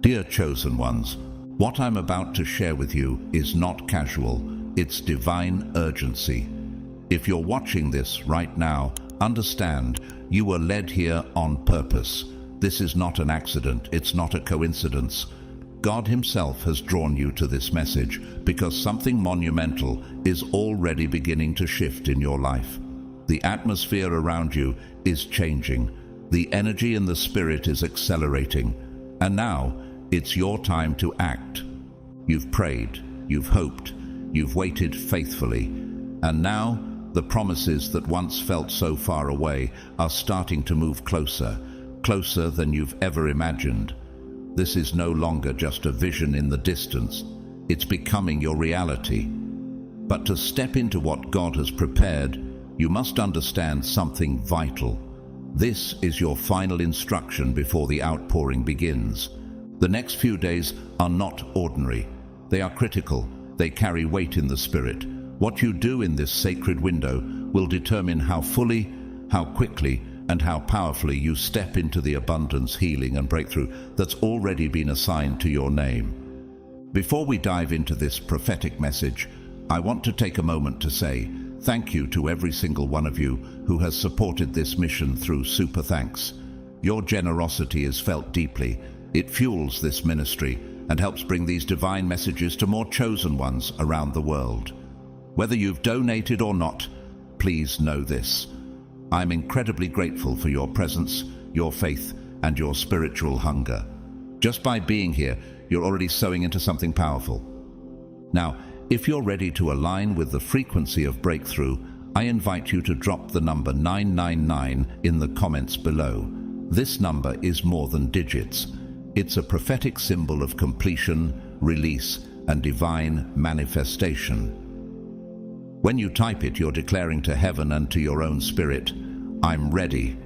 Dear chosen ones, what I'm about to share with you is not casual, it's divine urgency. If you're watching this right now, understand you were led here on purpose. This is not an accident, it's not a coincidence. God Himself has drawn you to this message because something monumental is already beginning to shift in your life. The atmosphere around you is changing. The energy in the spirit is accelerating. And now, it's your time to act. You've prayed, you've hoped, you've waited faithfully. And now, the promises that once felt so far away are starting to move closer, closer than you've ever imagined. This is no longer just a vision in the distance. It's becoming your reality. But to step into what God has prepared, you must understand something vital. This is your final instruction before the outpouring begins. The next few days are not ordinary. They are critical. They carry weight in the spirit. What you do in this sacred window will determine how fully, how quickly, and how powerfully you step into the abundance, healing, and breakthrough that's already been assigned to your name. Before we dive into this prophetic message, I want to take a moment to say thank you to every single one of you who has supported this mission through Super Thanks. Your generosity is felt deeply. It fuels this ministry and helps bring these divine messages to more chosen ones around the world. Whether you've donated or not, please know this. I'm incredibly grateful for your presence, your faith, and your spiritual hunger. Just by being here, you're already sowing into something powerful. Now, if you're ready to align with the frequency of breakthrough, I invite you to drop the number 999 in the comments below. This number is more than digits. It's a prophetic symbol of completion, release, and divine manifestation. When you type it, you're declaring to heaven and to your own spirit, I'm ready.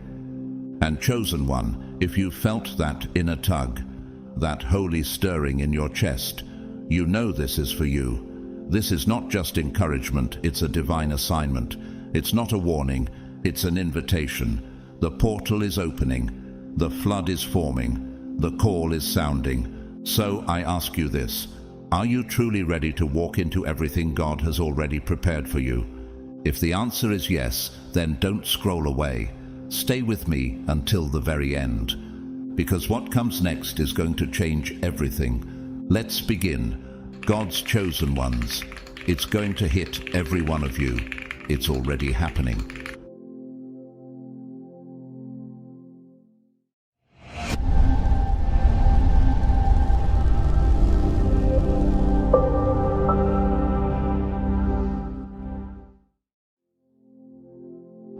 And chosen one, if you felt that inner tug, that holy stirring in your chest, you know this is for you. This is not just encouragement, it's a divine assignment. It's not a warning, it's an invitation. The portal is opening, the flood is forming, the call is sounding. So I ask you this, are you truly ready to walk into everything God has already prepared for you? If the answer is yes, then don't scroll away. Stay with me until the very end, because what comes next is going to change everything. Let's begin. God's chosen ones. It's going to hit every one of you. It's already happening.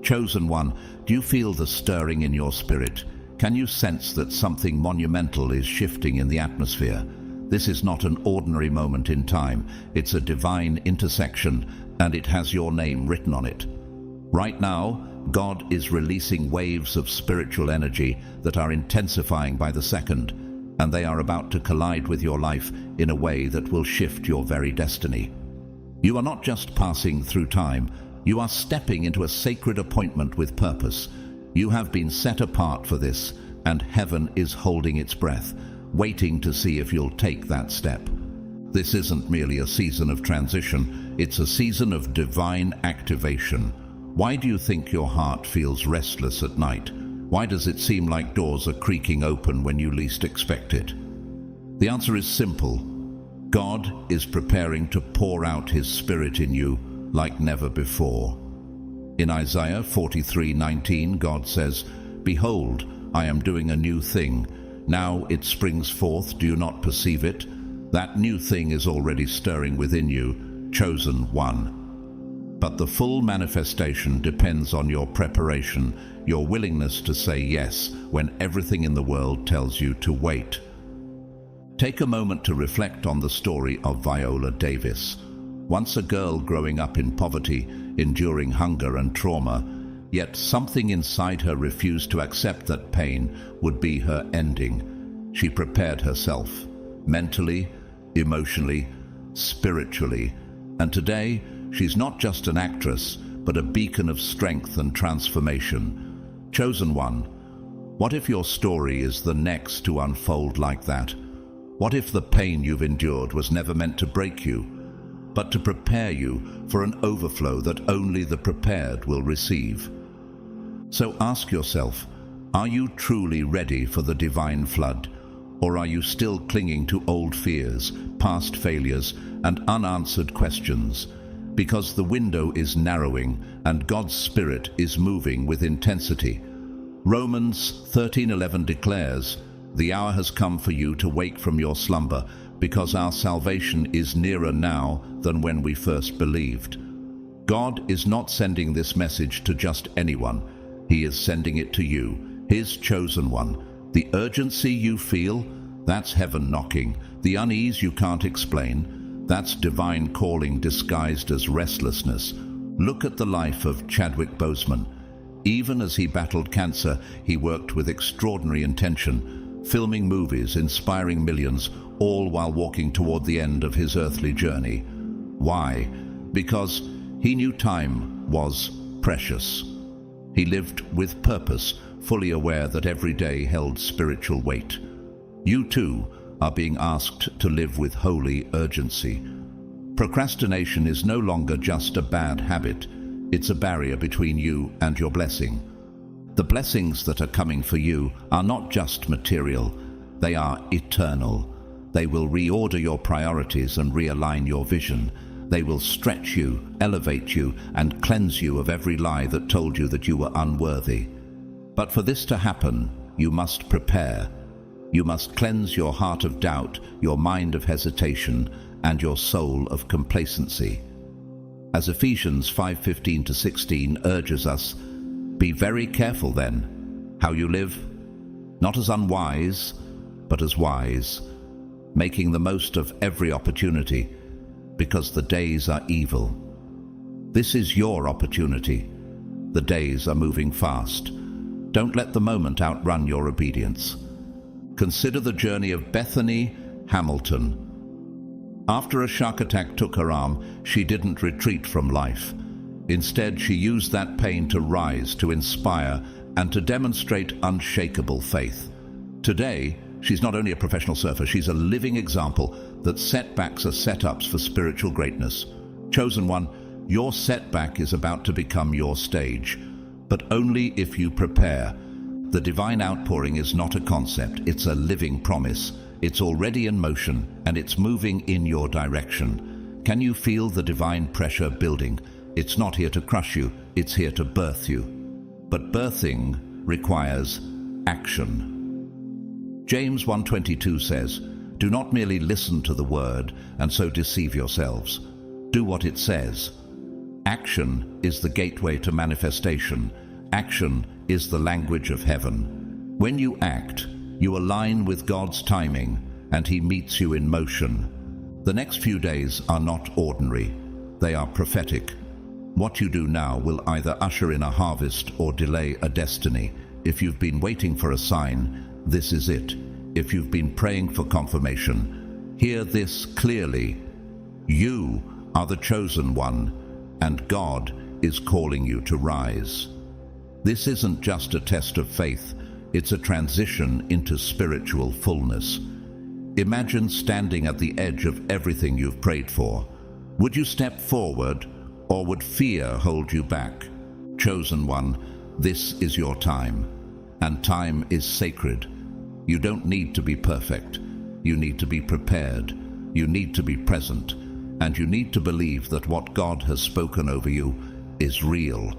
Chosen one, do you feel the stirring in your spirit? Can you sense that something monumental is shifting in the atmosphere? This is not an ordinary moment in time. It's a divine intersection, and it has your name written on it. Right now, God is releasing waves of spiritual energy that are intensifying by the second, and they are about to collide with your life in a way that will shift your very destiny. You are not just passing through time, you are stepping into a sacred appointment with purpose. You have been set apart for this, and heaven is holding its breath, waiting to see if you'll take that step. This isn't merely a season of transition, it's a season of divine activation. Why do you think your heart feels restless at night? Why does it seem like doors are creaking open when you least expect it? The answer is simple. God is preparing to pour out His Spirit in you like never before. In Isaiah 43:19, God says, Behold, I am doing a new thing. Now it springs forth, do you not perceive it? That new thing is already stirring within you, chosen one. But the full manifestation depends on your preparation, your willingness to say yes when everything in the world tells you to wait. Take a moment to reflect on the story of Viola Davis. Once a girl growing up in poverty, enduring hunger and trauma, yet something inside her refused to accept that pain would be her ending. She prepared herself, mentally, emotionally, spiritually, and today she's not just an actress, but a beacon of strength and transformation. Chosen one, what if your story is the next to unfold like that? What if the pain you've endured was never meant to break you, but to prepare you for an overflow that only the prepared will receive? So ask yourself, are you truly ready for the divine flood, or are you still clinging to old fears, past failures, and unanswered questions? Because the window is narrowing and God's Spirit is moving with intensity. Romans 13:11 declares, "The hour has come for you to wake from your slumber, because our salvation is nearer now than when we first believed." God is not sending this message to just anyone. He is sending it to you, His chosen one. The urgency you feel, that's heaven knocking. The unease you can't explain, that's divine calling disguised as restlessness. Look at the life of Chadwick Boseman. Even as he battled cancer, he worked with extraordinary intention, filming movies, inspiring millions, all while walking toward the end of his earthly journey. Why? Because he knew time was precious. He lived with purpose, fully aware that every day held spiritual weight. You too are being asked to live with holy urgency. Procrastination is no longer just a bad habit. It's a barrier between you and your blessing. The blessings that are coming for you are not just material, they are eternal. They will reorder your priorities and realign your vision. They will stretch you, elevate you, and cleanse you of every lie that told you that you were unworthy. But for this to happen, you must prepare. You must cleanse your heart of doubt, your mind of hesitation, and your soul of complacency. As Ephesians 5:15-16 urges us, be very careful then how you live, not as unwise, but as wise, making the most of every opportunity, because the days are evil. This is your opportunity. The days are moving fast. Don't let the moment outrun your obedience. Consider the journey of Bethany Hamilton. After a shark attack took her arm, she didn't retreat from life. Instead, she used that pain to rise, to inspire, and to demonstrate unshakable faith. Today, she's not only a professional surfer, she's a living example that setbacks are setups for spiritual greatness. Chosen one, your setback is about to become your stage, but only if you prepare. The divine outpouring is not a concept, it's a living promise. It's already in motion, and it's moving in your direction. Can you feel the divine pressure building? It's not here to crush you, it's here to birth you. But birthing requires action. James 1:22 says, "Do not merely listen to the word and so deceive yourselves. Do what it says." Action is the gateway to manifestation. Action is the language of heaven. When you act, you align with God's timing, and He meets you in motion. The next few days are not ordinary. They are prophetic. What you do now will either usher in a harvest or delay a destiny. If you've been waiting for a sign, this is it. If you've been praying for confirmation, hear this clearly. You are the chosen one, and God is calling you to rise. This isn't just a test of faith, it's a transition into spiritual fullness. Imagine standing at the edge of everything you've prayed for. Would you step forward, or would fear hold you back? Chosen one, this is your time, and time is sacred. You don't need to be perfect. You need to be prepared. You need to be present, and you need to believe that what God has spoken over you is real.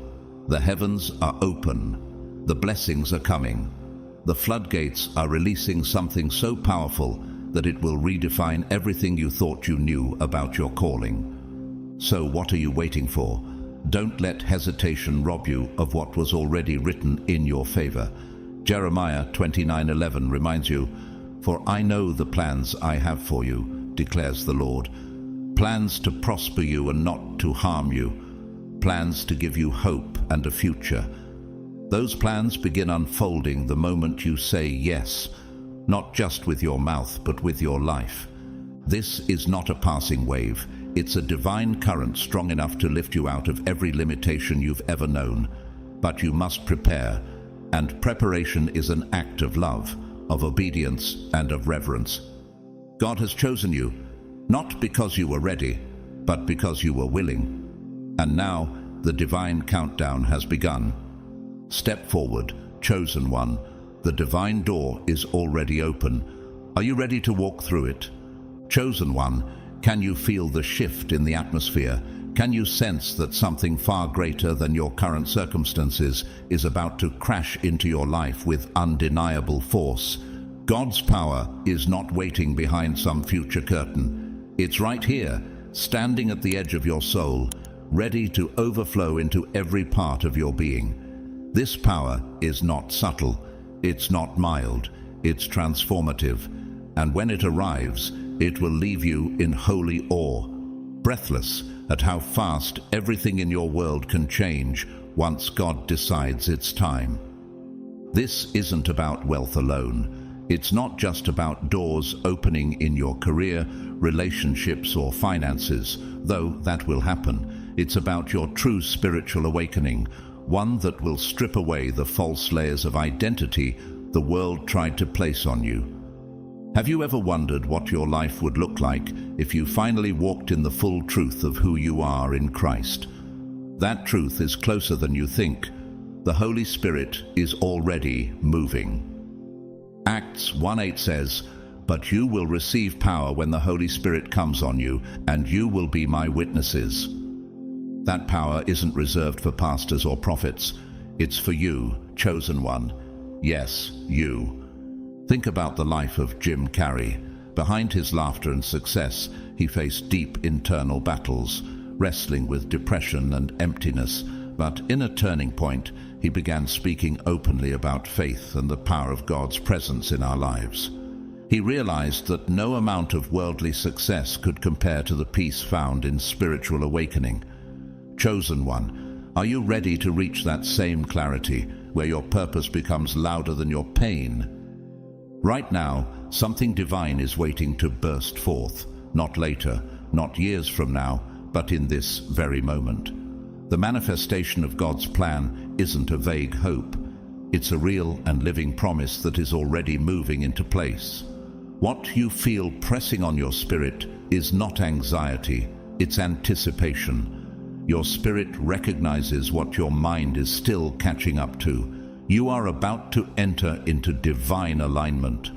The heavens are open. The blessings are coming. The floodgates are releasing something so powerful that it will redefine everything you thought you knew about your calling. So what are you waiting for? Don't let hesitation rob you of what was already written in your favor. Jeremiah 29:11 reminds you, "For I know the plans I have for you, declares the Lord, plans to prosper you and not to harm you, plans to give you hope and a future." Those plans begin unfolding the moment you say yes, not just with your mouth, but with your life. This is not a passing wave. It's a divine current strong enough to lift you out of every limitation you've ever known. But you must prepare, and preparation is an act of love, of obedience, and of reverence. God has chosen you, not because you were ready, but because you were willing. And now the divine countdown has begun. Step forward, chosen one. The divine door is already open. Are you ready to walk through it? Chosen one, can you feel the shift in the atmosphere? Can you sense that something far greater than your current circumstances is about to crash into your life with undeniable force? God's power is not waiting behind some future curtain. It's right here, standing at the edge of your soul, ready to overflow into every part of your being. This power is not subtle, it's not mild, it's transformative. And when it arrives, it will leave you in holy awe, breathless at how fast everything in your world can change once God decides it's time. This isn't about wealth alone. It's not just about doors opening in your career, relationships, or finances, though that will happen. It's about your true spiritual awakening, one that will strip away the false layers of identity the world tried to place on you. Have you ever wondered what your life would look like if you finally walked in the full truth of who you are in Christ? That truth is closer than you think. The Holy Spirit is already moving. Acts 1:8 says, "But you will receive power when the Holy Spirit comes on you, and you will be my witnesses." That power isn't reserved for pastors or prophets. It's for you, chosen one. Yes, you. Think about the life of Jim Carrey. Behind his laughter and success, he faced deep internal battles, wrestling with depression and emptiness. But in a turning point, he began speaking openly about faith and the power of God's presence in our lives. He realized that no amount of worldly success could compare to the peace found in spiritual awakening. Chosen one, are you ready to reach that same clarity, where your purpose becomes louder than your pain? Right now, something divine is waiting to burst forth, not later, not years from now, but in this very moment. The manifestation of God's plan isn't a vague hope. It's a real and living promise that is already moving into place. What you feel pressing on your spirit is not anxiety, it's anticipation. Your spirit recognizes what your mind is still catching up to. You are about to enter into divine alignment.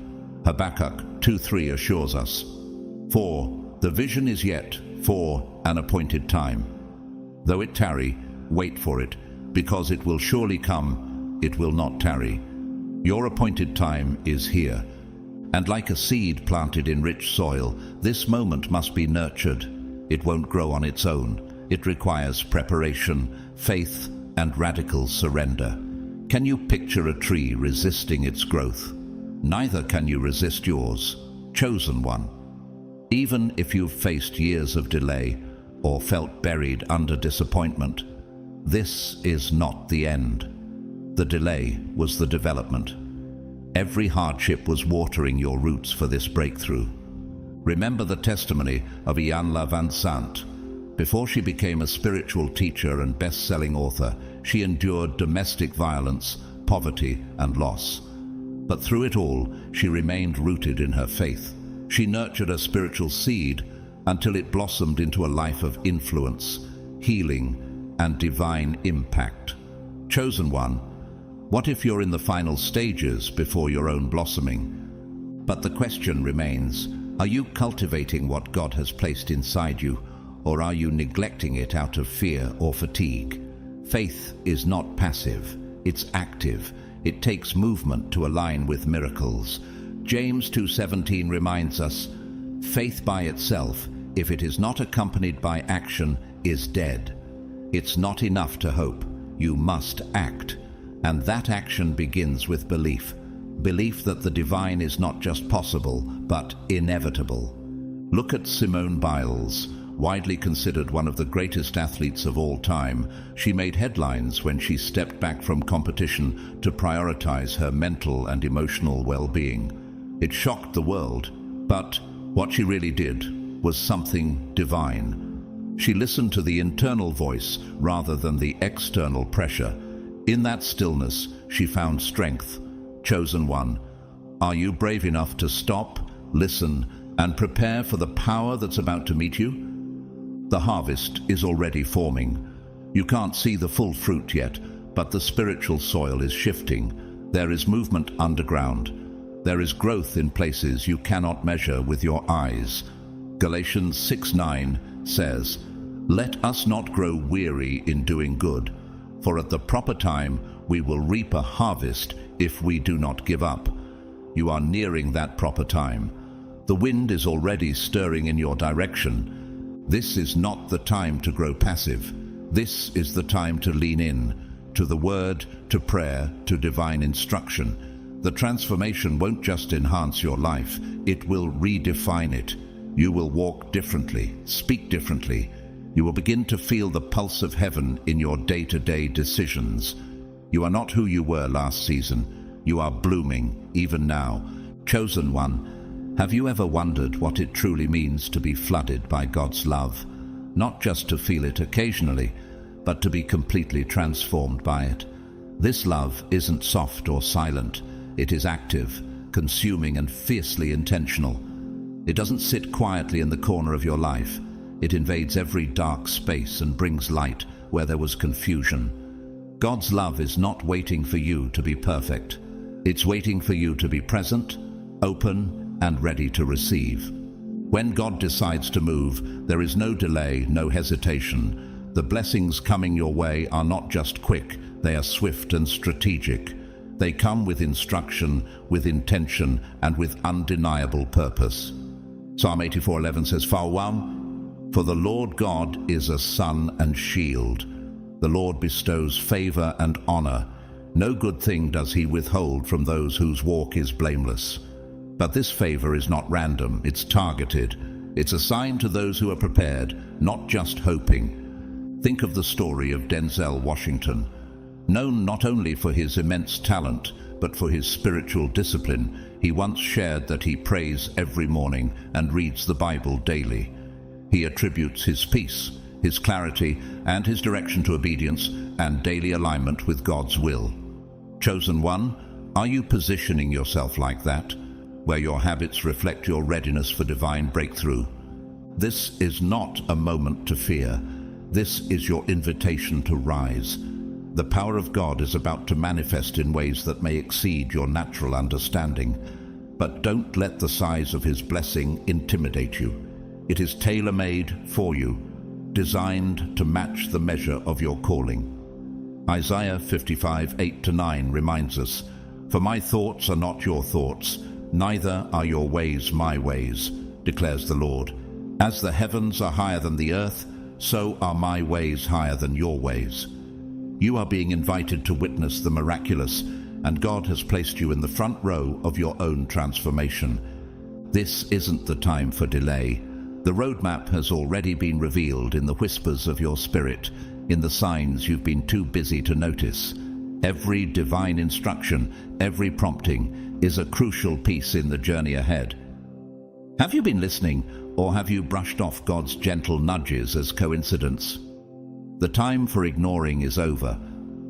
Habakkuk 2:3 assures us, "For the vision is yet for an appointed time. Though it tarry, wait for it, because it will surely come, it will not tarry." Your appointed time is here. And like a seed planted in rich soil, this moment must be nurtured. It won't grow on its own. It requires preparation, faith, and radical surrender. Can you picture a tree resisting its growth? Neither can you resist yours, chosen one. Even if you've faced years of delay or felt buried under disappointment, this is not the end. The delay was the development. Every hardship was watering your roots for this breakthrough. Remember the testimony of Iyanla Vanzant. Before she became a spiritual teacher and best-selling author, she endured domestic violence, poverty, and loss. But through it all, she remained rooted in her faith. She nurtured a spiritual seed until it blossomed into a life of influence, healing, and divine impact. Chosen one, what if you're in the final stages before your own blossoming? But the question remains, are you cultivating what God has placed inside you, or are you neglecting it out of fear or fatigue? Faith is not passive, it's active. It takes movement to align with miracles. James 2:17 reminds us, "Faith by itself, if it is not accompanied by action, is dead." It's not enough to hope. You must act. And that action begins with belief. Belief that the divine is not just possible, but inevitable. Look at Simone Biles, widely considered one of the greatest athletes of all time. She made headlines when she stepped back from competition to prioritize her mental and emotional well-being. It shocked the world, but what she really did was something divine. She listened to the internal voice rather than the external pressure. In that stillness, she found strength. Chosen one, are you brave enough to stop, listen, and prepare for the power that's about to meet you? The harvest is already forming. You can't see the full fruit yet, but the spiritual soil is shifting. There is movement underground. There is growth in places you cannot measure with your eyes. Galatians 6:9 says, "Let us not grow weary in doing good, for at the proper time we will reap a harvest if we do not give up." You are nearing that proper time. The wind is already stirring in your direction. This is not the time to grow passive. This is the time to lean in, to the word, to prayer, to divine instruction. The transformation won't just enhance your life, it will redefine it. You will walk differently, speak differently. You will begin to feel the pulse of heaven in your day-to-day decisions. You are not who you were last season. You are blooming, even now. Chosen one, have you ever wondered what it truly means to be flooded by God's love? Not just to feel it occasionally, but to be completely transformed by it. This love isn't soft or silent. It is active, consuming, and fiercely intentional. It doesn't sit quietly in the corner of your life. It invades every dark space and brings light where there was confusion. God's love is not waiting for you to be perfect. It's waiting for you to be present, open, and ready to receive. When God decides to move, there is no delay, no hesitation. The blessings coming your way are not just quick, they are swift and strategic. They come with instruction, with intention, and with undeniable purpose. Psalm 84:11 says, For the Lord God is a sun and shield. The Lord bestows favor and honor. No good thing does he withhold from those whose walk is blameless. But this favor is not random, it's targeted. It's assigned to those who are prepared, not just hoping. Think of the story of Denzel Washington. Known not only for his immense talent, but for his spiritual discipline, he once shared that he prays every morning and reads the Bible daily. He attributes his peace, his clarity, and his direction to obedience and daily alignment with God's will. Chosen one, are you positioning yourself like that, where your habits reflect your readiness for divine breakthrough? This is not a moment to fear. This is your invitation to rise. The power of God is about to manifest in ways that may exceed your natural understanding. But don't let the size of his blessing intimidate you. It is tailor-made for you, designed to match the measure of your calling. Isaiah 55:8-9 reminds us, For my thoughts are not your thoughts, neither are your ways my ways, declares the Lord. As the heavens are higher than the earth, so are my ways higher than your ways. You are being invited to witness the miraculous, and God has placed you in the front row of your own transformation. This isn't the time for delay. The roadmap has already been revealed in the whispers of your spirit, in the signs you've been too busy to notice. Every divine instruction, every prompting, is a crucial piece in the journey ahead. Have you been listening, or have you brushed off God's gentle nudges as coincidence? The time for ignoring is over.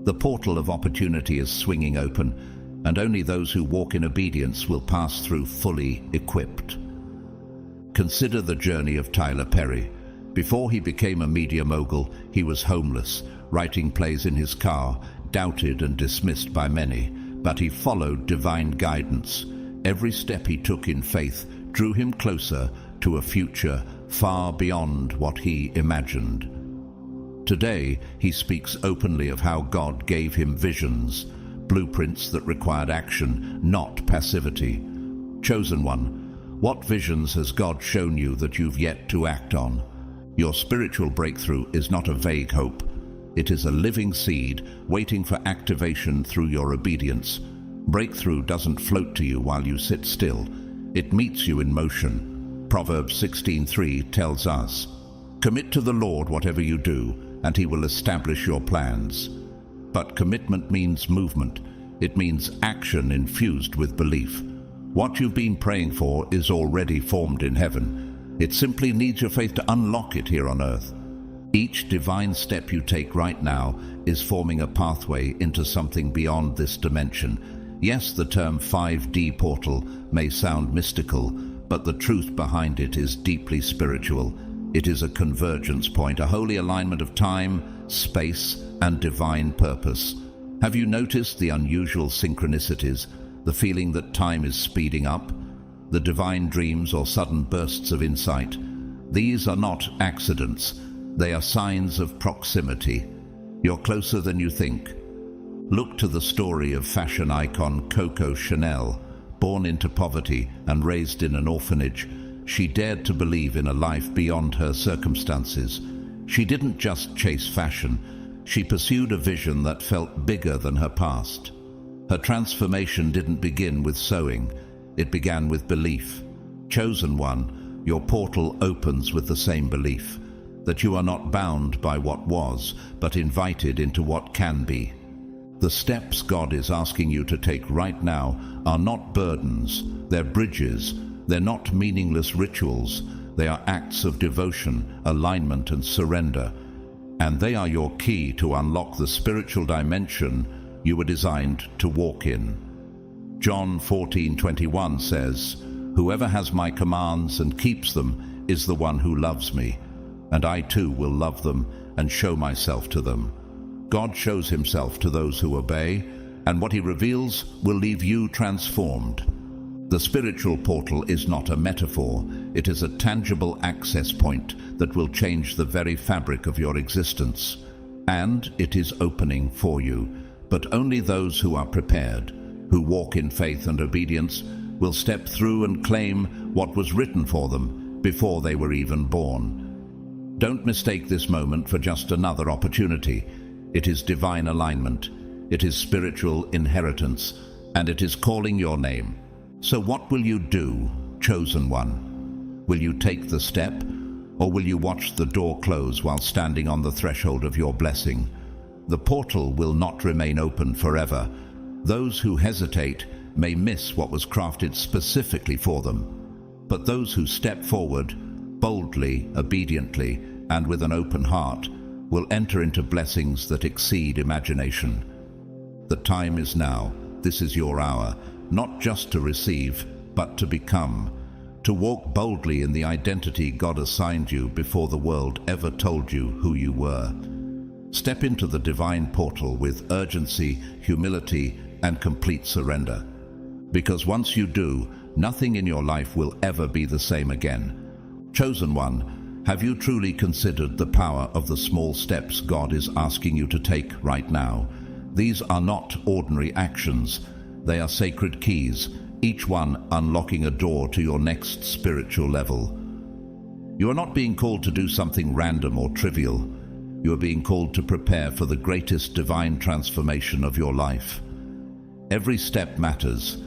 The portal of opportunity is swinging open, and only those who walk in obedience will pass through fully equipped. Consider the journey of Tyler Perry. Before he became a media mogul, he was homeless, writing plays in his car, doubted and dismissed by many, but he followed divine guidance. Every step he took in faith drew him closer to a future far beyond what he imagined. Today, he speaks openly of how God gave him visions, blueprints that required action, not passivity. Chosen one, what visions has God shown you that you've yet to act on? Your spiritual breakthrough is not a vague hope. It is a living seed waiting for activation through your obedience. Breakthrough doesn't float to you while you sit still. It meets you in motion. Proverbs 16:3 tells us, Commit to the Lord whatever you do, and he will establish your plans. But commitment means movement. It means action infused with belief. What you've been praying for is already formed in heaven. It simply needs your faith to unlock it here on earth. Each divine step you take right now is forming a pathway into something beyond this dimension. Yes, the term 5D portal may sound mystical, but the truth behind it is deeply spiritual. It is a convergence point, a holy alignment of time, space, and divine purpose. Have you noticed the unusual synchronicities, the feeling that time is speeding up, the divine dreams or sudden bursts of insight? These are not accidents. They are signs of proximity. You're closer than you think. Look to the story of fashion icon Coco Chanel. Born into poverty and raised in an orphanage, she dared to believe in a life beyond her circumstances. She didn't just chase fashion, she pursued a vision that felt bigger than her past. Her transformation didn't begin with sewing, it began with belief. Chosen one, your portal opens with the same belief, that you are not bound by what was, but invited into what can be. The steps God is asking you to take right now are not burdens, they're bridges. They're not meaningless rituals, they are acts of devotion, alignment, and surrender. And they are your key to unlock the spiritual dimension you were designed to walk in. John 14:21 says, "Whoever has my commands and keeps them is the one who loves me, and I too will love them and show myself to them." God shows himself to those who obey, and what he reveals will leave you transformed. The spiritual portal is not a metaphor, it is a tangible access point that will change the very fabric of your existence. And it is opening for you, but only those who are prepared, who walk in faith and obedience, will step through and claim what was written for them before they were even born. Don't mistake this moment for just another opportunity. It is divine alignment, it is spiritual inheritance, and it is calling your name. So what will you do, chosen one? Will you take the step, or will you watch the door close while standing on the threshold of your blessing? The portal will not remain open forever. Those who hesitate may miss what was crafted specifically for them. But those who step forward, boldly, obediently, and with an open heart, will enter into blessings that exceed imagination. The time is now. This is your hour, not just to receive, but to become, to walk boldly in the identity God assigned you before the world ever told you who you were. Step into the divine portal with urgency, humility, and complete surrender. Because once you do, nothing in your life will ever be the same again. Chosen one, have you truly considered the power of the small steps God is asking you to take right now? These are not ordinary actions. They are sacred keys, each one unlocking a door to your next spiritual level. You are not being called to do something random or trivial. You are being called to prepare for the greatest divine transformation of your life. Every step matters.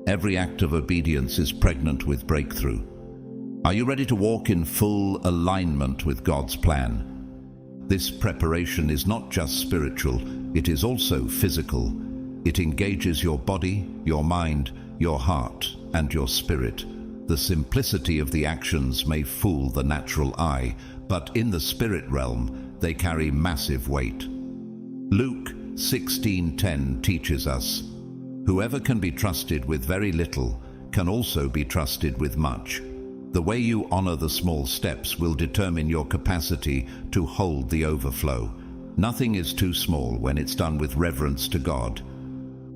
Every act of obedience is pregnant with breakthrough. Are you ready to walk in full alignment with God's plan? This preparation is not just spiritual, it is also physical. It engages your body, your mind, your heart, and your spirit. The simplicity of the actions may fool the natural eye, but in the spirit realm, they carry massive weight. Luke 16:10 teaches us, "Whoever can be trusted with very little can also be trusted with much." The way you honor the small steps will determine your capacity to hold the overflow. Nothing is too small when it's done with reverence to God.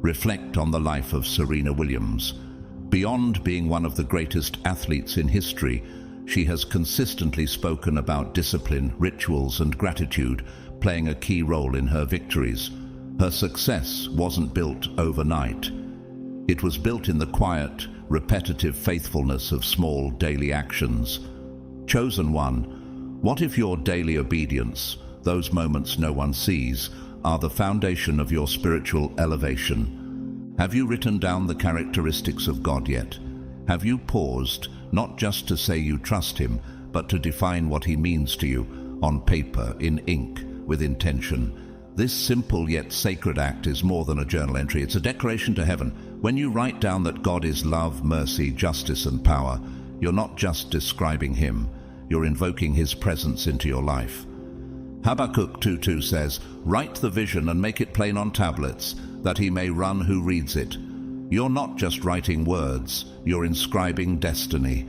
Reflect on the life of Serena Williams. Beyond being one of the greatest athletes in history, she has consistently spoken about discipline, rituals, and gratitude, playing a key role in her victories. Her success wasn't built overnight. It was built in the quiet, repetitive faithfulness of small daily actions. Chosen one, what if your daily obedience, those moments no one sees, are the foundation of your spiritual elevation? Have you written down the characteristics of God yet? Have you paused, not just to say you trust him, but to define what he means to you, on paper, in ink, with intention? This simple yet sacred act is more than a journal entry. It's a declaration to heaven. When you write down that God is love, mercy, justice, and power, you're not just describing him, you're invoking his presence into your life. Habakkuk 2:2 says, "Write the vision and make it plain on tablets, that he may run who reads it." You're not just writing words, you're inscribing destiny.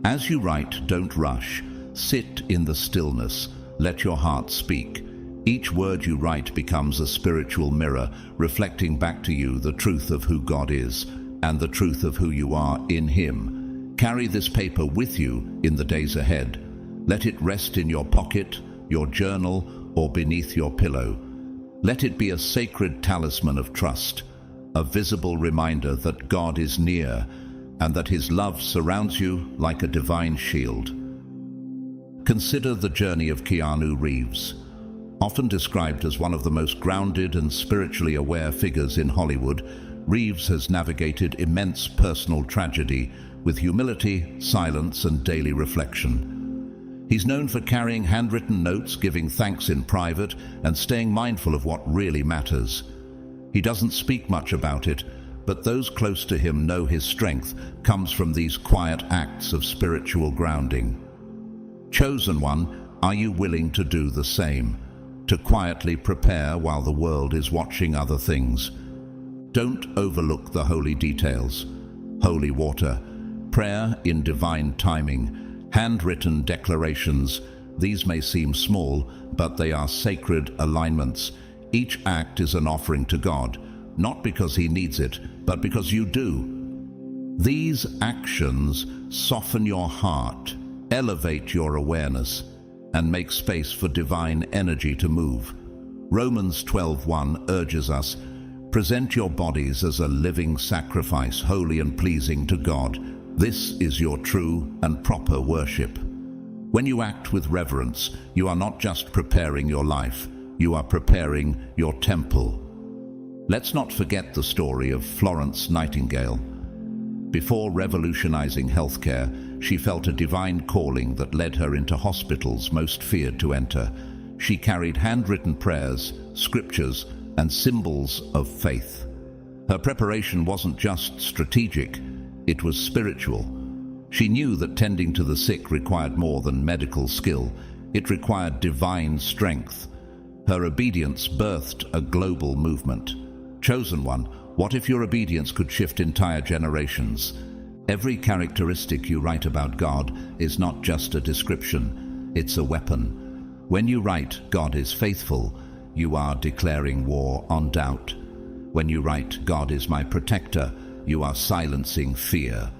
As you write, don't rush. Sit in the stillness. Let your heart speak. Each word you write becomes a spiritual mirror, reflecting back to you the truth of who God is and the truth of who you are in Him. Carry this paper with you in the days ahead. Let it rest in your pocket, your journal, or beneath your pillow. Let it be a sacred talisman of trust, a visible reminder that God is near and that His love surrounds you like a divine shield. Consider the journey of Keanu Reeves. Often described as one of the most grounded and spiritually aware figures in Hollywood, Reeves has navigated immense personal tragedy with humility, silence, and daily reflection. He's known for carrying handwritten notes, giving thanks in private, and staying mindful of what really matters. He doesn't speak much about it, but those close to him know his strength comes from these quiet acts of spiritual grounding. Chosen one, are you willing to do the same? To quietly prepare while the world is watching other things? Don't overlook the holy details. Holy water, prayer in divine timing, handwritten declarations. These may seem small, but they are sacred alignments. Each act is an offering to God, not because He needs it, but because you do. These actions soften your heart, elevate your awareness, and make space for divine energy to move. Romans 12:1 urges us, present your bodies as a living sacrifice, holy and pleasing to God. This is your true and proper worship. When you act with reverence, you are not just preparing your life, you are preparing your temple. Let's not forget the story of Florence Nightingale. Before revolutionizing healthcare, she felt a divine calling that led her into hospitals most feared to enter. She carried handwritten prayers, scriptures, and symbols of faith. Her preparation wasn't just strategic, it was spiritual. She knew that tending to the sick required more than medical skill. It required divine strength. Her obedience birthed a global movement. Chosen one, what if your obedience could shift entire generations? Every characteristic you write about God is not just a description, it's a weapon. When you write, God is faithful, you are declaring war on doubt. When you write, God is my protector, you are silencing fear.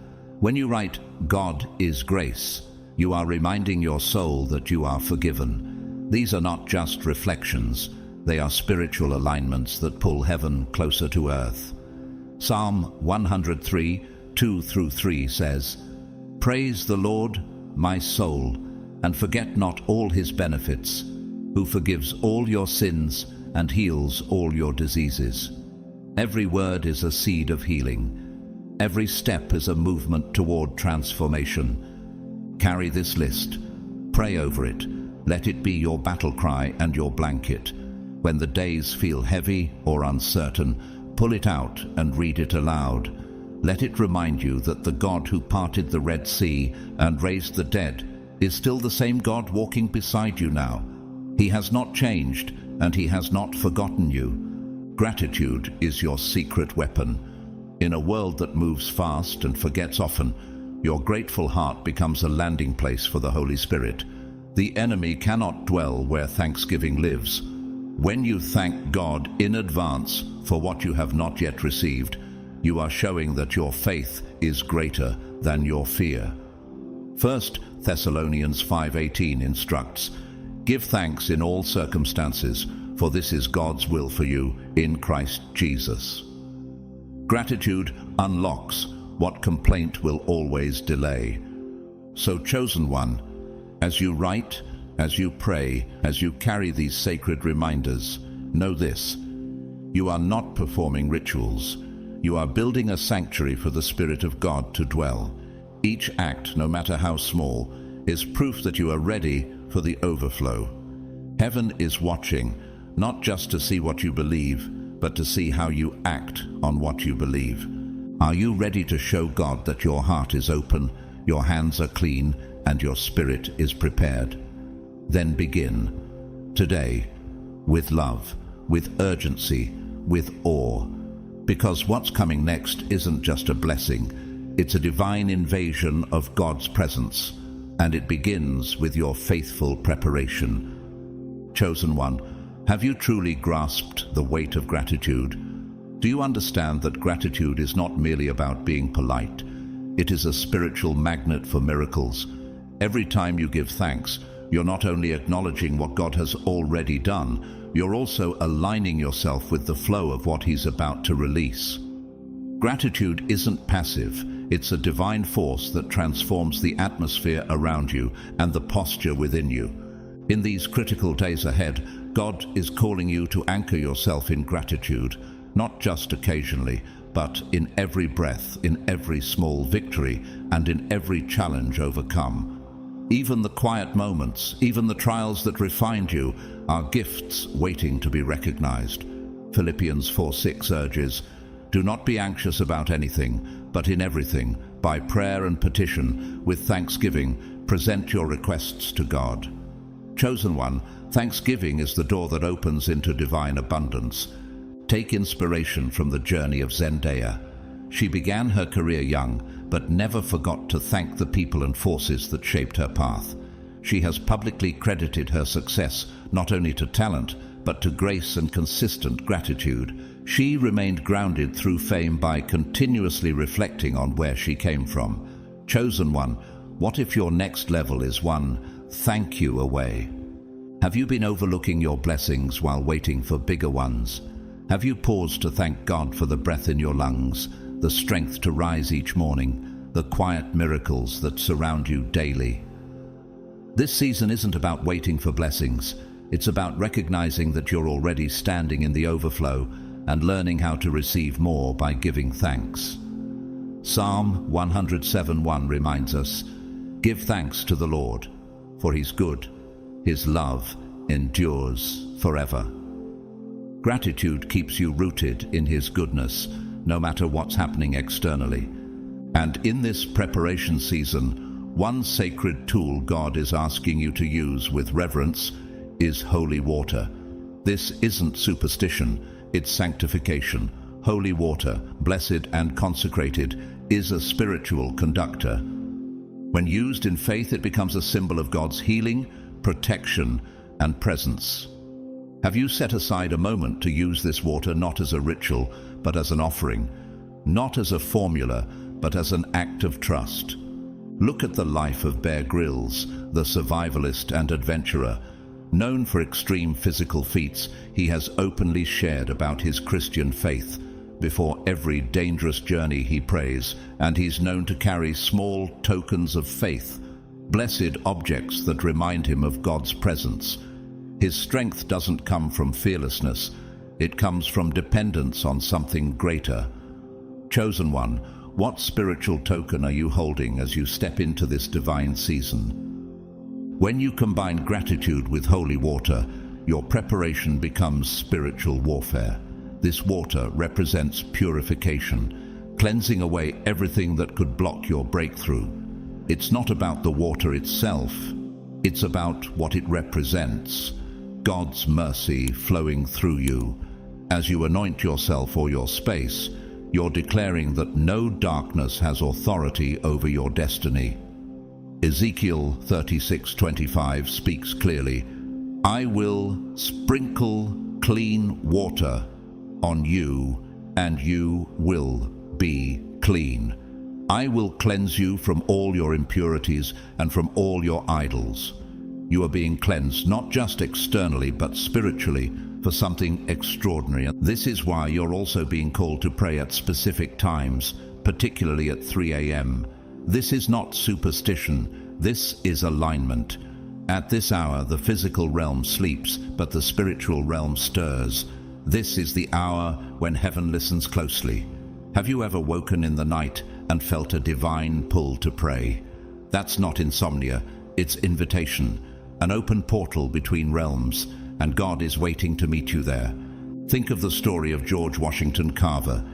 When you write, God is grace, you are reminding your soul that you are forgiven. These are not just reflections, they are spiritual alignments that pull heaven closer to earth. Psalm 103, 2-3 says, "Praise the Lord, my soul, and forget not all His benefits, who forgives all your sins and heals all your diseases." Every word is a seed of healing. Every step is a movement toward transformation. Carry this list. Pray over it. Let it be your battle cry and your blanket. When the days feel heavy or uncertain, pull it out and read it aloud. Let it remind you that the God who parted the Red Sea and raised the dead is still the same God walking beside you now. He has not changed, and He has not forgotten you. Gratitude is your secret weapon. In a world that moves fast and forgets often, your grateful heart becomes a landing place for the Holy Spirit. The enemy cannot dwell where thanksgiving lives. When you thank God in advance for what you have not yet received, you are showing that your faith is greater than your fear. 1 Thessalonians 5:18 instructs, "Give thanks in all circumstances, for this is God's will for you in Christ Jesus." Gratitude unlocks what complaint will always delay. So, chosen one, as you write, as you pray, as you carry these sacred reminders, know this: you are not performing rituals. You are building a sanctuary for the Spirit of God to dwell. Each act, no matter how small, is proof that you are ready for the overflow. Heaven is watching, not just to see what you believe, but to see how you act on what you believe. Are you ready to show God that your heart is open, your hands are clean, and your spirit is prepared? Then begin, today, with love, with urgency, with awe. Because what's coming next isn't just a blessing, it's a divine invasion of God's presence, and it begins with your faithful preparation. Chosen one, have you truly grasped the weight of gratitude? Do you understand that gratitude is not merely about being polite? It is a spiritual magnet for miracles. Every time you give thanks, you're not only acknowledging what God has already done, you're also aligning yourself with the flow of what He's about to release. Gratitude isn't passive, it's a divine force that transforms the atmosphere around you and the posture within you. In these critical days ahead, God is calling you to anchor yourself in gratitude, not just occasionally, but in every breath, in every small victory, and in every challenge overcome. Even the quiet moments, even the trials that refined you, are gifts waiting to be recognized. Philippians 4:6 urges, "Do not be anxious about anything, but in everything, by prayer and petition, with thanksgiving, present your requests to God." Chosen one, thanksgiving is the door that opens into divine abundance. Take inspiration from the journey of Zendaya. She began her career young, but never forgot to thank the people and forces that shaped her path. She has publicly credited her success not only to talent, but to grace and consistent gratitude. She remained grounded through fame by continuously reflecting on where she came from. Chosen one, what if your next level is one thank you away? Have you been overlooking your blessings while waiting for bigger ones? Have you paused to thank God for the breath in your lungs, the strength to rise each morning, the quiet miracles that surround you daily? This season isn't about waiting for blessings. It's about recognizing that you're already standing in the overflow and learning how to receive more by giving thanks. Psalm 107:1 reminds us, "Give thanks to the Lord, for He's good. His love endures forever." Gratitude keeps you rooted in His goodness, no matter what's happening externally. And in this preparation season, one sacred tool God is asking you to use with reverence is holy water. This isn't superstition, it's sanctification. Holy water, blessed and consecrated, is a spiritual conductor. When used in faith, it becomes a symbol of God's healing, protection, and presence. Have you set aside a moment to use this water not as a ritual, but as an offering? Not as a formula, but as an act of trust. Look at the life of Bear Grylls, the survivalist and adventurer. Known for extreme physical feats, he has openly shared about his Christian faith. Before every dangerous journey he prays, and he's known to carry small tokens of faith, blessed objects that remind him of God's presence. His strength doesn't come from fearlessness, it comes from dependence on something greater. Chosen one, what spiritual token are you holding as you step into this divine season? When you combine gratitude with holy water, your preparation becomes spiritual warfare. This water represents purification, cleansing away everything that could block your breakthrough. It's not about the water itself, it's about what it represents. God's mercy flowing through you. As you anoint yourself or your space, you're declaring that no darkness has authority over your destiny. Ezekiel 36:25 speaks clearly, "I will sprinkle clean water on you, and you will be clean. I will cleanse you from all your impurities and from all your idols." You are being cleansed not just externally but spiritually for something extraordinary. This is why you're also being called to pray at specific times, particularly at 3 a.m. This is not superstition, this is alignment. At this hour, the physical realm sleeps, but the spiritual realm stirs. This is the hour when heaven listens closely. Have you ever woken in the night and felt a divine pull to pray? That's not insomnia, it's invitation, an open portal between realms, and God is waiting to meet you there. Think of the story of George Washington Carver.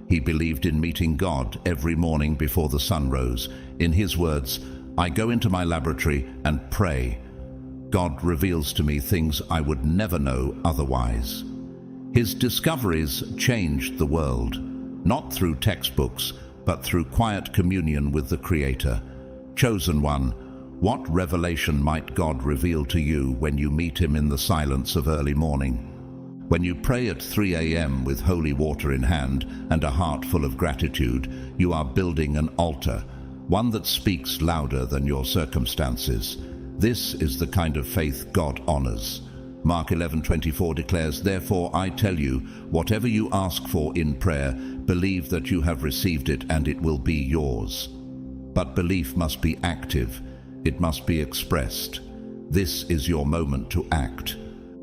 He believed in meeting God every morning before the sun rose. In his words, "I go into my laboratory and pray. God reveals to me things I would never know otherwise." His discoveries changed the world. not through textbooks, but through quiet communion with the Creator. Chosen one, what revelation might God reveal to you when you meet Him in the silence of early morning? When you pray at 3 a.m. with holy water in hand and a heart full of gratitude, you are building an altar, one that speaks louder than your circumstances. This is the kind of faith God honors. Mark 11:24 declares, "Therefore I tell you, whatever you ask for in prayer, believe that you have received it and it will be yours." But belief must be active. It must be expressed. This is your moment to act.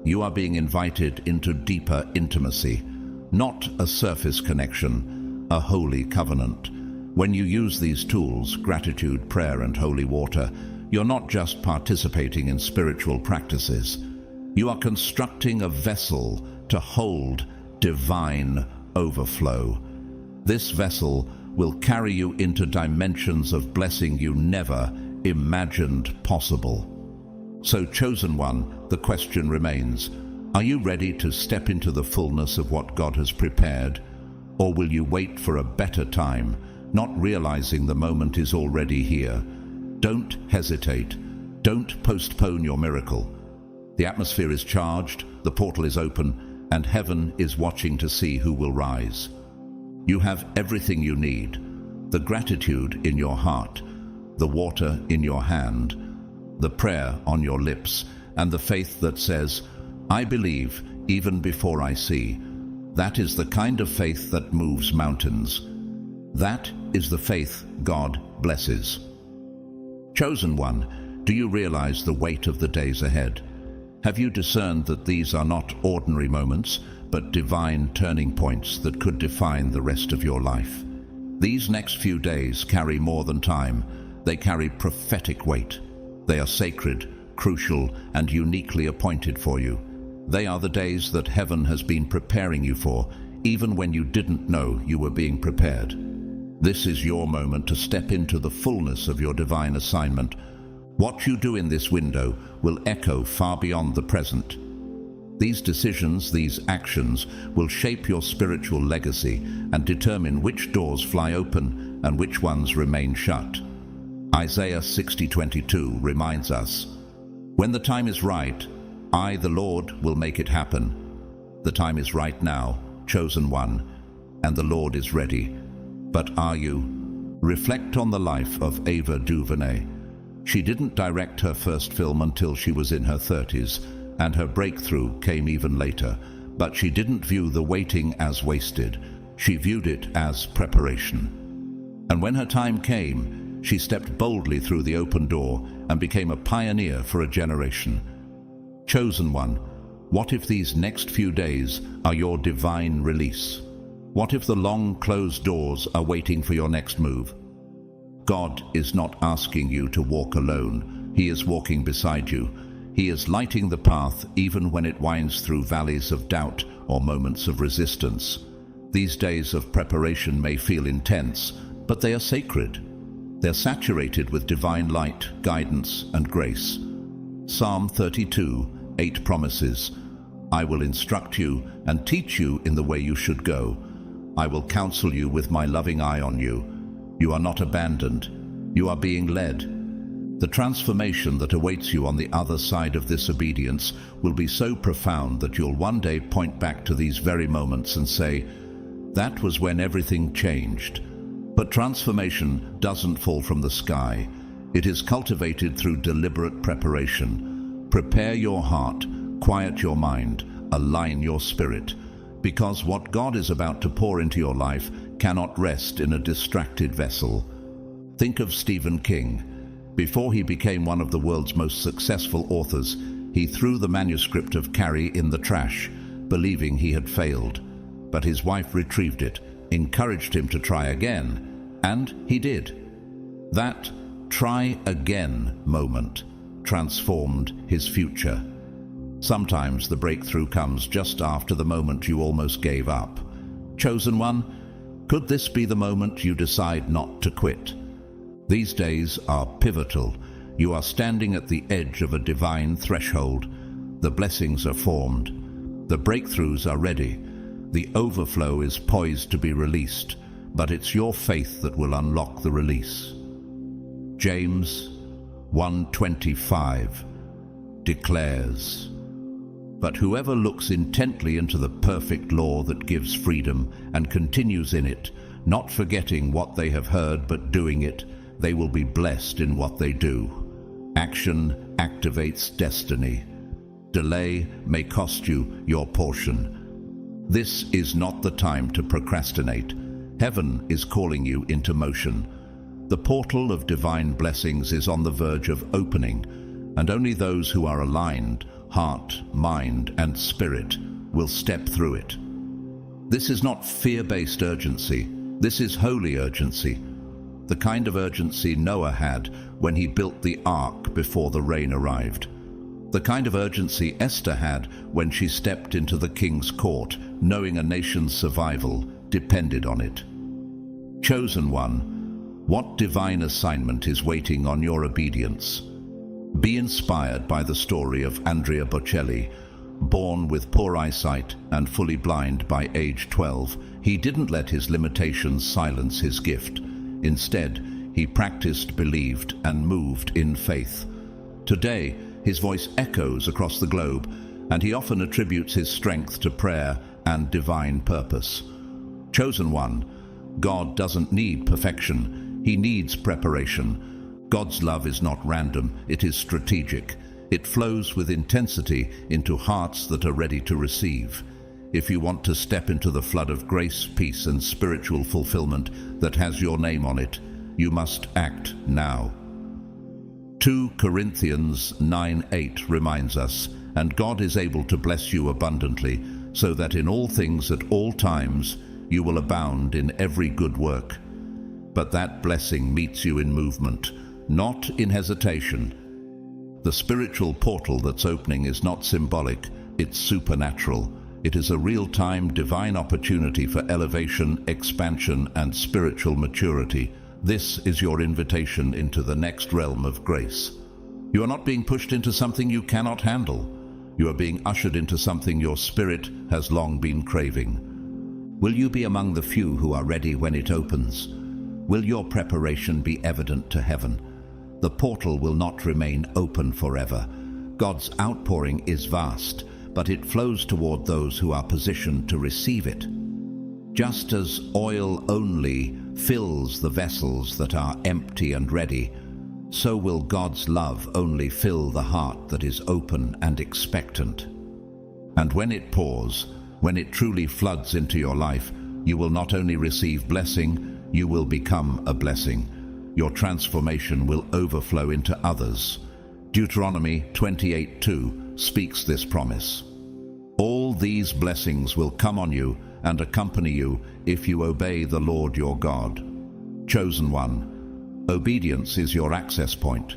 You are being invited into deeper intimacy, not a surface connection, a holy covenant. When you use these tools, gratitude, prayer, and holy water, you're not just participating in spiritual practices. You are constructing a vessel to hold divine overflow. This vessel will carry you into dimensions of blessing you never imagined possible. So, chosen one, the question remains, are you ready to step into the fullness of what God has prepared? Or will you wait for a better time, not realizing the moment is already here? Don't hesitate. Don't postpone your miracle. The atmosphere is charged, the portal is open, and heaven is watching to see who will rise. You have everything you need: the gratitude in your heart, the water in your hand, the prayer on your lips, and the faith that says, "I believe even before I see." That is the kind of faith that moves mountains. That is the faith God blesses. Chosen one, do you realize the weight of the days ahead? Have you discerned that these are not ordinary moments, but divine turning points that could define the rest of your life? These next few days carry more than time. They carry prophetic weight. They are sacred, crucial, and uniquely appointed for you. They are the days that heaven has been preparing you for, even when you didn't know you were being prepared. This is your moment to step into the fullness of your divine assignment. What you do in this window will echo far beyond the present. These decisions, these actions, will shape your spiritual legacy and determine which doors fly open and which ones remain shut. Isaiah 60:22 reminds us, "When the time is right, I, the Lord, will make it happen." The time is right now, chosen one, and the Lord is ready. But are you? Reflect on the life of Ava DuVernay. She didn't direct her first film until she was in her 30s, and her breakthrough came even later. But she didn't view the waiting as wasted. She viewed it as preparation. And when her time came, she stepped boldly through the open door and became a pioneer for a generation. Chosen one, what if these next few days are your divine release? What if the long closed doors are waiting for your next move? God is not asking you to walk alone. He is walking beside you. He is lighting the path even when it winds through valleys of doubt or moments of resistance. These days of preparation may feel intense, but they are sacred. They're saturated with divine light, guidance, and grace. Psalm 32:8 promises, "I will instruct you and teach you in the way you should go. I will counsel you with my loving eye on you." You are not abandoned. You are being led. The transformation that awaits you on the other side of this obedience will be so profound that you'll one day point back to these very moments and say, "That was when everything changed." But transformation doesn't fall from the sky. It is cultivated through deliberate preparation. Prepare your heart, quiet your mind, align your spirit, because what God is about to pour into your life cannot rest in a distracted vessel. Think of Stephen King. Before he became one of the world's most successful authors, he threw the manuscript of Carrie in the trash, believing he had failed. But his wife retrieved it, encouraged him to try again, and he did. That try again moment transformed his future. Sometimes the breakthrough comes just after the moment you almost gave up. Chosen one, could this be the moment you decide not to quit? These days are pivotal. You are standing at the edge of a divine threshold. The blessings are formed. The breakthroughs are ready. The overflow is poised to be released, but it's your faith that will unlock the release. James 1:25 declares, "But whoever looks intently into the perfect law that gives freedom and continues in it, not forgetting what they have heard but doing it, they will be blessed in what they do." Action activates destiny. Delay may cost you your portion. This is not the time to procrastinate. Heaven is calling you into motion. The portal of divine blessings is on the verge of opening, and only those who are aligned, heart, mind, and spirit, will step through it. This is not fear-based urgency. This is holy urgency. The kind of urgency Noah had when he built the ark before the rain arrived. The kind of urgency Esther had when she stepped into the king's court, knowing a nation's survival depended on it. Chosen one, what divine assignment is waiting on your obedience? Be inspired by the story of Andrea Bocelli. Born with poor eyesight and fully blind by age 12, he didn't let his limitations silence his gift. Instead, he practiced, believed, and moved in faith. Today, his voice echoes across the globe, and he often attributes his strength to prayer and divine purpose. Chosen one, God doesn't need perfection. He needs preparation. God's love is not random, it is strategic. It flows with intensity into hearts that are ready to receive. If you want to step into the flood of grace, peace, and spiritual fulfillment that has your name on it, you must act now. 2 Corinthians 9:8 reminds us, "And God is able to bless you abundantly, so that in all things at all times you will abound in every good work." But that blessing meets you in movement, not in hesitation. The spiritual portal that's opening is not symbolic, it's supernatural. It is a real-time divine opportunity for elevation, expansion, and spiritual maturity. This is your invitation into the next realm of grace. You are not being pushed into something you cannot handle. You are being ushered into something your spirit has long been craving. Will you be among the few who are ready when it opens? Will your preparation be evident to heaven? The portal will not remain open forever. God's outpouring is vast, but it flows toward those who are positioned to receive it. Just as oil only fills the vessels that are empty and ready, so will God's love only fill the heart that is open and expectant. And when it pours, when it truly floods into your life, you will not only receive blessing, you will become a blessing. Your transformation will overflow into others. Deuteronomy 28:2 speaks this promise. All these blessings will come on you and accompany you if you obey the Lord your God. Chosen one, obedience is your access point,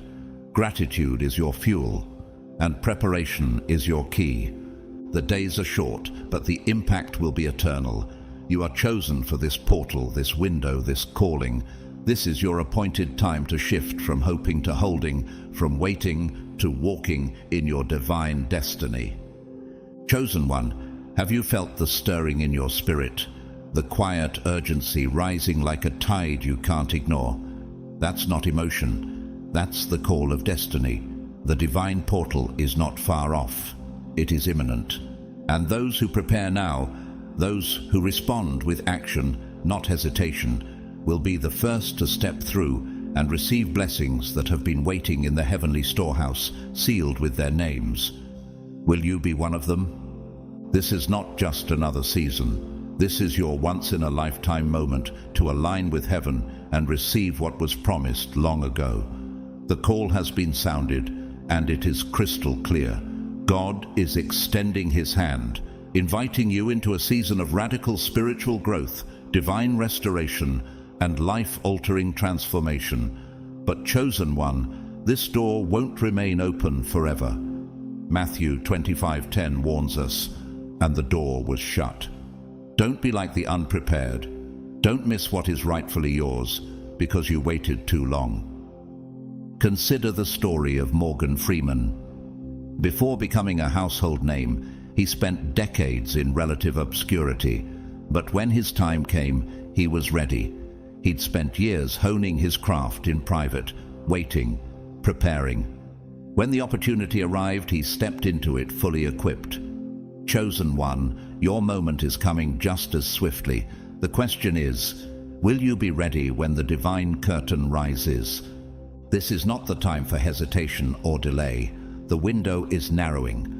gratitude is your fuel, and preparation is your key. The days are short, but the impact will be eternal. You are chosen for this portal, this window, this calling. This is your appointed time to shift from hoping to holding, from waiting to walking in your divine destiny. Chosen one, have you felt the stirring in your spirit, the quiet urgency rising like a tide you can't ignore? That's not emotion. That's the call of destiny. The divine portal is not far off. It is imminent. And those who prepare now, those who respond with action, not hesitation, will be the first to step through and receive blessings that have been waiting in the heavenly storehouse, sealed with their names. Will you be one of them? This is not just another season. This is your once-in-a-lifetime moment to align with heaven and receive what was promised long ago. The call has been sounded, and it is crystal clear. God is extending his hand, inviting you into a season of radical spiritual growth, divine restoration, and life-altering transformation. But chosen one, this door won't remain open forever. Matthew 25:10 warns us, and the door was shut. Don't be like the unprepared. Don't miss what is rightfully yours because you waited too long. Consider the story of Morgan Freeman. Before becoming a household name, He spent decades in relative obscurity, but when his time came, he was ready. He'd spent years honing his craft in private, waiting, preparing. When the opportunity arrived, he stepped into it fully equipped. Chosen one, your moment is coming just as swiftly. The question is, will you be ready when the divine curtain rises? This is not the time for hesitation or delay. The window is narrowing.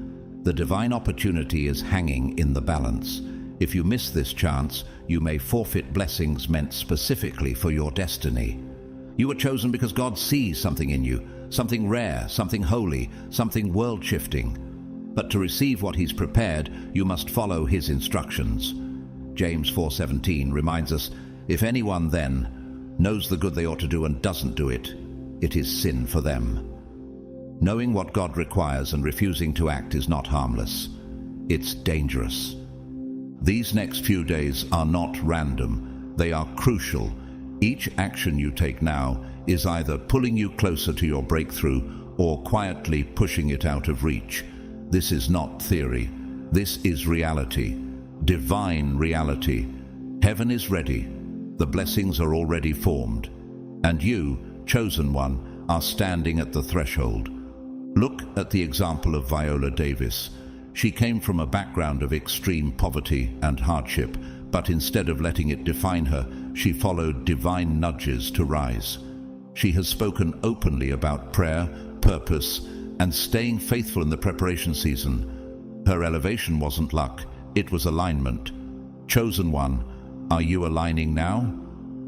The divine opportunity is hanging in the balance. If you miss this chance, you may forfeit blessings meant specifically for your destiny. You were chosen because God sees something in you, something rare, something holy, something world-shifting. But to receive what He's prepared, you must follow His instructions. James 4:17 reminds us, if anyone then knows the good they ought to do and doesn't do it, it is sin for them. Knowing what God requires and refusing to act is not harmless. It's dangerous. These next few days are not random. They are crucial. Each action you take now is either pulling you closer to your breakthrough or quietly pushing it out of reach. This is not theory. This is reality. Divine reality. Heaven is ready. The blessings are already formed. And you, chosen one, are standing at the threshold. Look at the example of Viola Davis. She came from a background of extreme poverty and hardship, but instead of letting it define her, she followed divine nudges to rise. She has spoken openly about prayer, purpose, and staying faithful in the preparation season. Her elevation wasn't luck, it was alignment. Chosen one, are you aligning now,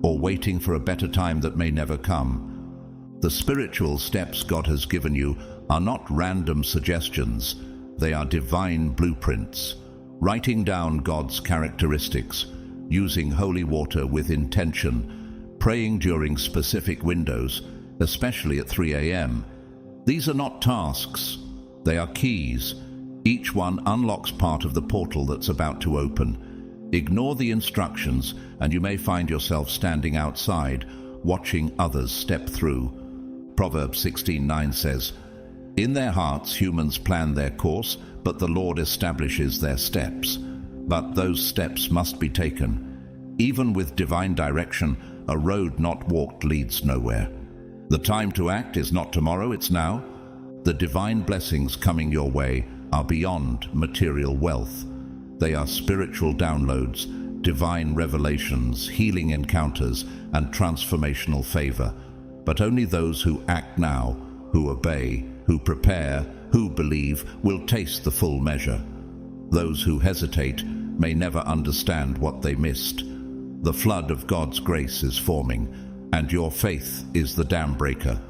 or waiting for a better time that may never come? The spiritual steps God has given you are not random suggestions. They are divine blueprints. Writing down God's characteristics, using holy water with intention, praying during specific windows, especially at 3 a.m. These are not tasks. They are keys. Each one unlocks part of the portal that's about to open. Ignore the instructions, and you may find yourself standing outside, watching others step through. Proverbs 16:9 says, in their hearts humans plan their course, but the Lord establishes their steps. But those steps must be taken. Even with divine direction, a road not walked leads nowhere. The time to act is not tomorrow, it's now. The divine blessings coming your way are beyond material wealth. They are spiritual downloads, divine revelations, healing encounters, and transformational favor. But only those who act now, who obey, who prepare, who believe, will taste the full measure. Those who hesitate may never understand what they missed. The flood of God's grace is forming, and your faith is the dam breaker.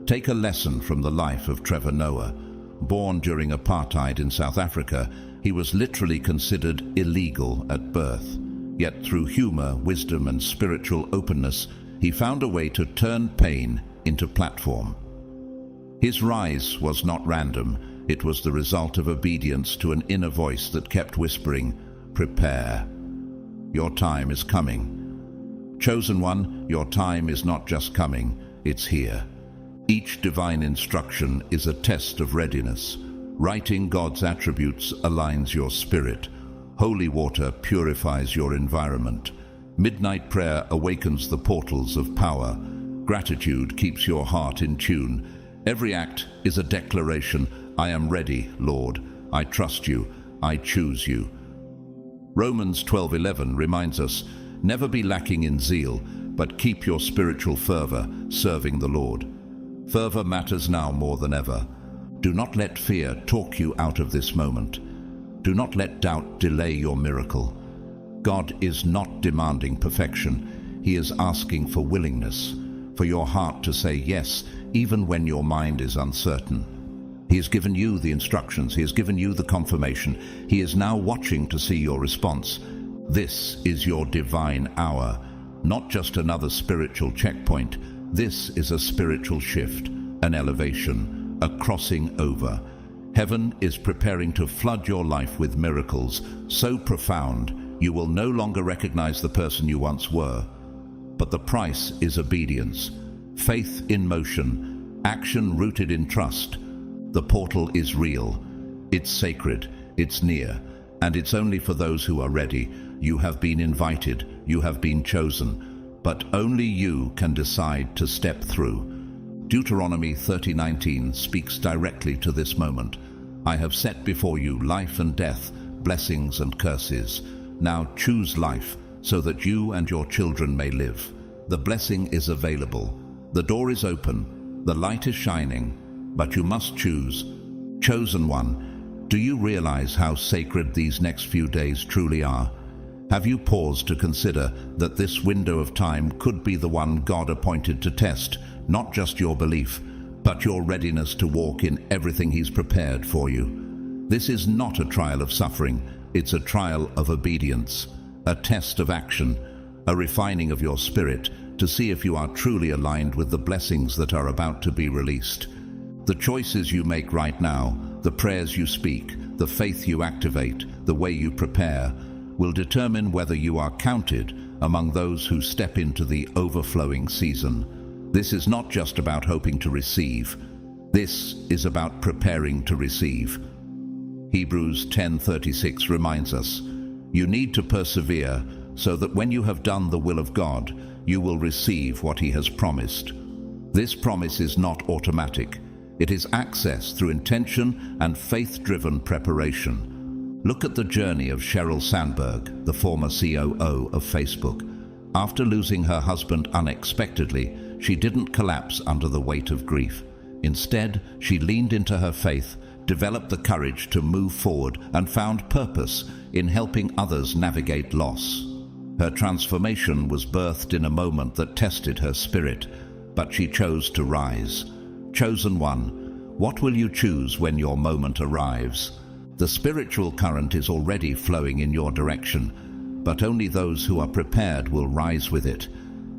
Take a lesson from the life of Trevor Noah. Born during apartheid in South Africa, he was literally considered illegal at birth. Yet through humor, wisdom, and spiritual openness, he found a way to turn pain into platform. His rise was not random. It was the result of obedience to an inner voice that kept whispering, prepare. Your time is coming. Chosen one, your time is not just coming, it's here. Each divine instruction is a test of readiness. Writing God's attributes aligns your spirit. Holy water purifies your environment. Midnight prayer awakens the portals of power. Gratitude keeps your heart in tune. Every act is a declaration, I am ready, Lord. I trust you. I choose you. Romans 12:11 reminds us, never be lacking in zeal, but keep your spiritual fervor, serving the Lord. Fervor matters now more than ever. Do not let fear talk you out of this moment. Do not let doubt delay your miracle. God is not demanding perfection. He is asking for willingness, for your heart to say yes, even when your mind is uncertain. He has given you the instructions. He has given you the confirmation. He is now watching to see your response. This is your divine hour, not just another spiritual checkpoint. This is a spiritual shift, an elevation, a crossing over. Heaven is preparing to flood your life with miracles so profound you will no longer recognize the person you once were. But the price is obedience, faith in motion, action rooted in trust. The portal is real. It's sacred, it's near, and it's only for those who are ready. You have been invited, you have been chosen, but only you can decide to step through. Deuteronomy 30:19 speaks directly to this moment. I have set before you life and death, blessings and curses. Now choose life, so that you and your children may live. The blessing is available. The door is open. The light is shining. But you must choose. Chosen one, do you realize how sacred these next few days truly are? Have you paused to consider that this window of time could be the one God appointed to test, not just your belief, but your readiness to walk in everything He's prepared for you? This is not a trial of suffering. It's a trial of obedience, a test of action, a refining of your spirit to see if you are truly aligned with the blessings that are about to be released. The choices you make right now, the prayers you speak, the faith you activate, the way you prepare, will determine whether you are counted among those who step into the overflowing season. This is not just about hoping to receive. This is about preparing to receive. Hebrews 10:36 reminds us, you need to persevere so that when you have done the will of God, you will receive what He has promised. This promise is not automatic. It is access through intention and faith-driven preparation. Look at the journey of Sheryl Sandberg, the former COO of Facebook. After losing her husband unexpectedly, she didn't collapse under the weight of grief. Instead, she leaned into her faith, developed the courage to move forward, and found purpose in helping others navigate loss. Her transformation was birthed in a moment that tested her spirit, but she chose to rise. Chosen one, what will you choose when your moment arrives? The spiritual current is already flowing in your direction, but only those who are prepared will rise with it.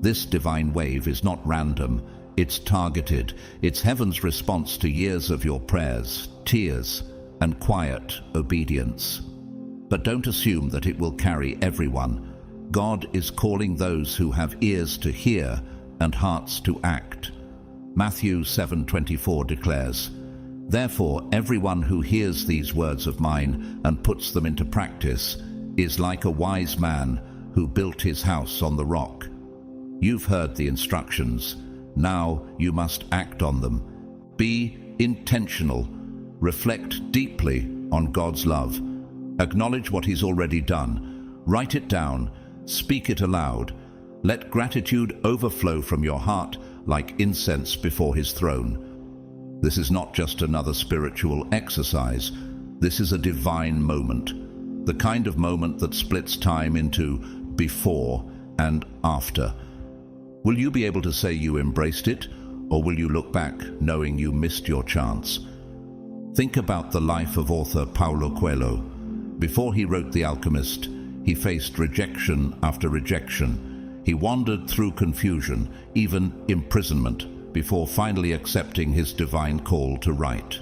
This divine wave is not random, it's targeted. It's heaven's response to years of your prayers, tears, and quiet obedience. But don't assume that it will carry everyone. God is calling those who have ears to hear and hearts to act. Matthew 7:24 declares, therefore everyone who hears these words of mine and puts them into practice is like a wise man who built his house on the rock. You've heard the instructions. Now you must act on them. Be intentional. Reflect deeply on God's love. Acknowledge what He's already done. Write it down. Speak it aloud. Let gratitude overflow from your heart like incense before His throne. This is not just another spiritual exercise. This is a divine moment. The kind of moment that splits time into before and after. Will you be able to say you embraced it, or will you look back knowing you missed your chance? Think about the life of author Paulo Coelho. Before he wrote The Alchemist, he faced rejection after rejection. He wandered through confusion, even imprisonment, before finally accepting his divine call to write.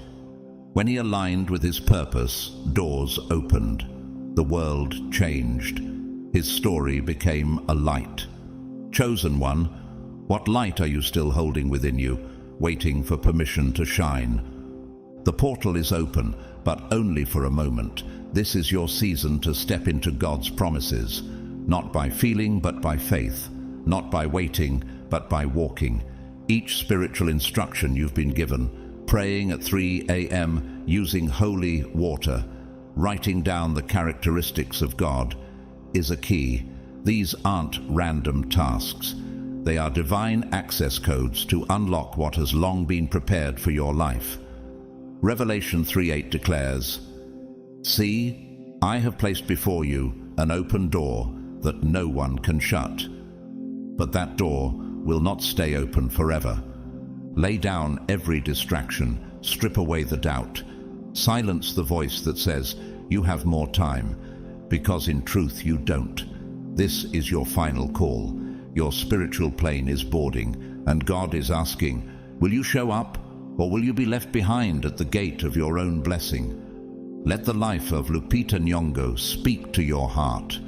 When he aligned with his purpose, doors opened. The world changed. His story became a light. Chosen one, what light are you still holding within you, waiting for permission to shine? The portal is open, but only for a moment. This is your season to step into God's promises, not by feeling but by faith, not by waiting but by walking. Each spiritual instruction you've been given, praying at 3 a.m. using holy water, writing down the characteristics of God, is a key. These aren't random tasks. They are divine access codes to unlock what has long been prepared for your life. Revelation 3:8 declares, see, I have placed before you an open door that no one can shut. But that door will not stay open forever. Lay down every distraction, strip away the doubt, silence the voice that says you have more time, because in truth you don't. This is your final call. Your spiritual plane is boarding, and God is asking, will you show up, or will you be left behind at the gate of your own blessing? Let the life of Lupita Nyong'o speak to your heart.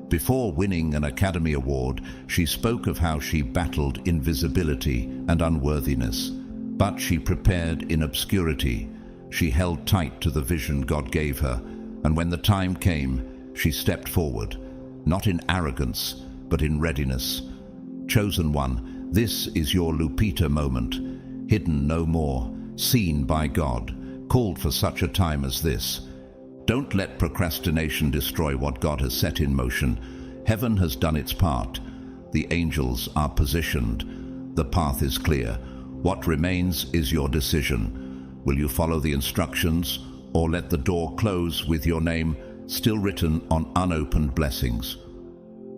Before winning an Academy Award, she spoke of how she battled invisibility and unworthiness, but she prepared in obscurity. She held tight to the vision God gave her, and when the time came, she stepped forward, not in arrogance, but in readiness. Chosen one, this is your Lupita moment, hidden no more, seen by God, called for such a time as this. Don't let procrastination destroy what God has set in motion. Heaven has done its part. The angels are positioned. The path is clear. What remains is your decision. Will you follow the instructions, or let the door close with your name still written on unopened blessings?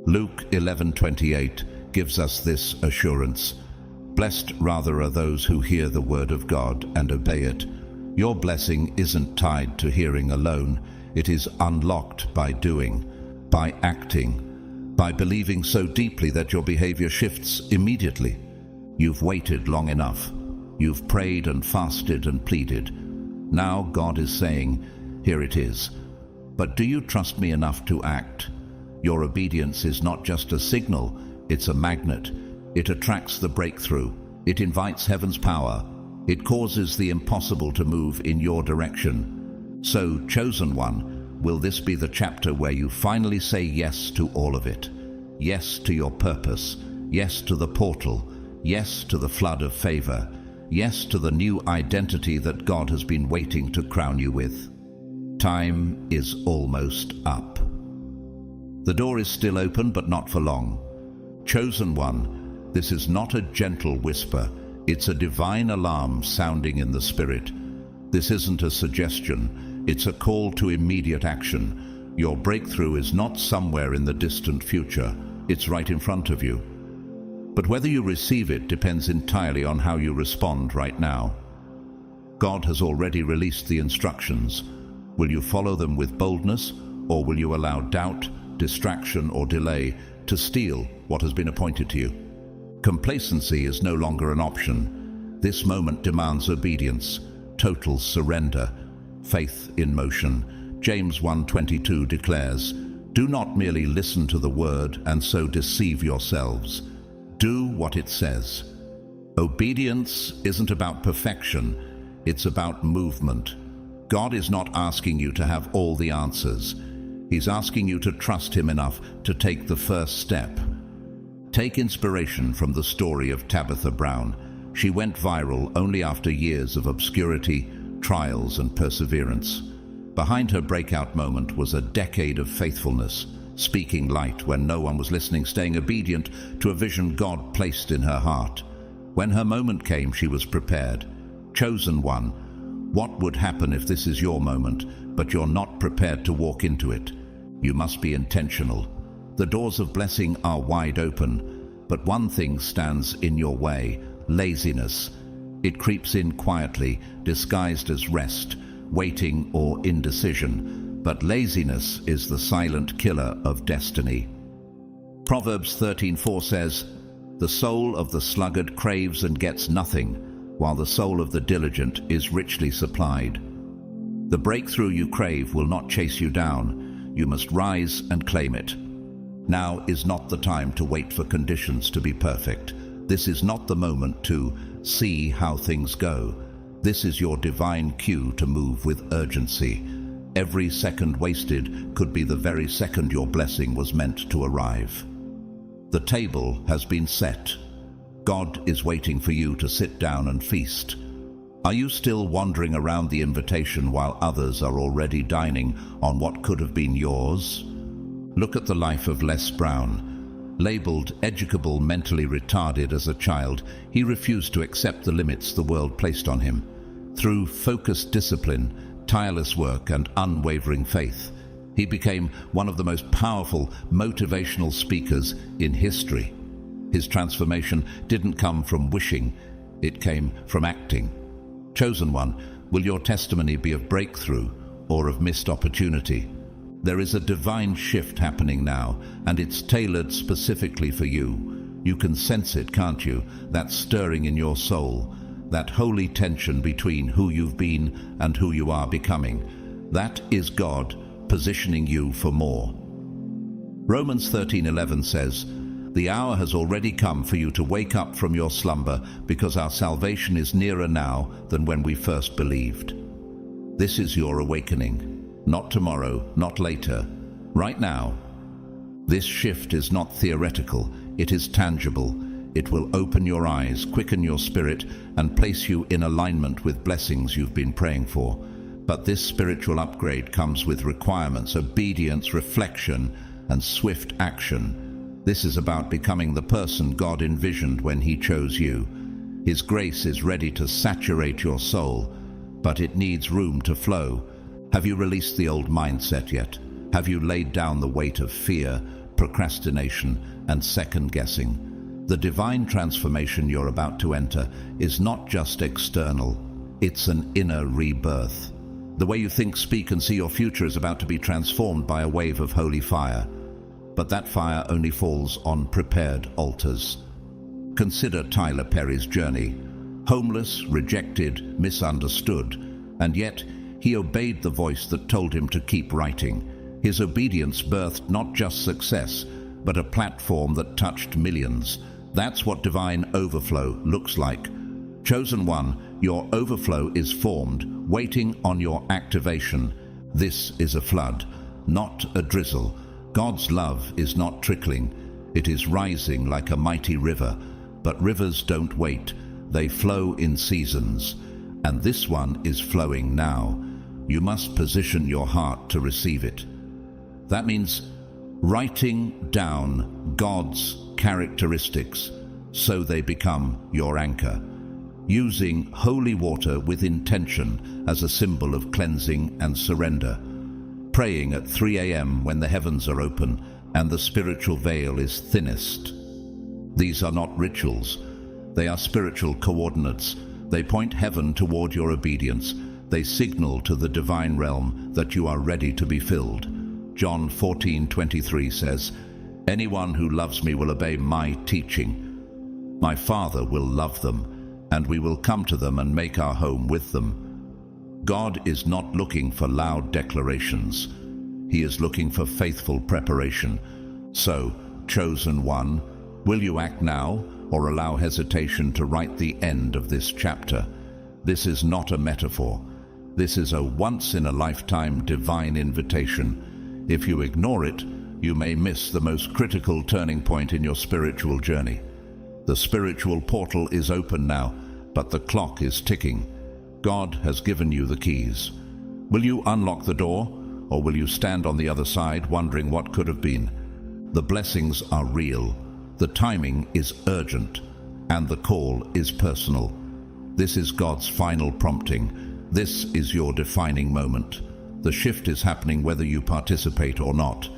Luke 11:28 gives us this assurance. Blessed rather are those who hear the word of God and obey it. Your blessing isn't tied to hearing alone. It is unlocked by doing, by acting, by believing so deeply that your behavior shifts immediately. You've waited long enough. You've prayed and fasted and pleaded. Now God is saying, here it is. But do you trust me enough to act? Your obedience is not just a signal, it's a magnet. It attracts the breakthrough. It invites heaven's power. It causes the impossible to move in your direction. So, chosen one, will this be the chapter where you finally say yes to all of it? Yes to your purpose. Yes to the portal. Yes to the flood of favor. Yes to the new identity that God has been waiting to crown you with. Time is almost up. The door is still open, but not for long. Chosen one, this is not a gentle whisper. It's a divine alarm sounding in the spirit. This isn't a suggestion. It's a call to immediate action. Your breakthrough is not somewhere in the distant future. It's right in front of you. But whether you receive it depends entirely on how you respond right now. God has already released the instructions. Will you follow them with boldness, or will you allow doubt, distraction, or delay to steal what has been appointed to you? Complacency is no longer an option. This moment demands obedience, total surrender, faith in motion. James 1:22 declares, "Do not merely listen to the word and so deceive yourselves. Do what it says." Obedience isn't about perfection, it's about movement. God is not asking you to have all the answers. He's asking you to trust Him enough to take the first step. Take inspiration from the story of Tabitha Brown. She went viral only after years of obscurity, trials, and perseverance. Behind her breakout moment was a decade of faithfulness, speaking light when no one was listening, staying obedient to a vision God placed in her heart. When her moment came, she was prepared. Chosen one, what would happen if this is your moment, but you're not prepared to walk into it? You must be intentional. The doors of blessing are wide open, but one thing stands in your way: laziness. It creeps in quietly, disguised as rest, waiting, or indecision. But laziness is the silent killer of destiny. Proverbs 13:4 says, "The soul of the sluggard craves and gets nothing, while the soul of the diligent is richly supplied." The breakthrough you crave will not chase you down. You must rise and claim it. Now is not the time to wait for conditions to be perfect. This is not the moment to see how things go. This is your divine cue to move with urgency. Every second wasted could be the very second your blessing was meant to arrive. The table has been set. God is waiting for you to sit down and feast. Are you still wandering around the invitation while others are already dining on what could have been yours? Look at the life of Les Brown. Labeled educable mentally retarded as a child, he refused to accept the limits the world placed on him. Through focused discipline, tireless work, and unwavering faith, he became one of the most powerful motivational speakers in history. His transformation didn't come from wishing, it came from acting. Chosen one, will your testimony be of breakthrough or of missed opportunity? There is a divine shift happening now, and it's tailored specifically for you. You can sense it, can't you? That stirring in your soul, that holy tension between who you've been and who you are becoming. That is God positioning you for more. Romans 13:11 says, "The hour has already come for you to wake up from your slumber, because our salvation is nearer now than when we first believed." This is your awakening. Not tomorrow, not later. Right now. This shift is not theoretical, it is tangible. It will open your eyes, quicken your spirit, and place you in alignment with blessings you've been praying for. But this spiritual upgrade comes with requirements, obedience, reflection, and swift action. This is about becoming the person God envisioned when He chose you. His grace is ready to saturate your soul, but it needs room to flow. Have you released the old mindset yet? Have you laid down the weight of fear, procrastination, and second-guessing? The divine transformation you're about to enter is not just external, it's an inner rebirth. The way you think, speak, and see your future is about to be transformed by a wave of holy fire. But that fire only falls on prepared altars. Consider Tyler Perry's journey. Homeless, rejected, misunderstood, and yet he obeyed the voice that told him to keep writing. His obedience birthed not just success, but a platform that touched millions. That's what divine overflow looks like. Chosen one, your overflow is formed, waiting on your activation. This is a flood, not a drizzle. God's love is not trickling. It is rising like a mighty river. But rivers don't wait. They flow in seasons. And this one is flowing now. You must position your heart to receive it. That means writing down God's characteristics so they become your anchor. Using holy water with intention as a symbol of cleansing and surrender. Praying at 3 a.m. when the heavens are open and the spiritual veil is thinnest. These are not rituals. They are spiritual coordinates. They point heaven toward your obedience. They signal to the divine realm that you are ready to be filled. John 14:23 says, "Anyone who loves me will obey my teaching. My Father will love them, and we will come to them and make our home with them." God is not looking for loud declarations. He is looking for faithful preparation. So, chosen one, will you act now or allow hesitation to write the end of this chapter? This is not a metaphor. This is a once-in-a-lifetime divine invitation. If you ignore it, you may miss the most critical turning point in your spiritual journey. The spiritual portal is open now, but the clock is ticking. God has given you the keys. Will you unlock the door, or will you stand on the other side wondering what could have been? The blessings are real, the timing is urgent, and the call is personal. This is God's final prompting. This is your defining moment. The shift is happening whether you participate or not,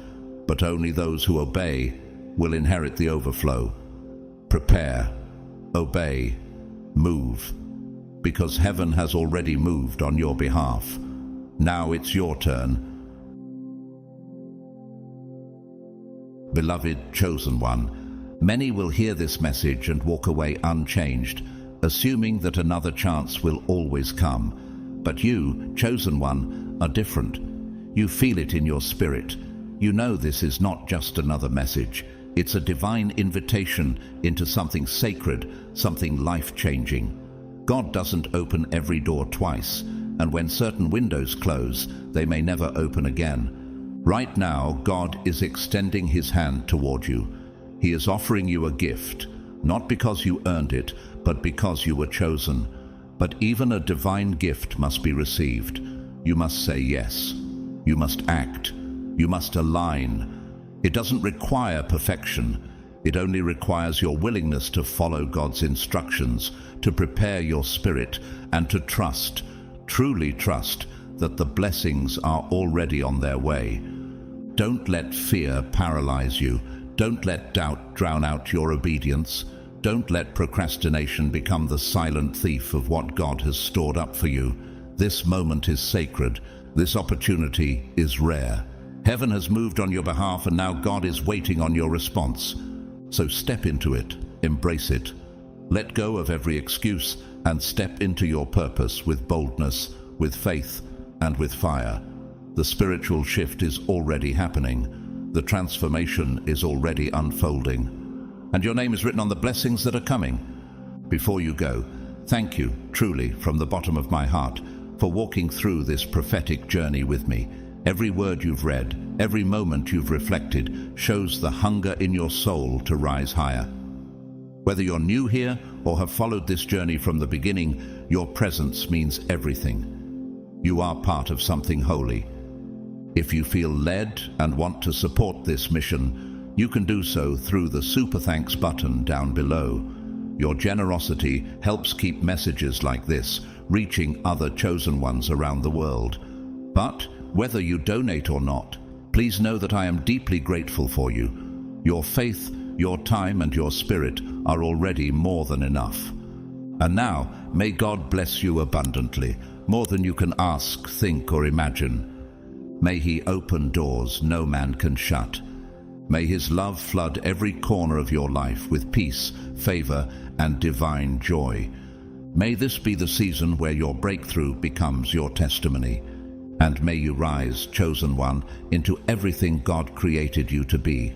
but only those who obey will inherit the overflow. Prepare, obey, move, because heaven has already moved on your behalf. Now it's your turn. Beloved chosen one, many will hear this message and walk away unchanged, assuming that another chance will always come. But you, chosen one, are different. You feel it in your spirit. You know this is not just another message. It's a divine invitation into something sacred, something life-changing. God doesn't open every door twice, and when certain windows close, they may never open again. Right now, God is extending His hand toward you. He is offering you a gift, not because you earned it, but because you were chosen. But even a divine gift must be received. You must say yes. You must act. You must align. It doesn't require perfection. It only requires your willingness to follow God's instructions, to prepare your spirit, and to trust, truly trust, that the blessings are already on their way. Don't let fear paralyze you. Don't let doubt drown out your obedience. Don't let procrastination become the silent thief of what God has stored up for you. This moment is sacred. This opportunity is rare. Heaven has moved on your behalf, and now God is waiting on your response. So step into it, embrace it. Let go of every excuse and step into your purpose with boldness, with faith, and with fire. The spiritual shift is already happening. The transformation is already unfolding. And your name is written on the blessings that are coming. Before you go, thank you, truly, from the bottom of my heart, for walking through this prophetic journey with me. Every word you've read, every moment you've reflected, shows the hunger in your soul to rise higher. Whether you're new here or have followed this journey from the beginning, your presence means everything. You are part of something holy. If you feel led and want to support this mission, you can do so through the Super Thanks button down below. Your generosity helps keep messages like this reaching other chosen ones around the world. But whether you donate or not, please know that I am deeply grateful for you. Your faith, your time, and your spirit are already more than enough. And now, may God bless you abundantly, more than you can ask, think, or imagine. May He open doors no man can shut. May His love flood every corner of your life with peace, favor, and divine joy. May this be the season where your breakthrough becomes your testimony. And may you rise, chosen one, into everything God created you to be.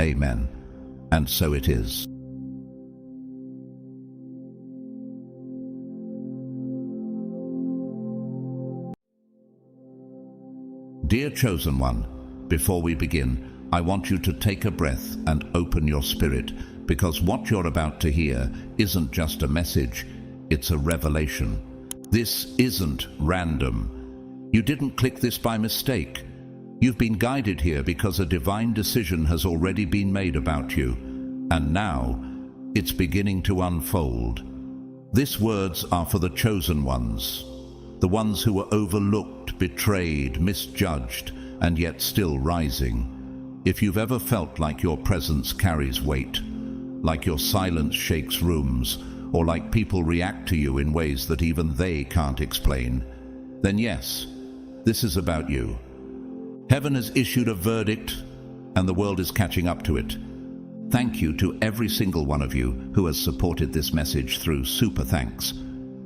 Amen. And so it is. Dear chosen one, before we begin, I want you to take a breath and open your spirit, because what you're about to hear isn't just a message, it's a revelation. This isn't random. You didn't click this by mistake. You've been guided here because a divine decision has already been made about you, and now it's beginning to unfold. These words are for the chosen ones, the ones who were overlooked, betrayed, misjudged, and yet still rising. If you've ever felt like your presence carries weight, like your silence shakes rooms, or like people react to you in ways that even they can't explain, then yes, this is about you. Heaven has issued a verdict, and the world is catching up to it. Thank you to every single one of you who has supported this message through Super Thanks.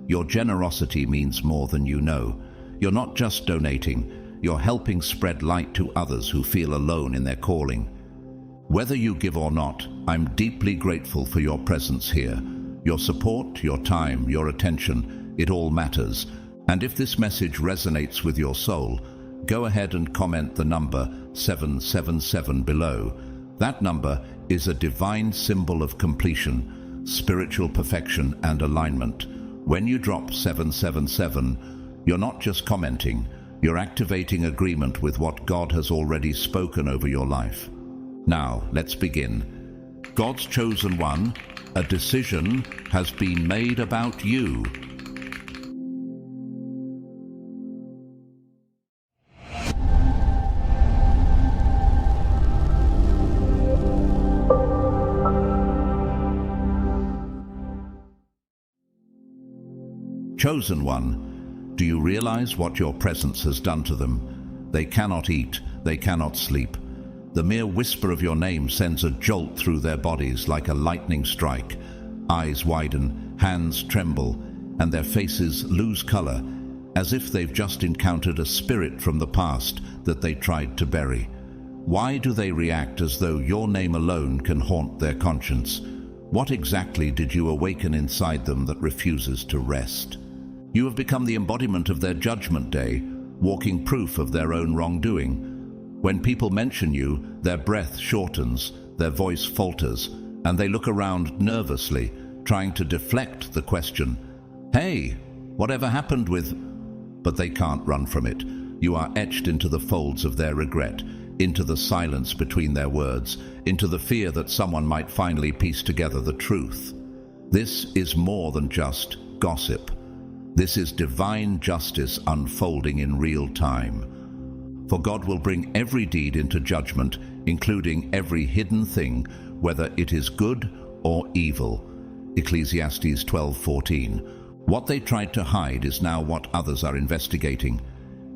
Your generosity means more than you know. You're not just donating, you're helping spread light to others who feel alone in their calling. Whether you give or not, I'm deeply grateful for your presence here. Your support, your time, your attention, it all matters. And if this message resonates with your soul, go ahead and comment the number 777 below. That number is a divine symbol of completion, spiritual perfection, and alignment. When you drop 777, you're not just commenting, you're activating agreement with what God has already spoken over your life. Now, let's begin. God's chosen one, a decision has been made about you. Chosen one, do you realize what your presence has done to them? They cannot eat, they cannot sleep. The mere whisper of your name sends a jolt through their bodies like a lightning strike. Eyes widen, hands tremble, and their faces lose color, as if they've just encountered a spirit from the past that they tried to bury. Why do they react as though your name alone can haunt their conscience? What exactly did you awaken inside them that refuses to rest? You have become the embodiment of their judgment day, walking proof of their own wrongdoing. When people mention you, their breath shortens, their voice falters, and they look around nervously, trying to deflect the question, "Hey, whatever happened with—" But they can't run from it. You are etched into the folds of their regret, into the silence between their words, into the fear that someone might finally piece together the truth. This is more than just gossip. This is divine justice unfolding in real time. For God will bring every deed into judgment, including every hidden thing, whether it is good or evil. Ecclesiastes 12:14. What they tried to hide is now what others are investigating.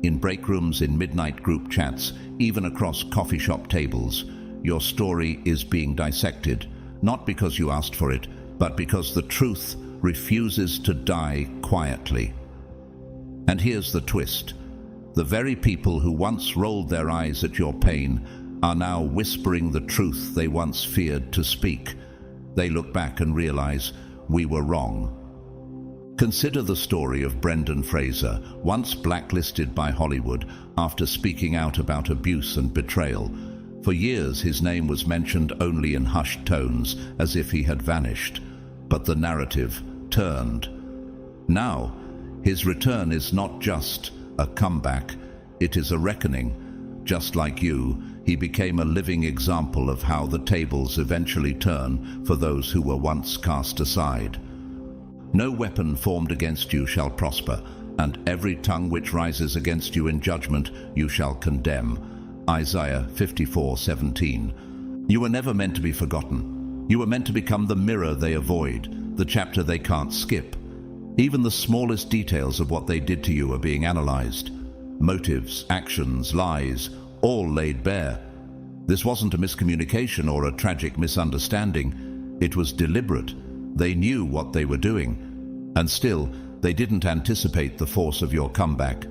In break rooms, in midnight group chats, even across coffee shop tables, your story is being dissected, not because you asked for it, but because the truth refuses to die quietly. And here's the twist. The very people who once rolled their eyes at your pain are now whispering the truth they once feared to speak. They look back and realize, we were wrong. Consider the story of Brendan Fraser, once blacklisted by Hollywood after speaking out about abuse and betrayal. For years his name was mentioned only in hushed tones, as if he had vanished. But the narrative turned. Now, his return is not just a comeback, it is a reckoning. Just like you, he became a living example of how the tables eventually turn for those who were once cast aside. No weapon formed against you shall prosper, and every tongue which rises against you in judgment you shall condemn. Isaiah 54:17. You were never meant to be forgotten. You were meant to become the mirror they avoid, the chapter they can't skip. Even the smallest details of what they did to you are being analyzed. Motives, actions, lies, all laid bare. This wasn't a miscommunication or a tragic misunderstanding. It was deliberate. They knew what they were doing, and still they didn't anticipate the force of your comeback.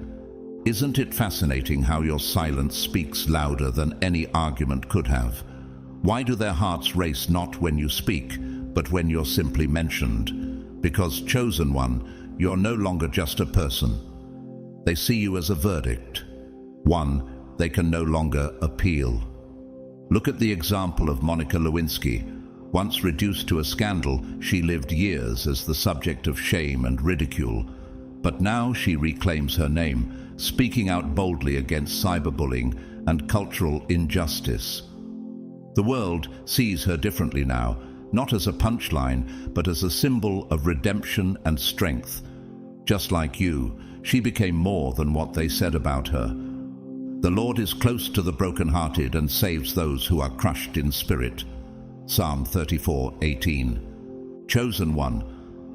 Isn't it fascinating how your silence speaks louder than any argument could have? Why do their hearts race not when you speak, but when you're simply mentioned? Because, chosen one, you're no longer just a person. They see you as a verdict, one they can no longer appeal. Look at the example of Monica Lewinsky. Once reduced to a scandal, she lived years as the subject of shame and ridicule. But now she reclaims her name, speaking out boldly against cyberbullying and cultural injustice. The world sees her differently now, not as a punchline, but as a symbol of redemption and strength. Just like you, she became more than what they said about her. The Lord is close to the brokenhearted and saves those who are crushed in spirit. Psalm 34:18. Chosen one,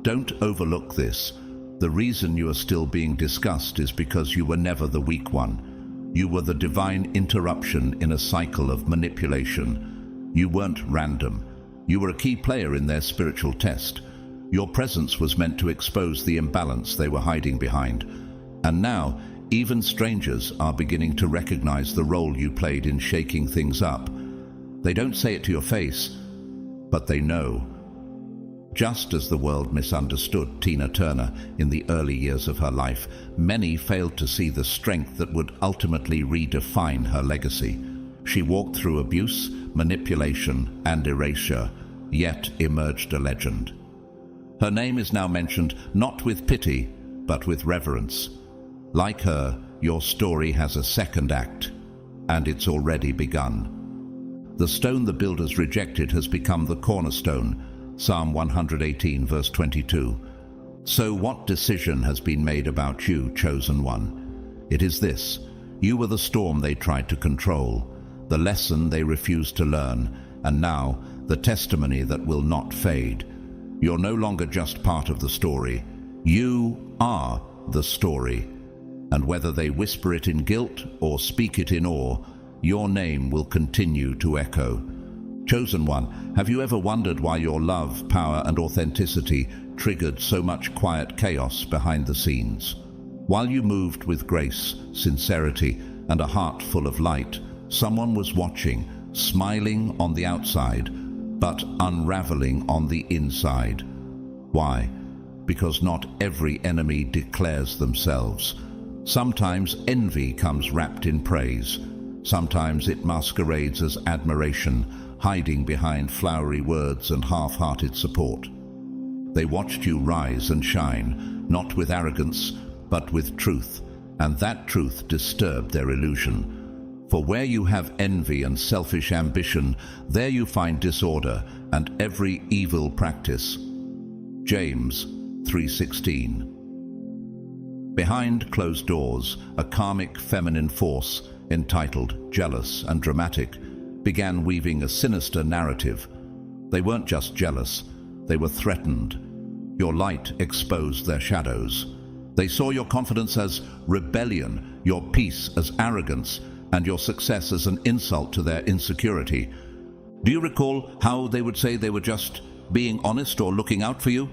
don't overlook this. The reason you are still being discussed is because you were never the weak one. You were the divine interruption in a cycle of manipulation. You weren't random. You were a key player in their spiritual test. Your presence was meant to expose the imbalance they were hiding behind. And now, even strangers are beginning to recognize the role you played in shaking things up. They don't say it to your face, but they know. Just as the world misunderstood Tina Turner in the early years of her life, many failed to see the strength that would ultimately redefine her legacy. She walked through abuse, manipulation, and erasure, yet emerged a legend. Her name is now mentioned not with pity, but with reverence. Like her, your story has a second act, and it's already begun. The stone the builders rejected has become the cornerstone, Psalm 118, verse 22. So what decision has been made about you, chosen one? It is this: you were the storm they tried to control, the lesson they refused to learn, and now the testimony that will not fade. You're no longer just part of the story. You are the story. And whether they whisper it in guilt or speak it in awe, your name will continue to echo. Chosen one, have you ever wondered why your love, power, and authenticity triggered so much quiet chaos behind the scenes? While you moved with grace, sincerity, and a heart full of light, someone was watching, smiling on the outside, but unraveling on the inside. Why? Because not every enemy declares themselves. Sometimes envy comes wrapped in praise. Sometimes it masquerades as admiration, hiding behind flowery words and half-hearted support. They watched you rise and shine, not with arrogance, but with truth, and that truth disturbed their illusion. For where you have envy and selfish ambition, there you find disorder and every evil practice. James 3:16. Behind closed doors, a karmic feminine force, entitled jealous and dramatic, began weaving a sinister narrative. They weren't just jealous, they were threatened. Your light exposed their shadows. They saw your confidence as rebellion, your peace as arrogance, and your success as an insult to their insecurity. Do you recall how they would say they were just being honest or looking out for you?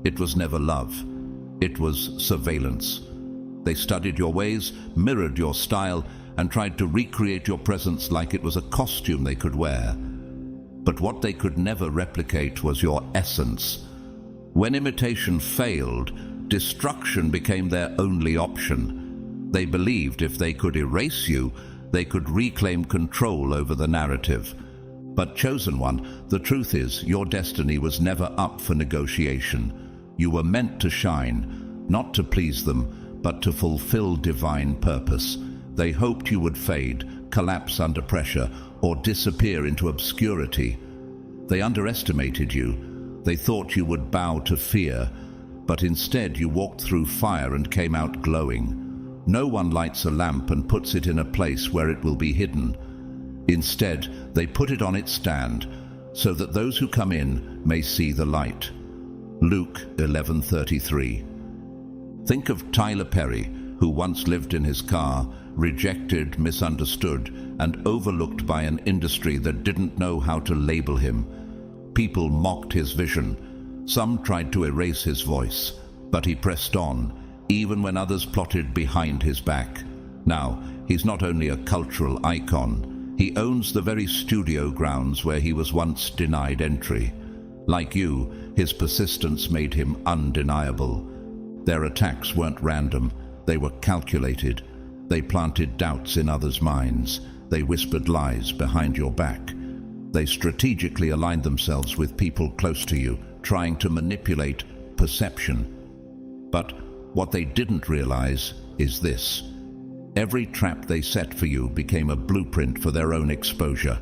It was never love. It was surveillance. They studied your ways, mirrored your style, and tried to recreate your presence like it was a costume they could wear. But what they could never replicate was your essence. When imitation failed, destruction became their only option. They believed if they could erase you, they could reclaim control over the narrative. But chosen one, the truth is, your destiny was never up for negotiation. You were meant to shine, not to please them, but to fulfill divine purpose. They hoped you would fade, collapse under pressure, or disappear into obscurity. They underestimated you. They thought you would bow to fear, but instead you walked through fire and came out glowing. No one lights a lamp and puts it in a place where it will be hidden. Instead, they put it on its stand, so that those who come in may see the light. Luke 11:33. Think of Tyler Perry, who once lived in his car, rejected, misunderstood, and overlooked by an industry that didn't know how to label him. People mocked his vision. Some tried to erase his voice, but he pressed on, even when others plotted behind his back. Now, he's not only a cultural icon, he owns the very studio grounds where he was once denied entry. Like you, his persistence made him undeniable. Their attacks weren't random, they were calculated. They planted doubts in others' minds. They whispered lies behind your back. They strategically aligned themselves with people close to you, trying to manipulate perception. But what they didn't realize is this. Every trap they set for you became a blueprint for their own exposure.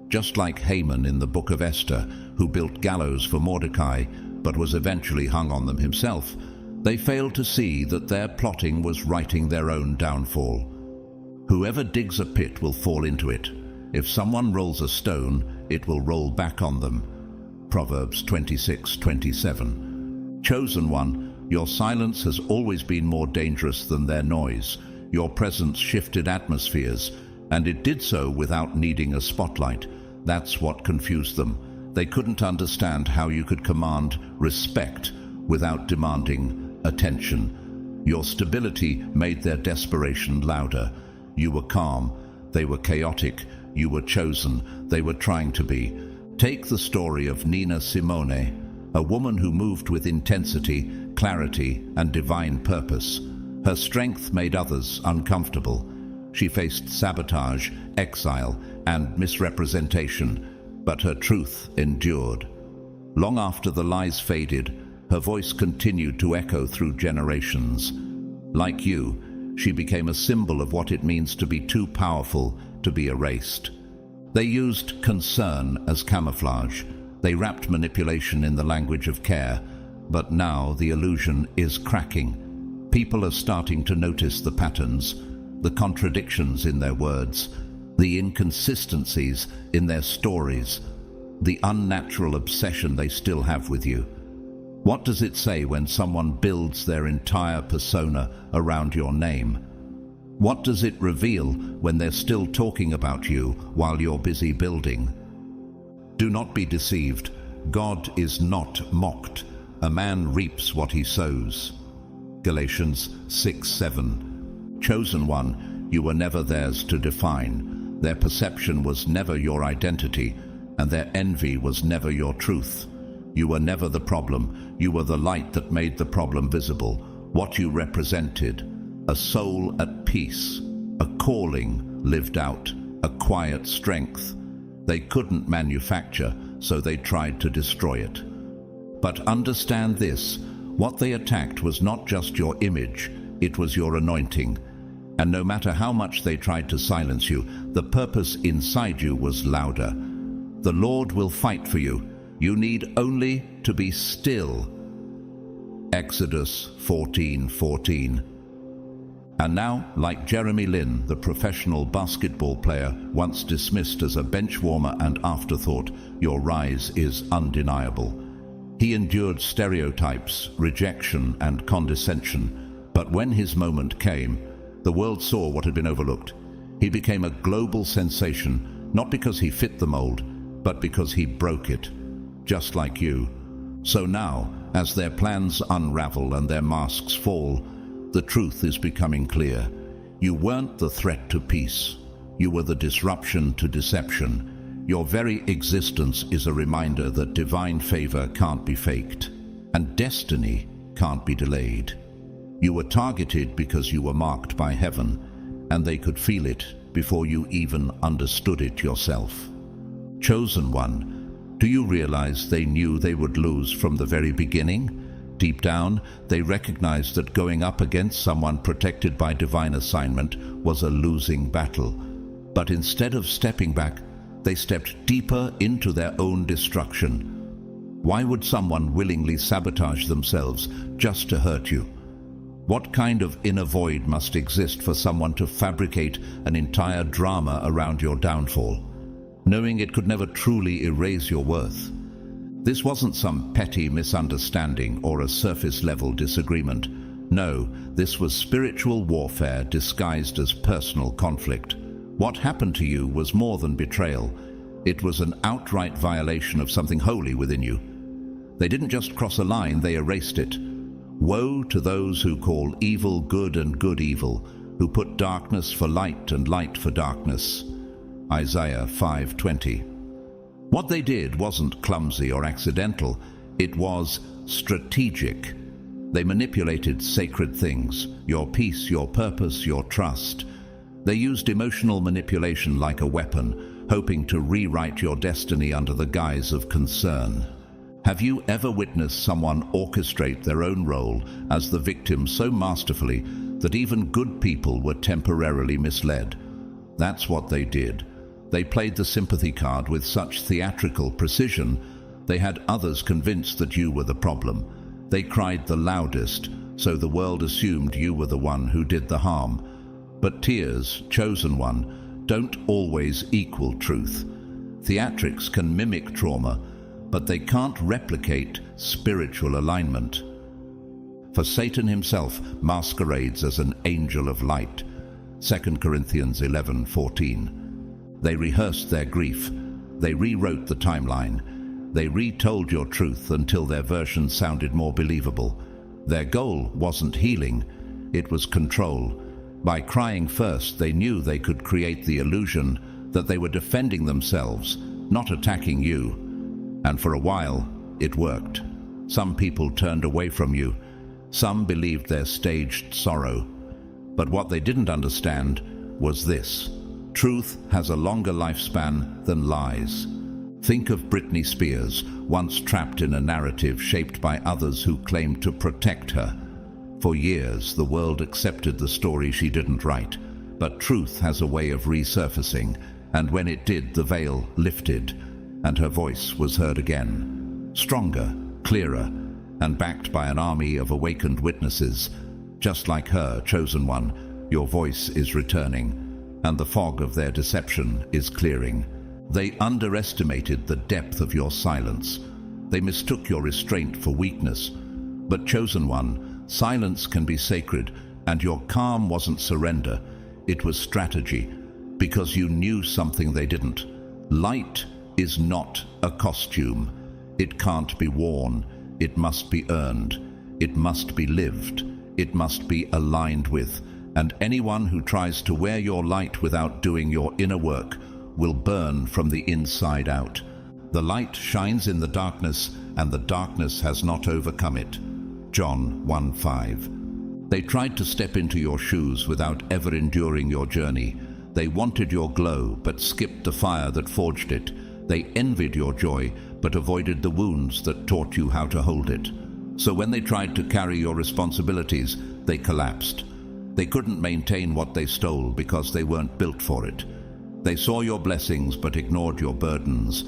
Just like Haman in the Book of Esther, who built gallows for Mordecai, but was eventually hung on them himself, they failed to see that their plotting was writing their own downfall. Whoever digs a pit will fall into it. If someone rolls a stone, it will roll back on them. Proverbs 26:27. Chosen one, your silence has always been more dangerous than their noise. Your presence shifted atmospheres, and it did so without needing a spotlight. That's what confused them. They couldn't understand how you could command respect without demanding attention. Your stability made their desperation louder. You were calm, they were chaotic. You were chosen, they were trying to be. Take the story of Nina Simone, a woman who moved with intensity, clarity, and divine purpose. Her strength made others uncomfortable. She faced sabotage, exile, and misrepresentation, but her truth endured. Long after the lies faded, her voice continued to echo through generations. Like you, she became a symbol of what it means to be too powerful to be erased. They used concern as camouflage. They wrapped manipulation in the language of care, but now the illusion is cracking. People are starting to notice the patterns, the contradictions in their words, the inconsistencies in their stories, the unnatural obsession they still have with you. What does it say when someone builds their entire persona around your name? What does it reveal when they're still talking about you while you're busy building? Do not be deceived. God is not mocked. A man reaps what he sows. Galatians 6:7. Chosen one, you were never theirs to define. Their perception was never your identity, and their envy was never your truth. You were never the problem. You were the light that made the problem visible. What you represented, a soul at peace, a calling lived out, a quiet strength. They couldn't manufacture, so they tried to destroy it. But understand this, what they attacked was not just your image, it was your anointing. And no matter how much they tried to silence you, the purpose inside you was louder. The Lord will fight for you. You need only to be still. Exodus 14:14. And now, like Jeremy Lin, the professional basketball player once dismissed as a bench warmer and afterthought, your rise is undeniable. He endured stereotypes, rejection, and condescension, but when his moment came, the world saw what had been overlooked. He became a global sensation, not because he fit the mold, but because he broke it, just like you. So now, as their plans unravel and their masks fall, the truth is becoming clear. You weren't the threat to peace. You were the disruption to deception. Your very existence is a reminder that divine favor can't be faked. And destiny can't be delayed. You were targeted because you were marked by heaven, and they could feel it before you even understood it yourself. Chosen one, do you realize they knew they would lose from the very beginning? Deep down, they recognized that going up against someone protected by divine assignment was a losing battle. But instead of stepping back, they stepped deeper into their own destruction. Why would someone willingly sabotage themselves just to hurt you? What kind of inner void must exist for someone to fabricate an entire drama around your downfall, knowing it could never truly erase your worth? This wasn't some petty misunderstanding or a surface-level disagreement. No, this was spiritual warfare disguised as personal conflict. What happened to you was more than betrayal. It was an outright violation of something holy within you. They didn't just cross a line, they erased it. Woe to those who call evil good and good evil, who put darkness for light and light for darkness. Isaiah 5:20. What they did wasn't clumsy or accidental, it was strategic. They manipulated sacred things, your peace, your purpose, your trust. They used emotional manipulation like a weapon, hoping to rewrite your destiny under the guise of concern. Have you ever witnessed someone orchestrate their own role as the victim so masterfully that even good people were temporarily misled? That's what they did. They played the sympathy card with such theatrical precision, they had others convinced that you were the problem. They cried the loudest, so the world assumed you were the one who did the harm. But tears, chosen one, don't always equal truth. Theatrics can mimic trauma, but they can't replicate spiritual alignment. For Satan himself masquerades as an angel of light. 2 Corinthians 11:14. They rehearsed their grief. They rewrote the timeline. They retold your truth until their version sounded more believable. Their goal wasn't healing, it was control. By crying first, they knew they could create the illusion that they were defending themselves, not attacking you. And for a while, it worked. Some people turned away from you. Some believed their staged sorrow. But what they didn't understand was this. Truth has a longer lifespan than lies. Think of Britney Spears, once trapped in a narrative shaped by others who claimed to protect her. For years, the world accepted the story she didn't write. But truth has a way of resurfacing, and when it did, the veil lifted, and her voice was heard again. Stronger, clearer, and backed by an army of awakened witnesses. Just like her, chosen one, your voice is returning, and the fog of their deception is clearing. They underestimated the depth of your silence. They mistook your restraint for weakness. But chosen one, silence can be sacred, and your calm wasn't surrender. It was strategy, because you knew something they didn't. Light is not a costume. It can't be worn. It must be earned. It must be lived. It must be aligned with. And anyone who tries to wear your light without doing your inner work will burn from the inside out. The light shines in the darkness, and the darkness has not overcome it. John 1:5. They tried to step into your shoes without ever enduring your journey. They wanted your glow, but skipped the fire that forged it. They envied your joy, but avoided the wounds that taught you how to hold it. So when they tried to carry your responsibilities, they collapsed. They couldn't maintain what they stole because they weren't built for it. They saw your blessings but ignored your burdens.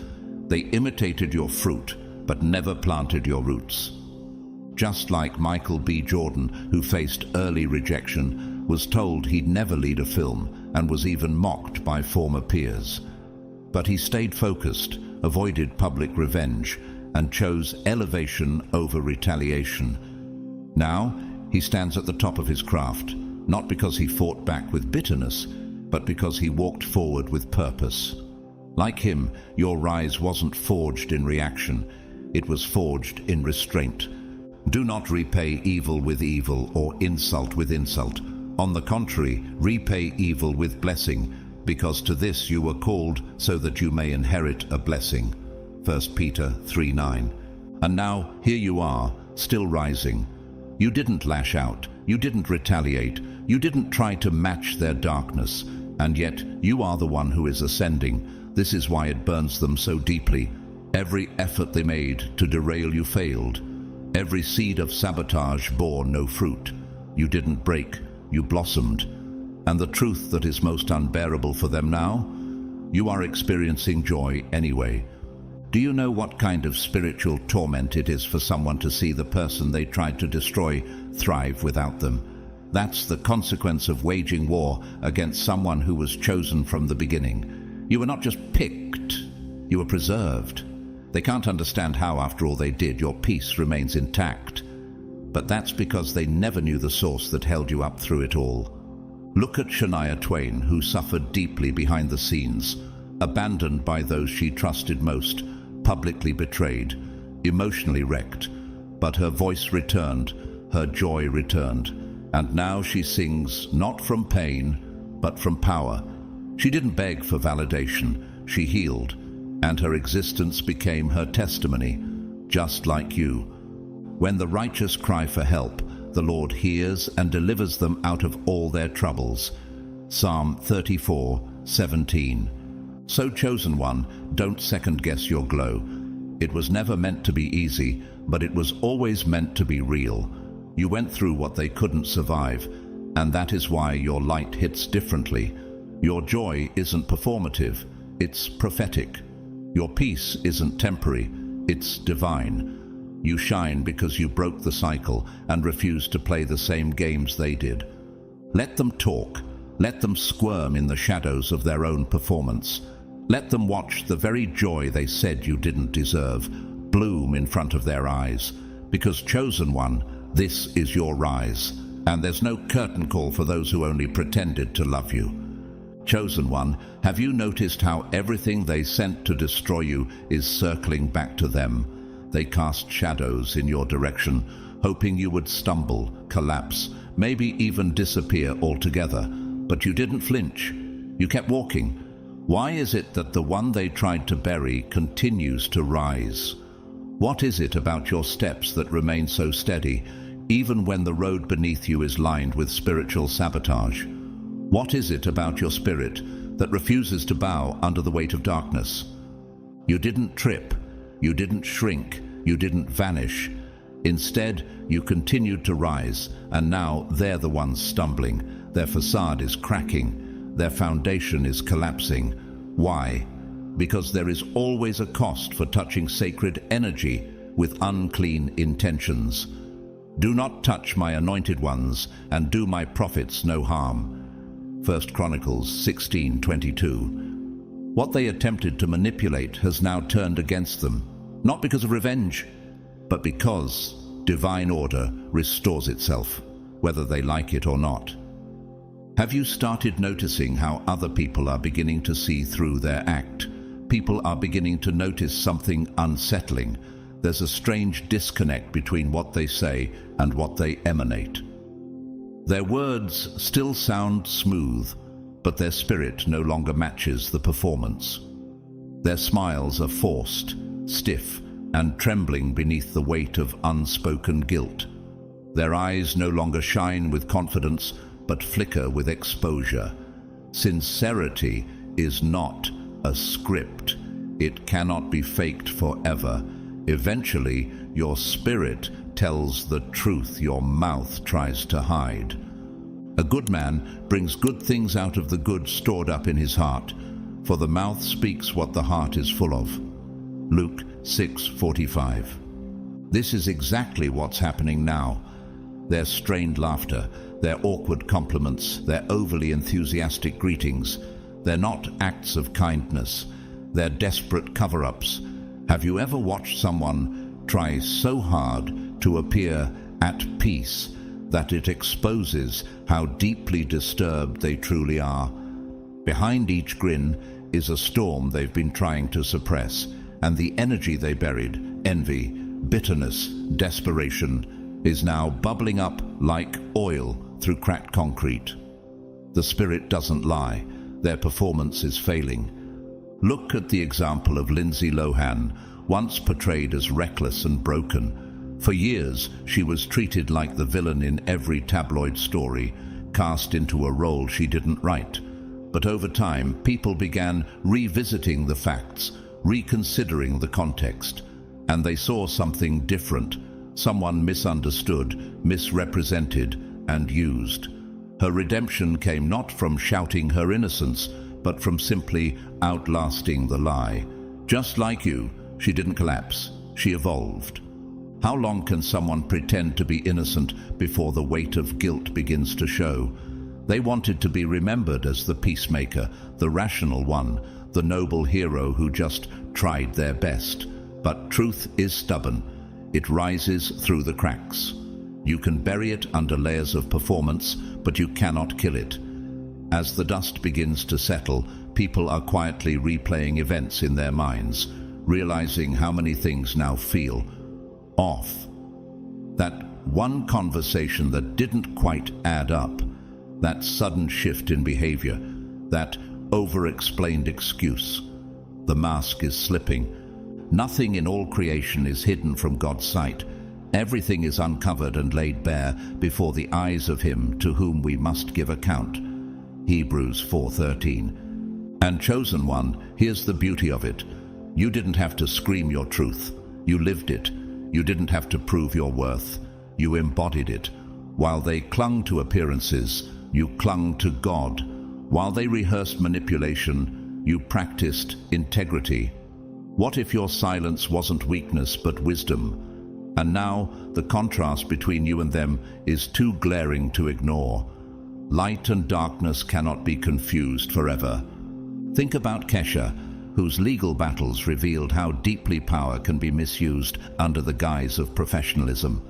They imitated your fruit but never planted your roots. Just like Michael B. Jordan, who faced early rejection, was told he'd never lead a film and was even mocked by former peers. But he stayed focused, avoided public revenge, and chose elevation over retaliation. Now, he stands at the top of his craft, not because he fought back with bitterness, but because he walked forward with purpose. Like him, your rise wasn't forged in reaction, it was forged in restraint. Do not repay evil with evil or insult with insult. On the contrary, repay evil with blessing, because to this you were called so that you may inherit a blessing. 1 Peter 3:9. And now, here you are, still rising. You didn't lash out, you didn't retaliate, you didn't try to match their darkness, and yet you are the one who is ascending. This is why it burns them so deeply. Every effort they made to derail you failed. Every seed of sabotage bore no fruit. You didn't break, you blossomed. And the truth that is most unbearable for them now? You are experiencing joy anyway. Do you know what kind of spiritual torment it is for someone to see the person they tried to destroy thrive without them? That's the consequence of waging war against someone who was chosen from the beginning. You were not just picked, you were preserved. They can't understand how, after all they did, your peace remains intact. But that's because they never knew the source that held you up through it all. Look at Shania Twain, who suffered deeply behind the scenes, abandoned by those she trusted most, publicly betrayed, emotionally wrecked. But her voice returned, her joy returned, and now she sings not from pain, but from power. She didn't beg for validation, she healed, and her existence became her testimony, just like you. When the righteous cry for help, the Lord hears and delivers them out of all their troubles. Psalm 34:17. So, chosen one, don't second-guess your glow. It was never meant to be easy, but it was always meant to be real. You went through what they couldn't survive, and that is why your light hits differently. Your joy isn't performative, it's prophetic. Your peace isn't temporary, it's divine. You shine because you broke the cycle and refused to play the same games they did. Let them talk. Let them squirm in the shadows of their own performance. Let them watch the very joy they said you didn't deserve bloom in front of their eyes. Because, chosen one, this is your rise, and there's no curtain call for those who only pretended to love you. Chosen one, have you noticed how everything they sent to destroy you is circling back to them? They cast shadows in your direction, hoping you would stumble, collapse, maybe even disappear altogether. But you didn't flinch. You kept walking. Why is it that the one they tried to bury continues to rise? What is it about your steps that remain so steady, even when the road beneath you is lined with spiritual sabotage? What is it about your spirit that refuses to bow under the weight of darkness? You didn't trip, you didn't shrink, you didn't vanish. Instead, you continued to rise, and now they're the ones stumbling. Their facade is cracking. Their foundation is collapsing. Why? Because there is always a cost for touching sacred energy with unclean intentions. Do not touch my anointed ones, and do my prophets no harm. 1 Chronicles 16:22. What they attempted to manipulate has now turned against them, not because of revenge, but because divine order restores itself, whether they like it or not. Have you started noticing how other people are beginning to see through their act? People are beginning to notice something unsettling. There's a strange disconnect between what they say and what they emanate. Their words still sound smooth, but their spirit no longer matches the performance. Their smiles are forced, stiff, and trembling beneath the weight of unspoken guilt. Their eyes no longer shine with confidence, but flicker with exposure. Sincerity is not a script. It cannot be faked forever. Eventually, your spirit tells the truth your mouth tries to hide. A good man brings good things out of the good stored up in his heart, for the mouth speaks what the heart is full of. Luke 6:45. This is exactly what's happening now. Their strained laughter, their awkward compliments, their overly enthusiastic greetings, they're not acts of kindness, they're desperate cover-ups. Have you ever watched someone try so hard to appear at peace that it exposes how deeply disturbed they truly are? Behind each grin is a storm they've been trying to suppress, and the energy they buried, envy, bitterness, desperation, is now bubbling up like oil through cracked concrete. The spirit doesn't lie. Their performance is failing. Look at the example of Lindsay Lohan, once portrayed as reckless and broken. For years, she was treated like the villain in every tabloid story, cast into a role she didn't write. But over time, people began revisiting the facts, reconsidering the context, and they saw something different, someone misunderstood, misrepresented, and used. Her redemption came not from shouting her innocence, but from simply outlasting the lie. Just like you, she didn't collapse, she evolved. How long can someone pretend to be innocent before the weight of guilt begins to show? They wanted to be remembered as the peacemaker, the rational one, the noble hero who just tried their best. But truth is stubborn. It rises through the cracks. You can bury it under layers of performance, but you cannot kill it. As the dust begins to settle, people are quietly replaying events in their minds, realizing how many things now feel off. That one conversation that didn't quite add up, that sudden shift in behavior, that over-explained excuse. The mask is slipping. Nothing in all creation is hidden from God's sight. Everything is uncovered and laid bare before the eyes of Him to whom we must give account. Hebrews 4:13. And chosen one, here's the beauty of it. You didn't have to scream your truth. You lived it. You didn't have to prove your worth. You embodied it. While they clung to appearances, you clung to God. While they rehearsed manipulation, you practiced integrity. What if your silence wasn't weakness but wisdom? And now the contrast between you and them is too glaring to ignore. Light and darkness cannot be confused forever. Think about Kesha, whose legal battles revealed how deeply power can be misused under the guise of professionalism.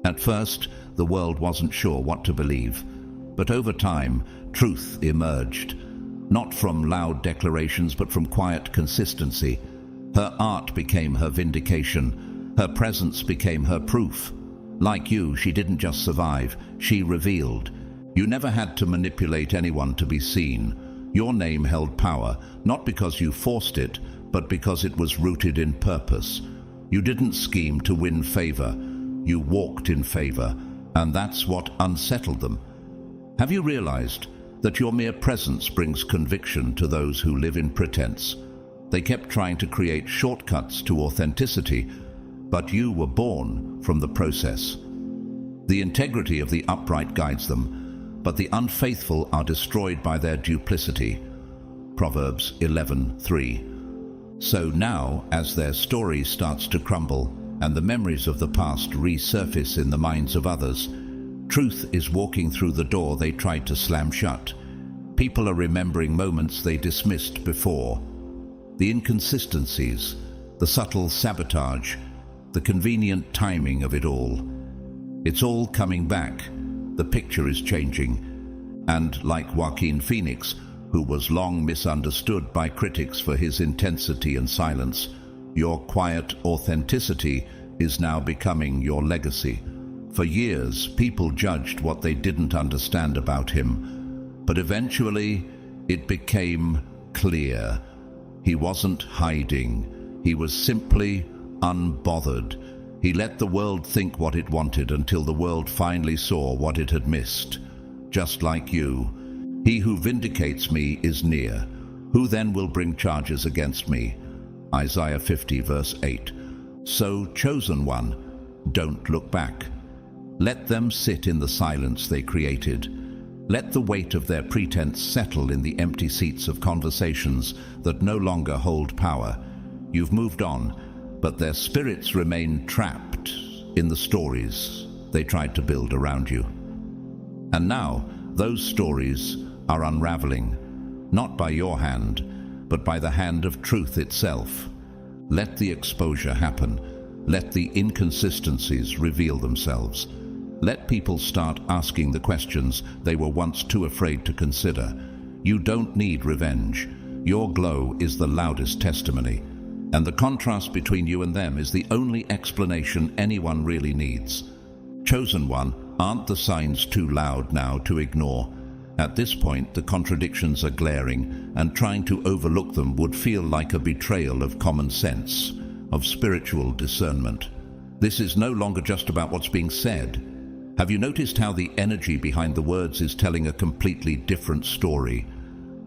At first, the world wasn't sure what to believe, but over time, truth emerged, not from loud declarations but from quiet consistency. Her art became her vindication. Her presence became her proof. Like you, she didn't just survive, she revealed. You never had to manipulate anyone to be seen. Your name held power, not because you forced it, but because it was rooted in purpose. You didn't scheme to win favor. You walked in favor, and that's what unsettled them. Have you realized that your mere presence brings conviction to those who live in pretense? They kept trying to create shortcuts to authenticity, but you were born from the process. The integrity of the upright guides them, but the unfaithful are destroyed by their duplicity. Proverbs 11:3. So now, as their story starts to crumble and the memories of the past resurface in the minds of others, truth is walking through the door they tried to slam shut. People are remembering moments they dismissed before. The inconsistencies, the subtle sabotage, the convenient timing of it all. It's all coming back. The picture is changing. And like Joaquin Phoenix, who was long misunderstood by critics for his intensity and silence, your quiet authenticity is now becoming your legacy. For years, people judged what they didn't understand about him, but eventually it became clear. He wasn't hiding. He was simply unbothered. He let the world think what it wanted until the world finally saw what it had missed. Just like you, he who vindicates me is near. Who then will bring charges against me? Isaiah 50 verse 8. So, chosen one, don't look back. Let them sit in the silence they created. Let the weight of their pretense settle in the empty seats of conversations that no longer hold power. You've moved on, but their spirits remain trapped in the stories they tried to build around you. And now, those stories are unraveling, not by your hand, but by the hand of truth itself. Let the exposure happen. Let the inconsistencies reveal themselves. Let people start asking the questions they were once too afraid to consider. You don't need revenge. Your glow is the loudest testimony. And the contrast between you and them is the only explanation anyone really needs. Chosen one, aren't the signs too loud now to ignore? At this point, the contradictions are glaring, and trying to overlook them would feel like a betrayal of common sense, of spiritual discernment. This is no longer just about what's being said. Have you noticed how the energy behind the words is telling a completely different story?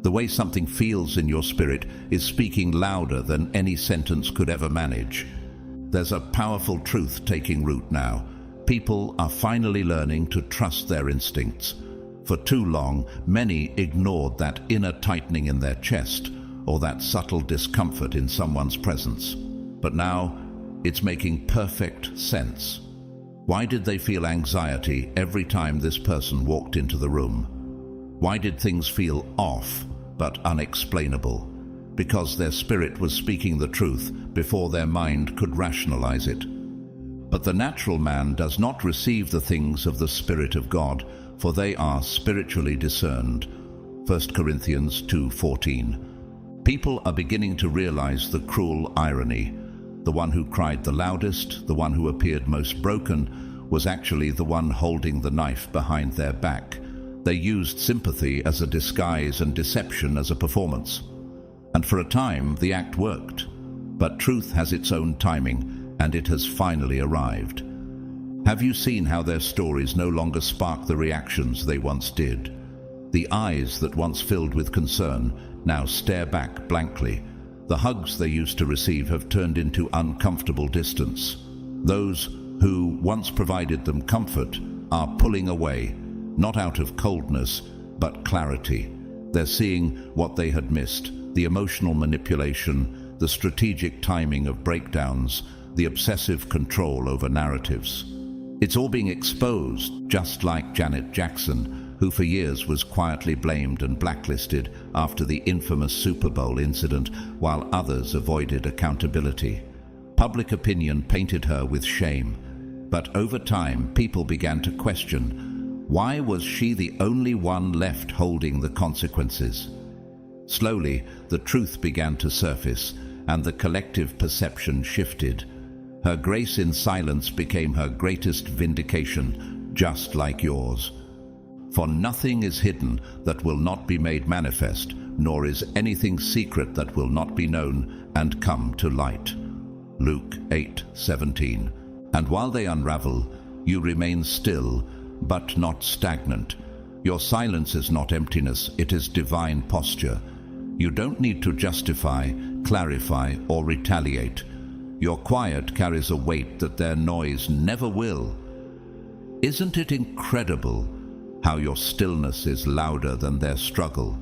The way something feels in your spirit is speaking louder than any sentence could ever manage. There's a powerful truth taking root now. People are finally learning to trust their instincts. For too long, many ignored that inner tightening in their chest or that subtle discomfort in someone's presence. But now, it's making perfect sense. Why did they feel anxiety every time this person walked into the room? Why did things feel off but unexplainable? Because their spirit was speaking the truth before their mind could rationalize it. But the natural man does not receive the things of the Spirit of God, for they are spiritually discerned. 1 Corinthians 2:14. People are beginning to realize the cruel irony. The one who cried the loudest, the one who appeared most broken, was actually the one holding the knife behind their back. They used sympathy as a disguise and deception as a performance. And for a time, the act worked. But truth has its own timing, and it has finally arrived. Have you seen how their stories no longer spark the reactions they once did? The eyes that once filled with concern now stare back blankly. The hugs they used to receive have turned into uncomfortable distance. Those who once provided them comfort are pulling away, not out of coldness, but clarity. They're seeing what they had missed, the emotional manipulation, the strategic timing of breakdowns, the obsessive control over narratives. It's all being exposed, just like Janet Jackson, who for years was quietly blamed and blacklisted after the infamous Super Bowl incident, while others avoided accountability. Public opinion painted her with shame, but over time people began to question, why was she the only one left holding the consequences? Slowly, the truth began to surface, and the collective perception shifted. Her grace in silence became her greatest vindication, just like yours. For nothing is hidden that will not be made manifest, nor is anything secret that will not be known and come to light. Luke 8:17. And while they unravel, you remain still, but not stagnant. Your silence is not emptiness, it is divine posture. You don't need to justify, clarify, or retaliate. Your quiet carries a weight that their noise never will. Isn't it incredible how your stillness is louder than their struggle?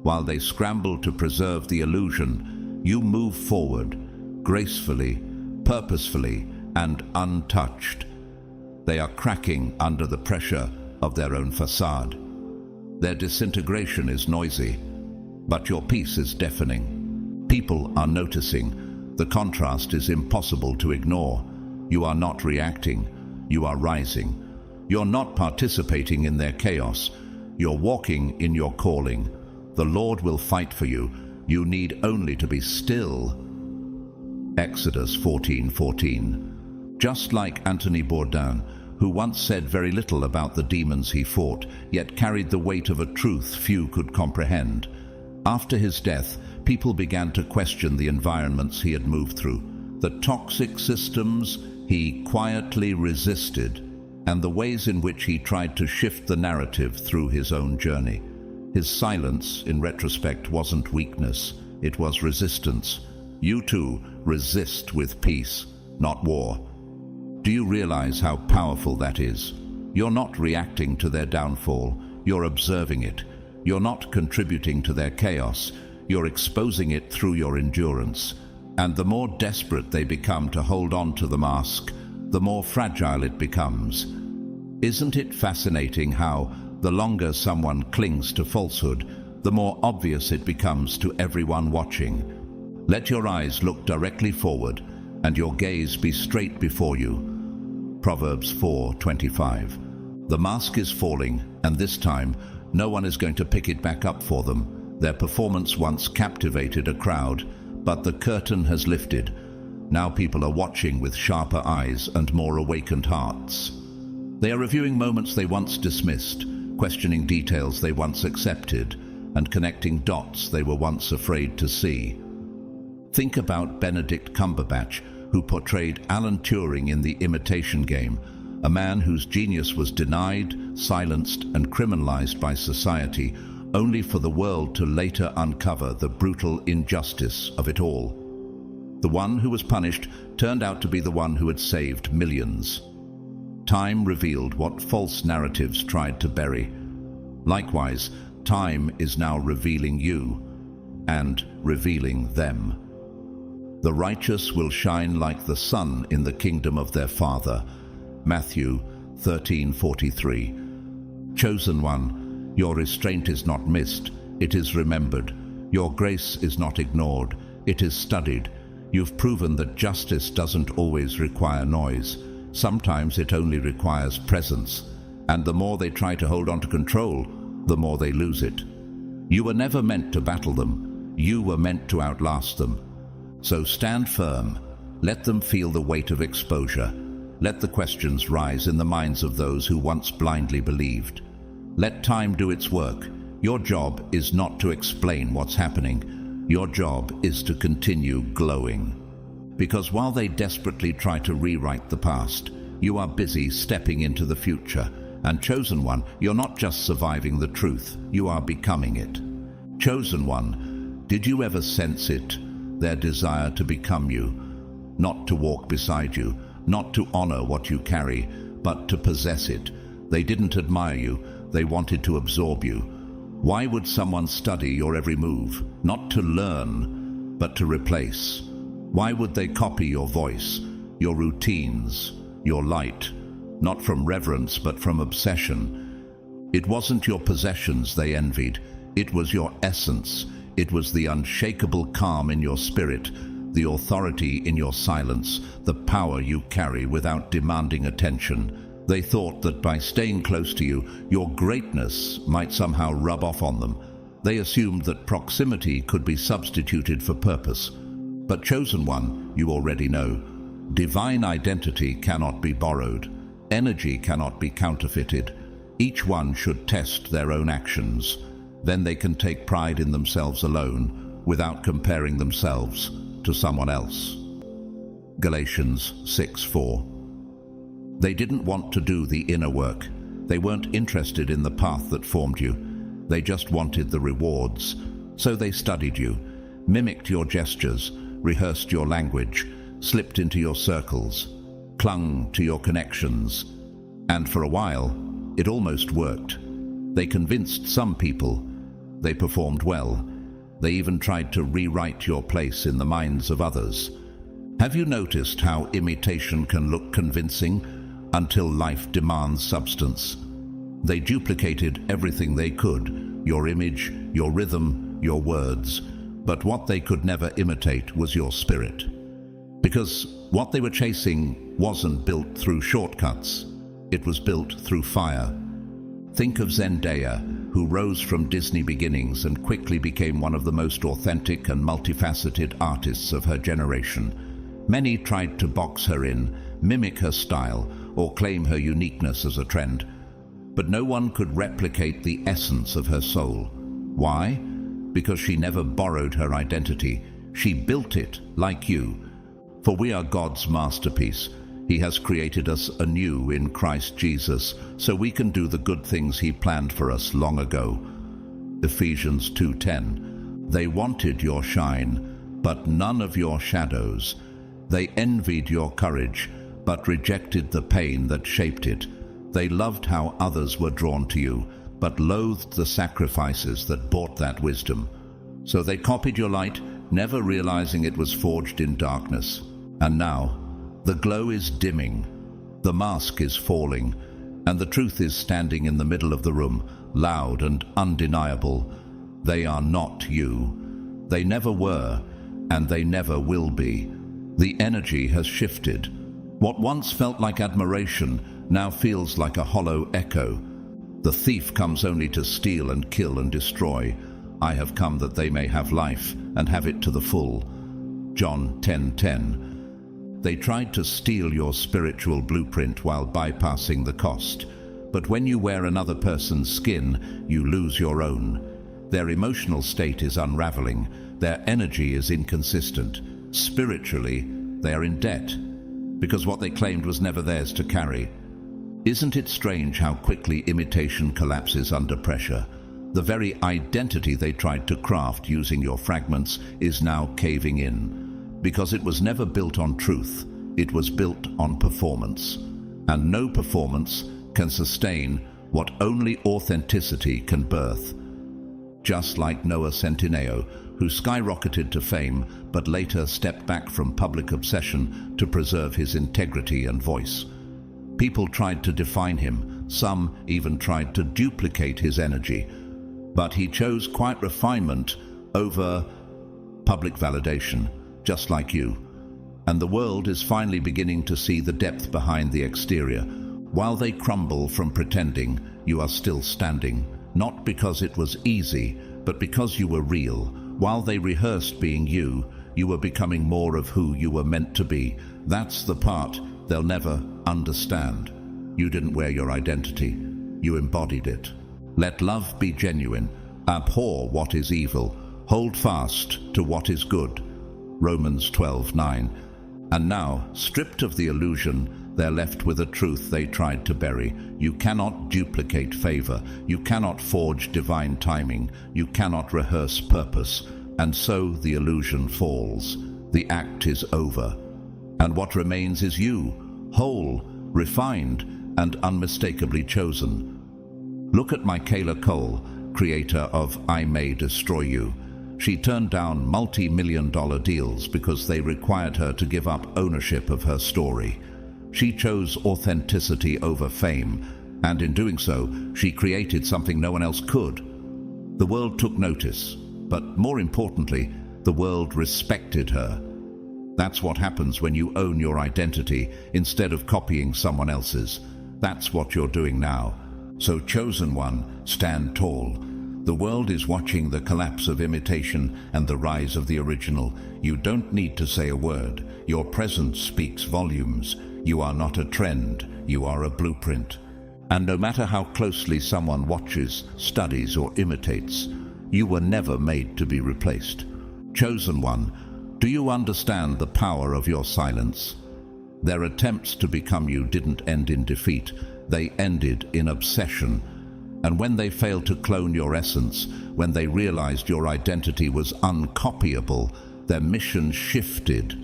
While they scramble to preserve the illusion, you move forward, gracefully, purposefully, and untouched. They are cracking under the pressure of their own facade. Their disintegration is noisy, but your peace is deafening. People are noticing. The contrast is impossible to ignore. You are not reacting, you are rising. You're not participating in their chaos, you're walking in your calling. The Lord will fight for you, you need only to be still. Exodus 14:14. Just like Anthony Bourdain, who once said very little about the demons he fought, yet carried the weight of a truth few could comprehend. After his death, people began to question the environments he had moved through, the toxic systems he quietly resisted, and the ways in which he tried to shift the narrative through his own journey. His silence, in retrospect, wasn't weakness, it was resistance. You too resist with peace, not war. Do you realize how powerful that is? You're not reacting to their downfall, you're observing it. You're not contributing to their chaos, you're exposing it through your endurance. And the more desperate they become to hold on to the mask, the more fragile it becomes. Isn't it fascinating how, the longer someone clings to falsehood, the more obvious it becomes to everyone watching? Let your eyes look directly forward, and your gaze be straight before you. Proverbs 4:25. The mask is falling, and this time, no one is going to pick it back up for them. Their performance once captivated a crowd, but the curtain has lifted. Now people are watching with sharper eyes and more awakened hearts. They are reviewing moments they once dismissed, questioning details they once accepted, and connecting dots they were once afraid to see. Think about Benedict Cumberbatch, who portrayed Alan Turing in the Imitation Game, a man whose genius was denied, silenced, and criminalized by society, only for the world to later uncover the brutal injustice of it all. The one who was punished turned out to be the one who had saved millions. Time revealed what false narratives tried to bury. Likewise, time is now revealing you and revealing them. The righteous will shine like the sun in the kingdom of their Father. Matthew 13:43. Chosen one, your restraint is not missed, it is remembered. Your grace is not ignored, it is studied. You've proven that justice doesn't always require noise. Sometimes it only requires presence. And the more they try to hold on to control, the more they lose it. You were never meant to battle them. You were meant to outlast them. So stand firm. Let them feel the weight of exposure. Let the questions rise in the minds of those who once blindly believed. Let time do its work. Your job is not to explain what's happening. Your job is to continue glowing. Because while they desperately try to rewrite the past, you are busy stepping into the future. And chosen one, you're not just surviving the truth, you are becoming it. Chosen one, did you ever sense it? Their desire to become you, not to walk beside you, not to honor what you carry, but to possess it. They didn't admire you, they wanted to absorb you. Why would someone study your every move? Not to learn, but to replace. Why would they copy your voice, your routines, your light? Not from reverence, but from obsession. It wasn't your possessions they envied, it was your essence. It was the unshakable calm in your spirit, the authority in your silence, the power you carry without demanding attention. They thought that by staying close to you, your greatness might somehow rub off on them. They assumed that proximity could be substituted for purpose. But chosen one, you already know. Divine identity cannot be borrowed. Energy cannot be counterfeited. Each one should test their own actions. Then they can take pride in themselves alone, without comparing themselves to someone else. Galatians 6:4. They didn't want to do the inner work. They weren't interested in the path that formed you. They just wanted the rewards. So they studied you, mimicked your gestures, rehearsed your language, slipped into your circles, clung to your connections. And for a while, it almost worked. They convinced some people. They performed well. They even tried to rewrite your place in the minds of others. Have you noticed how imitation can look convincing until life demands substance? They duplicated everything they could, your image, your rhythm, your words, but what they could never imitate was your spirit. Because what they were chasing wasn't built through shortcuts, it was built through fire. Think of Zendaya, who rose from Disney beginnings and quickly became one of the most authentic and multifaceted artists of her generation. Many tried to box her in, mimic her style, or claim her uniqueness as a trend. But no one could replicate the essence of her soul. Why? Because she never borrowed her identity. She built it like you. For we are God's masterpiece. He has created us anew in Christ Jesus, so we can do the good things He planned for us long ago. Ephesians 2:10. They wanted your shine, but none of your shadows. They envied your courage, but rejected the pain that shaped it. They loved how others were drawn to you, but loathed the sacrifices that bought that wisdom. So they copied your light, never realizing it was forged in darkness. And now, the glow is dimming, the mask is falling, and the truth is standing in the middle of the room, loud and undeniable. They are not you. They never were, and they never will be. The energy has shifted. What once felt like admiration now feels like a hollow echo. The thief comes only to steal and kill and destroy. I have come that they may have life and have it to the full. John 10:10. They tried to steal your spiritual blueprint while bypassing the cost. But when you wear another person's skin, you lose your own. Their emotional state is unraveling. Their energy is inconsistent. Spiritually, they are in debt, because what they claimed was never theirs to carry. Isn't it strange how quickly imitation collapses under pressure? The very identity they tried to craft using your fragments is now caving in, because it was never built on truth, it was built on performance. And no performance can sustain what only authenticity can birth. Just like Noah Centineo, who skyrocketed to fame but later stepped back from public obsession to preserve his integrity and voice. People tried to define him, some even tried to duplicate his energy, but he chose quiet refinement over public validation, just like you. And the world is finally beginning to see the depth behind the exterior. While they crumble from pretending, you are still standing, not because it was easy, but because you were real. While they rehearsed being you, you were becoming more of who you were meant to be. That's the part they'll never understand. You didn't wear your identity, you embodied it. Let love be genuine. Abhor what is evil. Hold fast to what is good. Romans 12:9. And now, stripped of the illusion, they're left with a truth they tried to bury. You cannot duplicate favor. You cannot forge divine timing. You cannot rehearse purpose. And so the illusion falls. The act is over. And what remains is you, whole, refined, and unmistakably chosen. Look at Michaela Cole, creator of I May Destroy You. She turned down multi-million-dollar deals because they required her to give up ownership of her story. She chose authenticity over fame, and in doing so, she created something no one else could. The world took notice, but more importantly, the world respected her. That's what happens when you own your identity instead of copying someone else's. That's what you're doing now. So, chosen one, stand tall. The world is watching the collapse of imitation and the rise of the original. You don't need to say a word. Your presence speaks volumes. You are not a trend. You are a blueprint. And no matter how closely someone watches, studies, or imitates, you were never made to be replaced. Chosen one, do you understand the power of your silence? Their attempts to become you didn't end in defeat. They ended in obsession. And when they failed to clone your essence, when they realized your identity was uncopyable, their mission shifted.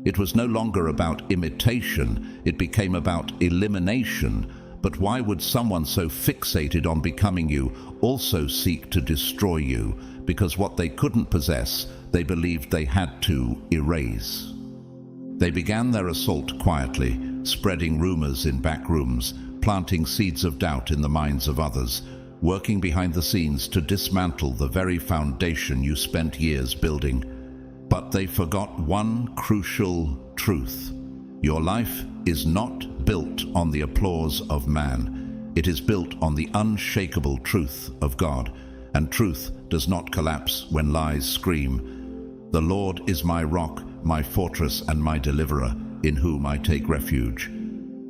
It was no longer about imitation, it became about elimination. But why would someone so fixated on becoming you also seek to destroy you? Because what they couldn't possess, they believed they had to erase. They began their assault quietly, spreading rumors in back rooms, planting seeds of doubt in the minds of others, working behind the scenes to dismantle the very foundation you spent years building. But they forgot one crucial truth. Your life is not built on the applause of man. It is built on the unshakable truth of God, and truth does not collapse when lies scream. The Lord is my rock, my fortress, and my deliverer, in whom I take refuge.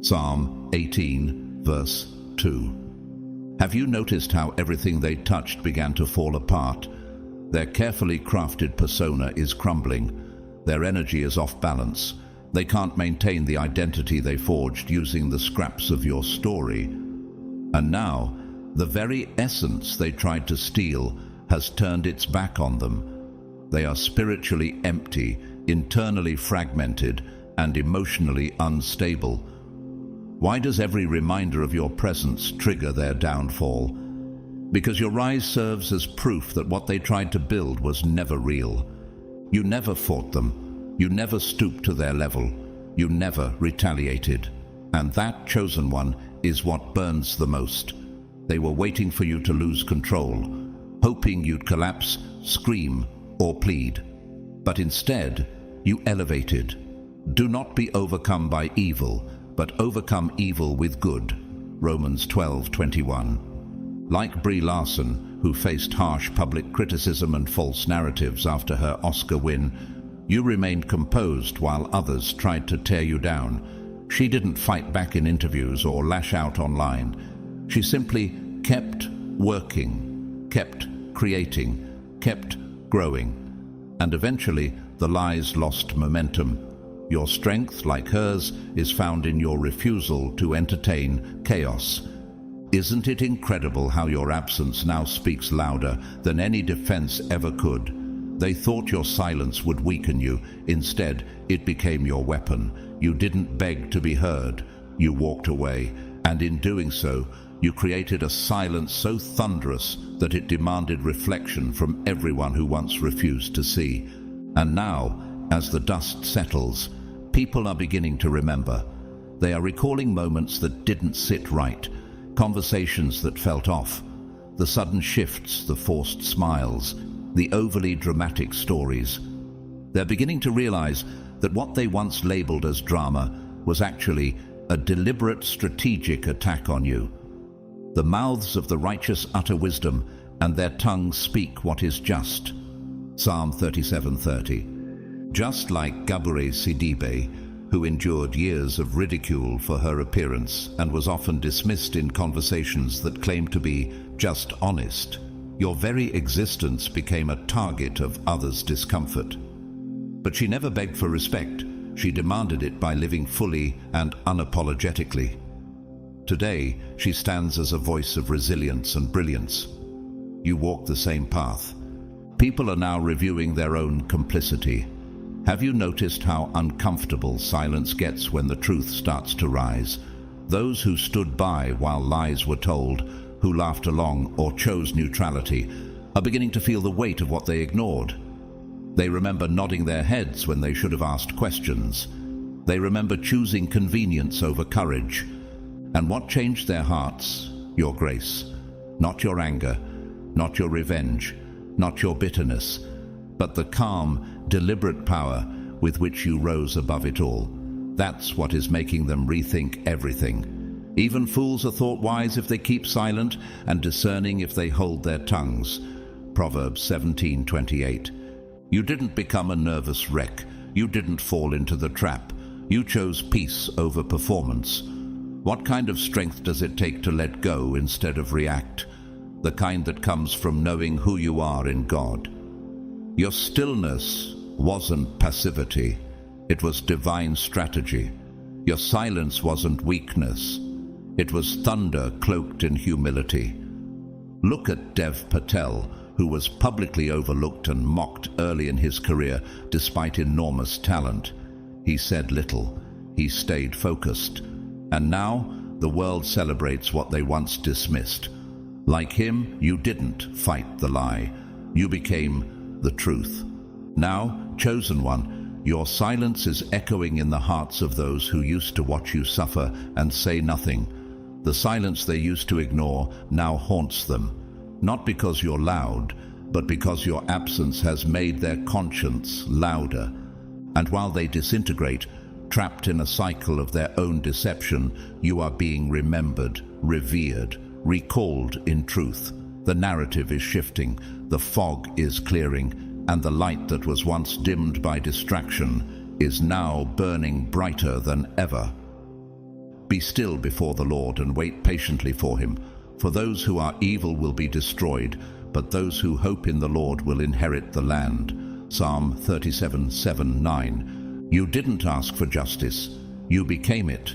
Psalm 18, verse 2. Have you noticed how everything they touched began to fall apart? Their carefully crafted persona is crumbling. Their energy is off balance. They can't maintain the identity they forged using the scraps of your story. And now, the very essence they tried to steal has turned its back on them. They are spiritually empty, internally fragmented, and emotionally unstable. Why does every reminder of your presence trigger their downfall? Because your rise serves as proof that what they tried to build was never real. You never fought them. You never stooped to their level. You never retaliated. And that chosen one is what burns the most. They were waiting for you to lose control, hoping you'd collapse, scream, or plead. But instead, you elevated. Do not be overcome by evil, but overcome evil with good. Romans 12:21. Like Brie Larson, who faced harsh public criticism and false narratives after her Oscar win, you remained composed while others tried to tear you down. She didn't fight back in interviews or lash out online. She simply kept working, kept creating, kept growing. And eventually, the lies lost momentum. Your strength, like hers, is found in your refusal to entertain chaos. Isn't it incredible how your absence now speaks louder than any defense ever could? They thought your silence would weaken you. Instead, it became your weapon. You didn't beg to be heard. You walked away, and in doing so, you created a silence so thunderous that it demanded reflection from everyone who once refused to see. And now, as the dust settles, people are beginning to remember. They are recalling moments that didn't sit right, conversations that felt off, the sudden shifts, the forced smiles, the overly dramatic stories. They're beginning to realize that what they once labeled as drama was actually a deliberate, strategic attack on you. The mouths of the righteous utter wisdom, and their tongues speak what is just. Psalm 37:30. Just like Gabure Sidibe, who endured years of ridicule for her appearance and was often dismissed in conversations that claimed to be just honest, your very existence became a target of others' discomfort. But she never begged for respect. She demanded it by living fully and unapologetically. Today, she stands as a voice of resilience and brilliance. You walk the same path. People are now reviewing their own complicity. Have you noticed how uncomfortable silence gets when the truth starts to rise? Those who stood by while lies were told, who laughed along or chose neutrality, are beginning to feel the weight of what they ignored. They remember nodding their heads when they should have asked questions. They remember choosing convenience over courage. And what changed their hearts? Your grace. Not your anger, not your revenge, not your bitterness, but the calm, deliberate power with which you rose above it all. That's what is making them rethink everything. Even fools are thought wise if they keep silent, and discerning if they hold their tongues. Proverbs 17:28. You didn't become a nervous wreck. You didn't fall into the trap. You chose peace over performance. What kind of strength does it take to let go instead of react? The kind that comes from knowing who you are in God. Your stillness wasn't passivity. It was divine strategy. Your silence wasn't weakness. It was thunder cloaked in humility. Look at Dev Patel, who was publicly overlooked and mocked early in his career despite enormous talent. He said little. He stayed focused. And now the world celebrates what they once dismissed. Like him, you didn't fight the lie. You became the truth. Now, chosen one, your silence is echoing in the hearts of those who used to watch you suffer and say nothing. The silence they used to ignore now haunts them, not because you're loud, but because your absence has made their conscience louder. And while they disintegrate, trapped in a cycle of their own deception, you are being remembered, revered, recalled in truth. The narrative is shifting, the fog is clearing, and the light that was once dimmed by distraction is now burning brighter than ever. Be still before the Lord and wait patiently for him. For those who are evil will be destroyed, but those who hope in the Lord will inherit the land. Psalm 37:7-9. You didn't ask for justice, you became it.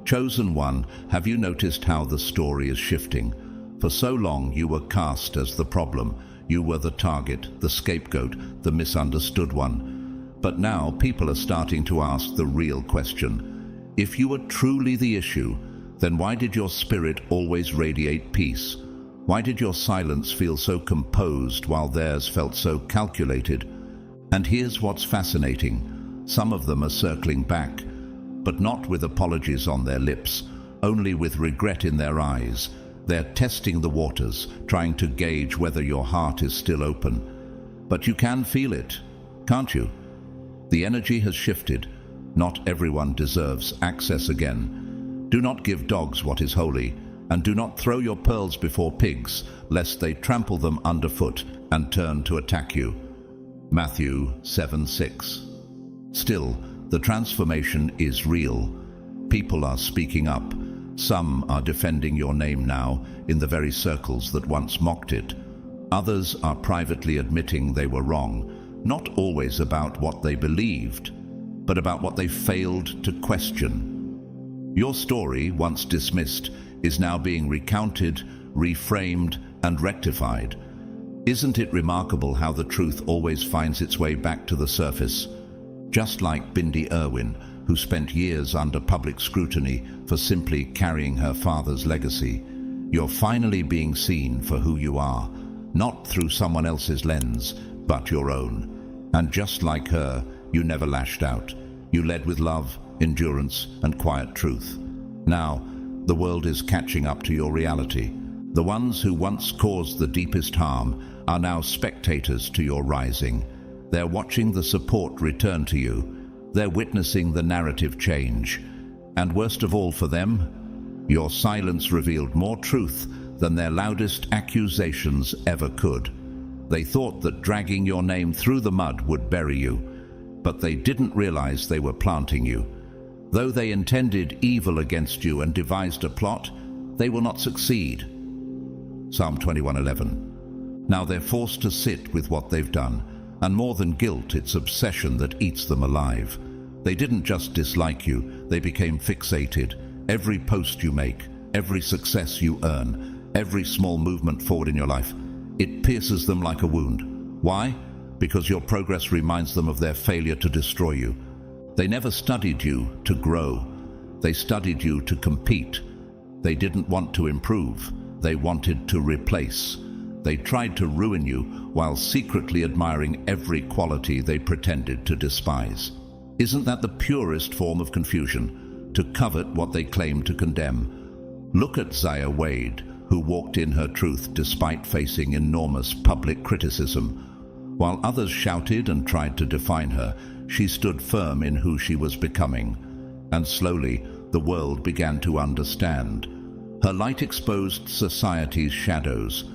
Chosen one, have you noticed how the story is shifting? For so long you were cast as the problem. You were the target, the scapegoat, the misunderstood one. But now people are starting to ask the real question. If you were truly the issue, then why did your spirit always radiate peace? Why did your silence feel so composed while theirs felt so calculated? And here's what's fascinating. Some of them are circling back, but not with apologies on their lips, only with regret in their eyes. They're testing the waters, trying to gauge whether your heart is still open. But you can feel it, can't you? The energy has shifted. Not everyone deserves access again. Do not give dogs what is holy, and do not throw your pearls before pigs, lest they trample them underfoot and turn to attack you. Matthew 7:6. Still, the transformation is real. People are speaking up. Some are defending your name now in the very circles that once mocked it. Others are privately admitting they were wrong, not always about what they believed, but about what they failed to question. Your story, once dismissed, is now being recounted, reframed, and rectified. Isn't it remarkable how the truth always finds its way back to the surface? Just like Bindi Irwin, who spent years under public scrutiny for simply carrying her father's legacy, you're finally being seen for who you are, not through someone else's lens, but your own. And just like her, you never lashed out. You led with love, endurance, and quiet truth. Now, the world is catching up to your reality. The ones who once caused the deepest harm are now spectators to your rising. They're watching the support return to you. They're witnessing the narrative change. And worst of all for them, your silence revealed more truth than their loudest accusations ever could. They thought that dragging your name through the mud would bury you, but they didn't realize they were planting you. Though they intended evil against you and devised a plot, they will not succeed. Psalm 21:11. Now they're forced to sit with what they've done, and more than guilt, it's obsession that eats them alive. They didn't just dislike you, they became fixated. Every post you make, every success you earn, every small movement forward in your life, it pierces them like a wound. Why? Because your progress reminds them of their failure to destroy you. They never studied you to grow. They studied you to compete. They didn't want to improve. They wanted to replace. They tried to ruin you while secretly admiring every quality they pretended to despise. Isn't that the purest form of confusion? To covet what they claim to condemn. Look at Zaya Wade, who walked in her truth despite facing enormous public criticism. While others shouted and tried to define her, she stood firm in who she was becoming. And slowly, the world began to understand. Her light exposed society's shadows,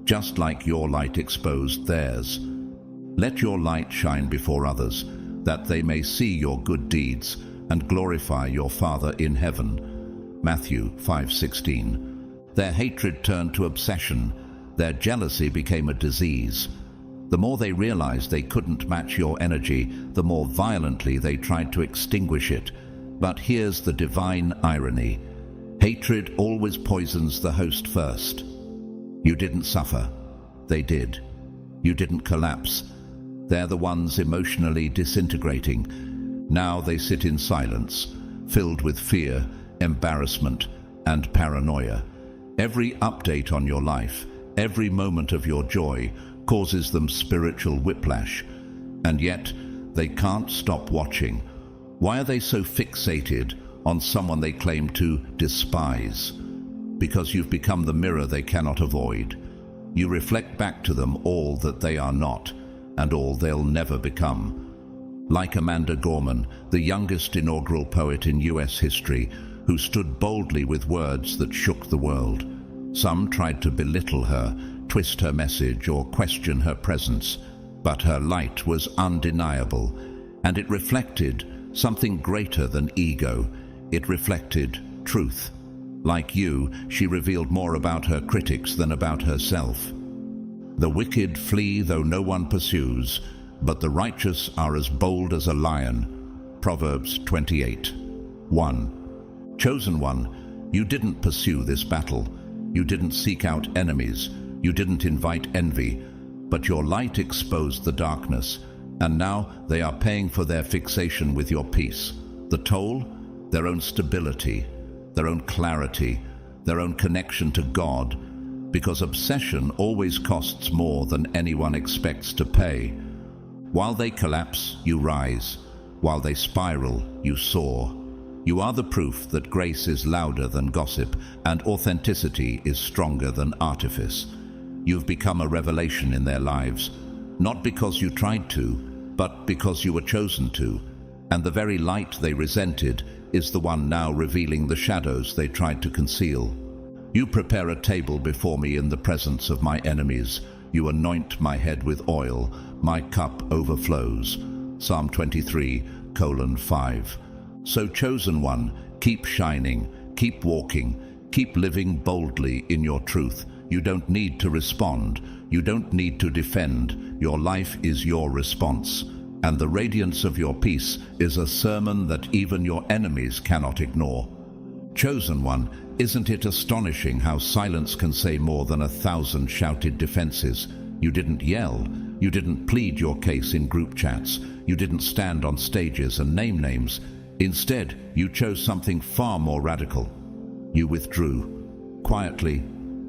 just like your light exposed theirs. Let your light shine before others, that they may see your good deeds and glorify your Father in heaven. Matthew 5:16. Their hatred turned to obsession. Their jealousy became a disease. The more they realized they couldn't match your energy, the more violently they tried to extinguish it. But here's the divine irony. Hatred always poisons the host first. You didn't suffer. They did. You didn't collapse. They're the ones emotionally disintegrating. Now they sit in silence, filled with fear, embarrassment, and paranoia. Every update on your life, every moment of your joy, causes them spiritual whiplash. And yet, they can't stop watching. Why are they so fixated on someone they claim to despise? Because you've become the mirror they cannot avoid. You reflect back to them all that they are not, and all they'll never become. Like Amanda Gorman, the youngest inaugural poet in US history, who stood boldly with words that shook the world. Some tried to belittle her, twist her message, or question her presence, but her light was undeniable, and it reflected something greater than ego. It reflected truth. Like you, she revealed more about her critics than about herself. The wicked flee though no one pursues, but the righteous are as bold as a lion. Proverbs 28:1. Chosen one, you didn't pursue this battle. You didn't seek out enemies. You didn't invite envy. But your light exposed the darkness, and now they are paying for their fixation with your peace. The toll? Their own stability, their own clarity, their own connection to God, because obsession always costs more than anyone expects to pay. While they collapse, you rise. While they spiral, you soar. You are the proof that grace is louder than gossip and authenticity is stronger than artifice. You've become a revelation in their lives, not because you tried to, but because you were chosen to, and the very light they resented is the one now revealing the shadows they tried to conceal. You prepare a table before me in the presence of my enemies. You anoint my head with oil. My cup overflows. Psalm 23:5. So chosen one, keep shining, keep walking, keep living boldly in your truth. You don't need to respond. You don't need to defend. Your life is your response. and the radiance of your peace is a sermon that even your enemies cannot ignore. Chosen one, isn't it astonishing how silence can say more than 1,000 shouted defenses? You didn't yell, you didn't plead your case in group chats, you didn't stand on stages and name names. Instead, you chose something far more radical. You withdrew, quietly,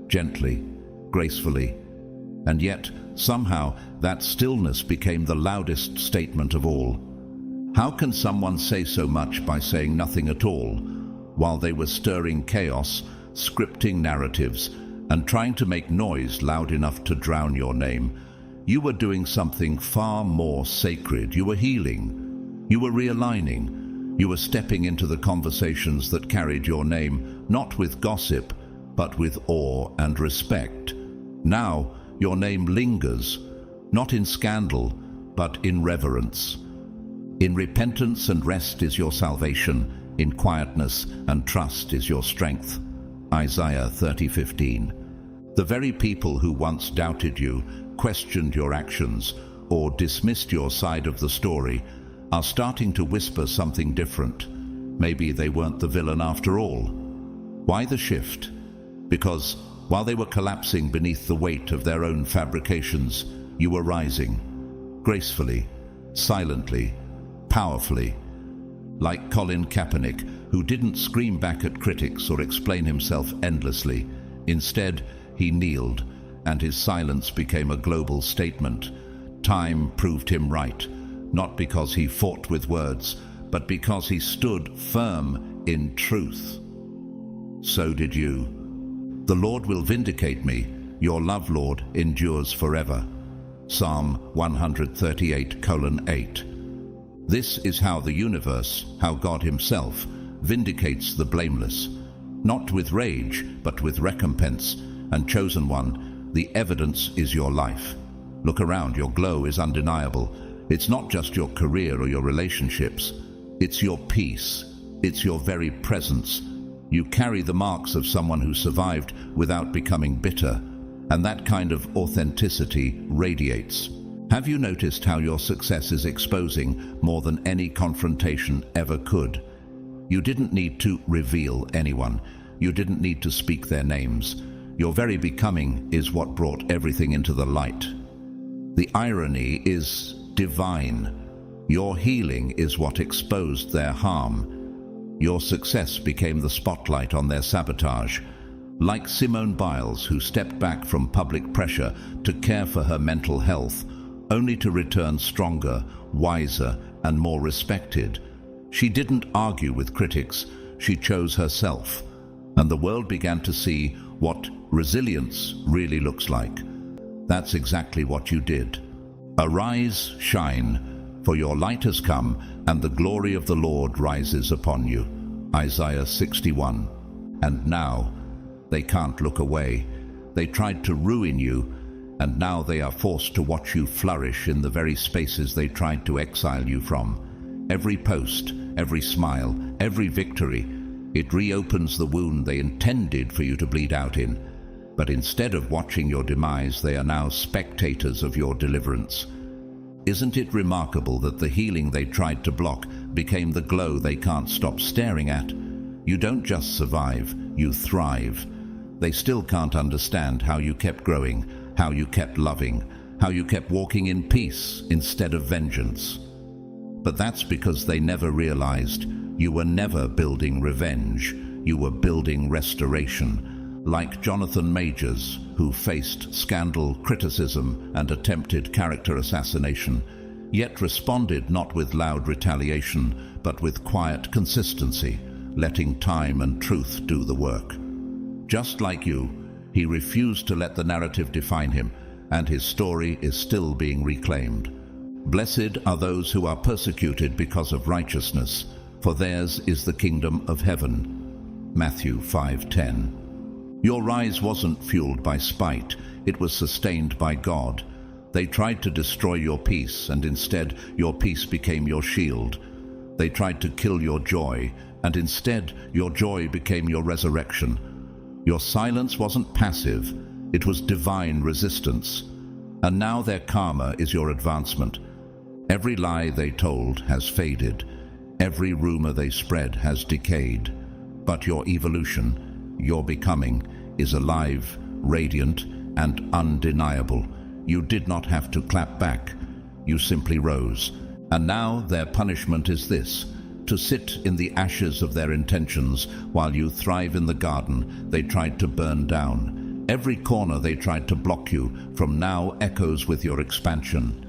gently, gracefully. And yet, somehow, that stillness became the loudest statement of all. How can someone say so much by saying nothing at all, while they were stirring chaos, scripting narratives, and trying to make noise loud enough to drown your name? You were doing something far more sacred. You were healing. You were realigning. You were stepping into the conversations that carried your name, not with gossip, but with awe and respect. Now, your name lingers, not in scandal, but in reverence. In repentance and rest is your salvation. In quietness and trust is your strength. Isaiah 30:15. The very people who once doubted you, questioned your actions, or dismissed your side of the story are starting to whisper something different. Maybe they weren't the villain after all. Why the shift? Because while they were collapsing beneath the weight of their own fabrications, you were rising, gracefully, silently, powerfully. Like Colin Kaepernick, who didn't scream back at critics or explain himself endlessly. Instead, he kneeled, and his silence became a global statement. Time proved him right, not because he fought with words, but because he stood firm in truth. So did you. The Lord will vindicate me. Your love, Lord, endures forever. Psalm 138:8. This is how the universe, how God himself, vindicates the blameless. Not with rage, but with recompense. And chosen one, the evidence is your life. Look around, your glow is undeniable. It's not just your career or your relationships. It's your peace. It's your very presence. You carry the marks of someone who survived without becoming bitter, and that kind of authenticity radiates. Have you noticed how your success is exposing more than any confrontation ever could? You didn't need to reveal anyone. You didn't need to speak their names. Your very becoming is what brought everything into the light. The irony is divine. Your healing is what exposed their harm. Your success became the spotlight on their sabotage. Like Simone Biles, who stepped back from public pressure to care for her mental health, only to return stronger, wiser, and more respected. She didn't argue with critics, she chose herself. And the world began to see what resilience really looks like. That's exactly what you did. Arise, shine, for your light has come, and the glory of the Lord rises upon you. Isaiah 61. And now, they can't look away. They tried to ruin you, and now they are forced to watch you flourish in the very spaces they tried to exile you from. Every post, every smile, every victory, it reopens the wound they intended for you to bleed out in. But instead of watching your demise, they are now spectators of your deliverance. Isn't it remarkable that the healing they tried to block became the glow they can't stop staring at? You don't just survive, you thrive. They still can't understand how you kept growing, how you kept loving, how you kept walking in peace instead of vengeance. But that's because they never realized you were never building revenge, you were building restoration. Like Jonathan Majors, who faced scandal, criticism, and attempted character assassination, yet responded not with loud retaliation, but with quiet consistency, letting time and truth do the work. Just like you, he refused to let the narrative define him, and his story is still being reclaimed. Blessed are those who are persecuted because of righteousness, for theirs is the kingdom of heaven. Matthew 5:10. Your rise wasn't fueled by spite, it was sustained by God. They tried to destroy your peace, and instead your peace became your shield. They tried to kill your joy, and instead your joy became your resurrection. Your silence wasn't passive, it was divine resistance. And now their karma is your advancement. Every lie they told has faded. Every rumor they spread has decayed. But your evolution, your becoming, is alive, radiant, and undeniable. You did not have to clap back. You simply rose. And now their punishment is this: to sit in the ashes of their intentions while you thrive in the garden they tried to burn down. Every corner they tried to block you from now echoes with your expansion.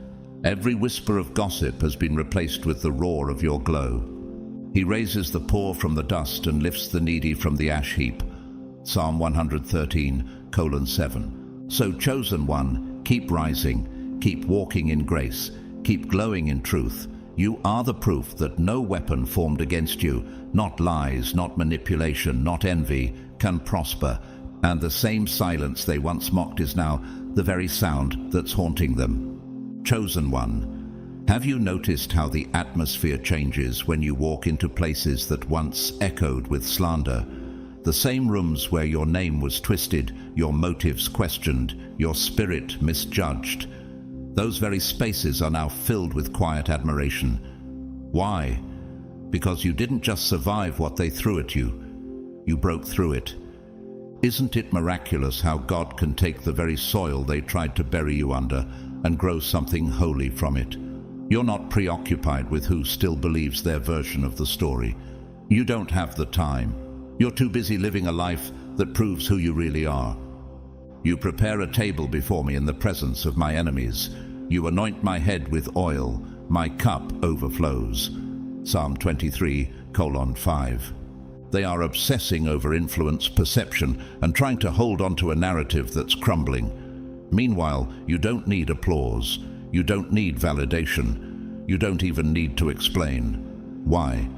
Every whisper of gossip has been replaced with the roar of your glow. He raises the poor from the dust and lifts the needy from the ash heap. Psalm 113:7. So, chosen one, keep rising, keep walking in grace, keep glowing in truth. You are the proof that no weapon formed against you, not lies, not manipulation, not envy, can prosper. And the same silence they once mocked is now the very sound that's haunting them. Chosen one, have you noticed how the atmosphere changes when you walk into places that once echoed with slander? The same rooms where your name was twisted, your motives questioned, your spirit misjudged. Those very spaces are now filled with quiet admiration. Why? Because you didn't just survive what they threw at you. You broke through it. Isn't it miraculous how God can take the very soil they tried to bury you under and grow something holy from it? You're not preoccupied with who still believes their version of the story. You don't have the time. You're too busy living a life that proves who you really are. You prepare a table before me in the presence of my enemies. You anoint my head with oil. My cup overflows. Psalm 23:5. They are obsessing over influence, perception, and trying to hold on to a narrative that's crumbling. Meanwhile, you don't need applause. You don't need validation. You don't even need to explain. Why?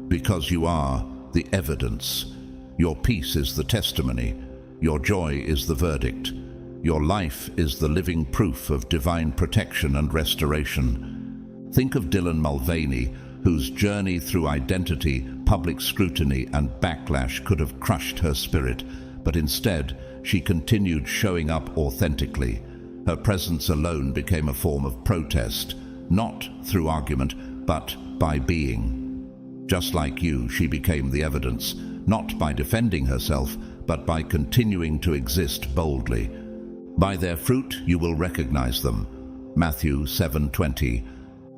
Because you are the evidence. Your peace is the testimony. Your joy is the verdict. Your life is the living proof of divine protection and restoration. Think of Dylan Mulvaney, whose journey through identity, public scrutiny, and backlash could have crushed her spirit, but instead she continued showing up authentically. Her presence alone became a form of protest, not through argument, but by being. Just like you, she became the evidence, not by defending herself, but by continuing to exist boldly. By their fruit you will recognize them. Matthew 7:20.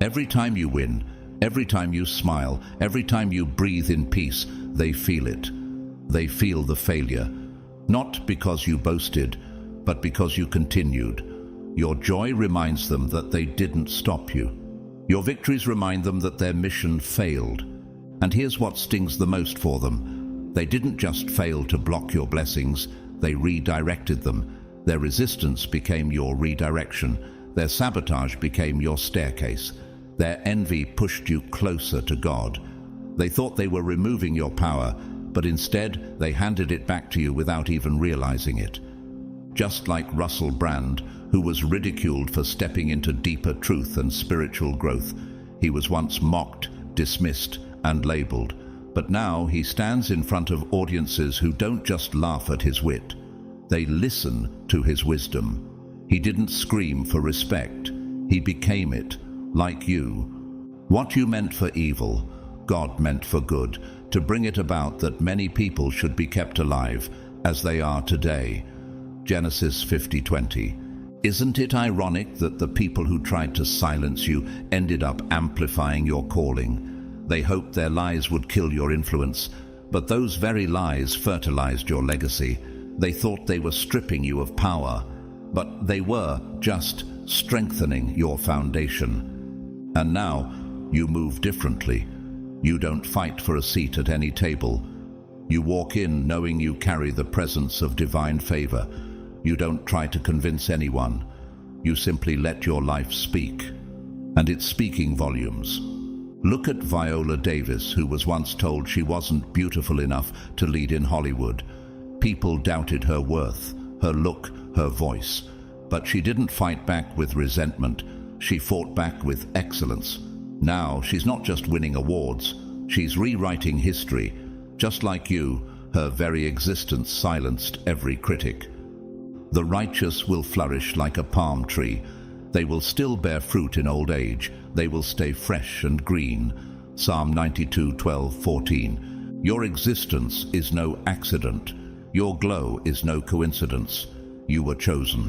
Every time you win, every time you smile, every time you breathe in peace, they feel it. They feel the failure. Not because you boasted, but because you continued. Your joy reminds them that they didn't stop you. Your victories remind them that their mission failed. And here's what stings the most for them. They didn't just fail to block your blessings, they redirected them. Their resistance became your redirection. Their sabotage became your staircase. Their envy pushed you closer to God. They thought they were removing your power, but instead they handed it back to you without even realizing it. Just like Russell Brand, who was ridiculed for stepping into deeper truth and spiritual growth. He was once mocked, dismissed, and labeled, but now he stands in front of audiences who don't just laugh at his wit. They listen to his wisdom. He didn't scream for respect. He became it, like you. What you meant for evil, God meant for good, to bring it about that many people should be kept alive, as they are today. Genesis 50:20. Isn't it ironic that the people who tried to silence you ended up amplifying your calling? They hoped their lies would kill your influence, but those very lies fertilized your legacy. They thought they were stripping you of power, but they were just strengthening your foundation. And now, you move differently. You don't fight for a seat at any table. You walk in knowing you carry the presence of divine favor. You don't try to convince anyone. You simply let your life speak. And it's speaking volumes. Look at Viola Davis, who was once told she wasn't beautiful enough to lead in Hollywood. People doubted her worth, her look, her voice. But she didn't fight back with resentment. She fought back with excellence. Now she's not just winning awards, she's rewriting history. Just like you, her very existence silenced every critic. The righteous will flourish like a palm tree. They will still bear fruit in old age. They will stay fresh and green. Psalm 92:12-14. Your existence is no accident. Your glow is no coincidence. You were chosen.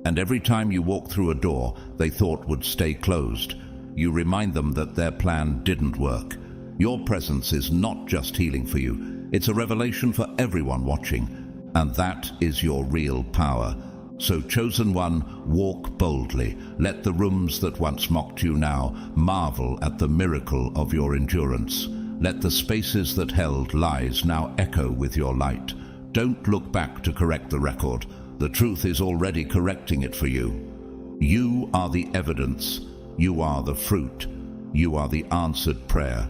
And every time you walk through a door they thought would stay closed, you remind them that their plan didn't work. Your presence is not just healing for you, it's a revelation for everyone watching, and that is your real power. So, chosen one, walk boldly. Let the rooms that once mocked you now marvel at the miracle of your endurance. Let the spaces that held lies now echo with your light. Don't look back to correct the record. The truth is already correcting it for you. You are the evidence. You are the fruit. You are the answered prayer.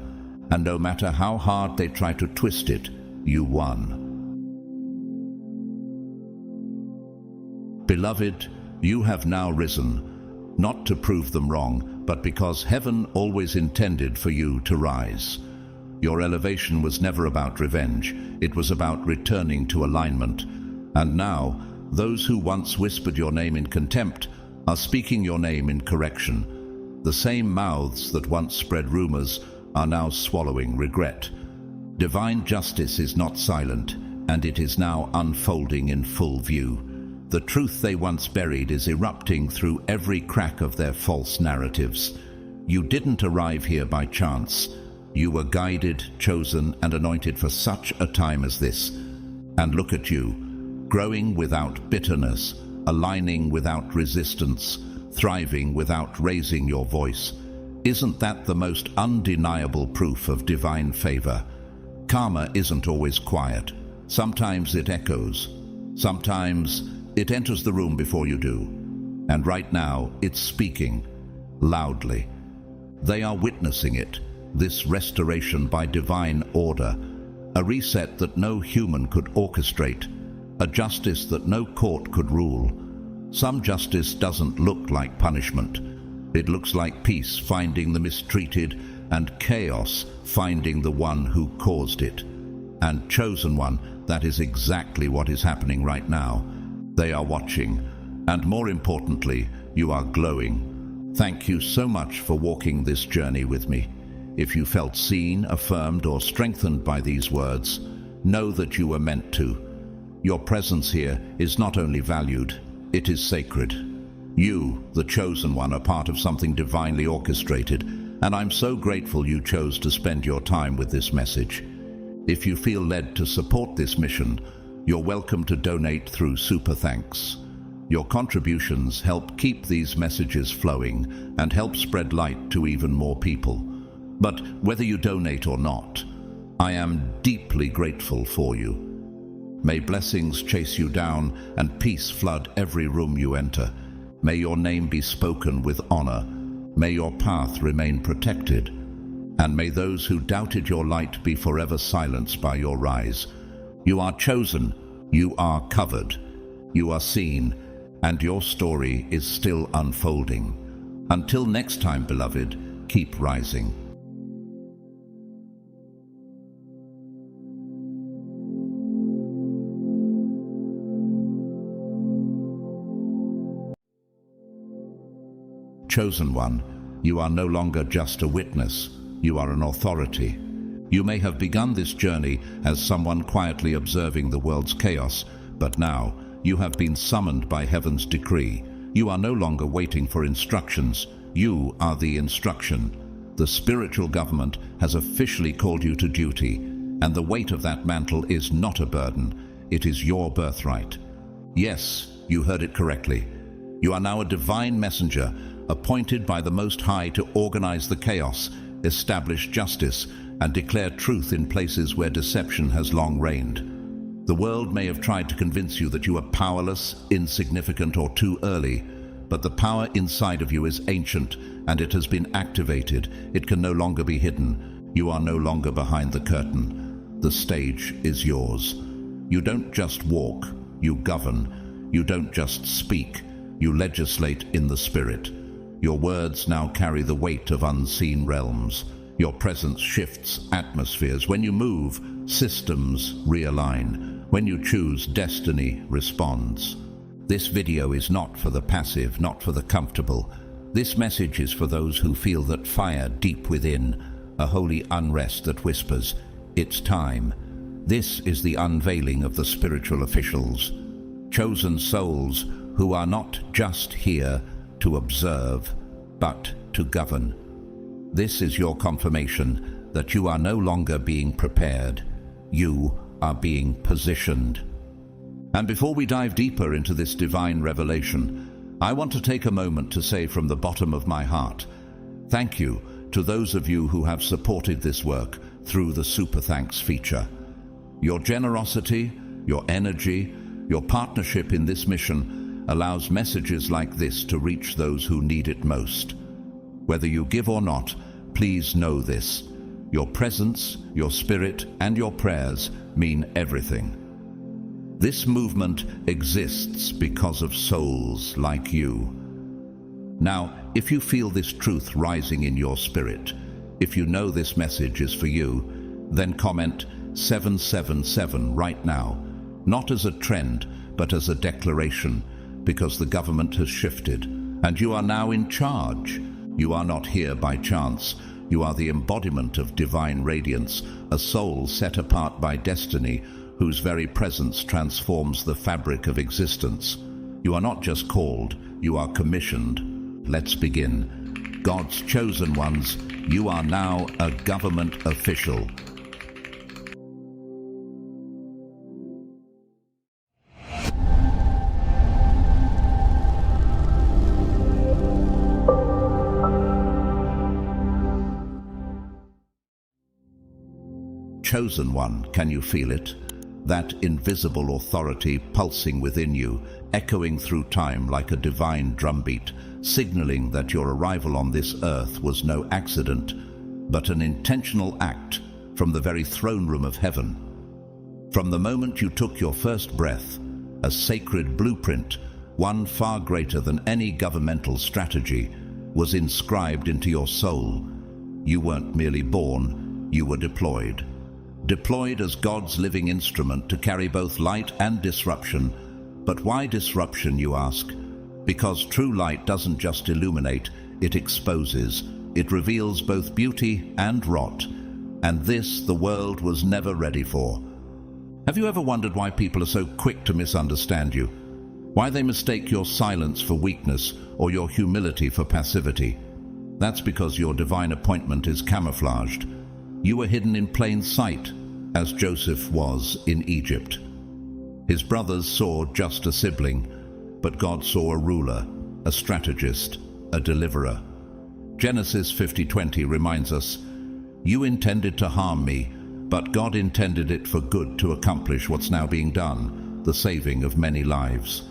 And no matter how hard they try to twist it, you won. Beloved, you have now risen, not to prove them wrong, but because heaven always intended for you to rise. Your elevation was never about revenge. It was about returning to alignment. And now, those who once whispered your name in contempt are speaking your name in correction. The same mouths that once spread rumors are now swallowing regret. Divine justice is not silent, and it is now unfolding in full view. The truth they once buried is erupting through every crack of their false narratives. You didn't arrive here by chance. You were guided, chosen, and anointed for such a time as this. And look at you, growing without bitterness, aligning without resistance, thriving without raising your voice. Isn't that the most undeniable proof of divine favor? Karma isn't always quiet. Sometimes it echoes. Sometimes it enters the room before you do. And right now, it's speaking loudly. They are witnessing it, this restoration by divine order, a reset that no human could orchestrate, a justice that no court could rule. Some justice doesn't look like punishment. It looks like peace finding the mistreated and chaos finding the one who caused it. And chosen one, that is exactly what is happening right now. They are watching, and more importantly, you are glowing. Thank you so much for walking this journey with me. If you felt seen, affirmed, or strengthened by these words, know that you were meant to. Your presence here is not only valued, it is sacred. You, the chosen one, are part of something divinely orchestrated, and I'm so grateful you chose to spend your time with this message. If you feel led to support this mission, you're welcome to donate through Super Thanks. Your contributions help keep these messages flowing and help spread light to even more people. But whether you donate or not, I am deeply grateful for you. May blessings chase you down and peace flood every room you enter. May your name be spoken with honor. May your path remain protected. And may those who doubted your light be forever silenced by your rise. You are chosen, you are covered, you are seen, and your story is still unfolding. Until next time, beloved, keep rising. Chosen one, you are no longer just a witness, you are an authority. You may have begun this journey as someone quietly observing the world's chaos, but now you have been summoned by heaven's decree. You are no longer waiting for instructions, you are the instruction. The spiritual government has officially called you to duty, and the weight of that mantle is not a burden, it is your birthright. Yes, you heard it correctly. You are now a divine messenger, appointed by the Most High to organize the chaos, establish justice, and declare truth in places where deception has long reigned. The world may have tried to convince you that you are powerless, insignificant, or too early, but the power inside of you is ancient, and it has been activated. It can no longer be hidden. You are no longer behind the curtain. The stage is yours. You don't just walk, you govern. You don't just speak, you legislate in the spirit. Your words now carry the weight of unseen realms. Your presence shifts atmospheres. When you move, systems realign. When you choose, destiny responds. This video is not for the passive, not for the comfortable. This message is for those who feel that fire deep within, a holy unrest that whispers, "It's time." This is the unveiling of the spiritual officials, chosen souls who are not just here to observe, but to govern. This is your confirmation that you are no longer being prepared, you are being positioned. And before we dive deeper into this divine revelation, I want to take a moment to say from the bottom of my heart, thank you to those of you who have supported this work through the Super Thanks feature. Your generosity, your energy, your partnership in this mission allows messages like this to reach those who need it most. Whether you give or not, please know this. Your presence, your spirit, and your prayers mean everything. This movement exists because of souls like you. Now, if you feel this truth rising in your spirit, if you know this message is for you, then comment 777 right now, not as a trend, but as a declaration, because the government has shifted, and you are now in charge. You are not here by chance. You are the embodiment of divine radiance, a soul set apart by destiny, whose very presence transforms the fabric of existence. You are not just called, you are commissioned. Let's begin. God's chosen ones, you are now a government official. Chosen one, can you feel it? That invisible authority pulsing within you, echoing through time like a divine drumbeat, signaling that your arrival on this earth was no accident, but an intentional act from the very throne room of heaven. From the moment you took your first breath, a sacred blueprint, one far greater than any governmental strategy, was inscribed into your soul. You weren't merely born, you were deployed. Deployed as God's living instrument to carry both light and disruption. But why disruption, you ask? Because true light doesn't just illuminate, it exposes. It reveals both beauty and rot. And this the world was never ready for. Have you ever wondered why people are so quick to misunderstand you? Why they mistake your silence for weakness or your humility for passivity? That's because your divine appointment is camouflaged. You were hidden in plain sight, as Joseph was in Egypt. His brothers saw just a sibling, but God saw a ruler, a strategist, a deliverer. Genesis 50:20 reminds us, "You intended to harm me, but God intended it for good to accomplish what's now being done, the saving of many lives."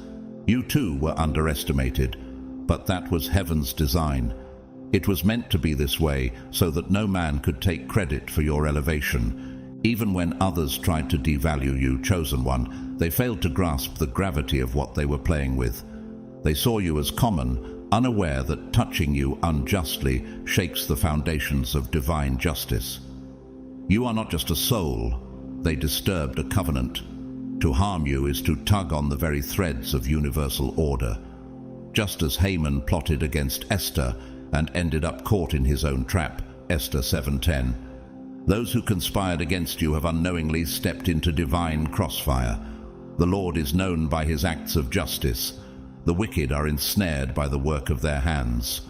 You too were underestimated, but that was heaven's design. It was meant to be this way so that no man could take credit for your elevation. Even when others tried to devalue you, chosen one, they failed to grasp the gravity of what they were playing with. They saw you as common, unaware that touching you unjustly shakes the foundations of divine justice. You are not just a soul, they disturbed a covenant. To harm you is to tug on the very threads of universal order. Just as Haman plotted against Esther and ended up caught in his own trap, Esther 7:10. Those who conspired against you have unknowingly stepped into divine crossfire. The Lord is known by his acts of justice. The wicked are ensnared by the work of their hands.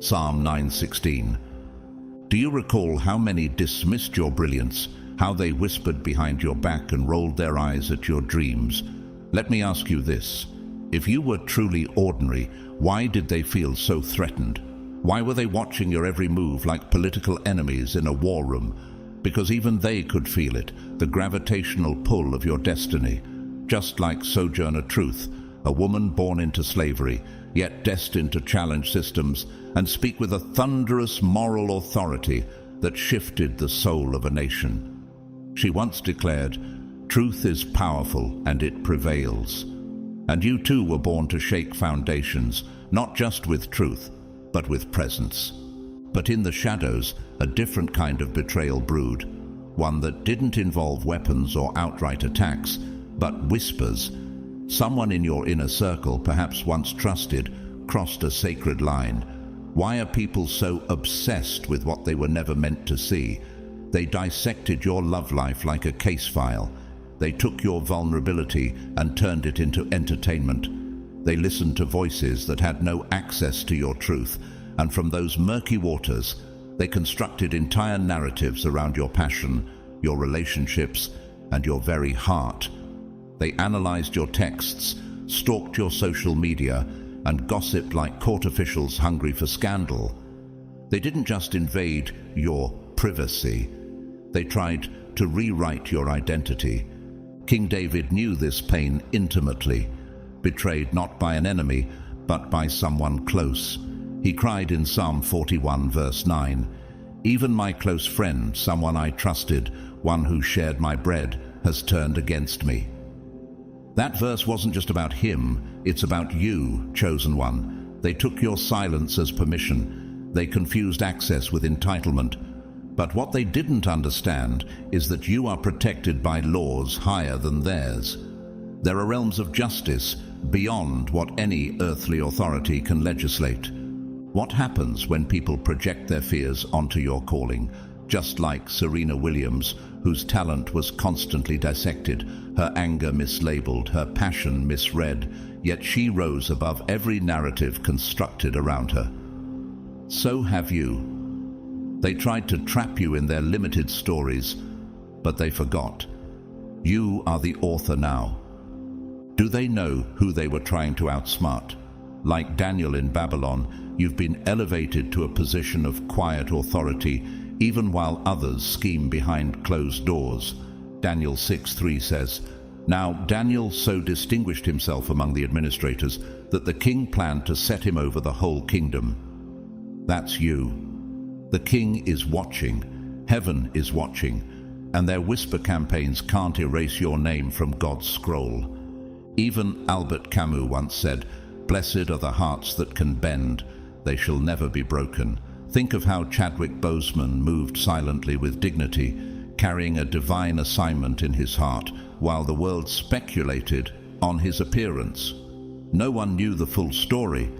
Psalm 9:16. Do you recall how many dismissed your brilliance, how they whispered behind your back and rolled their eyes at your dreams? Let me ask you this. If you were truly ordinary, why did they feel so threatened? Why were they watching your every move like political enemies in a war room? Because even they could feel it, the gravitational pull of your destiny. Just like Sojourner Truth, a woman born into slavery, yet destined to challenge systems and speak with a thunderous moral authority that shifted the soul of a nation. She once declared, "Truth is powerful and it prevails." And you too were born to shake foundations, not just with truth, but with presence. But in the shadows, a different kind of betrayal brewed, one that didn't involve weapons or outright attacks, but whispers. Someone in your inner circle, perhaps once trusted, crossed a sacred line. Why are people so obsessed with what they were never meant to see? They dissected your love life like a case file. They took your vulnerability and turned it into entertainment. They listened to voices that had no access to your truth, and from those murky waters, they constructed entire narratives around your passion, your relationships, and your very heart. They analyzed your texts, stalked your social media, and gossiped like court officials hungry for scandal. They didn't just invade your privacy. They tried to rewrite your identity. King David knew this pain intimately, betrayed not by an enemy, but by someone close. He cried in Psalm 41, verse 9, "Even my close friend, someone I trusted, one who shared my bread, has turned against me." That verse wasn't just about him, it's about you, chosen one. They took your silence as permission. They confused access with entitlement. But what they didn't understand is that you are protected by laws higher than theirs. There are realms of justice beyond what any earthly authority can legislate. What happens when people project their fears onto your calling? Just like Serena Williams, whose talent was constantly dissected, her anger mislabeled, her passion misread, yet she rose above every narrative constructed around her. So have you. They tried to trap you in their limited stories, but they forgot. You are the author now. Do they know who they were trying to outsmart? Like Daniel in Babylon, you've been elevated to a position of quiet authority, even while others scheme behind closed doors. Daniel 6:3 says, "Now Daniel so distinguished himself among the administrators that the king planned to set him over the whole kingdom." That's you. The king is watching, heaven is watching, and their whisper campaigns can't erase your name from God's scroll. Even Albert Camus once said, "Blessed are the hearts that can bend, they shall never be broken." Think of how Chadwick Boseman moved silently with dignity, carrying a divine assignment in his heart, while the world speculated on his appearance. No one knew the full story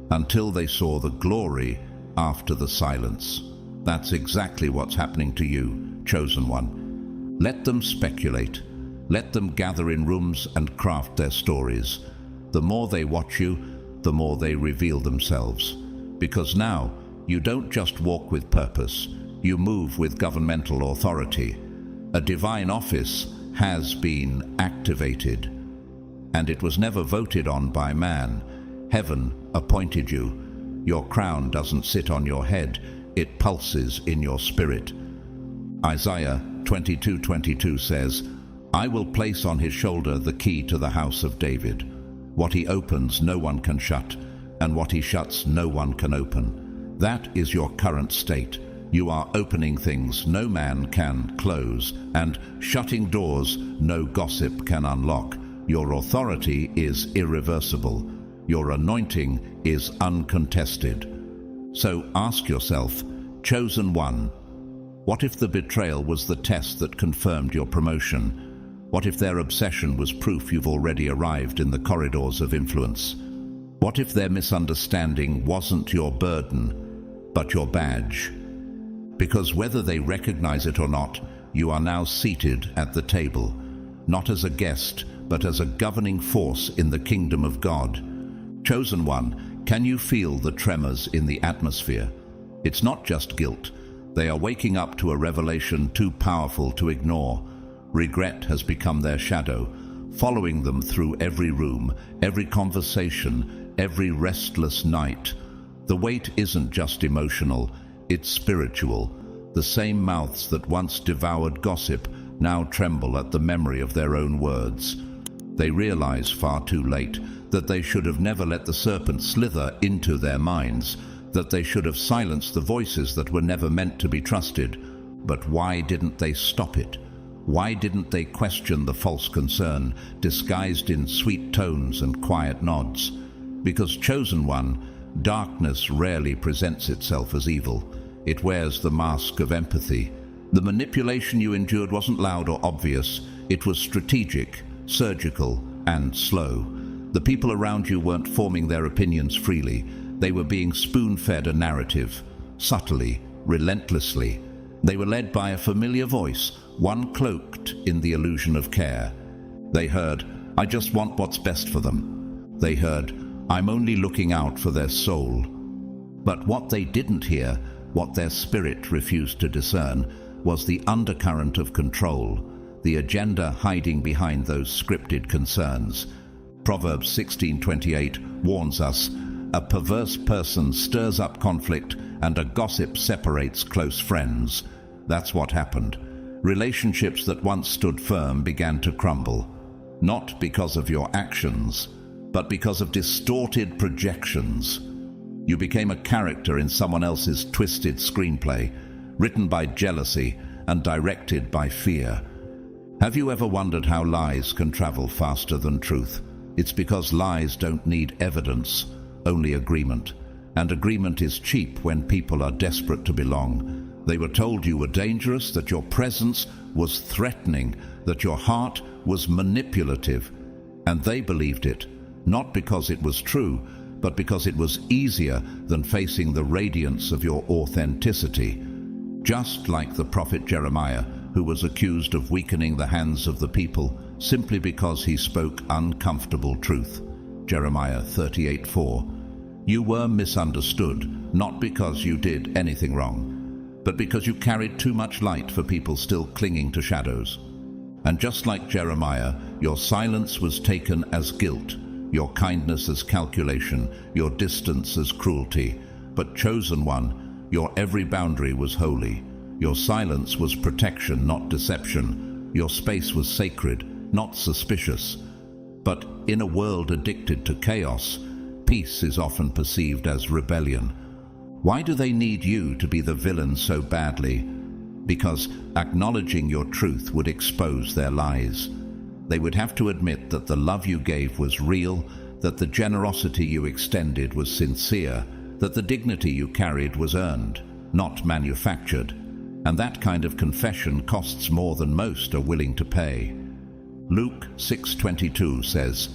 until they saw the glory after the silence. That's exactly what's happening to you, chosen one. Let them speculate. Let them gather in rooms and craft their stories. The more they watch you, the more they reveal themselves. Because now, you don't just walk with purpose, you move with governmental authority. A divine office has been activated, and it was never voted on by man. Heaven appointed you. Your crown doesn't sit on your head, it pulses in your spirit. Isaiah 22:22 says, "I will place on his shoulder the key to the house of David. What he opens no one can shut, and what he shuts no one can open." That is your current state. You are opening things no man can close, and shutting doors no gossip can unlock. Your authority is irreversible. Your anointing is uncontested. So ask yourself, chosen one, what if the betrayal was the test that confirmed your promotion? What if their obsession was proof you've already arrived in the corridors of influence? What if their misunderstanding wasn't your burden, but your badge? Because whether they recognize it or not, you are now seated at the table, not as a guest, but as a governing force in the kingdom of God. Chosen one, can you feel the tremors in the atmosphere? It's not just guilt. They are waking up to a revelation too powerful to ignore. Regret has become their shadow, following them through every room, every conversation, every restless night. The weight isn't just emotional, it's spiritual. The same mouths that once devoured gossip now tremble at the memory of their own words. They realize far too late that they should have never let the serpent slither into their minds, that they should have silenced the voices that were never meant to be trusted. But why didn't they stop it? Why didn't they question the false concern, disguised in sweet tones and quiet nods? Because, chosen one, darkness rarely presents itself as evil. It wears the mask of empathy. The manipulation you endured wasn't loud or obvious. It was strategic, surgical, and slow. The people around you weren't forming their opinions freely. They were being spoon-fed a narrative, subtly, relentlessly. They were led by a familiar voice, one cloaked in the illusion of care. They heard, "I just want what's best for them." They heard, "I'm only looking out for their soul." But what they didn't hear, what their spirit refused to discern, was the undercurrent of control, the agenda hiding behind those scripted concerns. Proverbs 16:28 warns us, "A perverse person stirs up conflict, and a gossip separates close friends." That's what happened. Relationships that once stood firm began to crumble, not because of your actions, but because of distorted projections. You became a character in someone else's twisted screenplay, written by jealousy and directed by fear. Have you ever wondered how lies can travel faster than truth? It's because lies don't need evidence, only agreement. And agreement is cheap when people are desperate to belong. They were told you were dangerous, that your presence was threatening, that your heart was manipulative. And they believed it, not because it was true, but because it was easier than facing the radiance of your authenticity. Just like the prophet Jeremiah, who was accused of weakening the hands of the people simply because he spoke uncomfortable truth. Jeremiah 38:4. You were misunderstood, not because you did anything wrong, but because you carried too much light for people still clinging to shadows. And just like Jeremiah, your silence was taken as guilt, your kindness as calculation, your distance as cruelty. But chosen one, your every boundary was holy. Your silence was protection, not deception. Your space was sacred, not suspicious. But in a world addicted to chaos, peace is often perceived as rebellion. Why do they need you to be the villain so badly? Because acknowledging your truth would expose their lies. They would have to admit that the love you gave was real, that the generosity you extended was sincere, that the dignity you carried was earned, not manufactured. And that kind of confession costs more than most are willing to pay. Luke 6:22 says,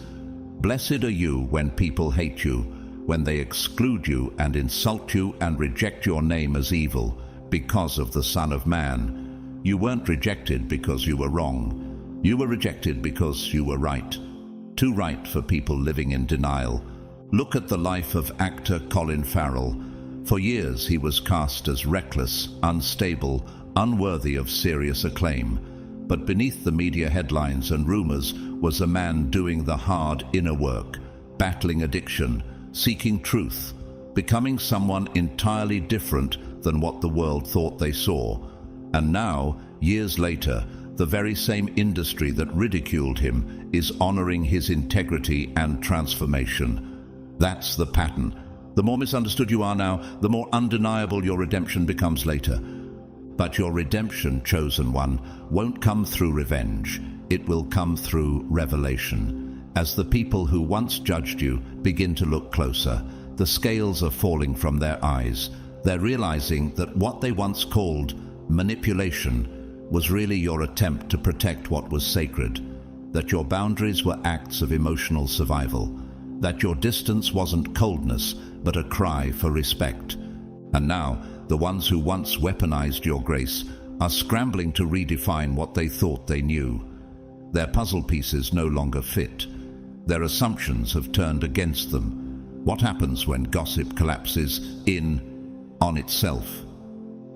"Blessed are you when people hate you, when they exclude you and insult you and reject your name as evil, because of the Son of Man." You weren't rejected because you were wrong. You were rejected because you were right. Too right for people living in denial. Look at the life of actor Colin Farrell. For years he was cast as reckless, unstable, unworthy of serious acclaim. But beneath the media headlines and rumors was a man doing the hard inner work, battling addiction, seeking truth, becoming someone entirely different than what the world thought they saw. And now, years later, the very same industry that ridiculed him is honoring his integrity and transformation. That's the pattern. The more misunderstood you are now, the more undeniable your redemption becomes later. But your redemption, chosen one, won't come through revenge. It will come through revelation. As the people who once judged you begin to look closer, the scales are falling from their eyes. They're realizing that what they once called manipulation was really your attempt to protect what was sacred, that your boundaries were acts of emotional survival, that your distance wasn't coldness, but a cry for respect. And now, the ones who once weaponized your grace are scrambling to redefine what they thought they knew. Their puzzle pieces no longer fit. Their assumptions have turned against them. What happens when gossip collapses in on itself?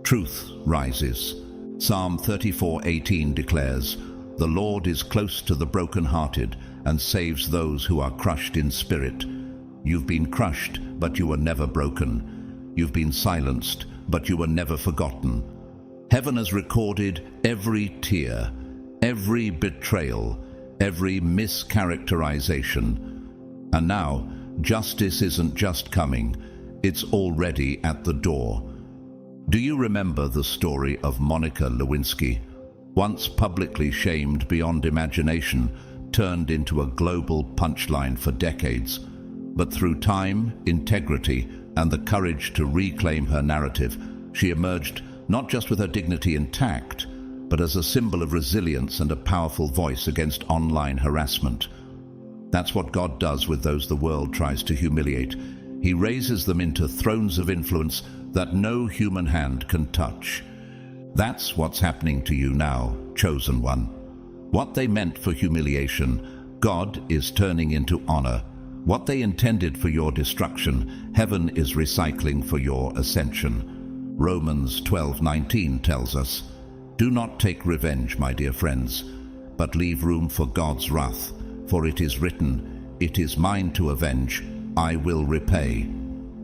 Truth rises. Psalm 34:18 declares, "The Lord is close to the brokenhearted and saves those who are crushed in spirit." You've been crushed, but you were never broken. You've been silenced, but you were never forgotten. Heaven has recorded every tear, every betrayal, every mischaracterization. And now, justice isn't just coming, it's already at the door. Do you remember the story of Monica Lewinsky, once publicly shamed beyond imagination, turned into a global punchline for decades? But through time, integrity, and the courage to reclaim her narrative, she emerged not just with her dignity intact, but as a symbol of resilience and a powerful voice against online harassment. That's what God does with those the world tries to humiliate. He raises them into thrones of influence that no human hand can touch. That's what's happening to you now, chosen one. What they meant for humiliation, God is turning into honor. What they intended for your destruction, heaven is recycling for your ascension. Romans 12:19 tells us, "Do not take revenge, my dear friends, but leave room for God's wrath, for it is written, 'It is mine to avenge, I will repay,'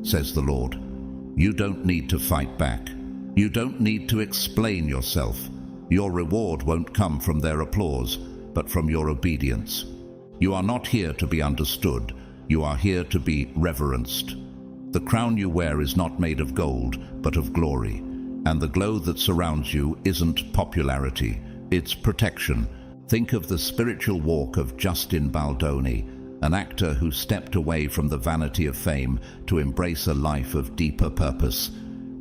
says the Lord." You don't need to fight back. You don't need to explain yourself. Your reward won't come from their applause, but from your obedience. You are not here to be understood. You are here to be reverenced. The crown you wear is not made of gold, but of glory. And the glow that surrounds you isn't popularity, it's protection. Think of the spiritual walk of Justin Baldoni, an actor who stepped away from the vanity of fame to embrace a life of deeper purpose,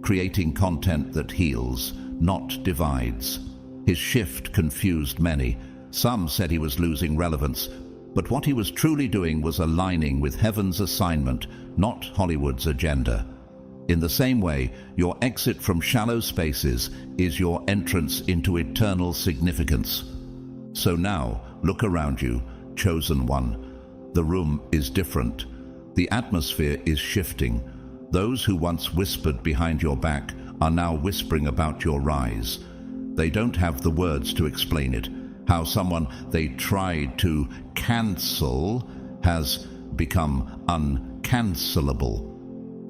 creating content that heals, not divides. His shift confused many. Some said he was losing relevance, but what he was truly doing was aligning with heaven's assignment, not Hollywood's agenda. In the same way, your exit from shallow spaces is your entrance into eternal significance. So now, look around you, chosen one. The room is different. The atmosphere is shifting. Those who once whispered behind your back are now whispering about your rise. They don't have the words to explain it. How someone they tried to cancel has become uncancelable.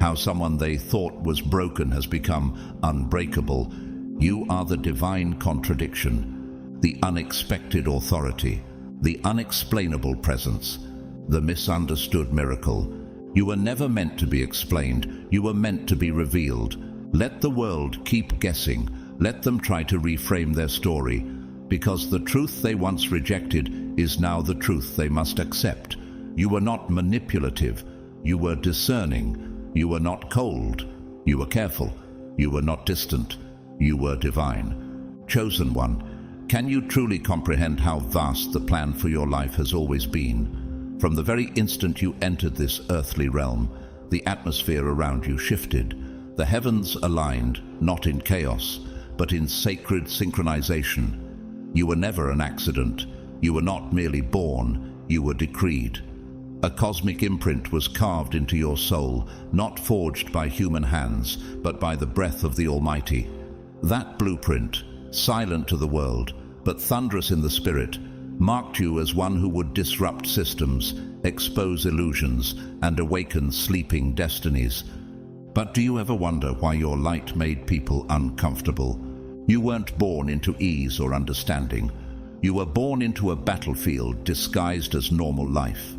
How someone they thought was broken has become unbreakable. You are the divine contradiction, the unexpected authority, the unexplainable presence, the misunderstood miracle. You were never meant to be explained. You were meant to be revealed. Let the world keep guessing. Let them try to reframe their story, because the truth they once rejected is now the truth they must accept. You were not manipulative. You were discerning. You were not cold. You were careful. You were not distant. You were divine. Chosen one, can you truly comprehend how vast the plan for your life has always been? From the very instant you entered this earthly realm, the atmosphere around you shifted. The heavens aligned, not in chaos, but in sacred synchronization. You were never an accident. You were not merely born, you were decreed. A cosmic imprint was carved into your soul, not forged by human hands, but by the breath of the Almighty. That blueprint, silent to the world, but thunderous in the spirit, marked you as one who would disrupt systems, expose illusions, and awaken sleeping destinies. But do you ever wonder why your light made people uncomfortable? You weren't born into ease or understanding. You were born into a battlefield disguised as normal life.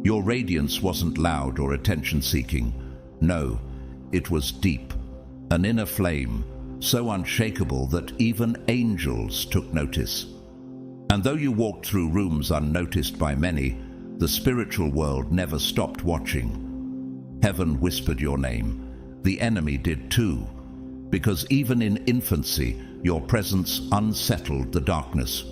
Your radiance wasn't loud or attention-seeking. No, it was deep, an inner flame, so unshakable that even angels took notice. And though you walked through rooms unnoticed by many, the spiritual world never stopped watching. Heaven whispered your name. The enemy did too, because even in infancy, your presence unsettled the darkness.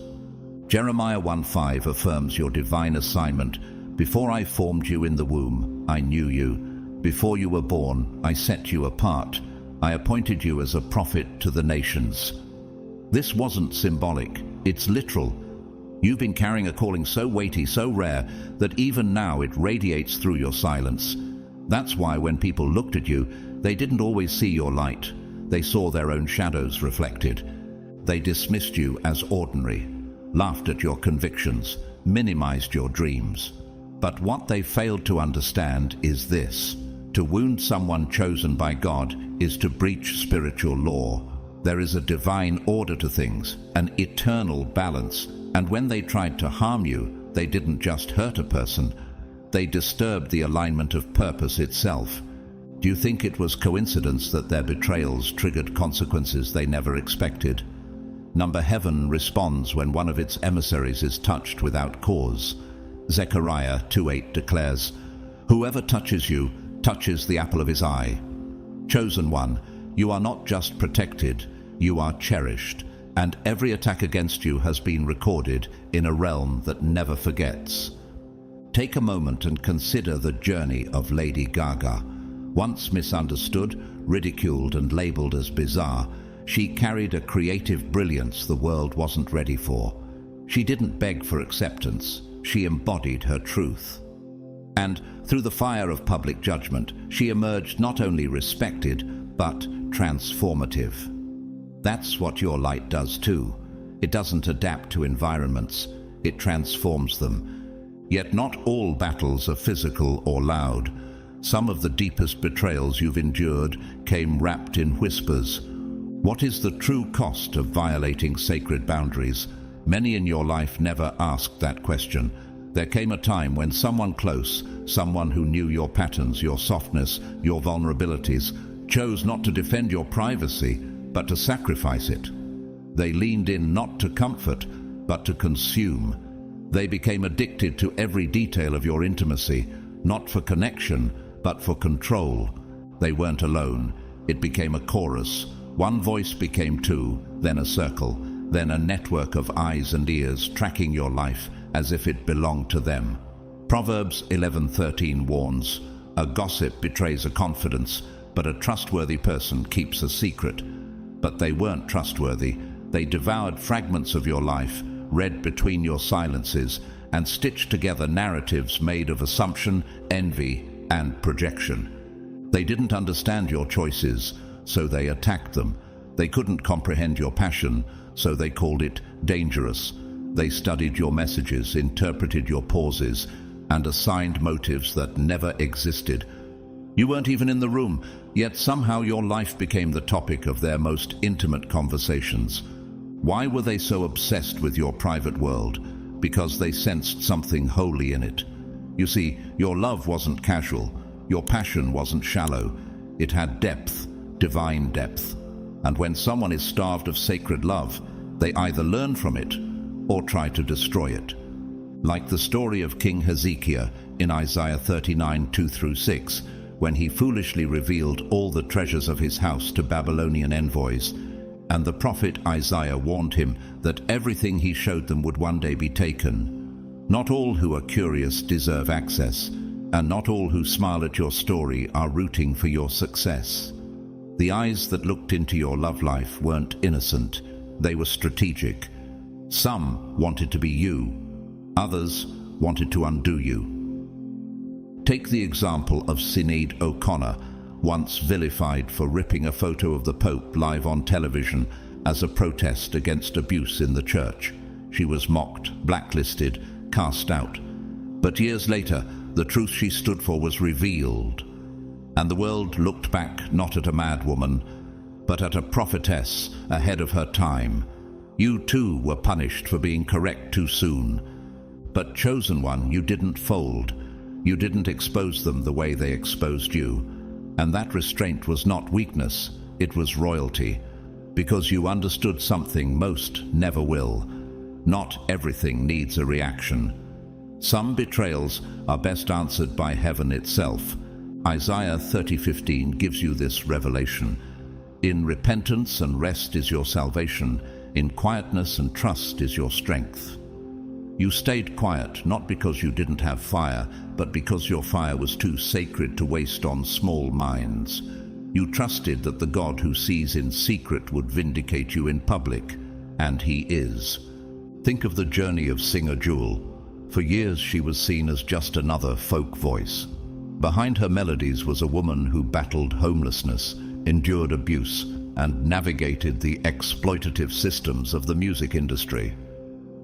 Jeremiah 1:5 affirms your divine assignment. Before I formed you in the womb, I knew you. Before you were born, I set you apart. I appointed you as a prophet to the nations. This wasn't symbolic, it's literal. You've been carrying a calling so weighty, so rare, that even now it radiates through your silence. That's why when people looked at you, they didn't always see your light. They saw their own shadows reflected. They dismissed you as ordinary, laughed at your convictions, minimized your dreams. But what they failed to understand is this: to wound someone chosen by God is to breach spiritual law. There is a divine order to things, an eternal balance, and when they tried to harm you, they didn't just hurt a person, they disturbed the alignment of purpose itself. Do you think it was coincidence that their betrayals triggered consequences they never expected? Heaven responds when one of its emissaries is touched without cause. Zechariah 2:8 declares, "Whoever touches you touches the apple of his eye." Chosen one, you are not just protected, you are cherished, and every attack against you has been recorded in a realm that never forgets. Take a moment and consider the journey of Lady Gaga. Once misunderstood, ridiculed and labeled as bizarre, she carried a creative brilliance the world wasn't ready for. She didn't beg for acceptance, she embodied her truth. And through the fire of public judgment, she emerged not only respected, but transformative. That's what your light does too. It doesn't adapt to environments, it transforms them. Yet not all battles are physical or loud. Some of the deepest betrayals you've endured came wrapped in whispers. What is the true cost of violating sacred boundaries? Many in your life never asked that question. There came a time when someone close, someone who knew your patterns, your softness, your vulnerabilities, chose not to defend your privacy, but to sacrifice it. They leaned in not to comfort, but to consume. They became addicted to every detail of your intimacy, not for connection, but for control. They weren't alone. It became a chorus. One voice became two, then a circle, then a network of eyes and ears tracking your life as if it belonged to them. Proverbs 11:13 warns, "A gossip betrays a confidence, but a trustworthy person keeps a secret." But they weren't trustworthy. They devoured fragments of your life, read between your silences, and stitched together narratives made of assumption, envy, and projection. They didn't understand your choices, so they attacked them. They couldn't comprehend your passion, so they called it dangerous. They studied your messages, interpreted your pauses, and assigned motives that never existed. You weren't even in the room, yet somehow your life became the topic of their most intimate conversations. Why were they so obsessed with your private world? Because they sensed something holy in it. You see, your love wasn't casual. Your passion wasn't shallow. It had depth, divine depth. And when someone is starved of sacred love, they either learn from it or try to destroy it. Like the story of King Hezekiah in Isaiah 39:2-6, when he foolishly revealed all the treasures of his house to Babylonian envoys, and the prophet Isaiah warned him that everything he showed them would one day be taken. Not all who are curious deserve access, and not all who smile at your story are rooting for your success. The eyes that looked into your love life weren't innocent, they were strategic. Some wanted to be you, others wanted to undo you. Take the example of Sinead O'Connor, once vilified for ripping a photo of the Pope live on television as a protest against abuse in the church. She was mocked, blacklisted, cast out. But years later, the truth she stood for was revealed, and the world looked back not at a mad woman, but at a prophetess ahead of her time. You too were punished for being correct too soon. But chosen one, you didn't fold. You didn't expose them the way they exposed you. And that restraint was not weakness, it was royalty. Because you understood something most never will. Not everything needs a reaction. Some betrayals are best answered by heaven itself. Isaiah 30:15 gives you this revelation. In repentance and rest is your salvation. In quietness and trust is your strength. You stayed quiet, not because you didn't have fire, but because your fire was too sacred to waste on small minds. You trusted that the God who sees in secret would vindicate you in public, and he is. Think of the journey of singer Jewel. For years she was seen as just another folk voice. Behind her melodies was a woman who battled homelessness, endured abuse, and navigated the exploitative systems of the music industry.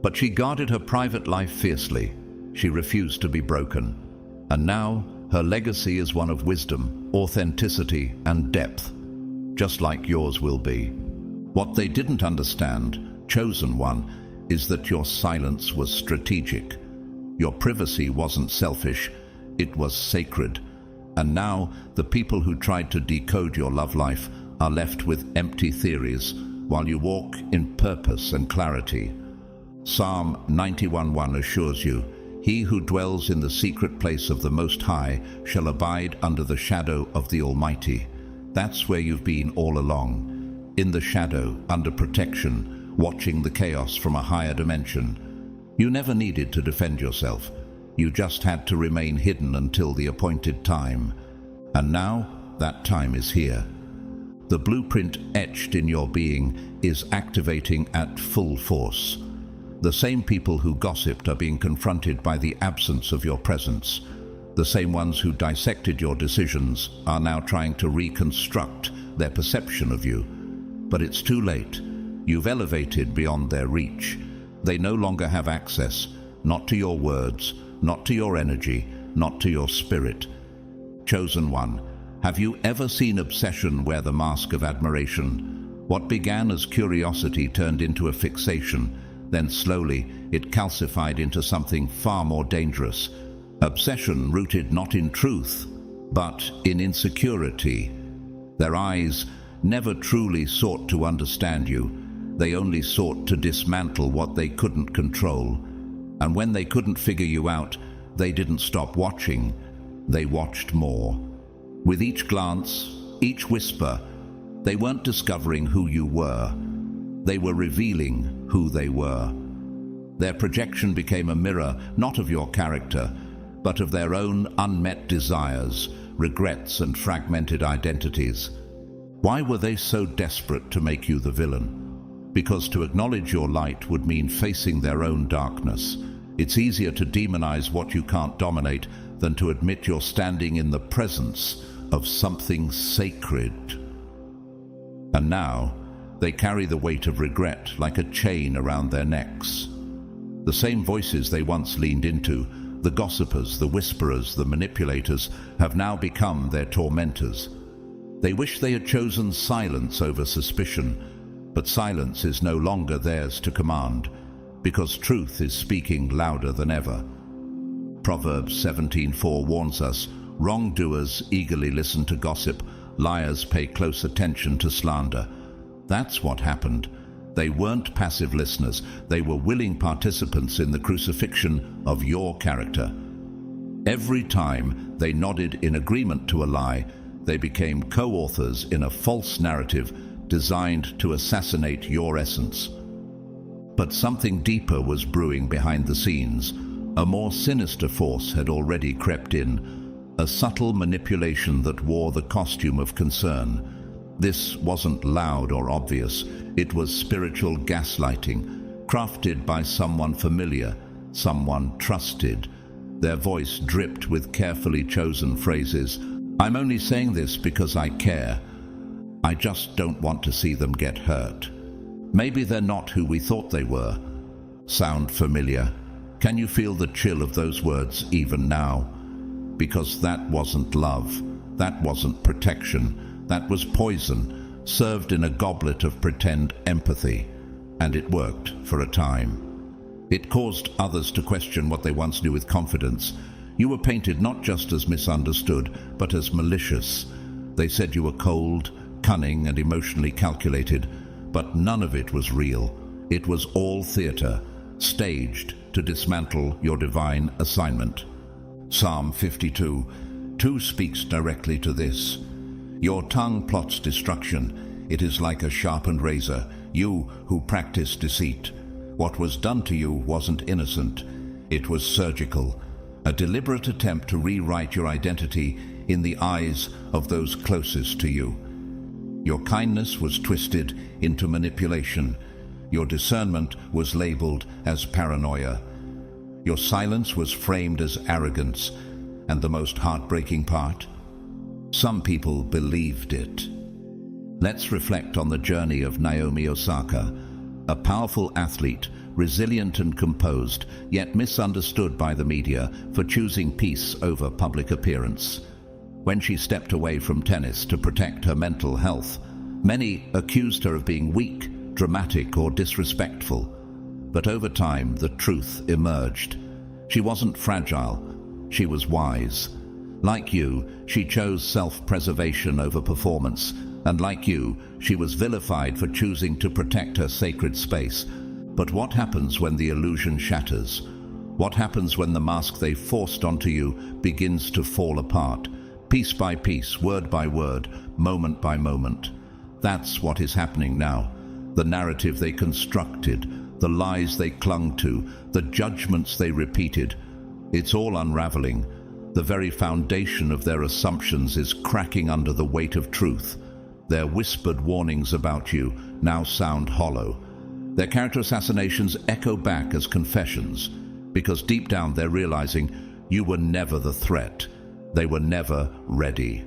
But she guarded her private life fiercely. She refused to be broken. And now, her legacy is one of wisdom, authenticity, and depth, just like yours will be. What they didn't understand, chosen one, is that your silence was strategic. Your privacy wasn't selfish, it was sacred. And now, the people who tried to decode your love life are left with empty theories, while you walk in purpose and clarity. Psalm 91:1 assures you, "He who dwells in the secret place of the Most High shall abide under the shadow of the Almighty." That's where you've been all along, in the shadow, under protection, watching the chaos from a higher dimension. You never needed to defend yourself. You just had to remain hidden until the appointed time. And now, that time is here. The blueprint etched in your being is activating at full force. The same people who gossiped are being confronted by the absence of your presence. The same ones who dissected your decisions are now trying to reconstruct their perception of you. But it's too late. You've elevated beyond their reach. They no longer have access, not to your words, not to your energy, not to your spirit. Chosen one, have you ever seen obsession wear the mask of admiration? What began as curiosity turned into a fixation, then slowly it calcified into something far more dangerous. Obsession rooted not in truth, but in insecurity. Their eyes never truly sought to understand you. They only sought to dismantle what they couldn't control. And when they couldn't figure you out, they didn't stop watching. They watched more. With each glance, each whisper, they weren't discovering who you were. They were revealing who they were. Their projection became a mirror, not of your character, but of their own unmet desires, regrets, and fragmented identities. Why were they so desperate to make you the villain? Because to acknowledge your light would mean facing their own darkness. It's easier to demonize what you can't dominate than to admit you're standing in the presence of something sacred. And now, they carry the weight of regret like a chain around their necks. The same voices they once leaned into, the gossipers, the whisperers, the manipulators, have now become their tormentors. They wish they had chosen silence over suspicion, but silence is no longer theirs to command, because truth is speaking louder than ever. Proverbs 17:4 warns us, wrongdoers eagerly listen to gossip, liars pay close attention to slander. That's what happened. They weren't passive listeners, they were willing participants in the crucifixion of your character. Every time they nodded in agreement to a lie, they became co-authors in a false narrative designed to assassinate your essence. But something deeper was brewing behind the scenes. A more sinister force had already crept in, a subtle manipulation that wore the costume of concern. This wasn't loud or obvious. It was spiritual gaslighting, crafted by someone familiar, someone trusted. Their voice dripped with carefully chosen phrases. I'm only saying this because I care. I just don't want to see them get hurt. Maybe they're not who we thought they were. Sound familiar? Can you feel the chill of those words even now? Because that wasn't love. That wasn't protection. That was poison, served in a goblet of pretend empathy. And it worked for a time. It caused others to question what they once knew with confidence. You were painted not just as misunderstood, but as malicious. They said you were cold, cunning, and emotionally calculated, but none of it was real. It was all theater, staged to dismantle your divine assignment. Psalm 52:2 speaks directly to this. Your tongue plots destruction. It is like a sharpened razor. You who practice deceit. What was done to you wasn't innocent. It was surgical. A deliberate attempt to rewrite your identity in the eyes of those closest to you. Your kindness was twisted into manipulation. Your discernment was labeled as paranoia. Your silence was framed as arrogance. And the most heartbreaking part? Some people believed it. Let's reflect on the journey of Naomi Osaka, a powerful athlete, resilient and composed, yet misunderstood by the media for choosing peace over public appearance. When she stepped away from tennis to protect her mental health, many accused her of being weak, dramatic, or disrespectful. But over time, the truth emerged. She wasn't fragile, she was wise. Like you, she chose self-preservation over performance, and like you, she was vilified for choosing to protect her sacred space. But what happens when the illusion shatters? What happens when the mask they forced onto you begins to fall apart, piece by piece, word by word, moment by moment? That's what is happening now. The narrative they constructed, the lies they clung to, the judgments they repeated, It's all unraveling. The very foundation of their assumptions is cracking under the weight of truth. Their whispered warnings about you now sound hollow. Their character assassinations echo back as confessions, because deep down they're realizing you were never the threat. They were never ready.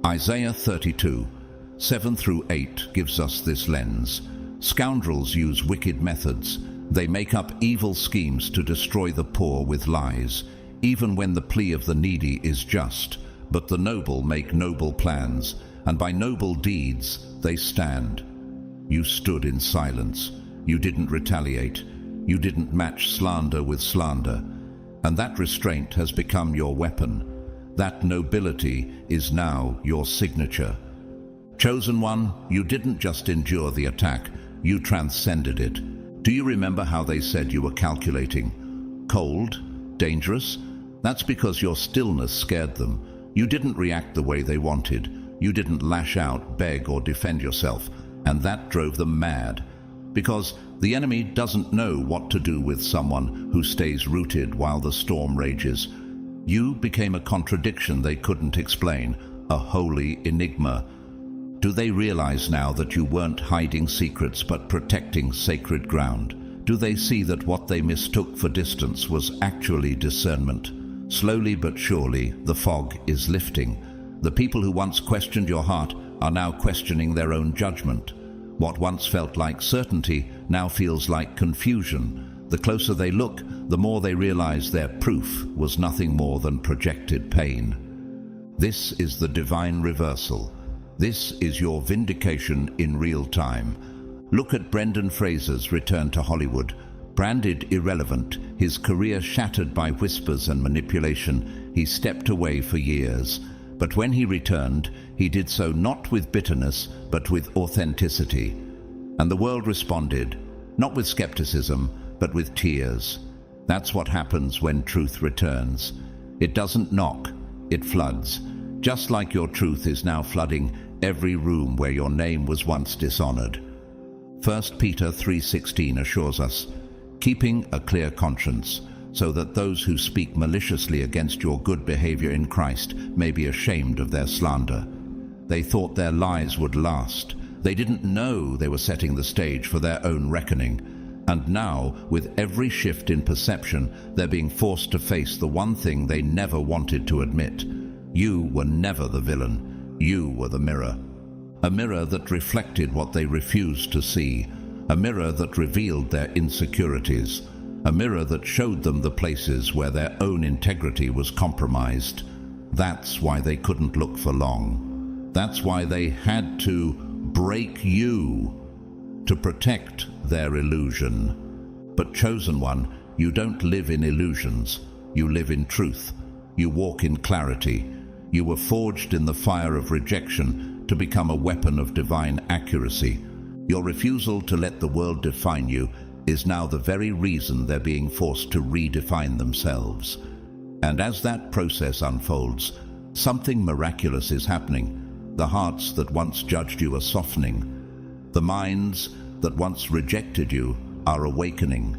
Isaiah 32, 7 through 8 gives us this lens. Scoundrels use wicked methods. They make up evil schemes to destroy the poor with lies, even when the plea of the needy is just. But the noble make noble plans, and by noble deeds they stand. You stood in silence. You didn't retaliate. You didn't match slander with slander. And that restraint has become your weapon. That nobility is now your signature. Chosen one, you didn't just endure the attack, you transcended it. Do you remember how they said you were calculating? Cold? Dangerous? That's because your stillness scared them. You didn't react the way they wanted. You didn't lash out, beg, or defend yourself. And that drove them mad. Because the enemy doesn't know what to do with someone who stays rooted while the storm rages. You became a contradiction they couldn't explain, a holy enigma. Do they realize now that you weren't hiding secrets but protecting sacred ground? Do they see that what they mistook for distance was actually discernment? Slowly but surely, the fog is lifting. The people who once questioned your heart are now questioning their own judgment. What once felt like certainty now feels like confusion. The closer they look, the more they realize their proof was nothing more than projected pain. This is the divine reversal. This is your vindication in real time. Look at Brendan Fraser's return to Hollywood. Branded irrelevant, his career shattered by whispers and manipulation, he stepped away for years. But when he returned, he did so not with bitterness, but with authenticity. And the world responded, not with skepticism, but with tears. That's what happens when truth returns. It doesn't knock, it floods. Just like your truth is now flooding every room where your name was once dishonored. 1 Peter 3:16 assures us, keeping a clear conscience, so that those who speak maliciously against your good behavior in Christ may be ashamed of their slander. They thought their lies would last. They didn't know they were setting the stage for their own reckoning. And now, with every shift in perception, they're being forced to face the one thing they never wanted to admit. You were never the villain. You were the mirror. A mirror that reflected what they refused to see. A mirror that revealed their insecurities. A mirror that showed them the places where their own integrity was compromised. That's why they couldn't look for long. That's why they had to break you to protect their illusion. But chosen one, you don't live in illusions. You live in truth. You walk in clarity. You were forged in the fire of rejection to become a weapon of divine accuracy. Your refusal to let the world define you is now the very reason they're being forced to redefine themselves. And as that process unfolds, something miraculous is happening. The hearts that once judged you are softening. The minds that once rejected you are awakening.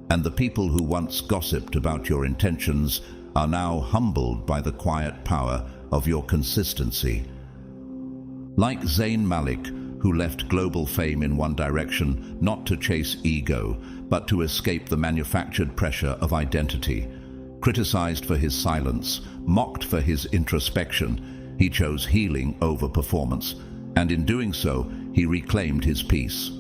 And the people who once gossiped about your intentions are now humbled by the quiet power of your consistency. Like Zayn Malik, who left global fame in one direction, not to chase ego, but to escape the manufactured pressure of identity. Criticized for his silence, mocked for his introspection, he chose healing over performance, and in doing so, he reclaimed his peace.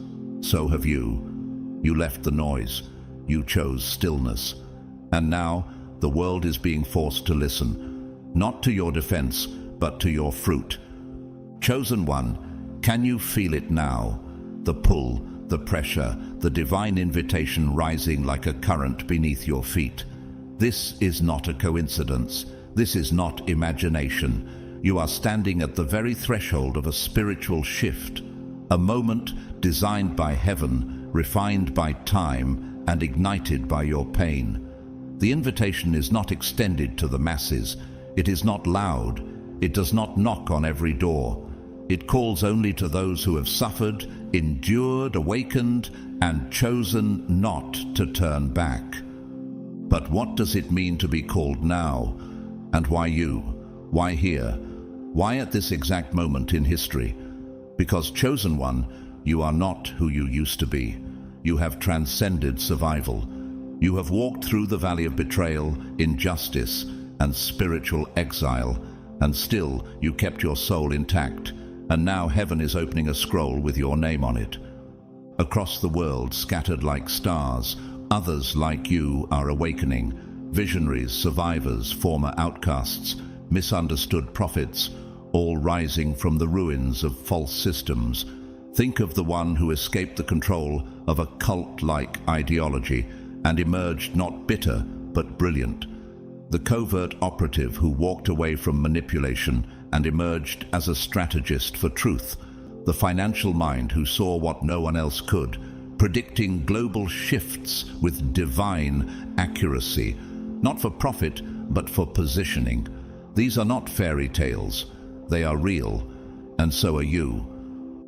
So have you. You left the noise. You chose stillness. And now, the world is being forced to listen, not to your defense, but to your fruit. Chosen one, can you feel it now? The pull, the pressure, the divine invitation rising like a current beneath your feet. This is not a coincidence. This is not imagination. You are standing at the very threshold of a spiritual shift, a moment designed by heaven, refined by time, and ignited by your pain. The invitation is not extended to the masses. It is not loud. It does not knock on every door. It calls only to those who have suffered, endured, awakened, and chosen not to turn back. But what does it mean to be called now? And why you? Why here? Why at this exact moment in history? Because, chosen one, you are not who you used to be. You have transcended survival. You have walked through the valley of betrayal, injustice, and spiritual exile, and still you kept your soul intact, and now heaven is opening a scroll with your name on it. Across the world, scattered like stars, others like you are awakening. Visionaries, survivors, former outcasts, misunderstood prophets, all rising from the ruins of false systems. Think of the one who escaped the control of a cult-like ideology and emerged not bitter but brilliant. The covert operative who walked away from manipulation and emerged as a strategist for truth. The financial mind who saw what no one else could, predicting global shifts with divine accuracy, not for profit, but for positioning. These are not fairy tales. They are real, and so are you.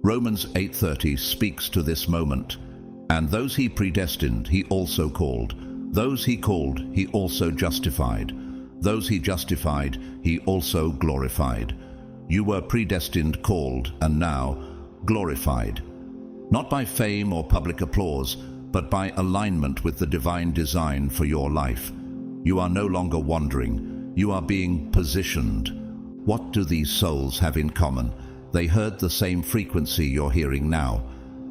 Romans 8:30 speaks to this moment. And those he predestined, he also called. Those he called, he also justified. Those he justified, he also glorified. You were predestined, called, and now glorified. Not by fame or public applause, but by alignment with the divine design for your life. You are no longer wandering. You are being positioned. What do these souls have in common? They heard the same frequency you're hearing now,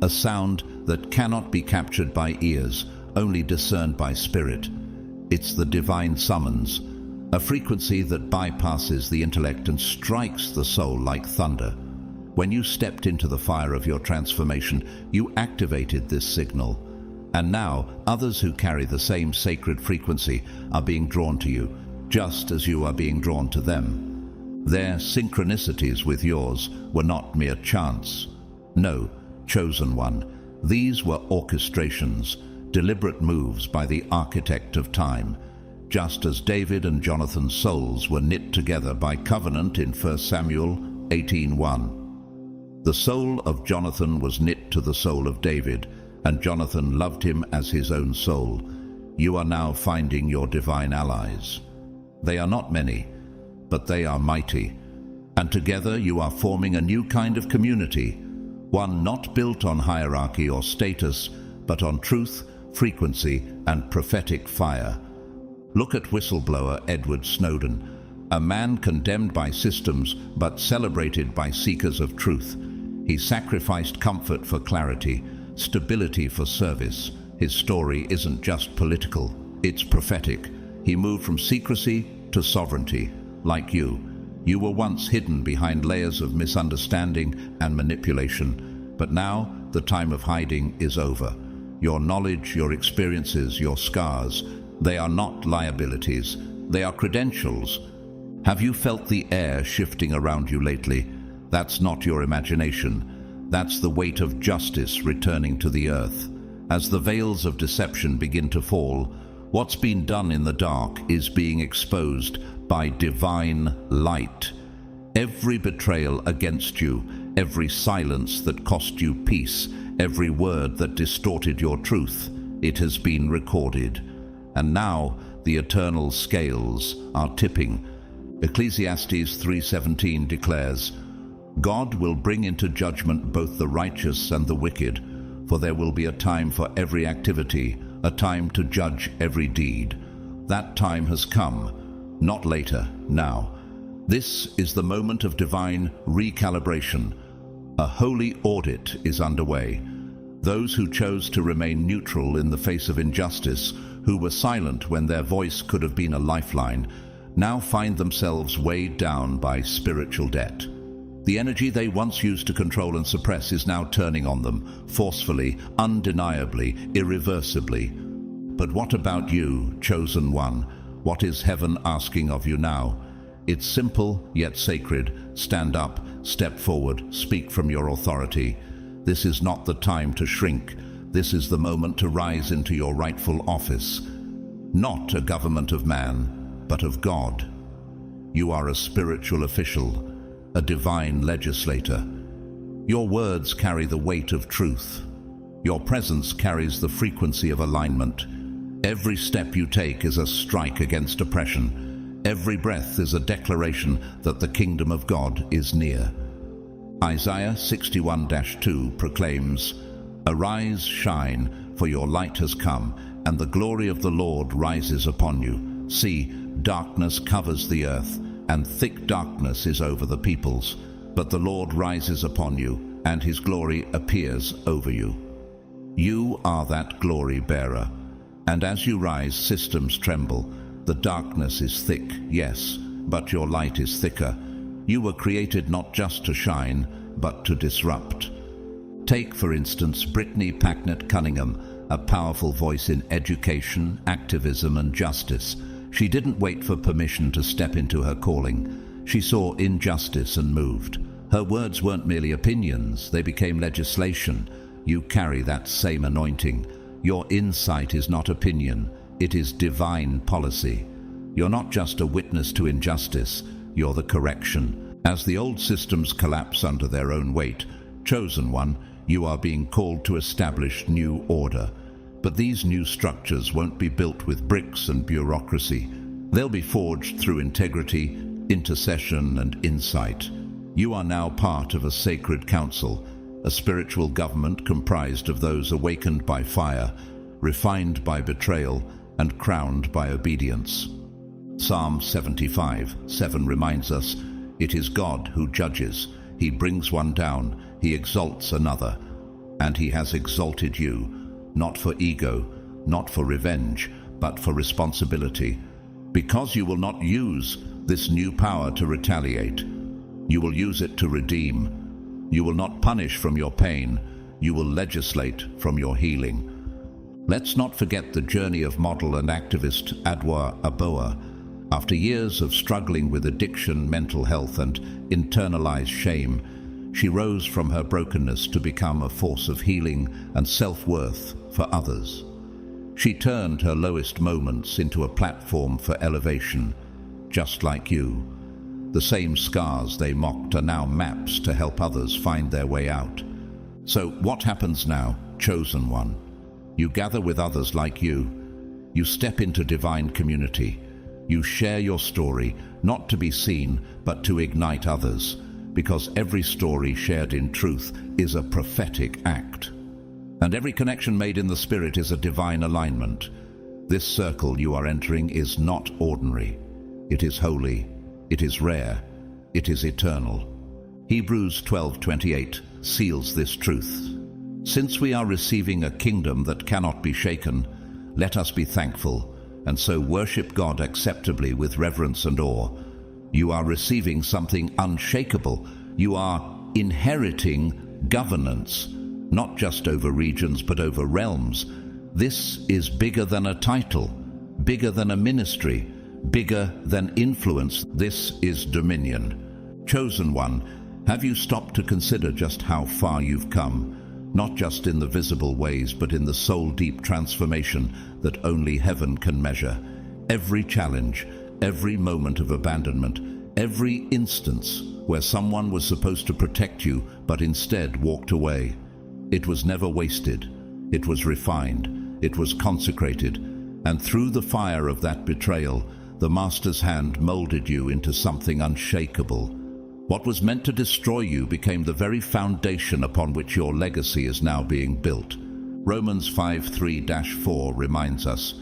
a sound that cannot be captured by ears, only discerned by spirit. It's the divine summons, a frequency that bypasses the intellect and strikes the soul like thunder. When you stepped into the fire of your transformation, you activated this signal. And now, others who carry the same sacred frequency are being drawn to you, just as you are being drawn to them. Their synchronicities with yours were not mere chance. No, chosen one, these were orchestrations, deliberate moves by the architect of time, just as David and Jonathan's souls were knit together by covenant in 1 Samuel 18:1. The soul of Jonathan was knit to the soul of David, and Jonathan loved him as his own soul. You are now finding your divine allies. They are not many, but they are mighty, and together you are forming a new kind of community, one not built on hierarchy or status, but on truth, frequency, and prophetic fire. Look at whistleblower Edward Snowden, a man condemned by systems but celebrated by seekers of truth. He sacrificed comfort for clarity, stability for service. His story isn't just political, it's prophetic. He moved from secrecy to sovereignty. Like you were once hidden behind layers of misunderstanding and manipulation, but now the time of hiding is over. Your knowledge, your experiences, your scars, they are not liabilities, they are credentials. Have you felt the air shifting around you lately? That's not your imagination. That's the weight of justice returning to the earth. As the veils of deception begin to fall, what's been done in the dark is being exposed by divine light. Every betrayal against you, every silence that cost you peace, every word that distorted your truth, it has been recorded. And now the eternal scales are tipping. Ecclesiastes 3:17 declares, God will bring into judgment both the righteous and the wicked, for there will be a time for every activity, a time to judge every deed. That time has come, not later, now. This is the moment of divine recalibration. A holy audit is underway. Those who chose to remain neutral in the face of injustice, who were silent when their voice could have been a lifeline, now find themselves weighed down by spiritual debt. The energy they once used to control and suppress is now turning on them, forcefully, undeniably, irreversibly. But what about you, chosen one? What is heaven asking of you now? It's simple, yet sacred. Stand up, step forward, speak from your authority. This is not the time to shrink. This is the moment to rise into your rightful office. Not a government of man, but of God. You are a spiritual official, a divine legislator. Your words carry the weight of truth. Your presence carries the frequency of alignment. Every step you take is a strike against oppression. Every breath is a declaration that the kingdom of God is near. Isaiah 61:2 proclaims, "Arise, shine, for your light has come, and the glory of the Lord rises upon you. See, darkness covers the earth, and thick darkness is over the peoples. But the Lord rises upon you, and his glory appears over you." You are that glory bearer. And as you rise, systems tremble. The darkness is thick, yes, but your light is thicker. You were created not just to shine, but to disrupt. Take, for instance, Brittany Packnett Cunningham, a powerful voice in education, activism, and justice. She didn't wait for permission to step into her calling. She saw injustice and moved. Her words weren't merely opinions, they became legislation. You carry that same anointing. Your insight is not opinion, it is divine policy. You're not just a witness to injustice, you're the correction. As the old systems collapse under their own weight, chosen one, you are being called to establish new order. But these new structures won't be built with bricks and bureaucracy. They'll be forged through integrity, intercession, and insight. You are now part of a sacred council, a spiritual government comprised of those awakened by fire, refined by betrayal, and crowned by obedience. Psalm 75:7 reminds us, "It is God who judges. He brings one down, he exalts another. And he has exalted you, not for ego, not for revenge, but for responsibility. Because you will not use this new power to retaliate. You will use it to redeem. You will not punish from your pain. You will legislate from your healing." Let's not forget the journey of model and activist Adwa Aboah. After years of struggling with addiction, mental health, and internalized shame, she rose from her brokenness to become a force of healing and self-worth for others. She turned her lowest moments into a platform for elevation, just like you. The same scars they mocked are now maps to help others find their way out. So what happens now, chosen one? You gather with others like you. You step into divine community. You share your story, not to be seen, but to ignite others, because every story shared in truth is a prophetic act. And every connection made in the Spirit is a divine alignment. This circle you are entering is not ordinary. It is holy. It is rare. It is eternal. Hebrews 12:28 seals this truth. Since we are receiving a kingdom that cannot be shaken, let us be thankful, and so worship God acceptably with reverence and awe. You are receiving something unshakable. You are inheriting governance, not just over regions, but over realms. This is bigger than a title, bigger than a ministry, bigger than influence. This is dominion. Chosen one, have you stopped to consider just how far you've come? Not just in the visible ways, but in the soul-deep transformation that only heaven can measure. Every challenge, every moment of abandonment, every instance where someone was supposed to protect you but instead walked away. It was never wasted. It was refined. It was consecrated. And through the fire of that betrayal, the Master's hand molded you into something unshakable. What was meant to destroy you became the very foundation upon which your legacy is now being built. Romans 5:3-4 reminds us,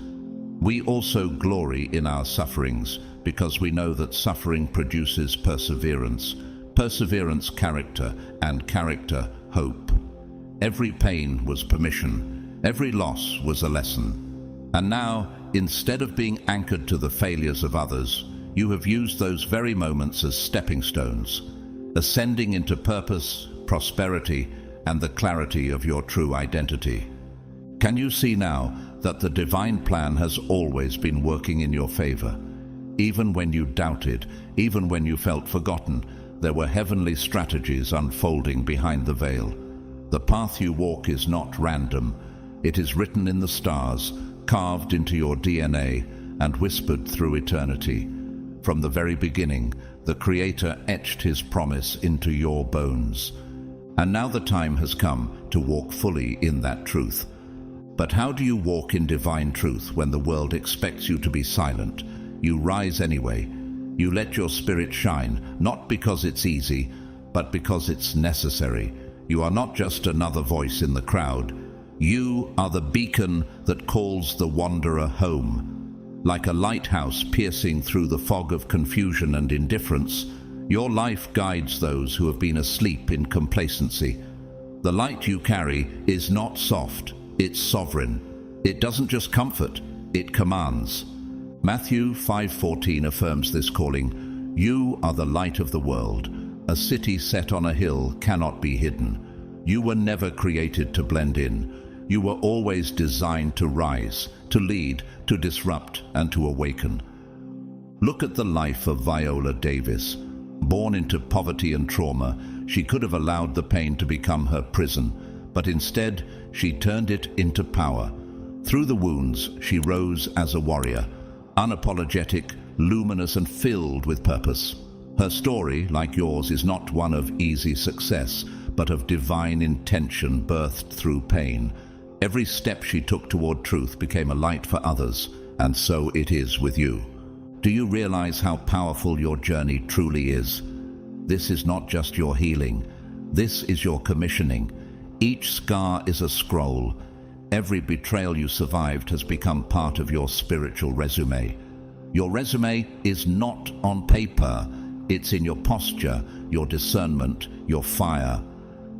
"We also glory in our sufferings, because we know that suffering produces perseverance, perseverance character, and character hope." Every pain was permission, every loss was a lesson. And now, instead of being anchored to the failures of others, you have used those very moments as stepping stones, ascending into purpose, prosperity, and the clarity of your true identity. Can you see now that the divine plan has always been working in your favor? Even when you doubted, even when you felt forgotten, there were heavenly strategies unfolding behind the veil. The path you walk is not random. It is written in the stars, carved into your DNA, and whispered through eternity. From the very beginning, the Creator etched His promise into your bones. And now the time has come to walk fully in that truth. But how do you walk in divine truth when the world expects you to be silent? You rise anyway. You let your spirit shine, not because it's easy, but because it's necessary. You are not just another voice in the crowd. You are the beacon that calls the wanderer home. Like a lighthouse piercing through the fog of confusion and indifference, your life guides those who have been asleep in complacency. The light you carry is not soft, it's sovereign. It doesn't just comfort, it commands. Matthew 5:14 affirms this calling. You are the light of the world. A city set on a hill cannot be hidden. You were never created to blend in. You were always designed to rise, to lead, to disrupt, and to awaken. Look at the life of Viola Davis. Born into poverty and trauma, she could have allowed the pain to become her prison, but instead, she turned it into power. Through the wounds, she rose as a warrior, unapologetic, luminous, and filled with purpose. Her story, like yours, is not one of easy success, but of divine intention birthed through pain. Every step she took toward truth became a light for others, and so it is with you. Do you realize how powerful your journey truly is? This is not just your healing. This is your commissioning. Each scar is a scroll. Every betrayal you survived has become part of your spiritual resume. Your resume is not on paper. It's in your posture, your discernment, your fire.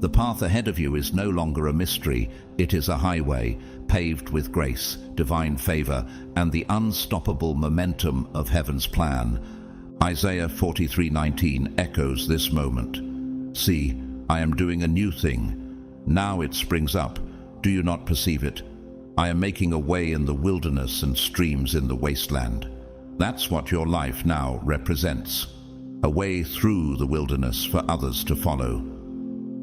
The path ahead of you is no longer a mystery. It is a highway, paved with grace, divine favor, and the unstoppable momentum of heaven's plan. Isaiah 43:19 echoes this moment. See, I am doing a new thing. Now it springs up. Do you not perceive it? I am making a way in the wilderness and streams in the wasteland. That's what your life now represents. A way through the wilderness for others to follow.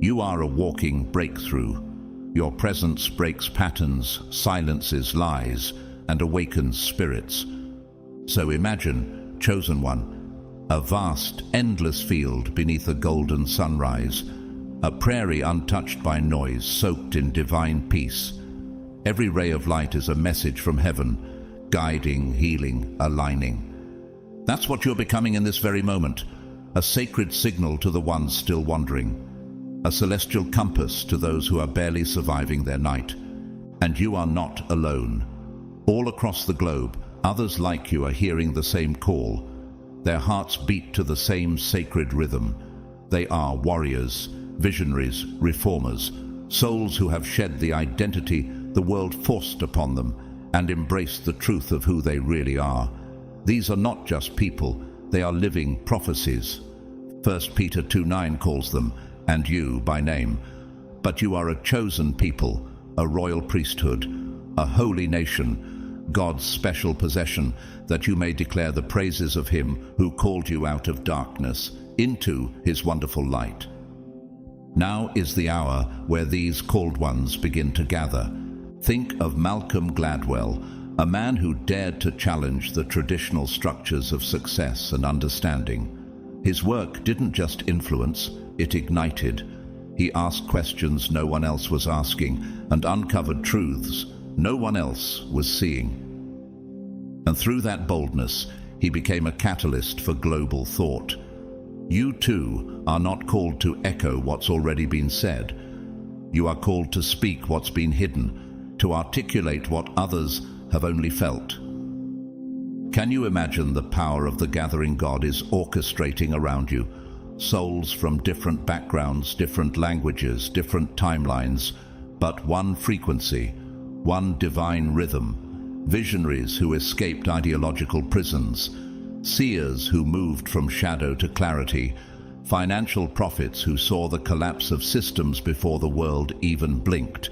You are a walking breakthrough. Your presence breaks patterns, silences lies, and awakens spirits. So imagine, chosen one, a vast, endless field beneath a golden sunrise, a prairie untouched by noise, soaked in divine peace. Every ray of light is a message from heaven, guiding, healing, aligning. That's what you're becoming in this very moment, a sacred signal to the ones still wandering, a celestial compass to those who are barely surviving their night. And you are not alone. All across the globe, others like you are hearing the same call. Their hearts beat to the same sacred rhythm. They are warriors, visionaries, reformers, souls who have shed the identity the world forced upon them and embraced the truth of who they really are. These are not just people, they are living prophecies. 1 Peter 2:9 calls them, and you by name. But you are a chosen people, a royal priesthood, a holy nation, God's special possession, that you may declare the praises of him who called you out of darkness into his wonderful light. Now is the hour where these called ones begin to gather. Think of Malcolm Gladwell, a man who dared to challenge the traditional structures of success and understanding. His work didn't just influence, it ignited. He asked questions no one else was asking and uncovered truths no one else was seeing. And through that boldness, he became a catalyst for global thought. You too are not called to echo what's already been said. You are called to speak what's been hidden, to articulate what others have only felt. Can you imagine the power of the gathering God is orchestrating around you? Souls from different backgrounds, different languages, different timelines, but one frequency, one divine rhythm. Visionaries who escaped ideological prisons, seers who moved from shadow to clarity, financial prophets who saw the collapse of systems before the world even blinked.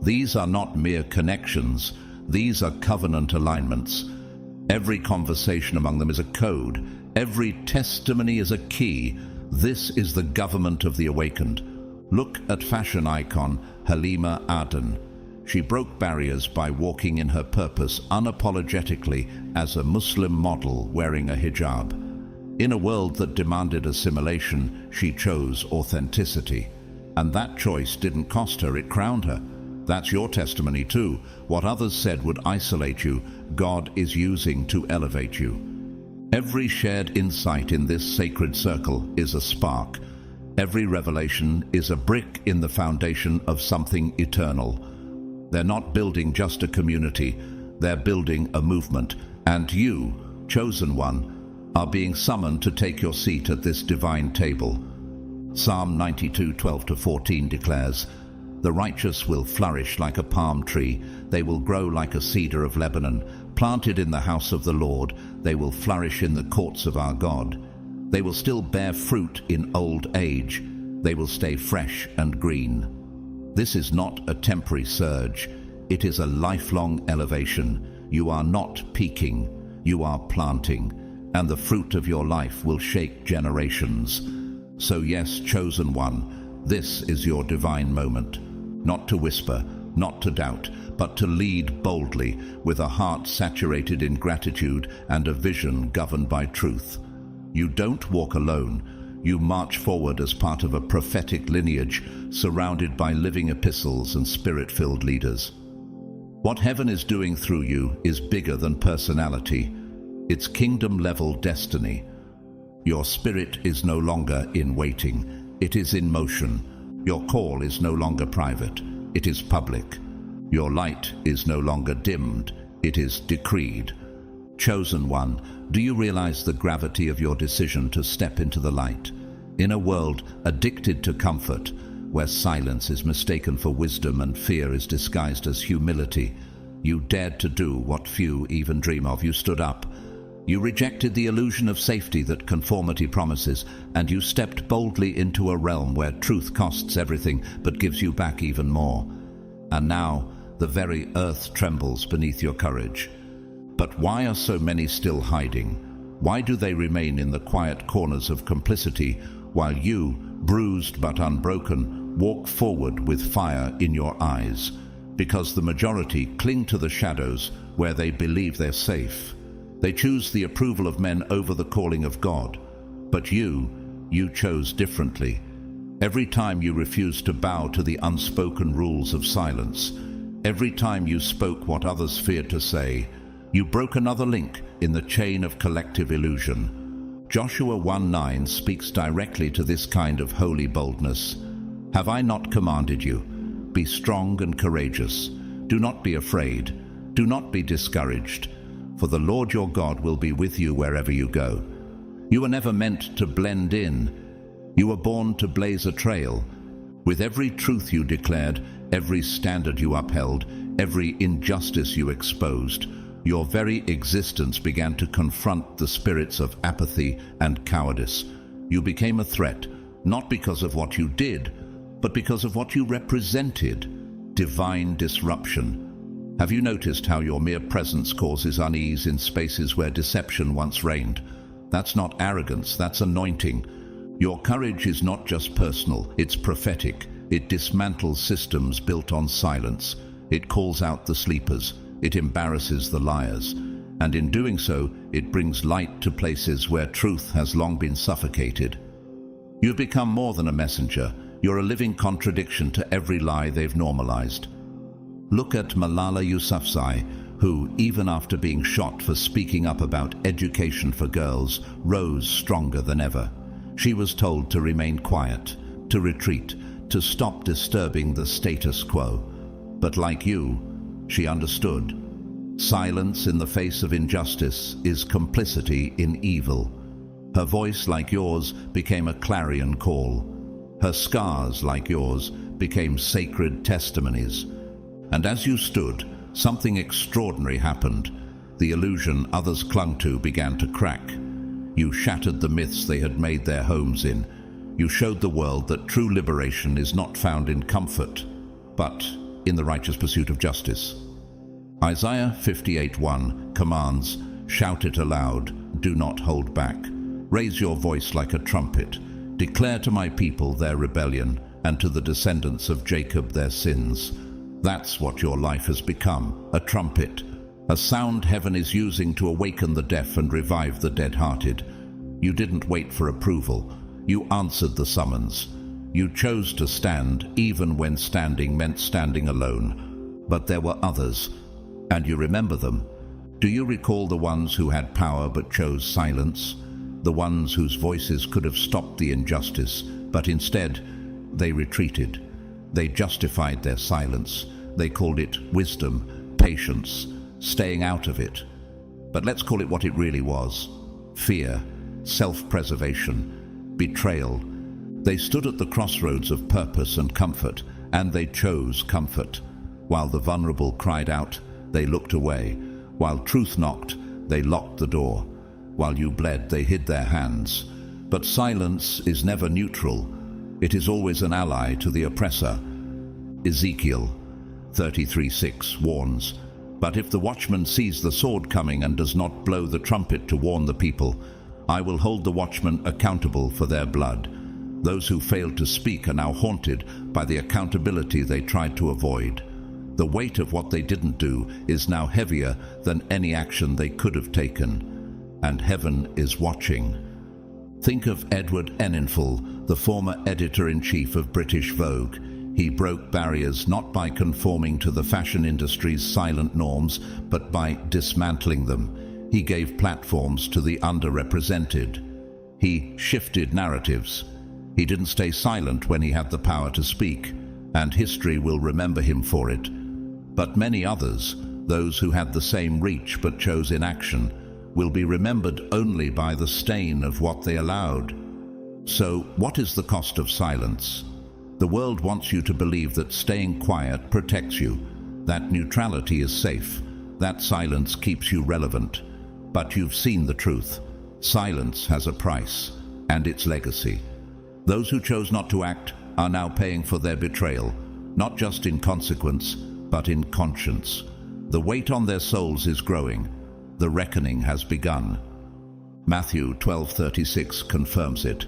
These are not mere connections, these are covenant alignments. Every conversation among them is a code, every testimony is a key. This is the government of the awakened. Look at fashion icon Halima Aden. She broke barriers by walking in her purpose unapologetically as a Muslim model wearing a hijab. In a world that demanded assimilation, she chose authenticity. And that choice didn't cost her, it crowned her. That's your testimony too. What others said would isolate you, God is using to elevate you. Every shared insight in this sacred circle is a spark. Every revelation is a brick in the foundation of something eternal. They're not building just a community, they're building a movement. And you, chosen one, are being summoned to take your seat at this divine table. Psalm 92:12-14 declares, "The righteous will flourish like a palm tree. They will grow like a cedar of Lebanon. Planted in the house of the Lord, they will flourish in the courts of our God. They will still bear fruit in old age. They will stay fresh and green." This is not a temporary surge. It is a lifelong elevation. You are not peaking, you are planting, and the fruit of your life will shake generations. So yes, chosen one, this is your divine moment. Not to whisper, not to doubt, but to lead boldly with a heart saturated in gratitude and a vision governed by truth. You don't walk alone. You march forward as part of a prophetic lineage surrounded by living epistles and spirit-filled leaders. What heaven is doing through you is bigger than personality. It's kingdom-level destiny. Your spirit is no longer in waiting. It is in motion. Your call is no longer private. It is public. Your light is no longer dimmed. It is decreed. Chosen one, do you realize the gravity of your decision to step into the light? In a world addicted to comfort, where silence is mistaken for wisdom and fear is disguised as humility, you dared to do what few even dream of. You stood up. You rejected the illusion of safety that conformity promises, and you stepped boldly into a realm where truth costs everything but gives you back even more. And now, the very earth trembles beneath your courage. But why are so many still hiding? Why do they remain in the quiet corners of complicity, while you, bruised but unbroken, walk forward with fire in your eyes? Because the majority cling to the shadows where they believe they're safe. They choose the approval of men over the calling of God. But you chose differently. Every time you refused to bow to the unspoken rules of silence, every time you spoke what others feared to say, you broke another link in the chain of collective illusion. Joshua 1:9 speaks directly to this kind of holy boldness. "Have I not commanded you? Be strong and courageous. Do not be afraid. Do not be discouraged. For the Lord your God will be with you wherever you go." You were never meant to blend in. You were born to blaze a trail. With every truth you declared, every standard you upheld, every injustice you exposed, your very existence began to confront the spirits of apathy and cowardice. You became a threat, not because of what you did, but because of what you represented: divine disruption. Have you noticed how your mere presence causes unease in spaces where deception once reigned? That's not arrogance, that's anointing. Your courage is not just personal, it's prophetic. It dismantles systems built on silence. It calls out the sleepers. It embarrasses the liars. And in doing so, it brings light to places where truth has long been suffocated. You've become more than a messenger. You're a living contradiction to every lie they've normalized. Look at Malala Yousafzai, who, even after being shot for speaking up about education for girls, rose stronger than ever. She was told to remain quiet, to retreat, to stop disturbing the status quo. But like you, she understood. Silence in the face of injustice is complicity in evil. Her voice, like yours, became a clarion call. Her scars, like yours, became sacred testimonies. And as you stood, something extraordinary happened. The illusion others clung to began to crack. You shattered the myths they had made their homes in. You showed the world that true liberation is not found in comfort, but in the righteous pursuit of justice. Isaiah 58:1 commands, "Shout it aloud, do not hold back. Raise your voice like a trumpet. Declare to my people their rebellion, and to the descendants of Jacob their sins." That's what your life has become, a trumpet, a sound heaven is using to awaken the deaf and revive the dead-hearted. You didn't wait for approval. You answered the summons. You chose to stand even when standing meant standing alone. But there were others, and you remember them. Do you recall the ones who had power but chose silence? The ones whose voices could have stopped the injustice, but instead they retreated. They justified their silence. They called it wisdom, patience, staying out of it. But let's call it what it really was: fear, self-preservation, betrayal. They stood at the crossroads of purpose and comfort, and they chose comfort. While the vulnerable cried out, they looked away. While truth knocked, they locked the door. While you bled, they hid their hands. But silence is never neutral. It is always an ally to the oppressor. Ezekiel 33:6 warns, "But if the watchman sees the sword coming and does not blow the trumpet to warn the people, I will hold the watchman accountable for their blood." Those who failed to speak are now haunted by the accountability they tried to avoid. The weight of what they didn't do is now heavier than any action they could have taken. And heaven is watching. Think of Edward Enninful, the former editor-in-chief of British Vogue. He broke barriers not by conforming to the fashion industry's silent norms, but by dismantling them. He gave platforms to the underrepresented. He shifted narratives. He didn't stay silent when he had the power to speak, and history will remember him for it. But many others, those who had the same reach but chose inaction, will be remembered only by the stain of what they allowed. So, what is the cost of silence? The world wants you to believe that staying quiet protects you, that neutrality is safe, that silence keeps you relevant. But you've seen the truth. Silence has a price, and its legacy. Those who chose not to act are now paying for their betrayal, not just in consequence, but in conscience. The weight on their souls is growing. The reckoning has begun. Matthew 12:36 confirms it.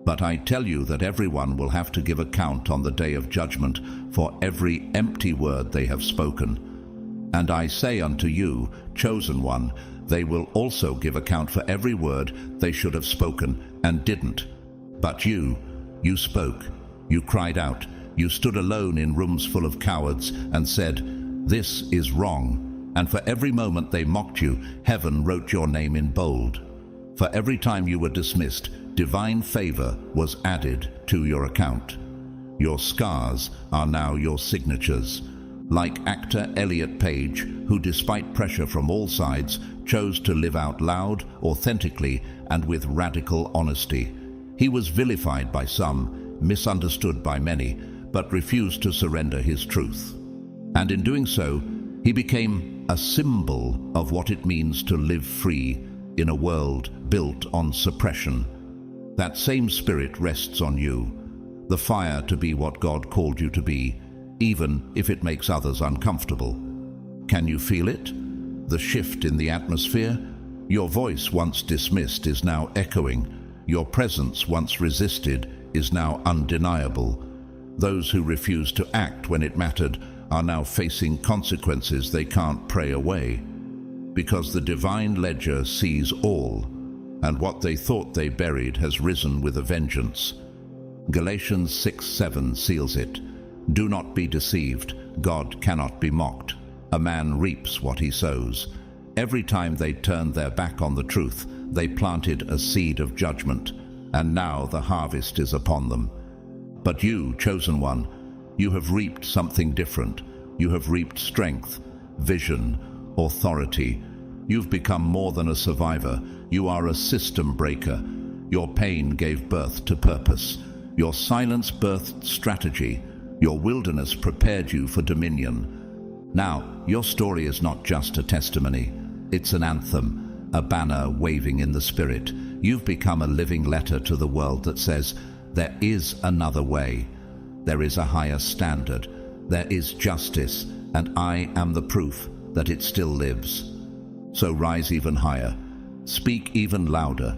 "But I tell you that everyone will have to give account on the day of judgment for every empty word they have spoken. And I say unto you, chosen one, they will also give account for every word they should have spoken and didn't. But you spoke, you cried out, you stood alone in rooms full of cowards and said, 'This is wrong.' And for every moment they mocked you, heaven wrote your name in bold. For every time you were dismissed, divine favor was added to your account. Your scars are now your signatures. Like actor Elliot Page, who despite pressure from all sides, chose to live out loud, authentically, and with radical honesty. He was vilified by some, misunderstood by many, but refused to surrender his truth. And in doing so, he became a symbol of what it means to live free in a world built on suppression. That same spirit rests on you, the fire to be what God called you to be, even if it makes others uncomfortable. Can you feel it? The shift in the atmosphere? Your voice, once dismissed, is now echoing. Your presence, once resisted, is now undeniable. Those who refused to act when it mattered are now facing consequences they can't pray away, because the divine ledger sees all, and what they thought they buried has risen with a vengeance. Galatians 6:7 seals it. Do not be deceived. God cannot be mocked. A man reaps what he sows. Every time they turned their back on the truth, they planted a seed of judgment, and now the harvest is upon them. But you, chosen one, you have reaped something different. You have reaped strength, vision, authority. You've become more than a survivor. You are a system breaker. Your pain gave birth to purpose. Your silence birthed strategy. Your wilderness prepared you for dominion. Now, your story is not just a testimony. It's an anthem, a banner waving in the spirit. You've become a living letter to the world that says, there is another way. There is a higher standard. There is justice, and I am the proof that it still lives. So rise even higher. Speak even louder.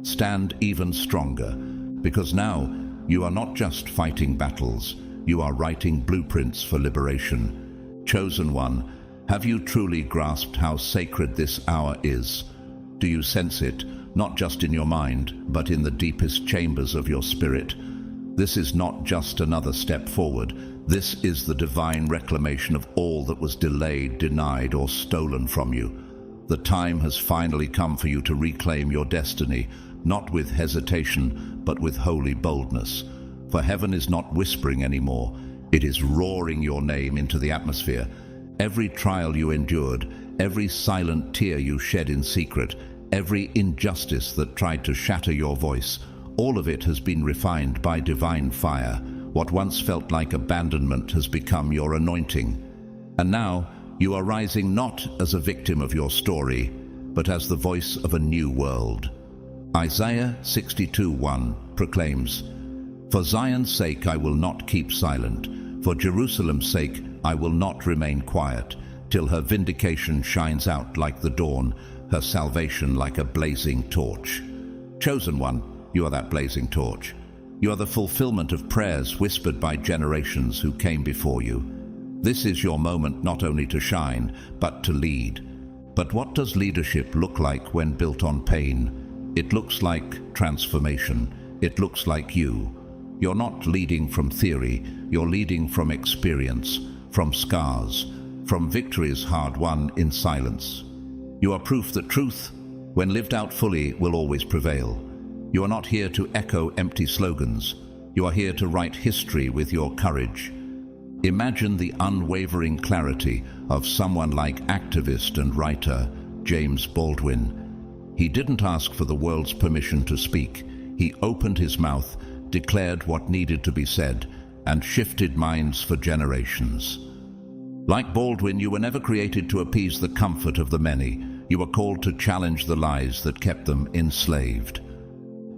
Stand even stronger. Because now, you are not just fighting battles. You are writing blueprints for liberation. Chosen one, have you truly grasped how sacred this hour is? Do you sense it, not just in your mind, but in the deepest chambers of your spirit? This is not just another step forward. This is the divine reclamation of all that was delayed, denied, or stolen from you. The time has finally come for you to reclaim your destiny, not with hesitation, but with holy boldness. For heaven is not whispering anymore. It is roaring your name into the atmosphere. Every trial you endured, every silent tear you shed in secret, every injustice that tried to shatter your voice, all of it has been refined by divine fire. What once felt like abandonment has become your anointing. And now, you are rising not as a victim of your story, but as the voice of a new world. Isaiah 62:1 proclaims, "For Zion's sake I will not keep silent. For Jerusalem's sake I will not remain quiet, till her vindication shines out like the dawn, her salvation like a blazing torch." Chosen one, you are that blazing torch. You are the fulfillment of prayers whispered by generations who came before you. This is your moment not only to shine, but to lead. But what does leadership look like when built on pain? It looks like transformation. It looks like you. You're not leading from theory, you're leading from experience, from scars, from victories hard won in silence. You are proof that truth, when lived out fully, will always prevail. You are not here to echo empty slogans. You are here to write history with your courage. Imagine the unwavering clarity of someone like activist and writer James Baldwin. He didn't ask for the world's permission to speak. He opened his mouth, declared what needed to be said, and shifted minds for generations. Like Baldwin, you were never created to appease the comfort of the many. You were called to challenge the lies that kept them enslaved.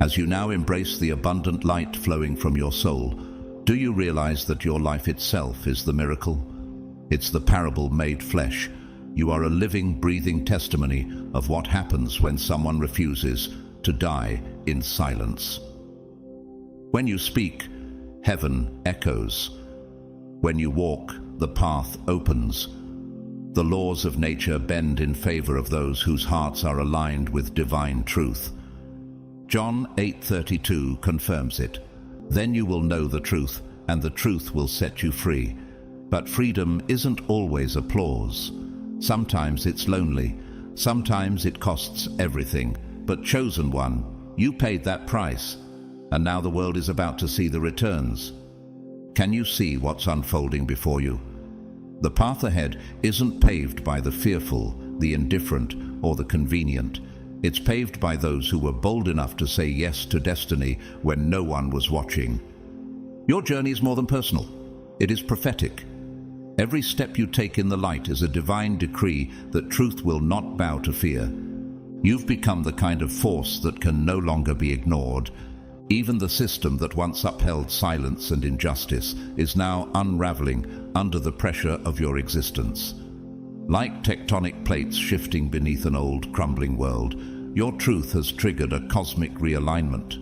As you now embrace the abundant light flowing from your soul, do you realize that your life itself is the miracle? It's the parable made flesh. You are a living, breathing testimony of what happens when someone refuses to die in silence. When you speak, heaven echoes. When you walk, the path opens. The laws of nature bend in favor of those whose hearts are aligned with divine truth. John 8:32 confirms it. Then you will know the truth, and the truth will set you free. But freedom isn't always applause. Sometimes it's lonely. Sometimes it costs everything. But chosen one, you paid that price. And now the world is about to see the returns. Can you see what's unfolding before you? The path ahead isn't paved by the fearful, the indifferent, or the convenient. It's paved by those who were bold enough to say yes to destiny when no one was watching. Your journey is more than personal. It is prophetic. Every step you take in the light is a divine decree that truth will not bow to fear. You've become the kind of force that can no longer be ignored. Even the system that once upheld silence and injustice is now unraveling under the pressure of your existence. Like tectonic plates shifting beneath an old, crumbling world, your truth has triggered a cosmic realignment.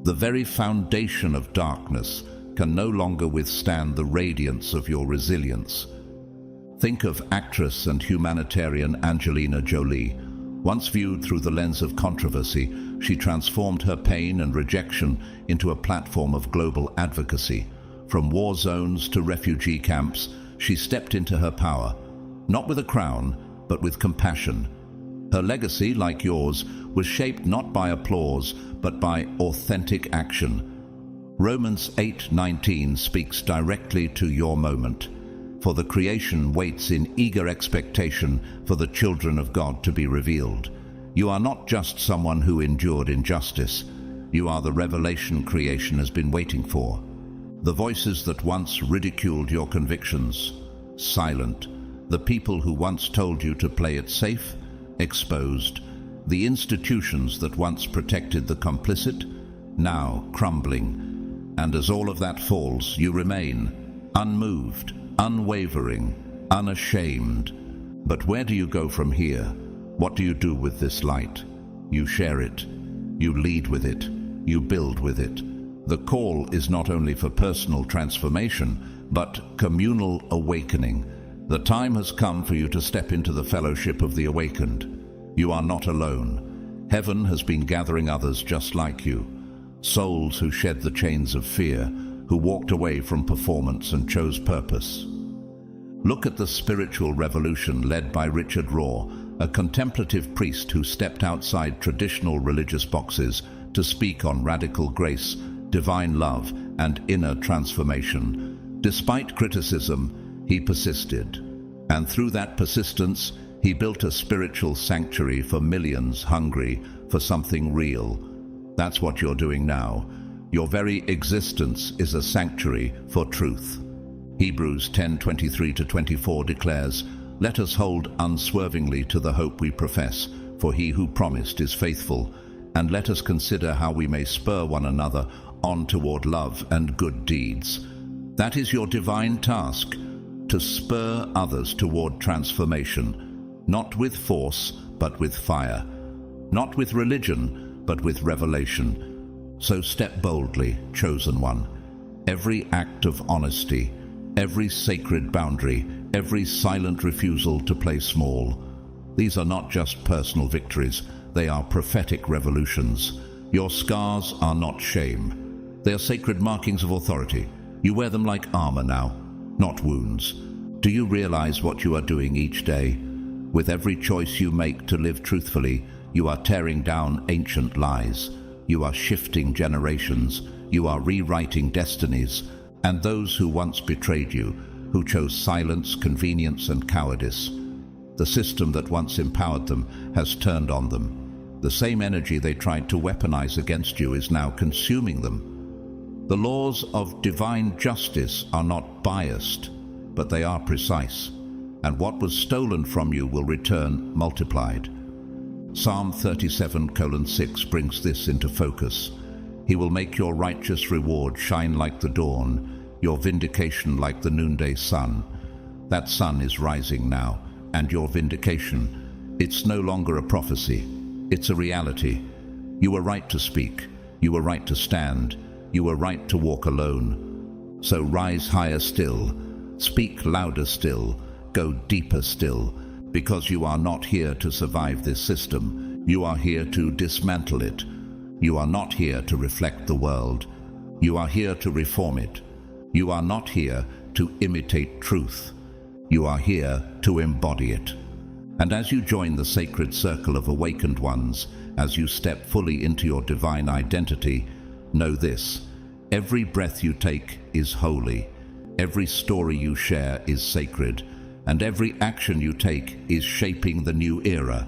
The very foundation of darkness can no longer withstand the radiance of your resilience. Think of actress and humanitarian Angelina Jolie. Once viewed through the lens of controversy, she transformed her pain and rejection into a platform of global advocacy. From war zones to refugee camps, she stepped into her power, not with a crown, but with compassion. Her legacy, like yours, was shaped not by applause, but by authentic action. Romans 8:19 speaks directly to your moment. For the creation waits in eager expectation for the children of God to be revealed. You are not just someone who endured injustice. You are the revelation creation has been waiting for. The voices that once ridiculed your convictions, silent. The people who once told you to play it safe, exposed. The institutions that once protected the complicit, now crumbling. And as all of that falls, you remain unmoved, unwavering, unashamed. But where do you go from here? What do you do with this light? You share it. You lead with it. You build with it. The call is not only for personal transformation, but communal awakening. The time has come for you to step into the fellowship of the awakened. You are not alone. Heaven has been gathering others just like you. souls who shed the chains of fear, who walked away from performance and chose purpose. Look at the spiritual revolution led by Richard Rohr, a contemplative priest who stepped outside traditional religious boxes to speak on radical grace, divine love, and inner transformation. Despite criticism, he persisted. And through that persistence, he built a spiritual sanctuary for millions hungry for something real. That's what you're doing now. Your very existence is a sanctuary for truth. Hebrews 10:23-24 declares, "Let us hold unswervingly to the hope we profess, for he who promised is faithful. And let us consider how we may spur one another on toward love and good deeds." That is your divine task, to spur others toward transformation, not with force, but with fire. Not with religion, but with revelation. So step boldly, chosen one. Every act of honesty, every sacred boundary, every silent refusal to play small. These are not just personal victories, they are prophetic revolutions. Your scars are not shame. They are sacred markings of authority. You wear them like armor now, not wounds. Do you realize what you are doing each day? With every choice you make to live truthfully, you are tearing down ancient lies. You are shifting generations. You are rewriting destinies. And those who once betrayed you, who chose silence, convenience, and cowardice, the system that once empowered them has turned on them. The same energy they tried to weaponize against you is now consuming them. The laws of divine justice are not biased, but they are precise. And what was stolen from you will return multiplied. Psalm 37:6 brings this into focus. He will make your righteous reward shine like the dawn, your vindication like the noonday sun. That sun is rising now, and your vindication, it's no longer a prophecy, it's a reality. You were right to speak, you were right to stand, you were right to walk alone. So rise higher still, speak louder still, go deeper still, because you are not here to survive this system. You are here to dismantle it. You are not here to reflect the world. You are here to reform it. You are not here to imitate truth. You are here to embody it. And as you join the sacred circle of awakened ones, as you step fully into your divine identity, know this: every breath you take is holy, every story you share is sacred, and every action you take is shaping the new era.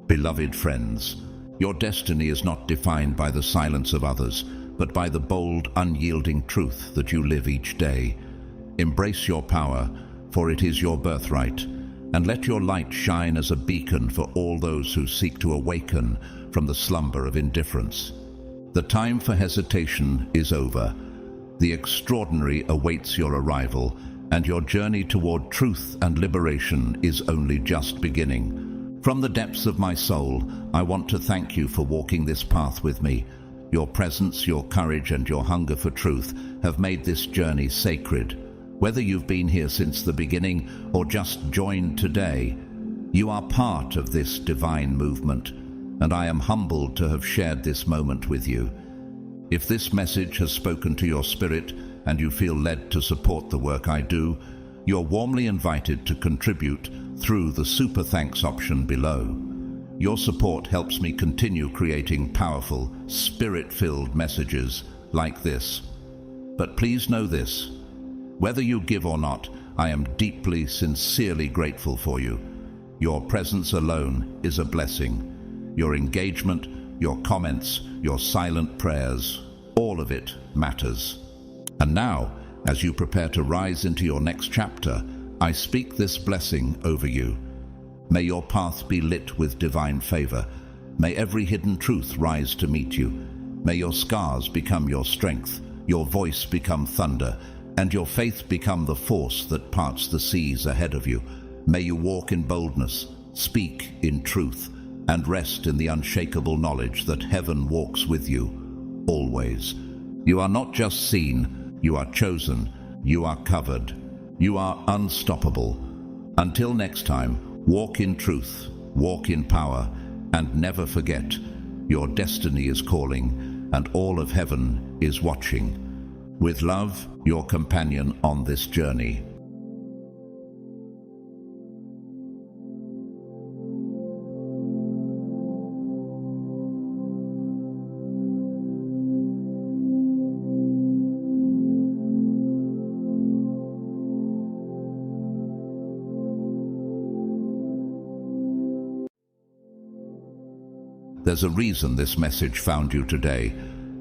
Beloved friends, your destiny is not defined by the silence of others, but by the bold, unyielding truth that you live each day. Embrace your power, for it is your birthright, and let your light shine as a beacon for all those who seek to awaken from the slumber of indifference. The time for hesitation is over. The extraordinary awaits your arrival, and your journey toward truth and liberation is only just beginning. From the depths of my soul, I want to thank you for walking this path with me. Your presence, your courage, and your hunger for truth have made this journey sacred. Whether you've been here since the beginning or just joined today, you are part of this divine movement, and I am humbled to have shared this moment with you. If this message has spoken to your spirit and you feel led to support the work I do, you're warmly invited to contribute through the Super Thanks option below. Your support helps me continue creating powerful, spirit-filled messages like this. But please know this: whether you give or not, I am deeply, sincerely grateful for you. Your presence alone is a blessing. Your engagement, your comments, your silent prayers, all of it matters. And now, as you prepare to rise into your next chapter, I speak this blessing over you. May your path be lit with divine favor. May every hidden truth rise to meet you. May your scars become your strength, your voice become thunder, and your faith become the force that parts the seas ahead of you. May you walk in boldness, speak in truth, and rest in the unshakable knowledge that heaven walks with you, always. You are not just seen, you are chosen, you are covered, you are unstoppable. Until next time, walk in truth, walk in power, And never forget, your destiny is calling, and all of heaven is watching. With love, your companion on this journey. There's a reason this message found you today,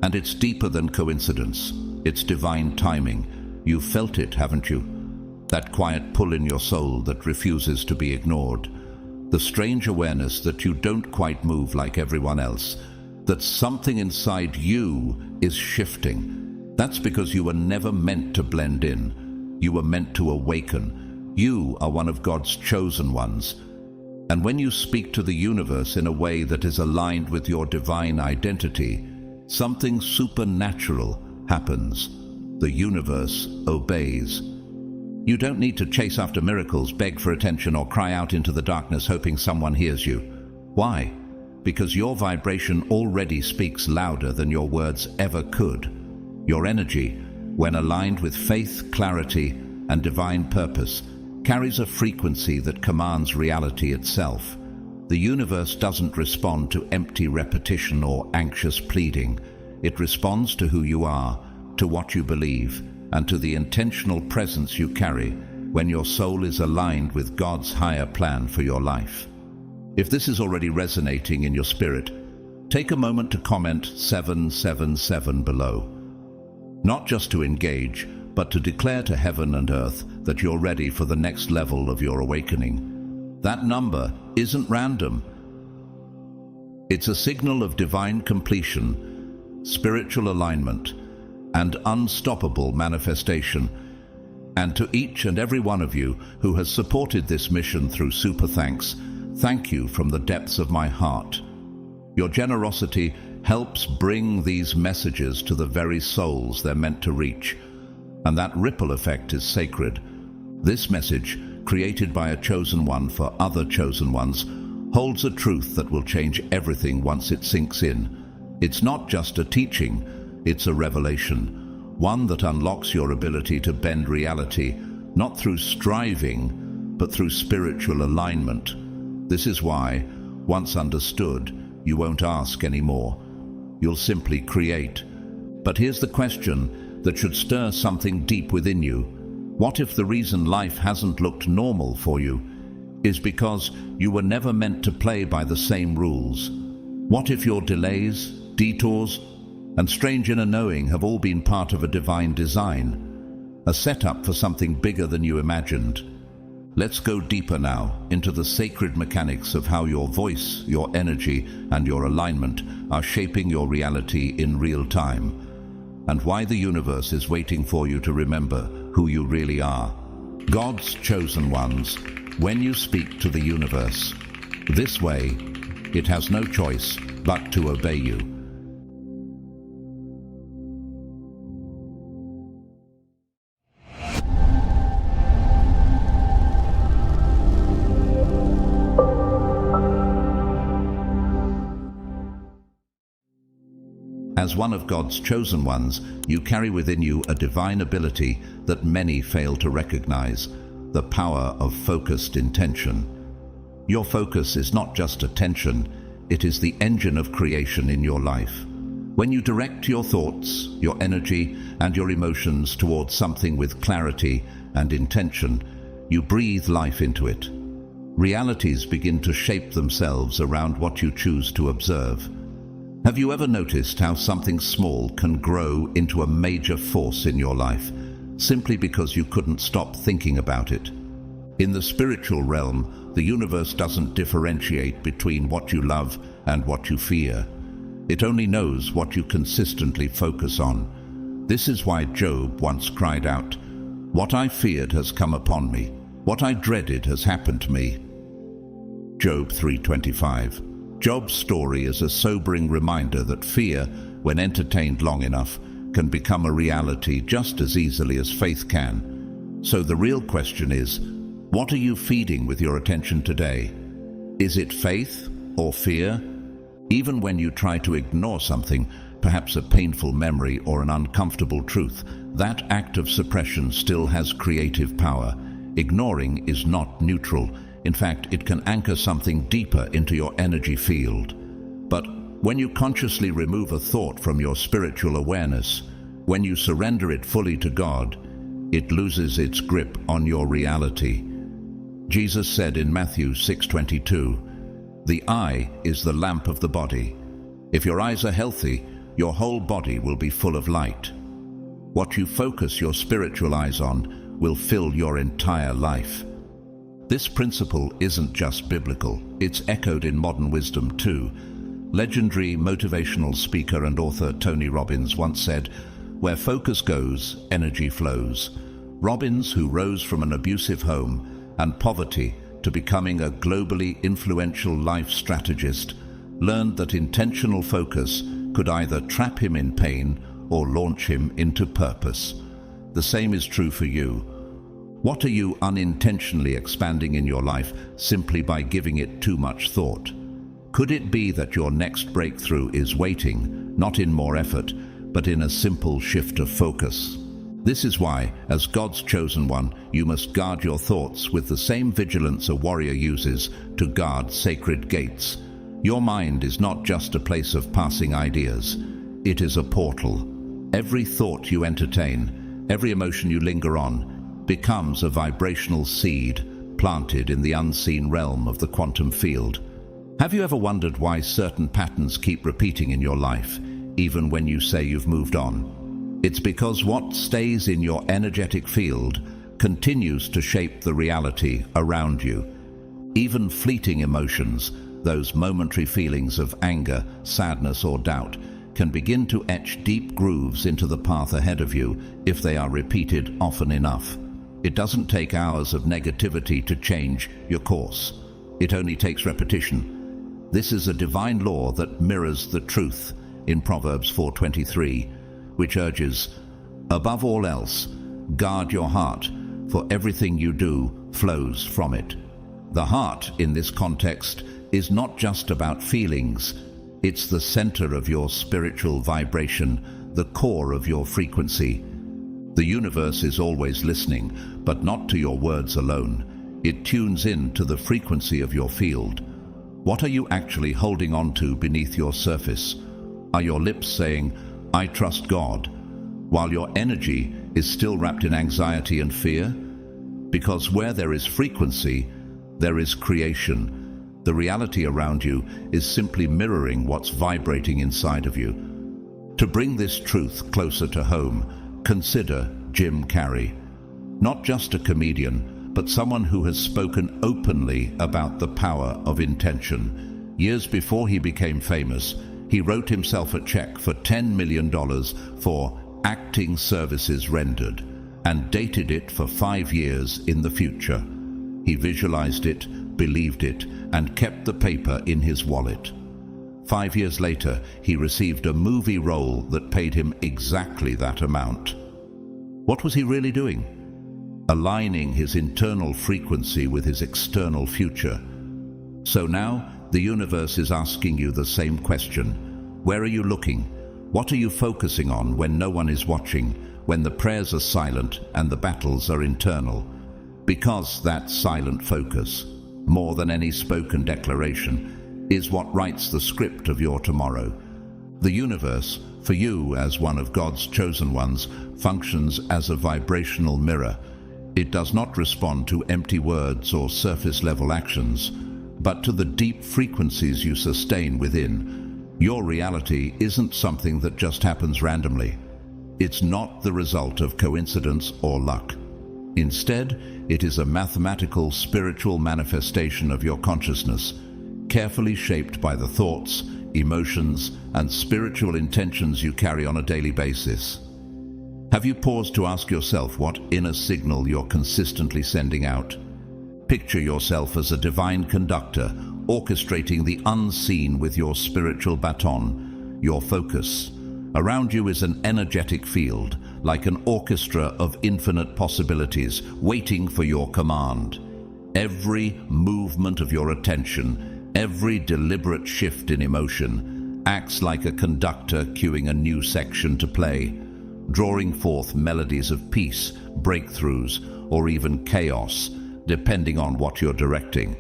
and it's deeper than coincidence. It's divine timing. You've felt it, haven't you? That quiet pull in your soul that refuses to be ignored. The strange awareness that you don't quite move like everyone else. That something inside you is shifting. That's because you were never meant to blend in. You were meant to awaken. You are one of God's chosen ones. And when you speak to the universe in a way that is aligned with your divine identity, something supernatural happens. The universe obeys. You don't need to chase after miracles, beg for attention, or cry out into the darkness hoping someone hears you. Why? Because your vibration already speaks louder than your words ever could. Your energy, when aligned with faith, clarity, and divine purpose, carries a frequency that commands reality itself. The universe doesn't respond to empty repetition or anxious pleading. It responds to who you are, to what you believe, and to the intentional presence you carry when your soul is aligned with God's higher plan for your life. If this is already resonating in your spirit, take a moment to comment 777 below. Not just to engage, but to declare to heaven and earth that you're ready for the next level of your awakening. That number isn't random. It's a signal of divine completion, spiritual alignment, and unstoppable manifestation. And to each and every one of you who has supported this mission through super thanks, thank you from the depths of my heart. Your generosity helps bring these messages to the very souls they're meant to reach. And that ripple effect is sacred. This message, created by a chosen one for other chosen ones, holds a truth that will change everything once it sinks in. It's not just a teaching, it's a revelation, one that unlocks your ability to bend reality, not through striving, but through spiritual alignment. This is why, once understood, you won't ask anymore. You'll simply create. But here's the question that should stir something deep within you. What if the reason life hasn't looked normal for you is because you were never meant to play by the same rules? What if your delays, detours, and strange inner knowing have all been part of a divine design, a setup for something bigger than you imagined? Let's go deeper now into the sacred mechanics of how your voice, your energy, and your alignment are shaping your reality in real time, and why the universe is waiting for you to remember who you really are. God's chosen ones, when you speak to the universe this way, it has no choice but to obey you. As one of God's chosen ones, you carry within you a divine ability that many fail to recognize, the power of focused intention. Your focus is not just attention, it is the engine of creation in your life. When you direct your thoughts, your energy, and your emotions towards something with clarity and intention, you breathe life into it. Realities begin to shape themselves around what you choose to observe. Have you ever noticed how something small can grow into a major force in your life, simply because you couldn't stop thinking about it? In the spiritual realm, the universe doesn't differentiate between what you love and what you fear. It only knows what you consistently focus on. This is why Job once cried out, "What I feared has come upon me. What I dreaded has happened to me." Job 3:25. Job's story is a sobering reminder that fear, when entertained long enough, can become a reality just as easily as faith can. So the real question is, what are you feeding with your attention today? Is it faith, or fear? Even when you try to ignore something, perhaps a painful memory or an uncomfortable truth, that act of suppression still has creative power. Ignoring is not neutral. In fact, it can anchor something deeper into your energy field. But when you consciously remove a thought from your spiritual awareness, when you surrender it fully to God, it loses its grip on your reality. Jesus said in Matthew 6:22, "The eye is the lamp of the body. If your eyes are healthy, your whole body will be full of light." What you focus your spiritual eyes on will fill your entire life. This principle isn't just biblical, it's echoed in modern wisdom too. Legendary motivational speaker and author Tony Robbins once said, "Where focus goes, energy flows." Robbins, who rose from an abusive home and poverty to becoming a globally influential life strategist, learned that intentional focus could either trap him in pain or launch him into purpose. The same is true for you. What are you unintentionally expanding in your life simply by giving it too much thought? Could it be that your next breakthrough is waiting, not in more effort, but in a simple shift of focus? This is why, as God's chosen one, you must guard your thoughts with the same vigilance a warrior uses to guard sacred gates. Your mind is not just a place of passing ideas. It is a portal. Every thought you entertain, every emotion you linger on, becomes a vibrational seed planted in the unseen realm of the quantum field. Have you ever wondered why certain patterns keep repeating in your life, even when you say you've moved on? It's because what stays in your energetic field continues to shape the reality around you. Even fleeting emotions, those momentary feelings of anger, sadness, or doubt, can begin to etch deep grooves into the path ahead of you if they are repeated often enough. It doesn't take hours of negativity to change your course. It only takes repetition. This is a divine law that mirrors the truth in Proverbs 4:23, which urges, "Above all else, guard your heart, for everything you do flows from it." The heart, in this context, is not just about feelings. It's the center of your spiritual vibration, the core of your frequency. The universe is always listening, but not to your words alone. It tunes in to the frequency of your field. What are you actually holding on to beneath your surface? Are your lips saying, "I trust God," while your energy is still wrapped in anxiety and fear? Because where there is frequency, there is creation. The reality around you is simply mirroring what's vibrating inside of you. To bring this truth closer to home, consider Jim Carrey. Not just a comedian, but someone who has spoken openly about the power of intention. Years before he became famous, he wrote himself a check for $10 million for acting services rendered and dated it for 5 years in the future. He visualized it, believed it, and kept the paper in his wallet. 5 years later, he received a movie role that paid him exactly that amount. What was he really doing? Aligning his internal frequency with his external future. So now, the universe is asking you the same question. Where are you looking? What are you focusing on when no one is watching, when the prayers are silent and the battles are internal? Because that silent focus, more than any spoken declaration, is what writes the script of your tomorrow. The universe, for you as one of God's chosen ones, functions as a vibrational mirror. It does not respond to empty words or surface-level actions, but to the deep frequencies you sustain within. Your reality isn't something that just happens randomly. It's not the result of coincidence or luck. Instead, it is a mathematical, spiritual manifestation of your consciousness, carefully shaped by the thoughts, emotions, and spiritual intentions you carry on a daily basis. Have you paused to ask yourself what inner signal you're consistently sending out? Picture yourself as a divine conductor, orchestrating the unseen with your spiritual baton, your focus. Around you is an energetic field, like an orchestra of infinite possibilities, waiting for your command. Every movement of your attention Every deliberate shift in emotion acts like a conductor cueing a new section to play, drawing forth melodies of peace, breakthroughs, or even chaos, depending on what you're directing.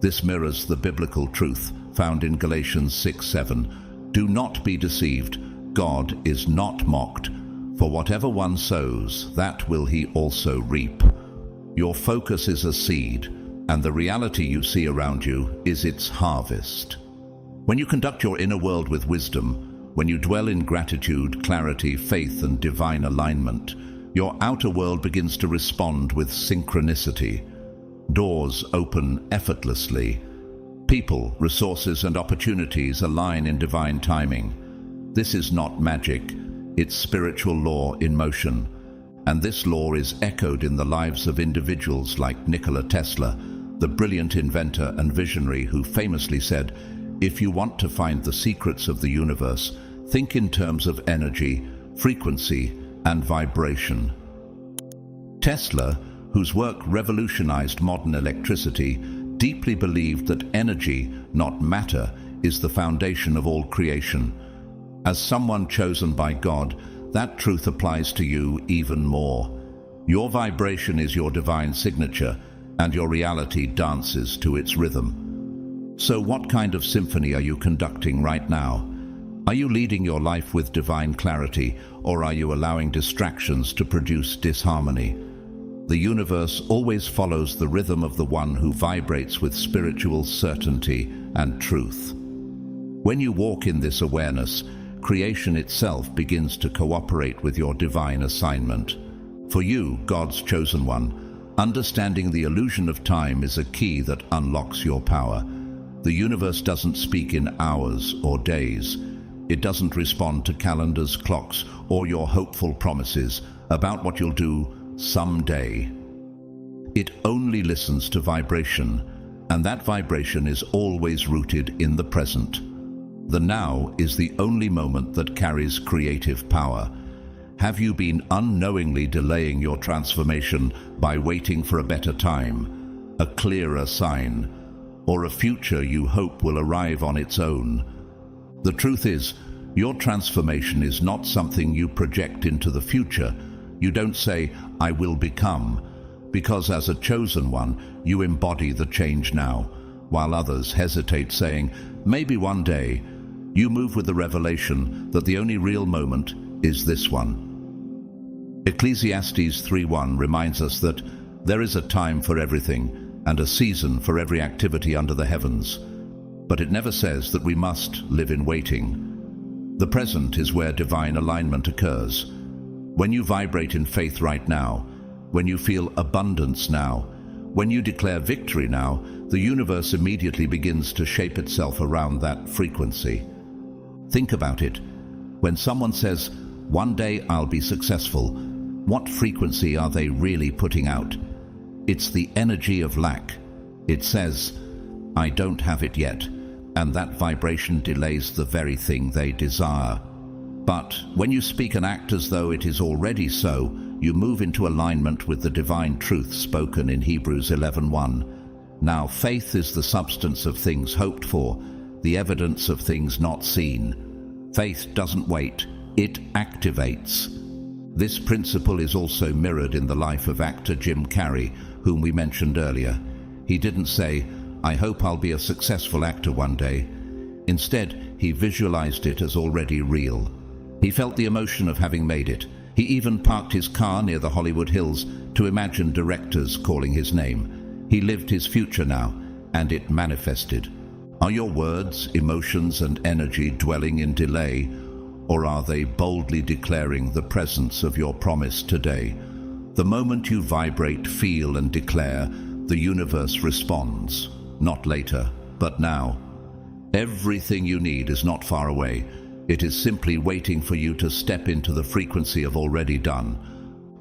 This mirrors the biblical truth found in Galatians 6:7. Do not be deceived. God is not mocked. For whatever one sows, that will he also reap. Your focus is a seed, and the reality you see around you is its harvest. When you conduct your inner world with wisdom, when you dwell in gratitude, clarity, faith, and divine alignment, your outer world begins to respond with synchronicity. Doors open effortlessly. People, resources, and opportunities align in divine timing. This is not magic, it's spiritual law in motion. And this law is echoed in the lives of individuals like Nikola Tesla, the brilliant inventor and visionary who famously said, "If you want to find the secrets of the universe, think in terms of energy, frequency, and vibration." Tesla, whose work revolutionized modern electricity, deeply believed that energy, not matter, is the foundation of all creation. As someone chosen by God, that truth applies to you even more. Your vibration is your divine signature, and your reality dances to its rhythm. So what kind of symphony are you conducting right now? Are you leading your life with divine clarity, or are you allowing distractions to produce disharmony? The universe always follows the rhythm of the one who vibrates with spiritual certainty and truth. When you walk in this awareness, creation itself begins to cooperate with your divine assignment. For you, God's chosen one, understanding the illusion of time is a key that unlocks your power. The universe doesn't speak in hours or days. It doesn't respond to calendars, clocks, or your hopeful promises about what you'll do someday. It only listens to vibration, and that vibration is always rooted in the present. The now is the only moment that carries creative power. Have you been unknowingly delaying your transformation by waiting for a better time, a clearer sign, or a future you hope will arrive on its own? The truth is, your transformation is not something you project into the future. You don't say, "I will become," because as a chosen one, you embody the change now, while others hesitate, saying, "Maybe one day." You move with the revelation that the only real moment is this one. Ecclesiastes 3:1 reminds us that there is a time for everything and a season for every activity under the heavens. But it never says that we must live in waiting. The present is where divine alignment occurs. When you vibrate in faith right now, when you feel abundance now, when you declare victory now, the universe immediately begins to shape itself around that frequency. Think about it. When someone says, "One day I'll be successful," what frequency are they really putting out? It's the energy of lack. It says, "I don't have it yet," and that vibration delays the very thing they desire. But when you speak and act as though it is already so, you move into alignment with the divine truth spoken in Hebrews 11:1. Now faith is the substance of things hoped for, the evidence of things not seen. Faith doesn't wait, it activates. This principle is also mirrored in the life of actor Jim Carrey, whom we mentioned earlier. He didn't say, "I hope I'll be a successful actor one day." Instead, he visualized it as already real. He felt the emotion of having made it. He even parked his car near the Hollywood Hills to imagine directors calling his name. He lived his future now, and it manifested. Are your words, emotions, and energy dwelling in delay, or are they boldly declaring the presence of your promise today? The moment you vibrate, feel, and declare, the universe responds, not later, but now. Everything you need is not far away. It is simply waiting for you to step into the frequency of already done.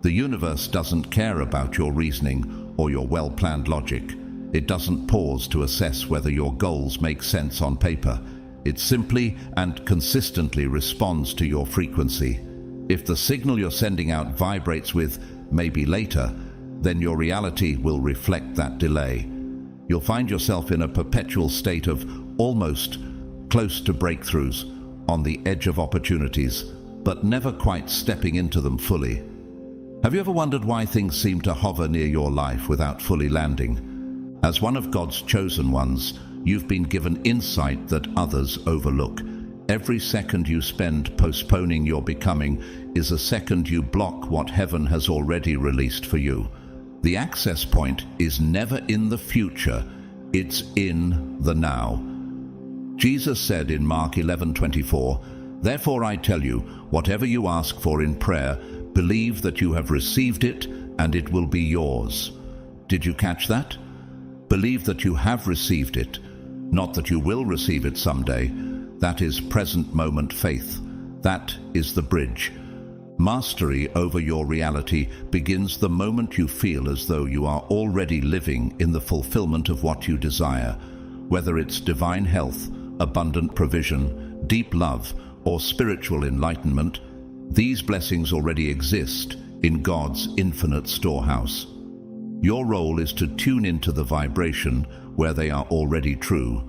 The universe doesn't care about your reasoning or your well-planned logic. It doesn't pause to assess whether your goals make sense on paper. It simply and consistently responds to your frequency. If the signal you're sending out vibrates with "maybe later," then your reality will reflect that delay. You'll find yourself in a perpetual state of almost close to breakthroughs, on the edge of opportunities, but never quite stepping into them fully. Have you ever wondered why things seem to hover near your life without fully landing? As one of God's chosen ones, you've been given insight that others overlook. Every second you spend postponing your becoming is a second you block what heaven has already released for you. The access point is never in the future, it's in the now. Jesus said in Mark 11:24, "Therefore I tell you, whatever you ask for in prayer, believe that you have received it and it will be yours." Did you catch that? Believe that you have received it, not that you will receive it someday. That is present moment faith. That is the bridge. Mastery over your reality begins the moment you feel as though you are already living in the fulfillment of what you desire, whether it's divine health, abundant provision, deep love, or spiritual enlightenment. These blessings already exist in God's infinite storehouse. Your role is to tune into the vibration where they are already true.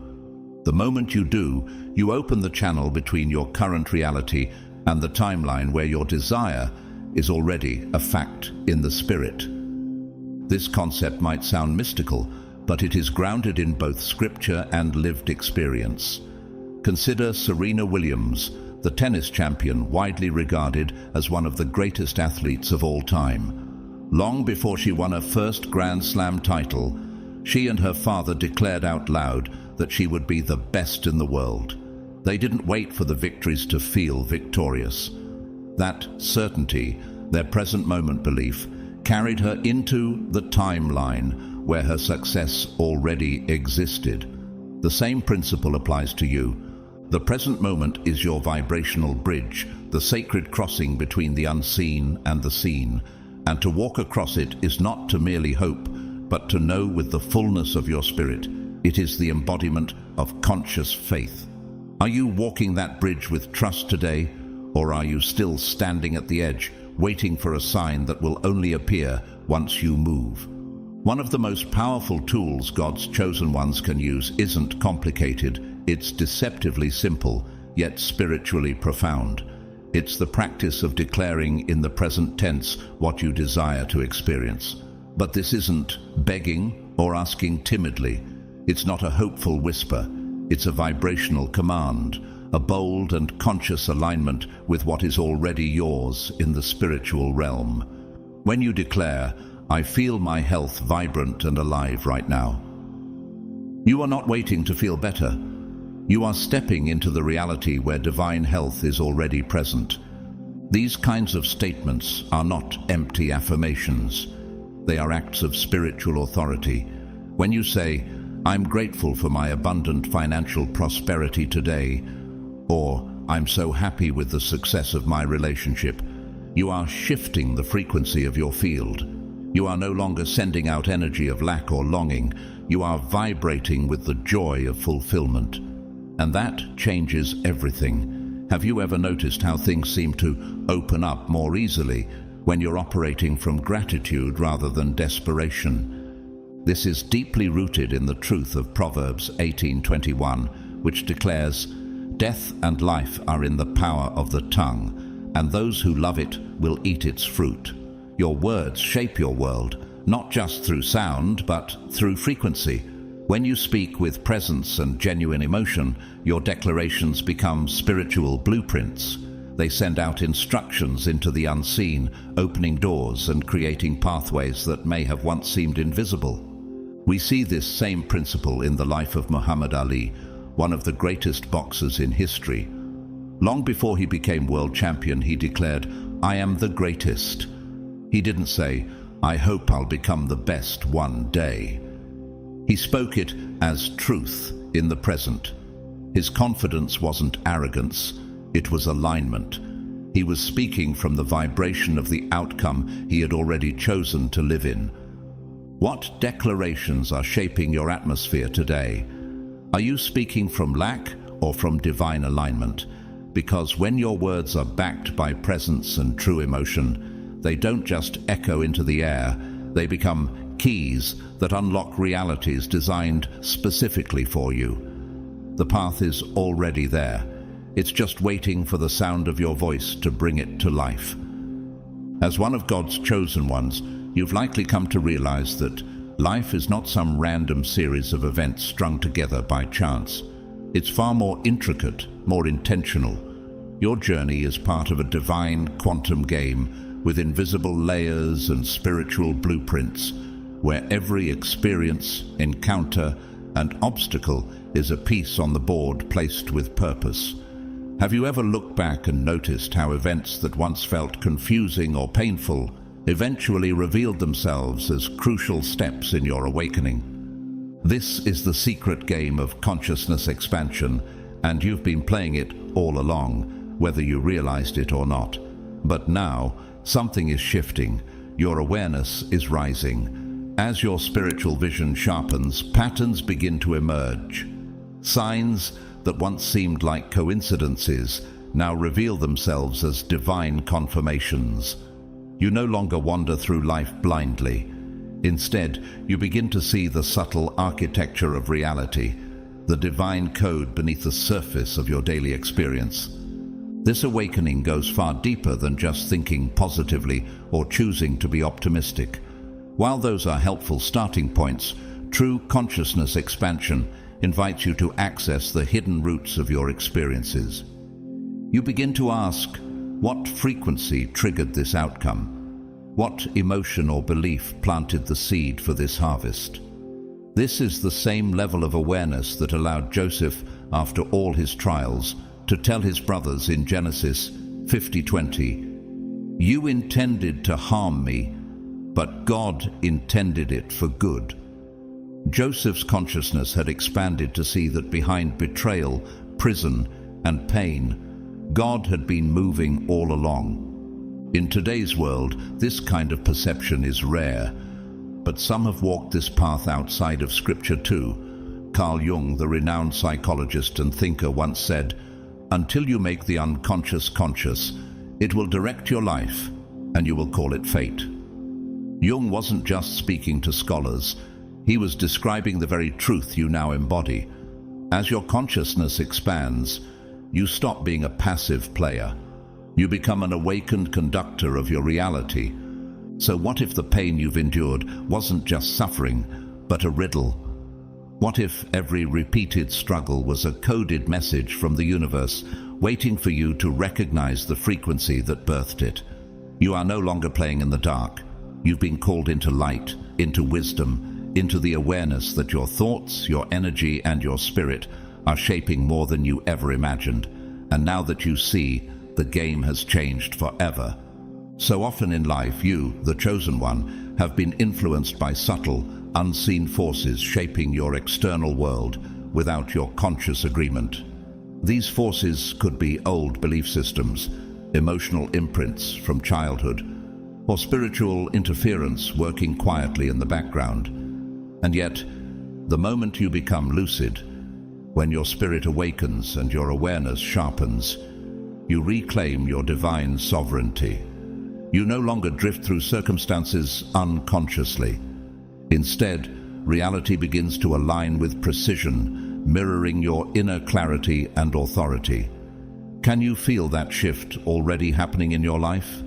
The moment you do, you open the channel between your current reality and the timeline where your desire is already a fact in the spirit. This concept might sound mystical, but it is grounded in both scripture and lived experience. Consider Serena Williams, the tennis champion widely regarded as one of the greatest athletes of all time. Long before she won her first Grand Slam title, she and her father declared out loud that she would be the best in the world. They didn't wait for the victories to feel victorious. That certainty, their present moment belief, carried her into the timeline where her success already existed. The same principle applies to you. The present moment is your vibrational bridge, the sacred crossing between the unseen and the seen. And to walk across it is not to merely hope, but to know with the fullness of your spirit. It is the embodiment of conscious faith. Are you walking that bridge with trust today, or are you still standing at the edge, waiting for a sign that will only appear once you move? One of the most powerful tools God's chosen ones can use isn't complicated, it's deceptively simple, yet spiritually profound. It's the practice of declaring in the present tense what you desire to experience. But this isn't begging or asking timidly. It's not a hopeful whisper. It's a vibrational command, a bold and conscious alignment with what is already yours in the spiritual realm. When you declare, "I feel my health vibrant and alive right now," you are not waiting to feel better. You are stepping into the reality where divine health is already present. These kinds of statements are not empty affirmations. They are acts of spiritual authority. When you say, "I'm grateful for my abundant financial prosperity today," or "I'm so happy with the success of my relationship," you are shifting the frequency of your field. You are no longer sending out energy of lack or longing. You are vibrating with the joy of fulfillment. And that changes everything. Have you ever noticed how things seem to open up more easily when you're operating from gratitude rather than desperation? This is deeply rooted in the truth of Proverbs 18:21, which declares, "Death and life are in the power of the tongue, and those who love it will eat its fruit." Your words shape your world, not just through sound, but through frequency. When you speak with presence and genuine emotion, your declarations become spiritual blueprints. They send out instructions into the unseen, opening doors and creating pathways that may have once seemed invisible. We see this same principle in the life of Muhammad Ali, one of the greatest boxers in history. Long before he became world champion, he declared, "I am the greatest." He didn't say, "I hope I'll become the best one day." He spoke it as truth in the present. His confidence wasn't arrogance, it was alignment. He was speaking from the vibration of the outcome he had already chosen to live in. What declarations are shaping your atmosphere today? Are you speaking from lack or from divine alignment? Because when your words are backed by presence and true emotion, they don't just echo into the air, they become keys that unlock realities designed specifically for you. The path is already there. It's just waiting for the sound of your voice to bring it to life. As one of God's chosen ones, you've likely come to realize that life is not some random series of events strung together by chance. It's far more intricate, more intentional. Your journey is part of a divine quantum game with invisible layers and spiritual blueprints, where every experience, encounter, and obstacle is a piece on the board placed with purpose. Have you ever looked back and noticed how events that once felt confusing or painful eventually revealed themselves as crucial steps in your awakening? This is the secret game of consciousness expansion, and you've been playing it all along, whether you realized it or not. But now, something is shifting. Your awareness is rising. As your spiritual vision sharpens, patterns begin to emerge. Signs that once seemed like coincidences now reveal themselves as divine confirmations. You no longer wander through life blindly. Instead, you begin to see the subtle architecture of reality, the divine code beneath the surface of your daily experience. This awakening goes far deeper than just thinking positively or choosing to be optimistic. While those are helpful starting points, true consciousness expansion invites you to access the hidden roots of your experiences. You begin to ask, what frequency triggered this outcome? What emotion or belief planted the seed for this harvest? This is the same level of awareness that allowed Joseph, after all his trials, to tell his brothers in Genesis 50:20, "You intended to harm me, but God intended it for good." Joseph's consciousness had expanded to see that behind betrayal, prison, and pain, God had been moving all along. In today's world, this kind of perception is rare, but some have walked this path outside of Scripture too. Carl Jung, the renowned psychologist and thinker, once said, "Until you make the unconscious conscious, it will direct your life, and you will call it fate." Jung wasn't just speaking to scholars. He was describing the very truth you now embody. As your consciousness expands, you stop being a passive player. You become an awakened conductor of your reality. So what if the pain you've endured wasn't just suffering, but a riddle? What if every repeated struggle was a coded message from the universe, waiting for you to recognize the frequency that birthed it? You are no longer playing in the dark. You've been called into light, into wisdom, into the awareness that your thoughts, your energy, and your spirit are shaping more than you ever imagined. And now that you see, the game has changed forever. So often in life, you, the chosen one, have been influenced by subtle, unseen forces shaping your external world without your conscious agreement. These forces could be old belief systems, emotional imprints from childhood, or spiritual interference working quietly in the background. And yet, the moment you become lucid, when your spirit awakens and your awareness sharpens, you reclaim your divine sovereignty. You no longer drift through circumstances unconsciously. Instead, reality begins to align with precision, mirroring your inner clarity and authority. Can you feel that shift already happening in your life?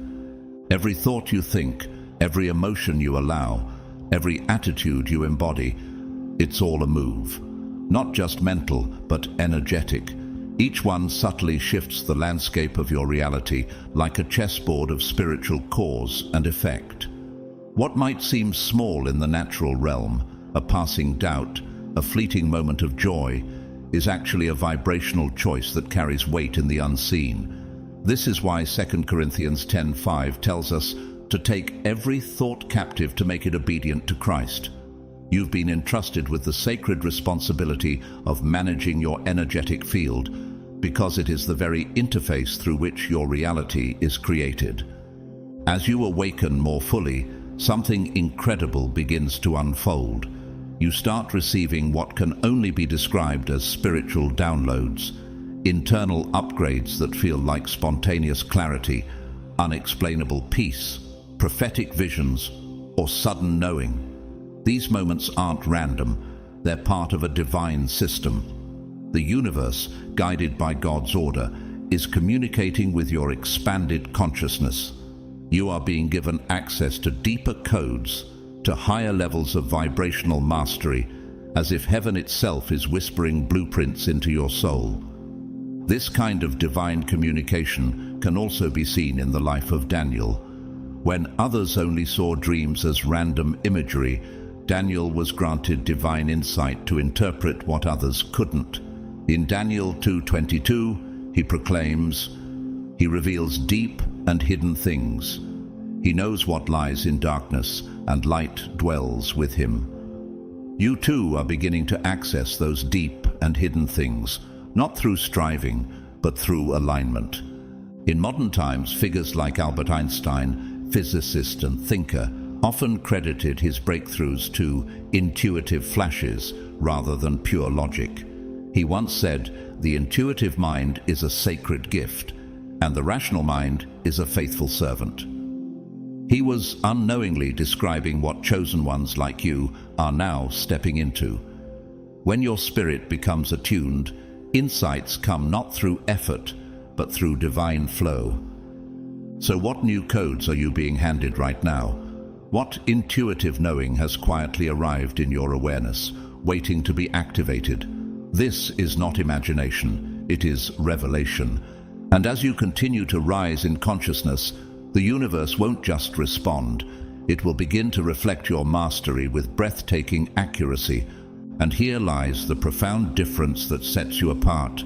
Every thought you think, every emotion you allow, every attitude you embody, it's all a move. Not just mental, but energetic. Each one subtly shifts the landscape of your reality like a chessboard of spiritual cause and effect. What might seem small in the natural realm, a passing doubt, a fleeting moment of joy, is actually a vibrational choice that carries weight in the unseen. This is why 2 Corinthians 10:5 tells us to take every thought captive to make it obedient to Christ. You've been entrusted with the sacred responsibility of managing your energetic field, because it is the very interface through which your reality is created. As you awaken more fully, something incredible begins to unfold. You start receiving what can only be described as spiritual downloads, internal upgrades that feel like spontaneous clarity, unexplainable peace, prophetic visions, or sudden knowing. These moments aren't random, they're part of a divine system. The universe, guided by God's order, is communicating with your expanded consciousness. You are being given access to deeper codes, to higher levels of vibrational mastery, as if heaven itself is whispering blueprints into your soul. This kind of divine communication can also be seen in the life of Daniel. When others only saw dreams as random imagery, Daniel was granted divine insight to interpret what others couldn't. In Daniel 2:22, he proclaims, "He reveals deep and hidden things. He knows what lies in darkness, and light dwells with him." You too are beginning to access those deep and hidden things, not through striving, but through alignment. In modern times, figures like Albert Einstein, physicist and thinker, often credited his breakthroughs to intuitive flashes rather than pure logic. He once said, "The intuitive mind is a sacred gift, and the rational mind is a faithful servant." He was unknowingly describing what chosen ones like you are now stepping into. When your spirit becomes attuned, insights come not through effort, but through divine flow. So what new codes are you being handed right now? What intuitive knowing has quietly arrived in your awareness, waiting to be activated? This is not imagination, it is revelation. And as you continue to rise in consciousness, the universe won't just respond, it will begin to reflect your mastery with breathtaking accuracy. And here lies the profound difference that sets you apart,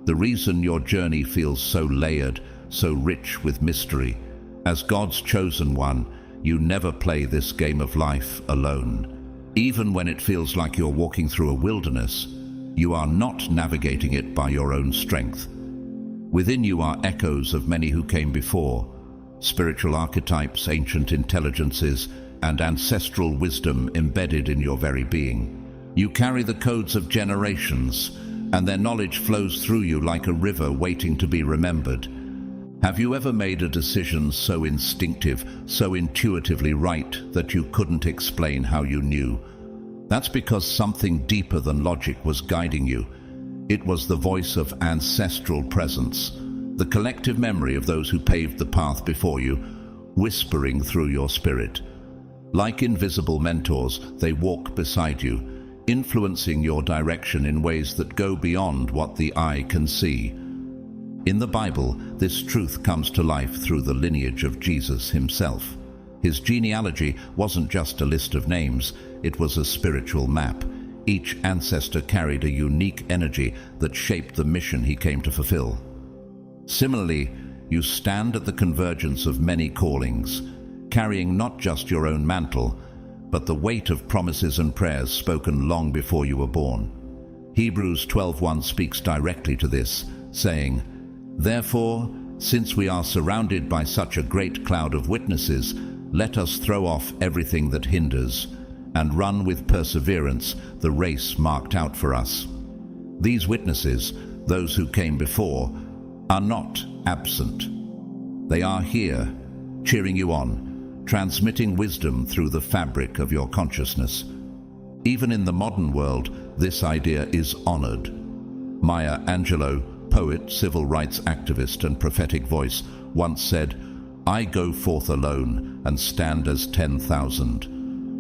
the reason your journey feels so layered, so rich with mystery. As God's chosen one, you never play this game of life alone. Even when it feels like you're walking through a wilderness, you are not navigating it by your own strength. Within you are echoes of many who came before, spiritual archetypes, ancient intelligences, and ancestral wisdom embedded in your very being. You carry the codes of generations, and their knowledge flows through you like a river waiting to be remembered. Have you ever made a decision so instinctive, so intuitively right that you couldn't explain how you knew? That's because something deeper than logic was guiding you. It was the voice of ancestral presence, the collective memory of those who paved the path before you, whispering through your spirit. Like invisible mentors, they walk beside you, influencing your direction in ways that go beyond what the eye can see. In the Bible, this truth comes to life through the lineage of Jesus himself. His genealogy wasn't just a list of names, it was a spiritual map. Each ancestor carried a unique energy that shaped the mission he came to fulfill. Similarly, you stand at the convergence of many callings, carrying not just your own mantle, but the weight of promises and prayers spoken long before you were born. Hebrews 12:1 speaks directly to this, saying, "Therefore, since we are surrounded by such a great cloud of witnesses, let us throw off everything that hinders, and run with perseverance the race marked out for us." These witnesses, those who came before, are not absent. They are here, cheering you on, transmitting wisdom through the fabric of your consciousness. Even in the modern world, this idea is honored. Maya Angelou, poet, civil rights activist, and prophetic voice, once said, "I go forth alone and stand as 10,000.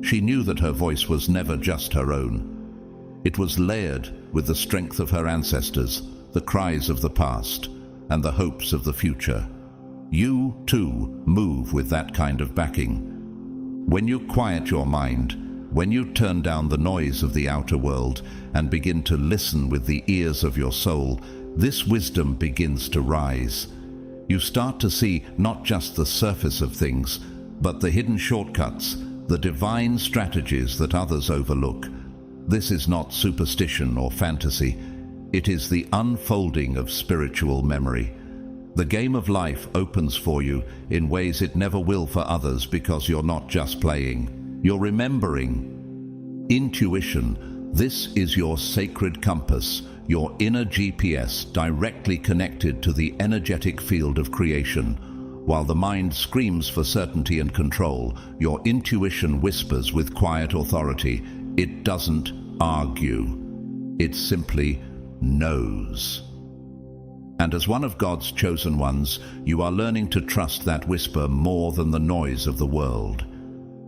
She knew that her voice was never just her own. It was layered with the strength of her ancestors, the cries of the past, and the hopes of the future. You, too, move with that kind of backing. When you quiet your mind, when you turn down the noise of the outer world and begin to listen with the ears of your soul, this wisdom begins to rise. You start to see not just the surface of things, but the hidden shortcuts, the divine strategies that others overlook. This is not superstition or fantasy. It is the unfolding of spiritual memory. The game of life opens for you in ways it never will for others because you're not just playing, you're remembering. Intuition, this is your sacred compass, your inner GPS directly connected to the energetic field of creation. While the mind screams for certainty and control, your intuition whispers with quiet authority. It doesn't argue. It simply knows. And as one of God's chosen ones, you are learning to trust that whisper more than the noise of the world.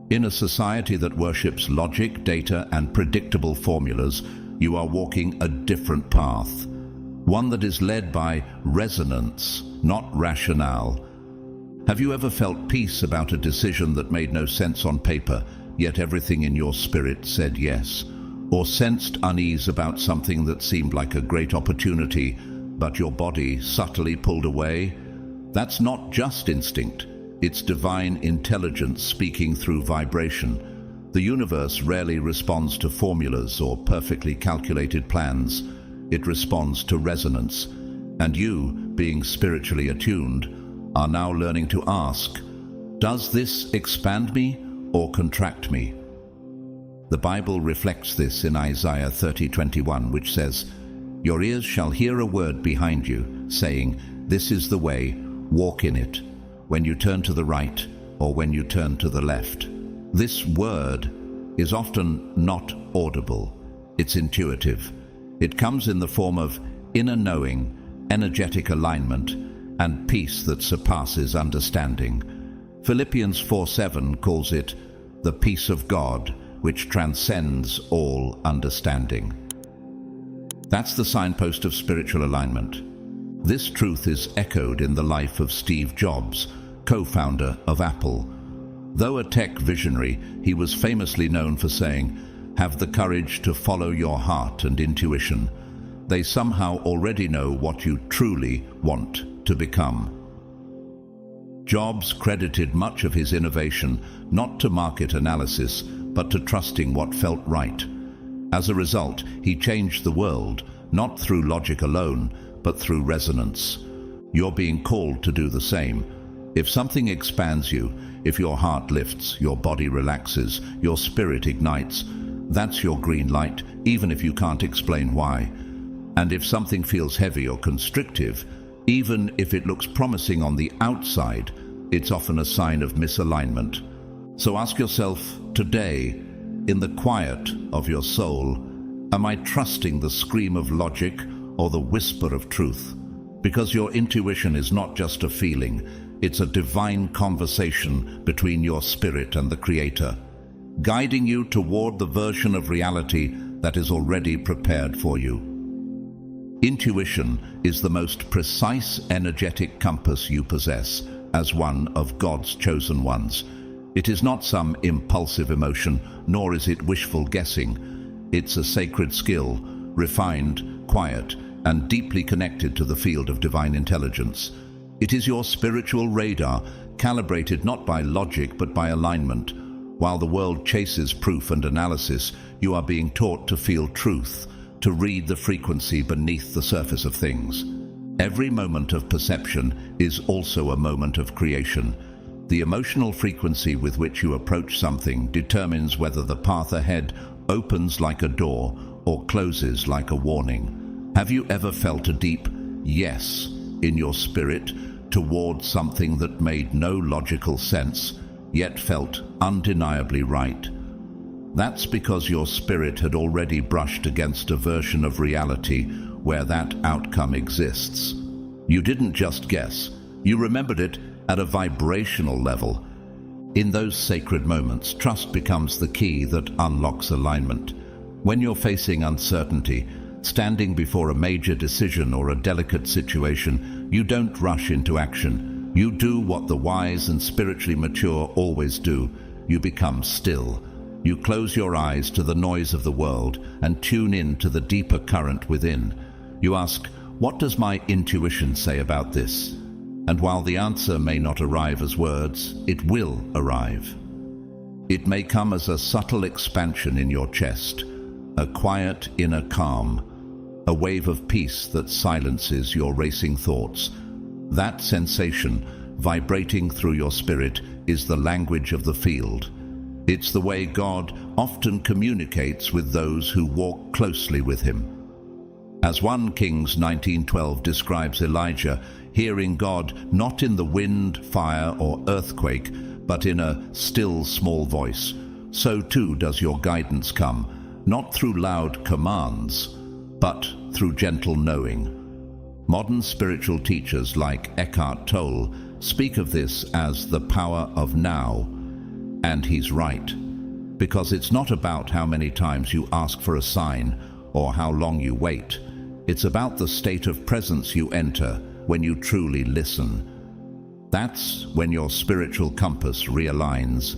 In a society that worships logic, data, and predictable formulas, you are walking a different path. One that is led by resonance, not rationale. Have you ever felt peace about a decision that made no sense on paper, yet everything in your spirit said yes? Or sensed unease about something that seemed like a great opportunity, but your body subtly pulled away? That's not just instinct. It's divine intelligence speaking through vibration. The universe rarely responds to formulas or perfectly calculated plans. It responds to resonance. And you, being spiritually attuned, are now learning to ask, does this expand me or contract me? The Bible reflects this in Isaiah 30:21, which says, "Your ears shall hear a word behind you, saying, 'This is the way, walk in it,' when you turn to the right or when you turn to the left." This word is often not audible. It's intuitive. It comes in the form of inner knowing, energetic alignment, and peace that surpasses understanding. Philippians 4:7 calls it the peace of God, which transcends all understanding. That's the signpost of spiritual alignment. This truth is echoed in the life of Steve Jobs, co-founder of Apple. Though a tech visionary, he was famously known for saying, "Have the courage to follow your heart and intuition. They somehow already know what you truly want to become." Jobs credited much of his innovation not to market analysis, but to trusting what felt right. As a result, he changed the world, not through logic alone, but through resonance. You're being called to do the same. If something expands you, if your heart lifts, your body relaxes, your spirit ignites, that's your green light, even if you can't explain why. And if something feels heavy or constrictive, even if it looks promising on the outside, it's often a sign of misalignment. So ask yourself today, in the quiet of your soul, am I trusting the scream of logic or the whisper of truth? Because your intuition is not just a feeling, it's a divine conversation between your spirit and the Creator, guiding you toward the version of reality that is already prepared for you. Intuition is the most precise energetic compass you possess as one of God's chosen ones. It is not some impulsive emotion, nor is it wishful guessing. It's a sacred skill, refined, quiet, and deeply connected to the field of divine intelligence. It is your spiritual radar, calibrated not by logic but by alignment. While the world chases proof and analysis, you are being taught to feel truth, to read the frequency beneath the surface of things. Every moment of perception is also a moment of creation. The emotional frequency with which you approach something determines whether the path ahead opens like a door or closes like a warning. Have you ever felt a deep yes in your spirit toward something that made no logical sense, yet felt undeniably right? That's because your spirit had already brushed against a version of reality where that outcome exists. You didn't just guess, you remembered it at a vibrational level. In those sacred moments, trust becomes the key that unlocks alignment. When you're facing uncertainty, standing before a major decision or a delicate situation, you don't rush into action. You do what the wise and spiritually mature always do. You become still. You close your eyes to the noise of the world and tune in to the deeper current within. You ask, what does my intuition say about this? And while the answer may not arrive as words, it will arrive. It may come as a subtle expansion in your chest, a quiet inner calm, a wave of peace that silences your racing thoughts. That sensation, vibrating through your spirit, is the language of the field. It's the way God often communicates with those who walk closely with Him. As 1 Kings 19:12 describes Elijah hearing God not in the wind, fire, or earthquake, but in a still small voice, so too does your guidance come, not through loud commands, but through gentle knowing. Modern spiritual teachers like Eckhart Tolle speak of this as the power of now, and he's right, because it's not about how many times you ask for a sign or how long you wait. It's about the state of presence you enter when you truly listen. That's when your spiritual compass realigns.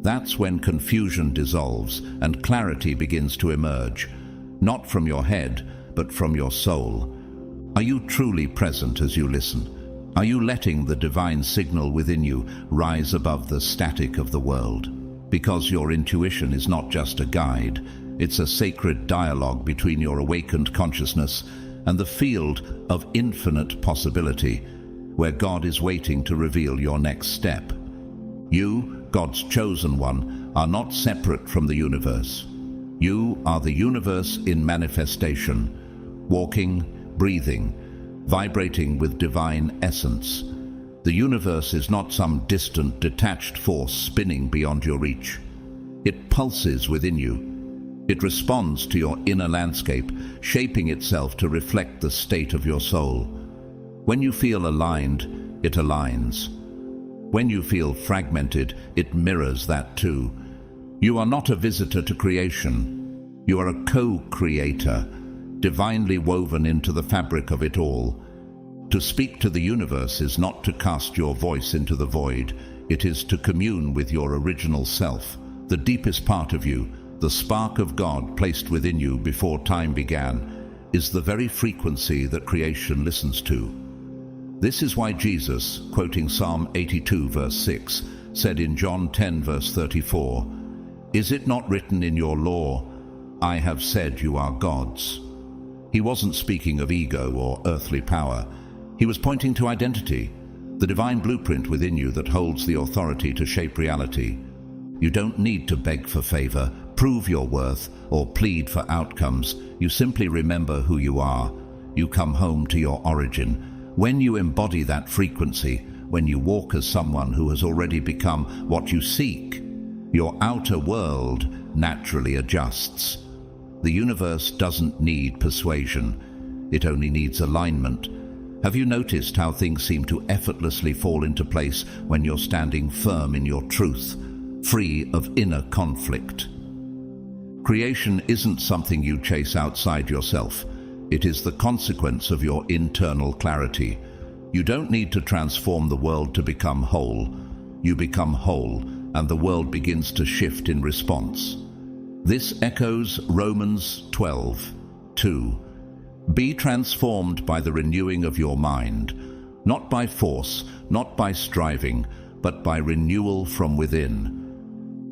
That's when confusion dissolves and clarity begins to emerge, not from your head, but from your soul. Are you truly present as you listen? Are you letting the divine signal within you rise above the static of the world? Because your intuition is not just a guide, it's a sacred dialogue between your awakened consciousness and the field of infinite possibility, where God is waiting to reveal your next step. You, God's chosen one, are not separate from the universe. You are the universe in manifestation, walking, breathing, vibrating with divine essence. The universe is not some distant, detached force spinning beyond your reach. It pulses within you. It responds to your inner landscape, shaping itself to reflect the state of your soul. When you feel aligned, it aligns. When you feel fragmented, it mirrors that too. You are not a visitor to creation. You are a co-creator, divinely woven into the fabric of it all. To speak to the universe is not to cast your voice into the void. It is to commune with your original self, the deepest part of you. The spark of God placed within you before time began is the very frequency that creation listens to. This is why Jesus, quoting Psalm 82 verse 6, said in John 10 verse 34, "Is it not written in your law, I have said you are gods?" He wasn't speaking of ego or earthly power. He was pointing to identity, the divine blueprint within you that holds the authority to shape reality. You don't need to beg for favor, prove your worth, or plead for outcomes. You simply remember who you are. You come home to your origin. When you embody that frequency, when you walk as someone who has already become what you seek, your outer world naturally adjusts. The universe doesn't need persuasion. It only needs alignment. Have you noticed how things seem to effortlessly fall into place when you're standing firm in your truth, free of inner conflict? Creation isn't something you chase outside yourself. It is the consequence of your internal clarity. You don't need to transform the world to become whole. You become whole, and the world begins to shift in response. This echoes Romans 12:2. Be transformed by the renewing of your mind, not by force, not by striving, but by renewal from within.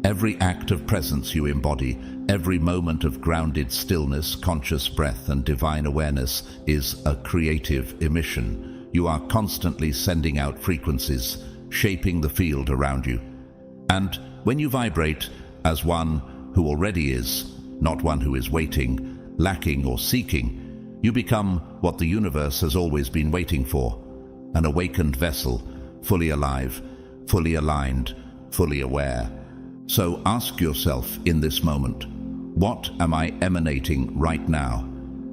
Every act of presence you embody, every moment of grounded stillness, conscious breath, and divine awareness is a creative emission. You are constantly sending out frequencies, shaping the field around you. And when you vibrate as one who already is, not one who is waiting, lacking, or seeking, you become what the universe has always been waiting for, an awakened vessel, fully alive, fully aligned, fully aware. So ask yourself in this moment, what am I emanating right now?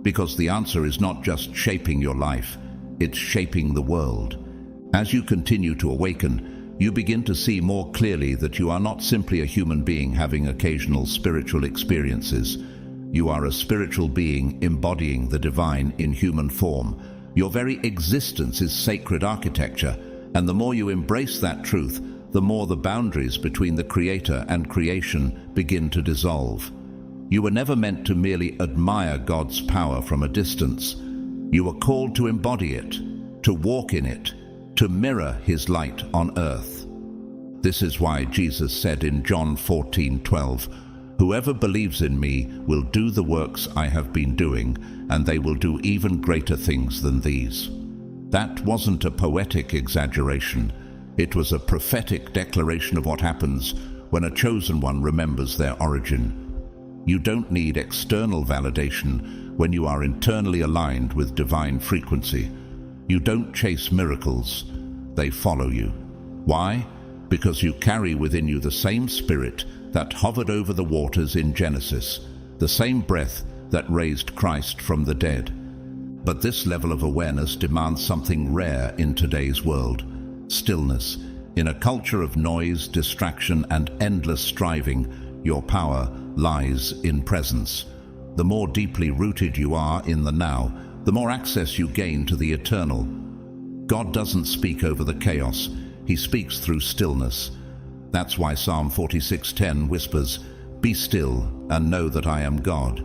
Because the answer is not just shaping your life, it's shaping the world. As you continue to awaken, you begin to see more clearly that you are not simply a human being having occasional spiritual experiences. You are a spiritual being embodying the divine in human form. Your very existence is sacred architecture, and the more you embrace that truth, the more the boundaries between the Creator and creation begin to dissolve. You were never meant to merely admire God's power from a distance. You were called to embody it, to walk in it, to mirror His light on earth. This is why Jesus said in John 14:12, "Whoever believes in me will do the works I have been doing, and they will do even greater things than these." That wasn't a poetic exaggeration. It was a prophetic declaration of what happens when a chosen one remembers their origin. You don't need external validation when you are internally aligned with divine frequency. You don't chase miracles, they follow you. Why? Because you carry within you the same spirit that hovered over the waters in Genesis, the same breath that raised Christ from the dead. But this level of awareness demands something rare in today's world: stillness. In a culture of noise, distraction, and endless striving, your power lies in presence. The more deeply rooted you are in the now, the more access you gain to the eternal. God doesn't speak over the chaos, He speaks through stillness. That's why Psalm 46:10 whispers, "Be still and know that I am God."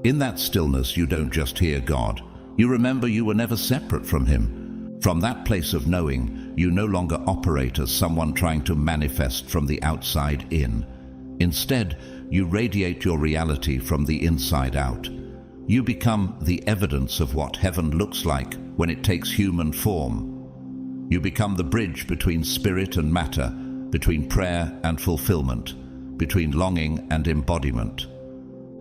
In that stillness, you don't just hear God. You remember you were never separate from Him. From that place of knowing, you no longer operate as someone trying to manifest from the outside in. Instead, you radiate your reality from the inside out. You become the evidence of what heaven looks like when it takes human form. You become the bridge between spirit and matter, between prayer and fulfillment, between longing and embodiment.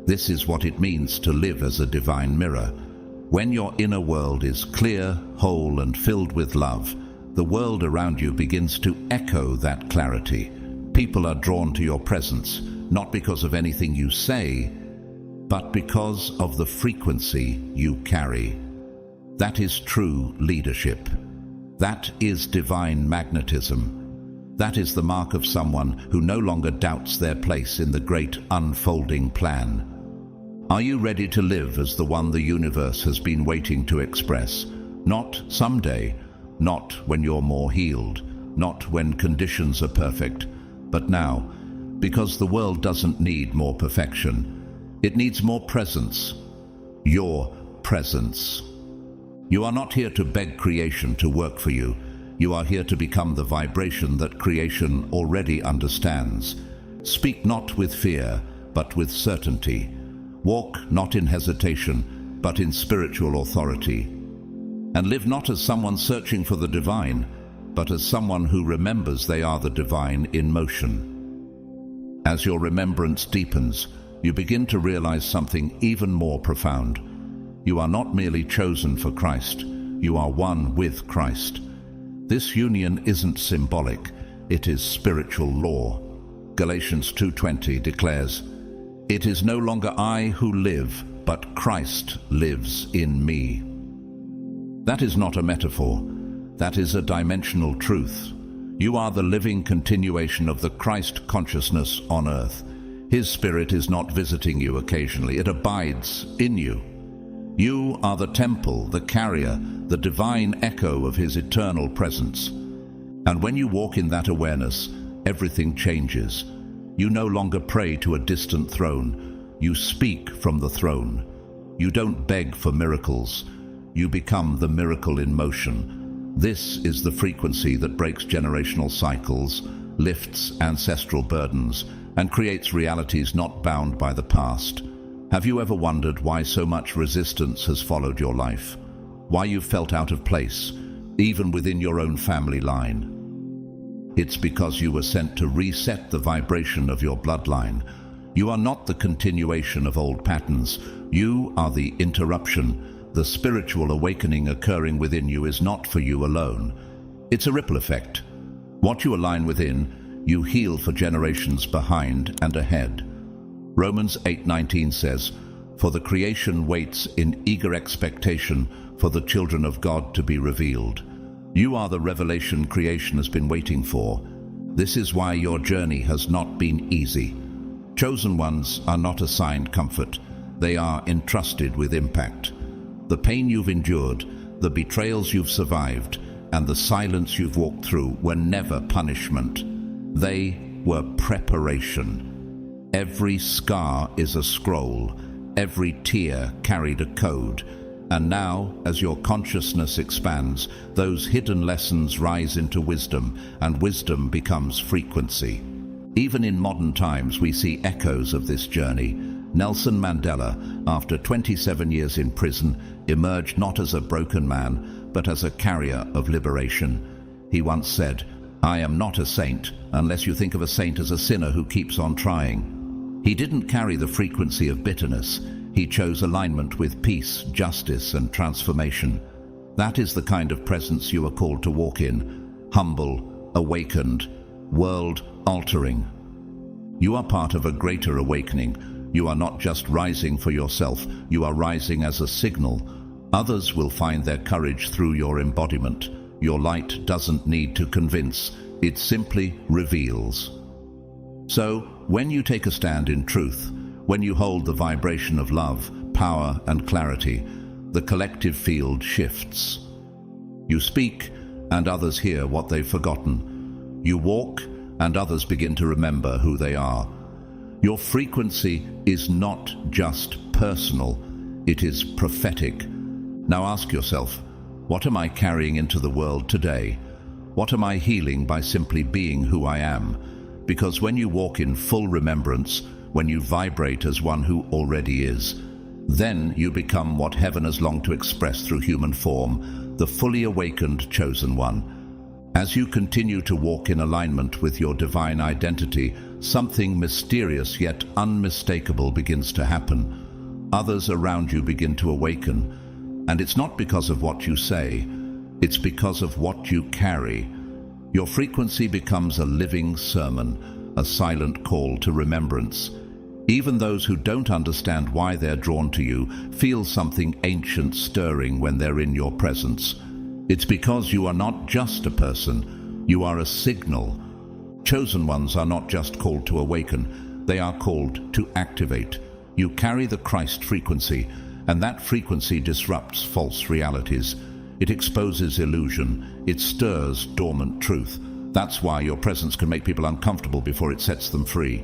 This is what it means to live as a divine mirror. When your inner world is clear, whole, and filled with love, the world around you begins to echo that clarity. People are drawn to your presence, not because of anything you say, but because of the frequency you carry. That is true leadership. That is divine magnetism. That is the mark of someone who no longer doubts their place in the great unfolding plan. Are you ready to live as the one the universe has been waiting to express? Not someday, not when you're more healed, not when conditions are perfect, but now, because the world doesn't need more perfection. It needs more presence. Your presence. You are not here to beg creation to work for you. You are here to become the vibration that creation already understands. Speak not with fear, but with certainty. Walk not in hesitation, but in spiritual authority. And live not as someone searching for the divine, but as someone who remembers they are the divine in motion. As your remembrance deepens, you begin to realize something even more profound. You are not merely chosen for Christ, you are one with Christ. This union isn't symbolic, it is spiritual law. Galatians 2:20 declares, "It is no longer I who live, but Christ lives in me." That is not a metaphor, that is a dimensional truth. You are the living continuation of the Christ consciousness on earth. His Spirit is not visiting you occasionally, it abides in you. You are the temple, the carrier, the divine echo of His eternal presence. And when you walk in that awareness, everything changes. You no longer pray to a distant throne. You speak from the throne. You don't beg for miracles. You become the miracle in motion. This is the frequency that breaks generational cycles, lifts ancestral burdens, and creates realities not bound by the past. Have you ever wondered why so much resistance has followed your life? Why you've felt out of place, even within your own family line? It's because you were sent to reset the vibration of your bloodline. You are not the continuation of old patterns. You are the interruption. The spiritual awakening occurring within you is not for you alone. It's a ripple effect. What you align within, you heal for generations behind and ahead. Romans 8:19 says, "For the creation waits in eager expectation for the children of God to be revealed." You are the revelation creation has been waiting for. This is why your journey has not been easy. Chosen ones are not assigned comfort. They are entrusted with impact. The pain you've endured, the betrayals you've survived, and the silence you've walked through were never punishment. They were preparation. Every scar is a scroll. Every tear carried a code. And now, as your consciousness expands, those hidden lessons rise into wisdom, and wisdom becomes frequency. Even in modern times, we see echoes of this journey. Nelson Mandela, after 27 years in prison, emerged not as a broken man, but as a carrier of liberation. He once said, "I am not a saint, unless you think of a saint as a sinner who keeps on trying." He didn't carry the frequency of bitterness. He chose alignment with peace, justice, and transformation. That is the kind of presence you are called to walk in. Humble, awakened, world-altering. You are part of a greater awakening. You are not just rising for yourself, you are rising as a signal. Others will find their courage through your embodiment. Your light doesn't need to convince, it simply reveals. So, when you take a stand in truth, when you hold the vibration of love, power, and clarity, the collective field shifts. You speak, and others hear what they've forgotten. You walk, and others begin to remember who they are. Your frequency is not just personal, it is prophetic. Now ask yourself, what am I carrying into the world today? What am I healing by simply being who I am? Because when you walk in full remembrance, when you vibrate as one who already is, then you become what heaven has longed to express through human form, the fully awakened chosen one. As you continue to walk in alignment with your divine identity, something mysterious yet unmistakable begins to happen. Others around you begin to awaken, and it's not because of what you say, it's because of what you carry. Your frequency becomes a living sermon, a silent call to remembrance. Even those who don't understand why they're drawn to you feel something ancient stirring when they're in your presence. It's because you are not just a person, you are a signal. Chosen ones are not just called to awaken, they are called to activate. You carry the Christ frequency, and that frequency disrupts false realities. It exposes illusion, it stirs dormant truth. That's why your presence can make people uncomfortable before it sets them free.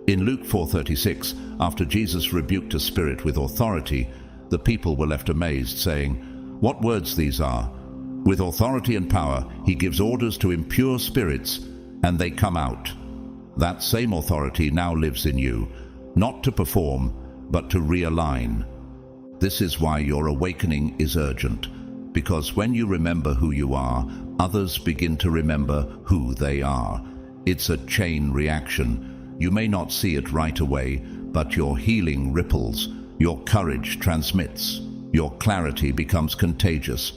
In Luke 4:36, after Jesus rebuked a spirit with authority, the people were left amazed, saying, "What words these are! With authority and power, he gives orders to impure spirits, and they come out." That same authority now lives in you, not to perform, but to realign. This is why your awakening is urgent, because when you remember who you are, others begin to remember who they are. It's a chain reaction. You may not see it right away, but your healing ripples, your courage transmits, your clarity becomes contagious.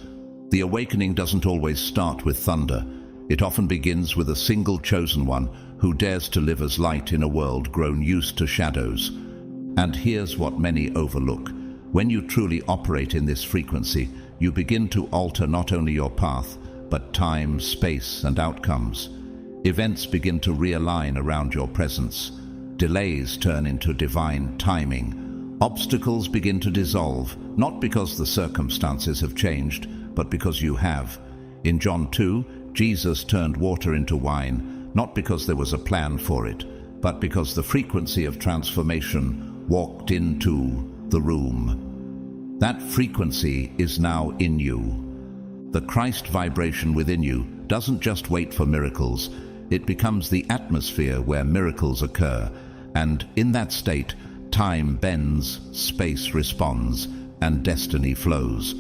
The awakening doesn't always start with thunder. It often begins with a single chosen one who dares to live as light in a world grown used to shadows. And here's what many overlook. When you truly operate in this frequency, you begin to alter not only your path, but time, space, and outcomes. Events begin to realign around your presence. Delays turn into divine timing. Obstacles begin to dissolve, not because the circumstances have changed, but because you have. In John 2, Jesus turned water into wine, not because there was a plan for it, but because the frequency of transformation walked into the room. That frequency is now in you. The Christ vibration within you doesn't just wait for miracles, it becomes the atmosphere where miracles occur, and in that state, time bends, space responds, and destiny flows.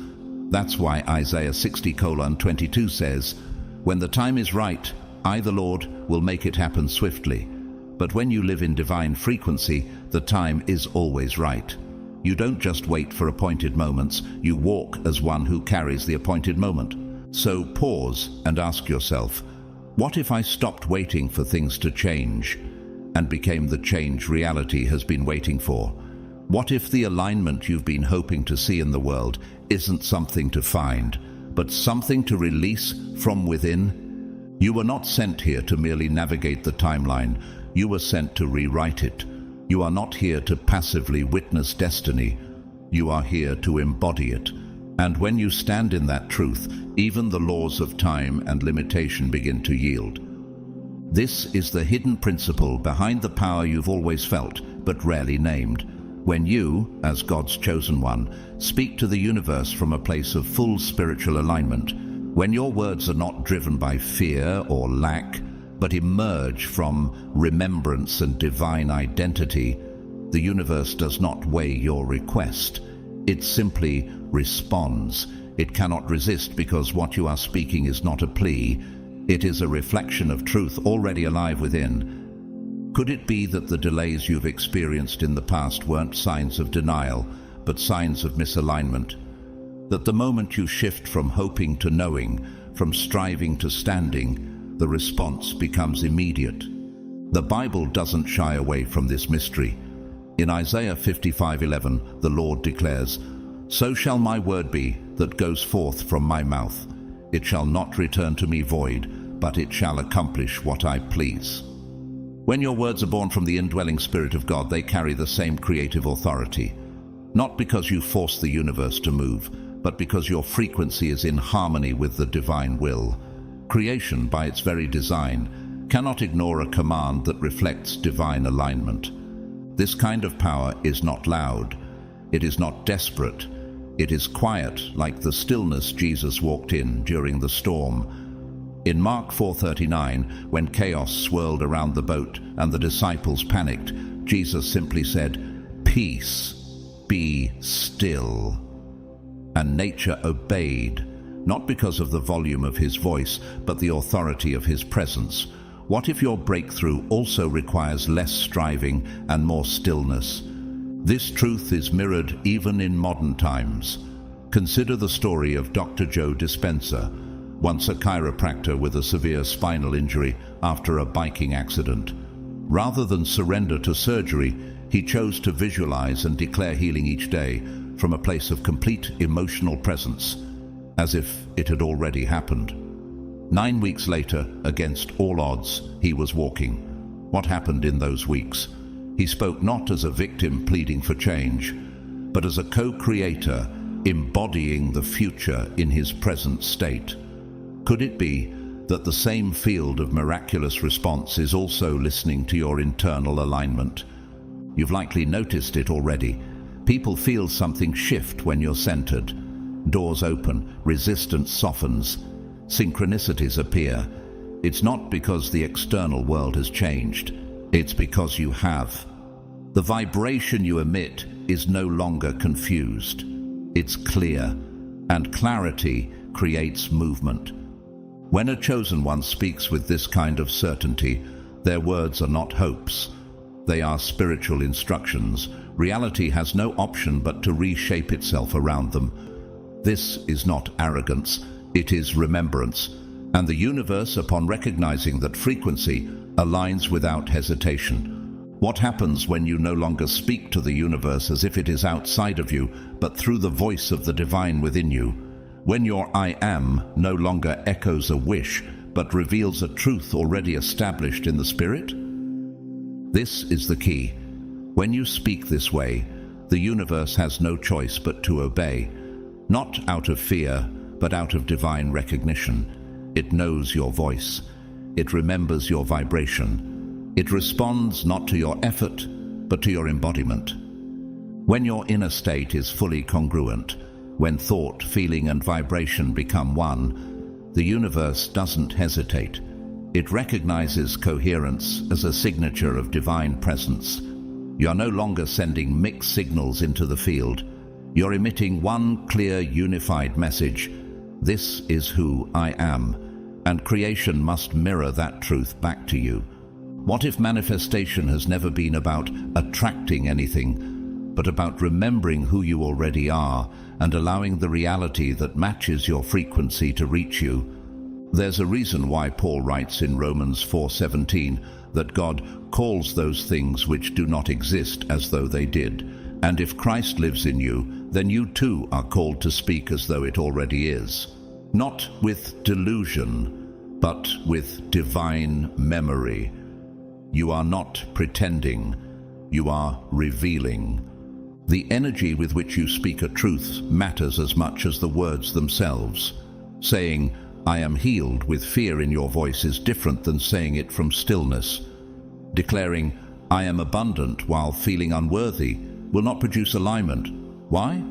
That's why Isaiah 60:22 says, "When the time is right, I, the Lord, will make it happen swiftly." But when you live in divine frequency, the time is always right. You don't just wait for appointed moments, you walk as one who carries the appointed moment. So pause and ask yourself, what if I stopped waiting for things to change and became the change reality has been waiting for? What if the alignment you've been hoping to see in the world isn't something to find, but something to release from within? You were not sent here to merely navigate the timeline. You were sent to rewrite it. You are not here to passively witness destiny. You are here to embody it. And when you stand in that truth, even the laws of time and limitation begin to yield. This is the hidden principle behind the power you've always felt, but rarely named. When you, as God's chosen one, speak to the universe from a place of full spiritual alignment, when your words are not driven by fear or lack, but emerge from remembrance and divine identity, the universe does not weigh your request. It simply responds. It cannot resist because what you are speaking is not a plea. It is a reflection of truth already alive within. Could it be that the delays you've experienced in the past weren't signs of denial, but signs of misalignment? That the moment you shift from hoping to knowing, from striving to standing, the response becomes immediate. The Bible doesn't shy away from this mystery. In Isaiah 55:11, the Lord declares, "So shall my word be that goes forth from my mouth. It shall not return to me void, but it shall accomplish what I please." When your words are born from the indwelling Spirit of God, they carry the same creative authority. Not because you force the universe to move, but because your frequency is in harmony with the divine will. Creation, by its very design, cannot ignore a command that reflects divine alignment. This kind of power is not loud. It is not desperate. It is quiet, like the stillness Jesus walked in during the storm. In Mark 4:39, when chaos swirled around the boat and the disciples panicked, Jesus simply said, "Peace, be still." And nature obeyed, not because of the volume of his voice, but the authority of his presence. What if your breakthrough also requires less striving and more stillness? This truth is mirrored even in modern times. Consider the story of Dr. Joe Dispenza, once a chiropractor with a severe spinal injury after a biking accident. Rather than surrender to surgery, he chose to visualize and declare healing each day from a place of complete emotional presence, as if it had already happened. 9 weeks later, against all odds, he was walking. What happened in those weeks? He spoke not as a victim pleading for change, but as a co-creator embodying the future in his present state. Could it be that the same field of miraculous response is also listening to your internal alignment? You've likely noticed it already. People feel something shift when you're centered. Doors open, resistance softens, synchronicities appear. It's not because the external world has changed. It's because you have. The vibration you emit is no longer confused. It's clear, and clarity creates movement. When a chosen one speaks with this kind of certainty, their words are not hopes. They are spiritual instructions. Reality has no option but to reshape itself around them. This is not arrogance, it is remembrance. And the universe, upon recognizing that frequency, aligns without hesitation. What happens when you no longer speak to the universe as if it is outside of you, but through the voice of the divine within you? When your I am no longer echoes a wish, but reveals a truth already established in the spirit? This is the key. When you speak this way, the universe has no choice but to obey, not out of fear, but out of divine recognition. It knows your voice. It remembers your vibration. It responds not to your effort, but to your embodiment. When your inner state is fully congruent, when thought, feeling, and vibration become one, the universe doesn't hesitate. It recognizes coherence as a signature of divine presence. You're no longer sending mixed signals into the field. You're emitting one clear, unified message. This is who I am, and creation must mirror that truth back to you. What if manifestation has never been about attracting anything, but about remembering who you already are and allowing the reality that matches your frequency to reach you? There's a reason why Paul writes in Romans 4:17 that God calls those things which do not exist as though they did. And if Christ lives in you, then you too are called to speak as though it already is. Not with delusion, but with divine memory. You are not pretending, you are revealing. The energy with which you speak a truth matters as much as the words themselves. Saying, "I am healed" with fear in your voice is different than saying it from stillness. Declaring, "I am abundant" while feeling unworthy will not produce alignment. Why?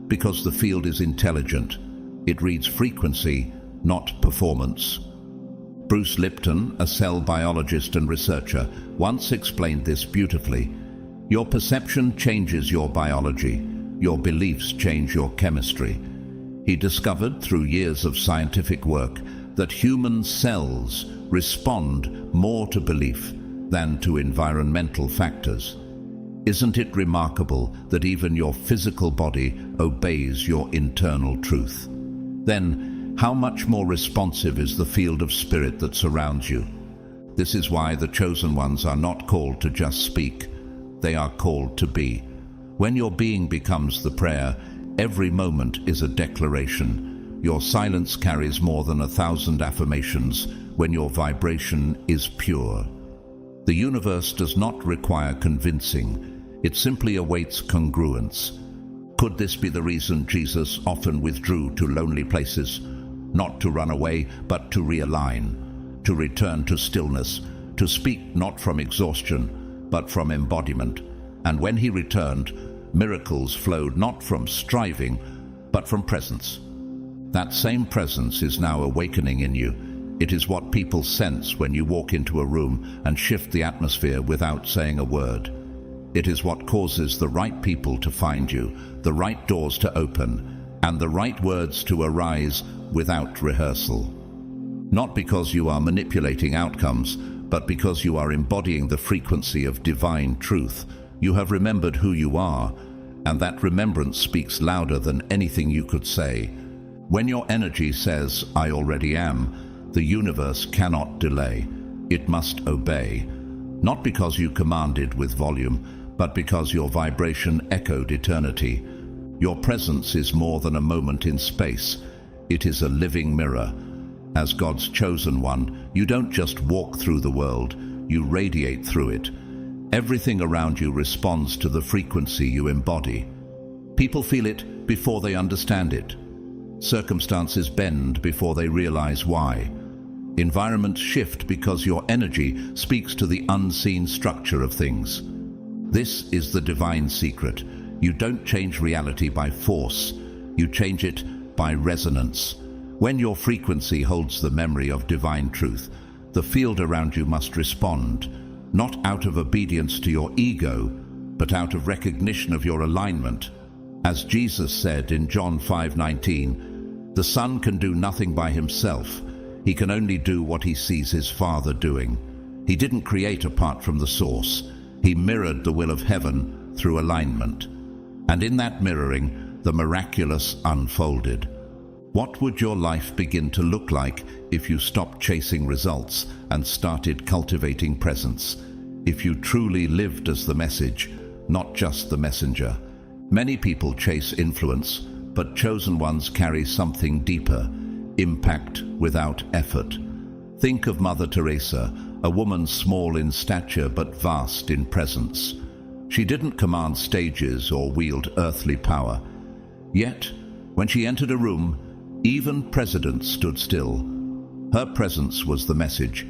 Because the field is intelligent. It reads frequency, not performance. Bruce Lipton, a cell biologist and researcher, once explained this beautifully. Your perception changes your biology. Your beliefs change your chemistry. He discovered through years of scientific work that human cells respond more to belief. than to environmental factors. Isn't it remarkable that even your physical body obeys your internal truth? Then, how much more responsive is the field of spirit that surrounds you? This is why the chosen ones are not called to just speak. They are called to be. When your being becomes the prayer, every moment is a declaration. Your silence carries more than 1,000 affirmations when your vibration is pure. The universe does not require convincing. It simply awaits congruence. Could this be the reason Jesus often withdrew to lonely places? Not to run away, but to realign, to return to stillness, to speak not from exhaustion, but from embodiment. And when he returned, miracles flowed not from striving, but from presence. That same presence is now awakening in you. It is what people sense when you walk into a room and shift the atmosphere without saying a word. It is what causes the right people to find you, the right doors to open, and the right words to arise without rehearsal. Not because you are manipulating outcomes, but because you are embodying the frequency of divine truth. You have remembered who you are, and that remembrance speaks louder than anything you could say. When your energy says, "I already am," the universe cannot delay. It must obey. Not because you commanded with volume, but because your vibration echoed eternity. Your presence is more than a moment in space. It is a living mirror. As God's chosen one, you don't just walk through the world, you radiate through it. Everything around you responds to the frequency you embody. People feel it before they understand it. Circumstances bend before they realize why. Environments shift because your energy speaks to the unseen structure of things. This is the divine secret. You don't change reality by force. You change it by resonance. When your frequency holds the memory of divine truth, the field around you must respond, not out of obedience to your ego, but out of recognition of your alignment. As Jesus said in John 5:19, "The Son can do nothing by himself. He can only do what he sees his Father doing." He didn't create apart from the source. He mirrored the will of heaven through alignment. And in that mirroring, the miraculous unfolded. What would your life begin to look like if you stopped chasing results and started cultivating presence? If you truly lived as the message, not just the messenger? Many people chase influence, but chosen ones carry something deeper: impact without effort. Think of Mother Teresa, a woman small in stature but vast in presence. She didn't command stages or wield earthly power. Yet, when she entered a room, even presidents stood still. Her presence was the message.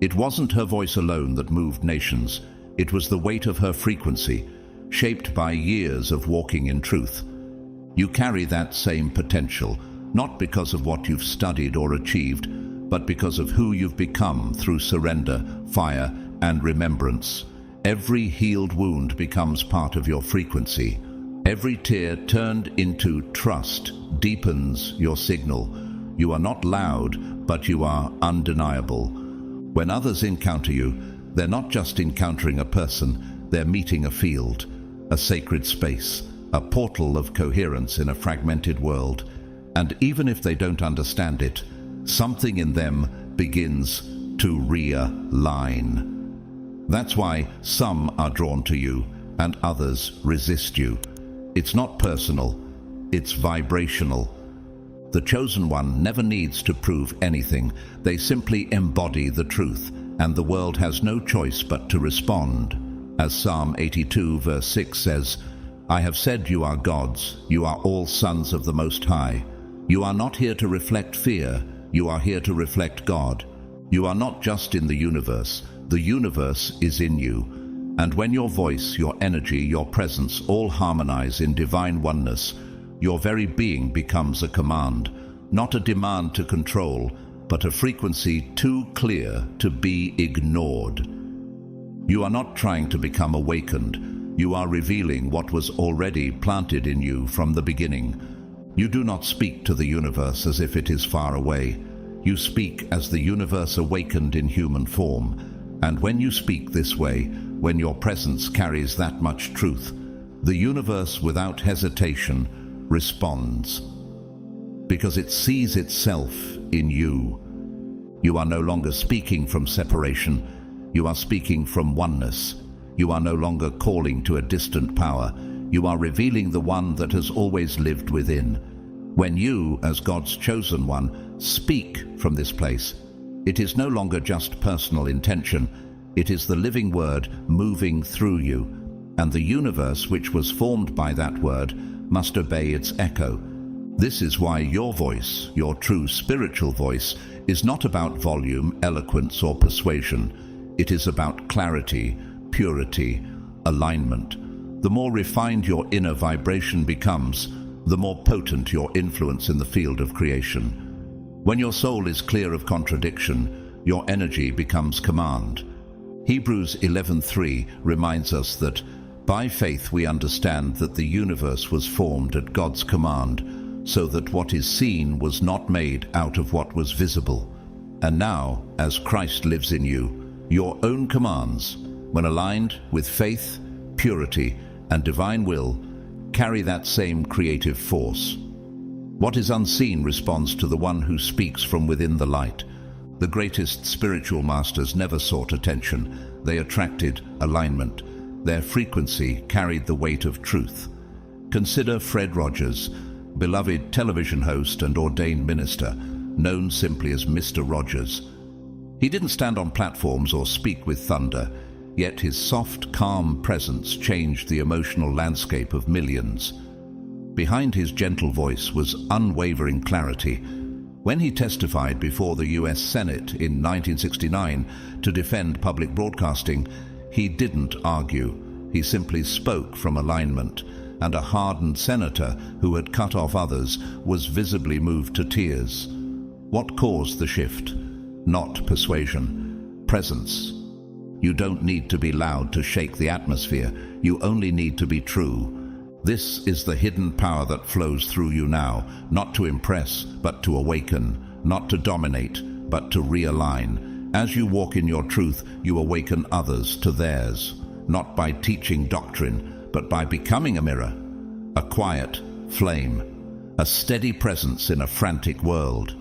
It wasn't her voice alone that moved nations. It was the weight of her frequency, shaped by years of walking in truth. You carry that same potential, not because of what you've studied or achieved, but because of who you've become through surrender, fire, and remembrance. Every healed wound becomes part of your frequency. Every tear turned into trust deepens your signal. You are not loud, but you are undeniable. When others encounter you, they're not just encountering a person, they're meeting a field, a sacred space, a portal of coherence in a fragmented world. And even if they don't understand it, something in them begins to realign. That's why some are drawn to you and others resist you. It's not personal, it's vibrational. The chosen one never needs to prove anything. They simply embody the truth, and the world has no choice but to respond. As Psalm 82 verse 6 says, "I have said you are gods, you are all sons of the Most High." You are not here to reflect fear, you are here to reflect God. You are not just in the universe is in you. And when your voice, your energy, your presence all harmonize in divine oneness, your very being becomes a command, not a demand to control, but a frequency too clear to be ignored. You are not trying to become awakened, you are revealing what was already planted in you from the beginning. You do not speak to the universe as if it is far away. You speak as the universe awakened in human form. And when you speak this way, when your presence carries that much truth, the universe without hesitation responds, because it sees itself in you. You are no longer speaking from separation. You are speaking from oneness. You are no longer calling to a distant power. You are revealing the one that has always lived within. When you, as God's chosen one, speak from this place, it is no longer just personal intention. It is the living word moving through you, and the universe which was formed by that word must obey its echo. This is why your voice, your true spiritual voice, is not about volume, eloquence, or persuasion. It is about clarity, purity, alignment. The more refined your inner vibration becomes, the more potent your influence in the field of creation. When your soul is clear of contradiction, your energy becomes command. Hebrews 11:3 reminds us that by faith we understand that the universe was formed at God's command, so that what is seen was not made out of what was visible. And now, as Christ lives in you, your own commands, when aligned with faith, purity, and divine will, carry that same creative force. What is unseen responds to the one who speaks from within the light. The greatest spiritual masters never sought attention. They attracted alignment. Their frequency carried the weight of truth. Consider Fred Rogers, beloved television host and ordained minister, known simply as Mr. Rogers. He didn't stand on platforms or speak with thunder, yet his soft, calm presence changed the emotional landscape of millions. Behind his gentle voice was unwavering clarity. When he testified before the U.S. Senate in 1969 to defend public broadcasting, he didn't argue. He simply spoke from alignment, and a hardened senator who had cut off others was visibly moved to tears. What caused the shift? Not persuasion, presence. You don't need to be loud to shake the atmosphere. You only need to be true. This is the hidden power that flows through you now, not to impress, but to awaken, not to dominate, but to realign. As you walk in your truth, you awaken others to theirs, not by teaching doctrine, but by becoming a mirror, a quiet flame, a steady presence in a frantic world.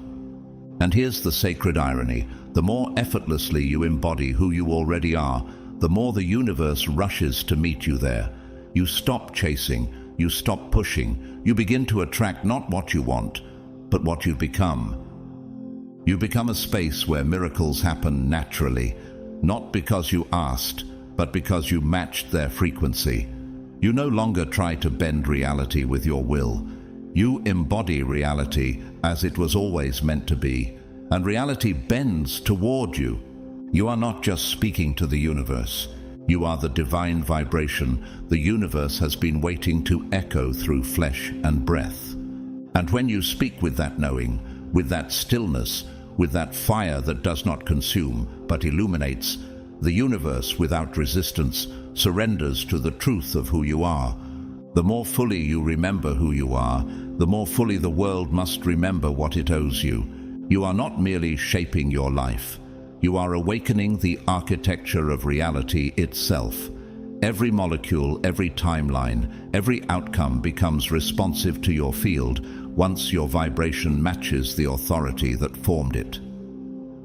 And here's the sacred irony. The more effortlessly you embody who you already are, the more the universe rushes to meet you there. You stop chasing, you stop pushing, you begin to attract not what you want, but what you become. You become a space where miracles happen naturally, not because you asked, but because you matched their frequency. You no longer try to bend reality with your will. You embody reality as it was always meant to be, and reality bends toward you. You are not just speaking to the universe. You are the divine vibration the universe has been waiting to echo through flesh and breath. And when you speak with that knowing, with that stillness, with that fire that does not consume but illuminates, the universe without resistance surrenders to the truth of who you are. The more fully you remember who you are, the more fully the world must remember what it owes you. You are not merely shaping your life. You are awakening the architecture of reality itself. Every molecule, every timeline, every outcome becomes responsive to your field once your vibration matches the authority that formed it.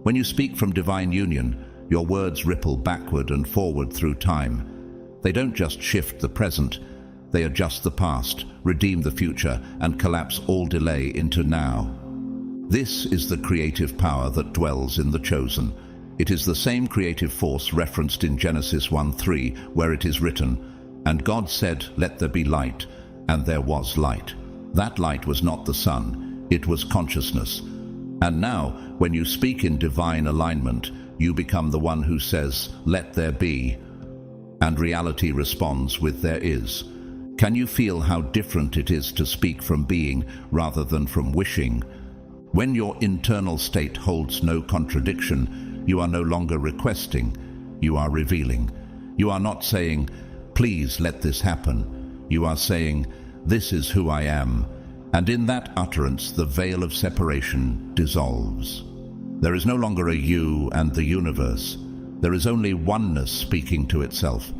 When you speak from divine union, your words ripple backward and forward through time. They don't just shift the present, they adjust the past, redeem the future, and collapse all delay into now. This is the creative power that dwells in the chosen. It is the same creative force referenced in Genesis 1:3, where it is written, "And God said, let there be light, and there was light." That light was not the sun, it was consciousness. And now, when you speak in divine alignment, you become the one who says, "Let there be," and reality responds with "there is." Can you feel how different it is to speak from being rather than from wishing? When your internal state holds no contradiction, you are no longer requesting, you are revealing. You are not saying, "Please let this happen." You are saying, "This is who I am." And in that utterance, the veil of separation dissolves. There is no longer a you and the universe. There is only oneness speaking to itself.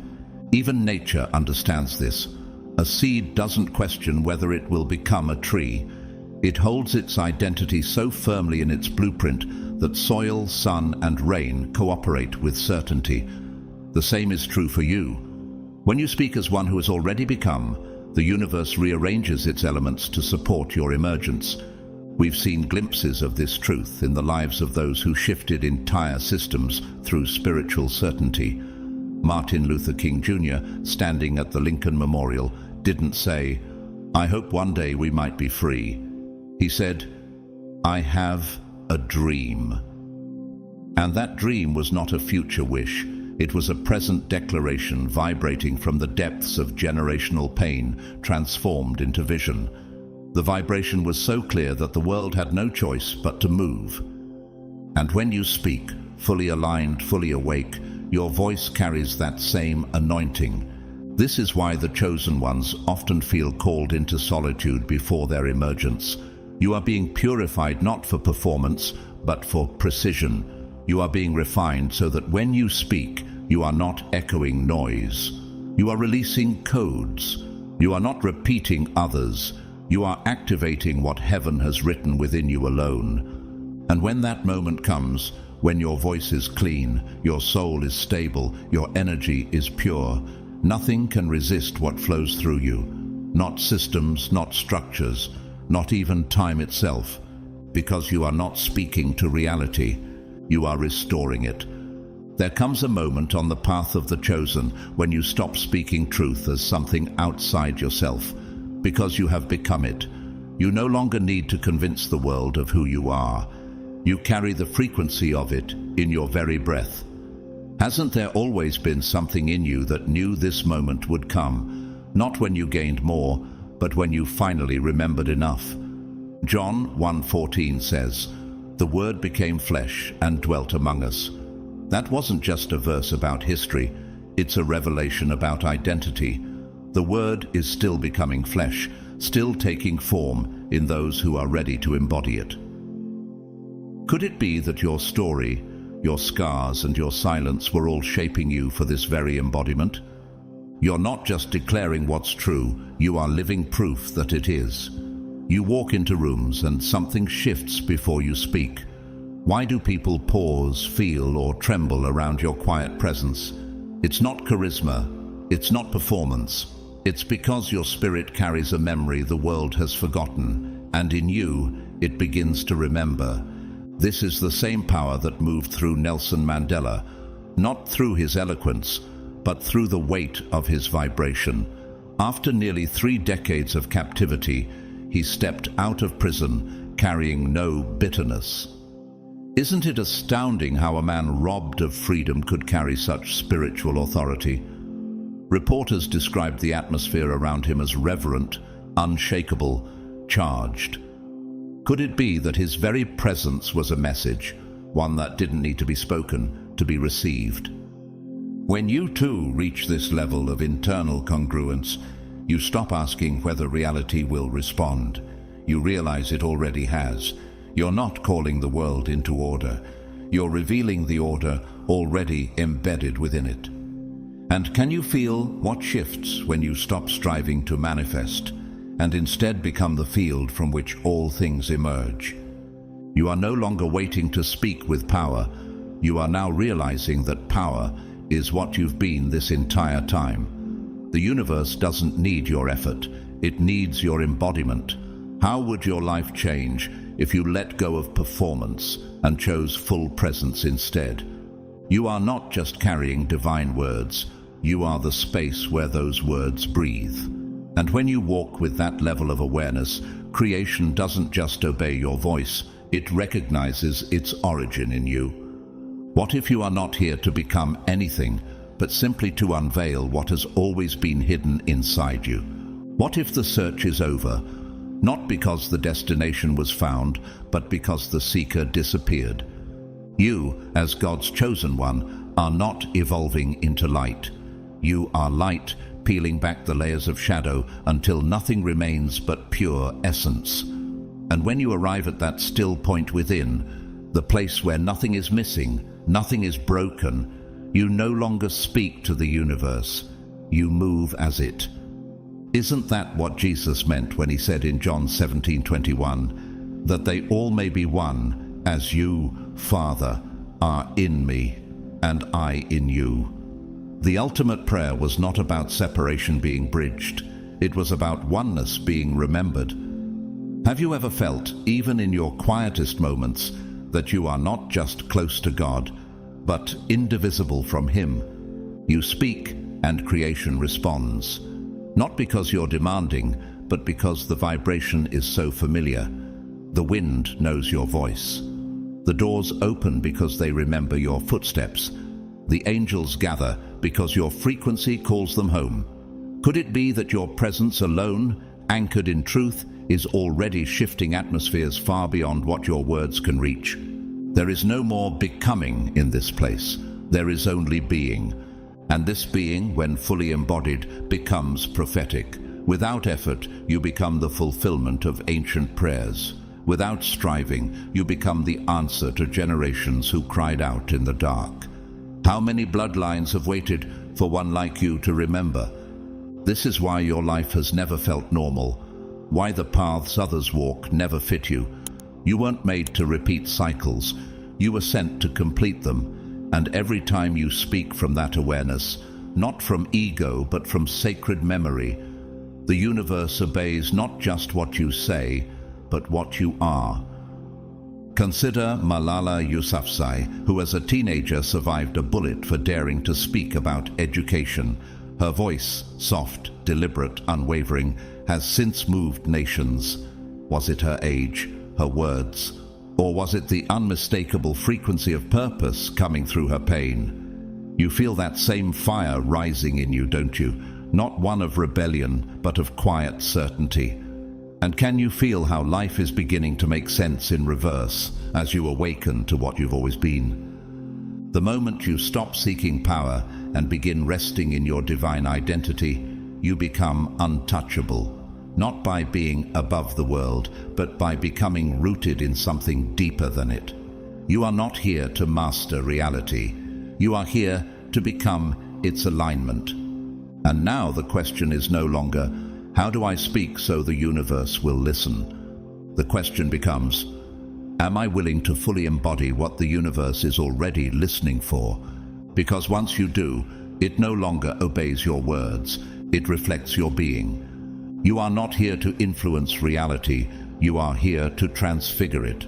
Even nature understands this. A seed doesn't question whether it will become a tree. It holds its identity so firmly in its blueprint that soil, sun, and rain cooperate with certainty. The same is true for you. When you speak as one who has already become, the universe rearranges its elements to support your emergence. We've seen glimpses of this truth in the lives of those who shifted entire systems through spiritual certainty. Martin Luther King Jr., standing at the Lincoln Memorial, didn't say, "I hope one day we might be free." He said, "I have a dream." And that dream was not a future wish. It was a present declaration vibrating from the depths of generational pain, transformed into vision. The vibration was so clear that the world had no choice but to move. And when you speak, fully aligned, fully awake, your voice carries that same anointing. This is why the chosen ones often feel called into solitude before their emergence. You are being purified not for performance, but for precision. You are being refined so that when you speak, you are not echoing noise. You are releasing codes. You are not repeating others. You are activating what heaven has written within you alone. And when that moment comes, when your voice is clean, your soul is stable, your energy is pure, nothing can resist what flows through you. Not systems, not structures, not even time itself. Because you are not speaking to reality, you are restoring it. There comes a moment on the path of the chosen when you stop speaking truth as something outside yourself, because you have become it. You no longer need to convince the world of who you are. You carry the frequency of it in your very breath. Hasn't there always been something in you that knew this moment would come? Not when you gained more, but when you finally remembered enough. John 1:14 says, "The Word became flesh and dwelt among us." That wasn't just a verse about history, it's a revelation about identity. The Word is still becoming flesh, still taking form in those who are ready to embody it. Could it be that your story, your scars and your silence were all shaping you for this very embodiment? You're not just declaring what's true, you are living proof that it is. You walk into rooms and something shifts before you speak. Why do people pause, feel, or tremble around your quiet presence? It's not charisma, it's not performance. It's because your spirit carries a memory the world has forgotten, and in you, it begins to remember. This is the same power that moved through Nelson Mandela, not through his eloquence, but through the weight of his vibration. After nearly 3 decades of captivity, he stepped out of prison, carrying no bitterness. Isn't it astounding how a man robbed of freedom could carry such spiritual authority? Reporters described the atmosphere around him as reverent, unshakable, charged. Could it be that his very presence was a message, one that didn't need to be spoken, to be received? When you too reach this level of internal congruence, you stop asking whether reality will respond. You realize it already has. You're not calling the world into order. You're revealing the order already embedded within it. And can you feel what shifts when you stop striving to manifest and instead become the field from which all things emerge? You are no longer waiting to speak with power. You are now realizing that power is what you've been this entire time. The universe doesn't need your effort. It needs your embodiment. How would your life change if you let go of performance and chose full presence instead? You are not just carrying divine words. You are the space where those words breathe. And when you walk with that level of awareness, creation doesn't just obey your voice, it recognizes its origin in you. What if you are not here to become anything, but simply to unveil what has always been hidden inside you? What if the search is over, not because the destination was found, but because the seeker disappeared? You, as God's chosen one, are not evolving into light. You are light, peeling back the layers of shadow until nothing remains but pure essence. And when you arrive at that still point within, the place where nothing is missing, nothing is broken, You no longer speak to the universe. You move as it. Isn't that what Jesus meant when he said in John 17:21, that they all may be one, as you, Father, are in me, and I in you? The ultimate prayer was not about separation being bridged. It was about oneness being remembered. Have you ever felt, even in your quietest moments, that you are not just close to God, but indivisible from Him? You speak, and creation responds. Not because you're demanding, but because the vibration is so familiar. The wind knows your voice. The doors open because they remember your footsteps. The angels gather because your frequency calls them home. Could it be that your presence alone, anchored in truth, is already shifting atmospheres far beyond what your words can reach? There is no more becoming in this place. There is only being. And this being, when fully embodied, becomes prophetic. Without effort, you become the fulfillment of ancient prayers. Without striving, you become the answer to generations who cried out in the dark. How many bloodlines have waited for one like you to remember? This is why your life has never felt normal, why the paths others walk never fit you. You weren't made to repeat cycles. You were sent to complete them. And every time you speak from that awareness, not from ego but from sacred memory, the universe obeys not just what you say, but what you are. Consider Malala Yousafzai, who as a teenager survived a bullet for daring to speak about education. Her voice, soft, deliberate, unwavering, has since moved nations. Was it her age, her words, or was it the unmistakable frequency of purpose coming through her pain? You feel that same fire rising in you, don't you? Not one of rebellion, but of quiet certainty. And can you feel how life is beginning to make sense in reverse as you awaken to what you've always been? The moment you stop seeking power and begin resting in your divine identity, you become untouchable. Not by being above the world, but by becoming rooted in something deeper than it. You are not here to master reality. You are here to become its alignment. And now the question is no longer, how do I speak so the universe will listen? The question becomes, am I willing to fully embody what the universe is already listening for? Because once you do, it no longer obeys your words, it reflects your being. You are not here to influence reality, you are here to transfigure it.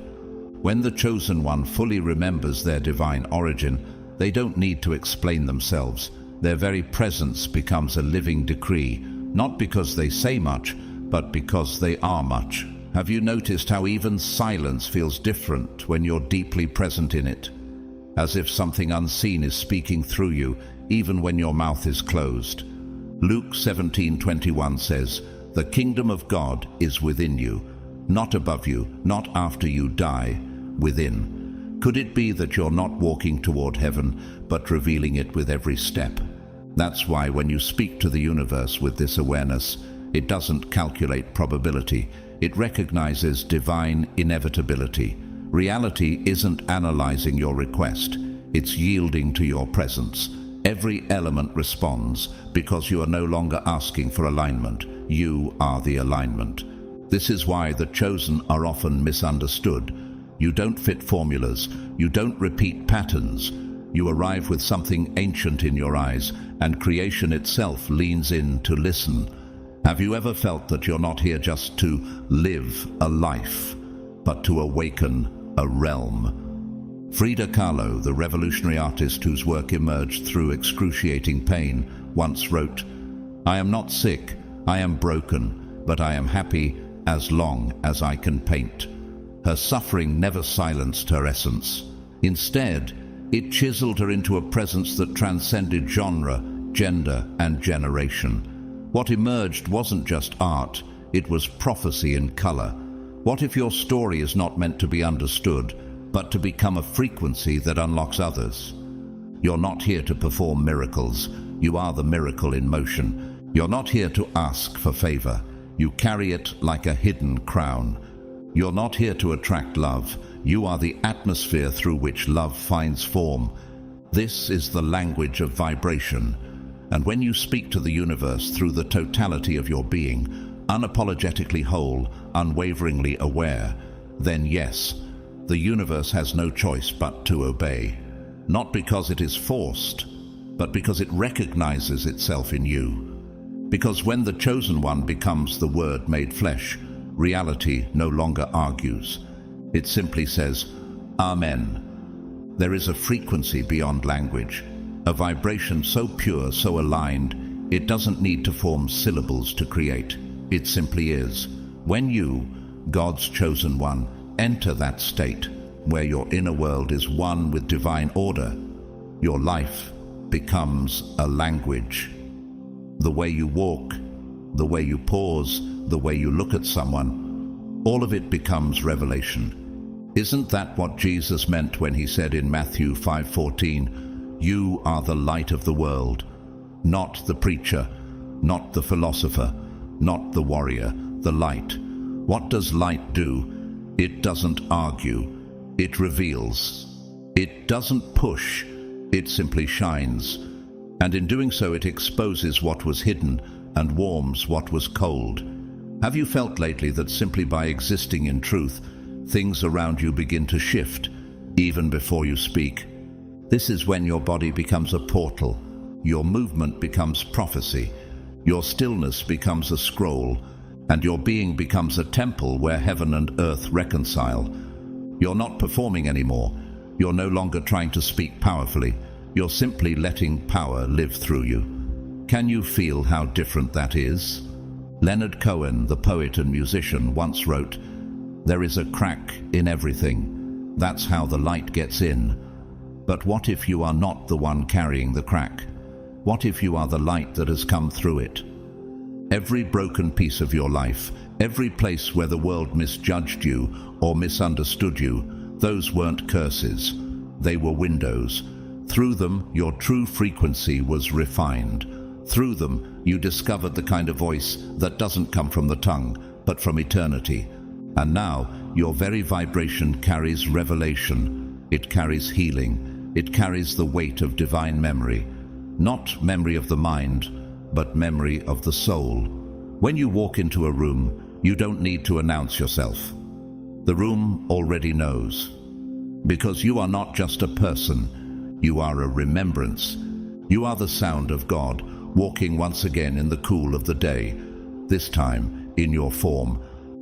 When the chosen one fully remembers their divine origin, they don't need to explain themselves. Their very presence becomes a living decree, not because they say much, but because they are much. Have you noticed how even silence feels different when you're deeply present in it? As if something unseen is speaking through you, even when your mouth is closed. Luke 17:21 says, "The kingdom of God is within you, not above you, not after you die, within." Could it be that you're not walking toward heaven, but revealing it with every step? That's why when you speak to the universe with this awareness, it doesn't calculate probability. It recognizes divine inevitability. Reality isn't analyzing your request, it's yielding to your presence. Every element responds because you are no longer asking for alignment. You are the alignment. This is why the chosen are often misunderstood. You don't fit formulas. You don't repeat patterns. You arrive with something ancient in your eyes, and creation itself leans in to listen. Have you ever felt that you're not here just to live a life, but to awaken a realm? Frida Kahlo, the revolutionary artist whose work emerged through excruciating pain, once wrote, "I am not sick, I am broken, but I am happy as long as I can paint." Her suffering never silenced her essence. Instead, it chiseled her into a presence that transcended genre, gender, and generation. What emerged wasn't just art, it was prophecy in color. What if your story is not meant to be understood, but to become a frequency that unlocks others? You're not here to perform miracles. You are the miracle in motion. You're not here to ask for favor. You carry it like a hidden crown. You're not here to attract love. You are the atmosphere through which love finds form. This is the language of vibration. And when you speak to the universe through the totality of your being, unapologetically whole, unwaveringly aware, then yes, the universe has no choice but to obey. Not because it is forced, but because it recognizes itself in you. Because when the chosen one becomes the Word made flesh, reality no longer argues. It simply says, Amen. There is a frequency beyond language, a vibration so pure, so aligned, it doesn't need to form syllables to create. It simply is. When you, God's chosen one, enter that state where your inner world is one with divine order, your life becomes a language. The way you walk, the way you pause, the way you look at someone, all of it becomes revelation. Isn't that what Jesus meant when he said in Matthew 5:14, "You are the light of the world," not the preacher, not the philosopher, not the warrior, the light. What does light do? It doesn't argue, it reveals. It doesn't push, it simply shines. And in doing so it exposes what was hidden and warms what was cold. Have you felt lately that simply by existing in truth, things around you begin to shift, even before you speak? This is when your body becomes a portal, your movement becomes prophecy, your stillness becomes a scroll, and your being becomes a temple where heaven and earth reconcile. You're not performing anymore. You're no longer trying to speak powerfully. You're simply letting power live through you. Can you feel how different that is? Leonard Cohen, the poet and musician, once wrote, "There is a crack in everything. That's how the light gets in. But what if you are not the one carrying the crack? What if you are the light that has come through it?" Every broken piece of your life, every place where the world misjudged you or misunderstood you, those weren't curses. They were windows. Through them, your true frequency was refined. Through them, you discovered the kind of voice that doesn't come from the tongue, but from eternity. And now, your very vibration carries revelation. It carries healing. It carries the weight of divine memory. Not memory of the mind, but memory of the soul. When you walk into a room, you don't need to announce yourself. The room already knows. Because you are not just a person, you are a remembrance. You are the sound of God, walking once again in the cool of the day, this time in your form.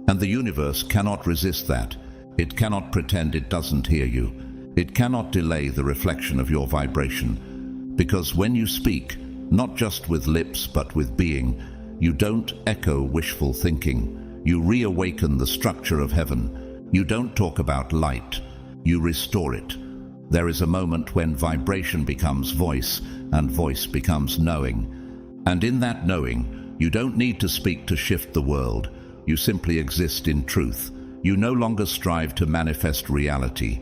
And the universe cannot resist that. It cannot pretend it doesn't hear you. It cannot delay the reflection of your vibration. Because when you speak, not just with lips but with being, you don't echo wishful thinking. You reawaken the structure of heaven. You don't talk about light. You restore it. There is a moment when vibration becomes voice and voice becomes knowing. And in that knowing, you don't need to speak to shift the world. You simply exist in truth. You no longer strive to manifest reality.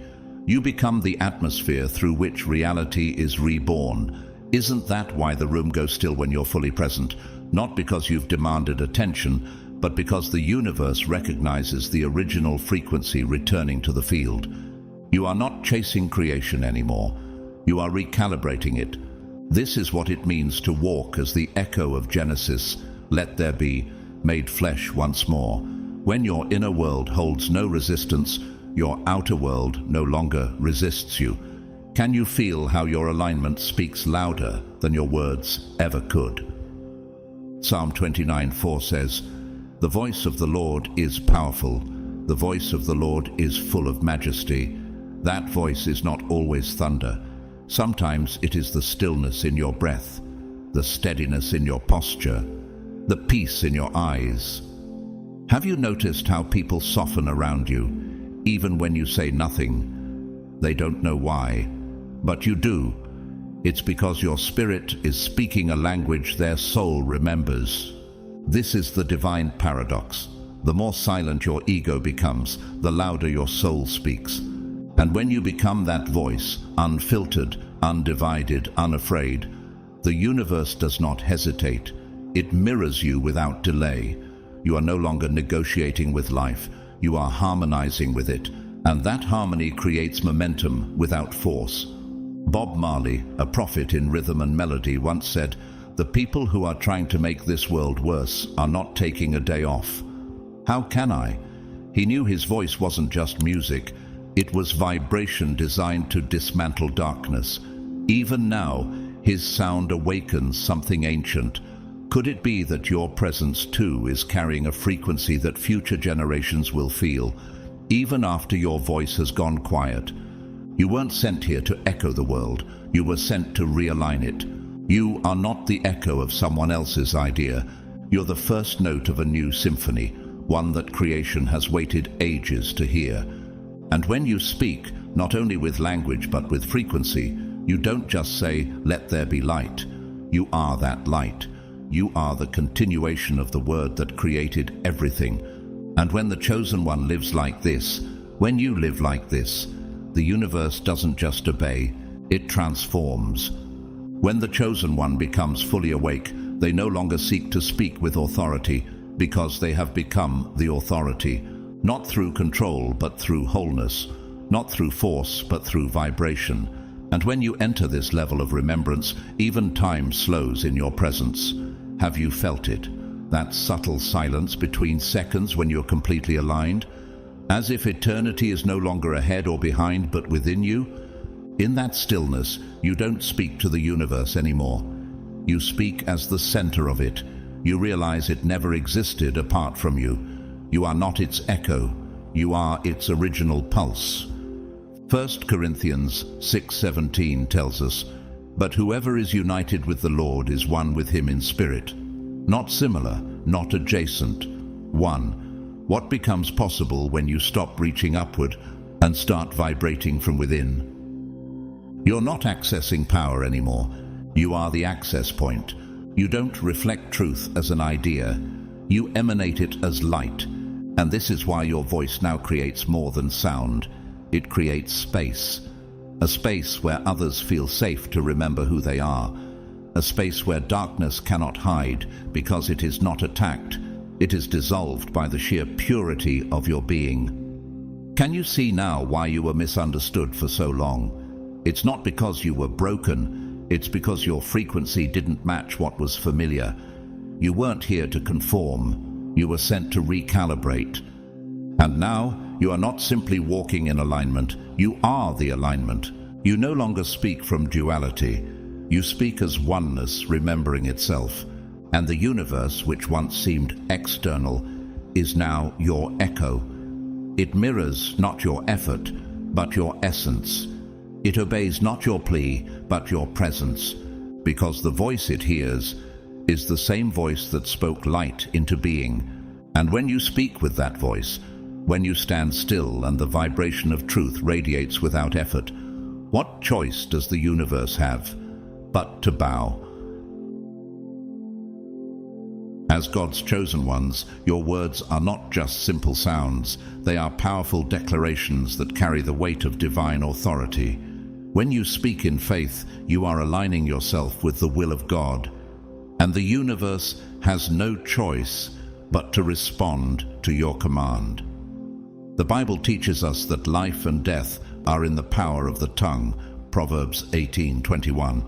You become the atmosphere through which reality is reborn. Isn't that why the room goes still when you're fully present? Not because you've demanded attention, but because the universe recognizes the original frequency returning to the field. You are not chasing creation anymore. You are recalibrating it. This is what it means to walk as the echo of Genesis, "Let there be," made flesh once more. When your inner world holds no resistance, your outer world no longer resists you. Can you feel how your alignment speaks louder than your words ever could? Psalm 29:4 says, "The voice of the Lord is powerful. The voice of the Lord is full of majesty." That voice is not always thunder. Sometimes it is the stillness in your breath, the steadiness in your posture, the peace in your eyes. Have you noticed how people soften around you, even when you say nothing? They don't know why, but you do. It's because your spirit is speaking a language their soul remembers. This is the divine paradox. The more silent your ego becomes, the louder your soul speaks. And when you become that voice, unfiltered, undivided, unafraid, the universe does not hesitate. It mirrors you without delay. You are no longer negotiating with life. You are harmonizing with it. And that harmony creates momentum without force. Bob Marley, a prophet in rhythm and melody, once said, "The people who are trying to make this world worse are not taking a day off." How can I? He knew his voice wasn't just music. It was vibration designed to dismantle darkness. Even now, his sound awakens something ancient. Could it be that your presence too is carrying a frequency that future generations will feel, even after your voice has gone quiet? You weren't sent here to echo the world. You were sent to realign it. You are not the echo of someone else's idea. You're the first note of a new symphony, one that creation has waited ages to hear. And when you speak, not only with language but with frequency, you don't just say, "Let there be light." You are that light. You are the continuation of the word that created everything. And when the chosen one lives like this, when you live like this, the universe doesn't just obey, it transforms. When the chosen one becomes fully awake, they no longer seek to speak with authority, because they have become the authority, not through control but through wholeness, not through force but through vibration. And when you enter this level of remembrance, even time slows in your presence. Have you felt it? That subtle silence between seconds when you're completely aligned? As if eternity is no longer ahead or behind but within you? In that stillness, you don't speak to the universe anymore. You speak as the center of it. You realize it never existed apart from you. You are not its echo. You are its original pulse. 1 Corinthians 6:17 tells us, "But whoever is united with the Lord is one with him in spirit." Not similar, not adjacent. One. What becomes possible when you stop reaching upward and start vibrating from within? You're not accessing power anymore. You are the access point. You don't reflect truth as an idea. You emanate it as light. And this is why your voice now creates more than sound. It creates space. A space where others feel safe to remember who they are. A space where darkness cannot hide because it is not attacked. It is dissolved by the sheer purity of your being. Can you see now why you were misunderstood for so long? It's not because you were broken. It's because your frequency didn't match what was familiar. You weren't here to conform. You were sent to recalibrate. And now, you are not simply walking in alignment. You are the alignment. You no longer speak from duality. You speak as oneness, remembering itself. And the universe, which once seemed external, is now your echo. It mirrors not your effort, but your essence. It obeys not your plea, but your presence, because the voice it hears is the same voice that spoke light into being. And when you speak with that voice, when you stand still and the vibration of truth radiates without effort, what choice does the universe have but to bow? As God's chosen ones, your words are not just simple sounds. They are powerful declarations that carry the weight of divine authority. When you speak in faith, you are aligning yourself with the will of God. And the universe has no choice but to respond to your command. The Bible teaches us that life and death are in the power of the tongue, Proverbs 18:21.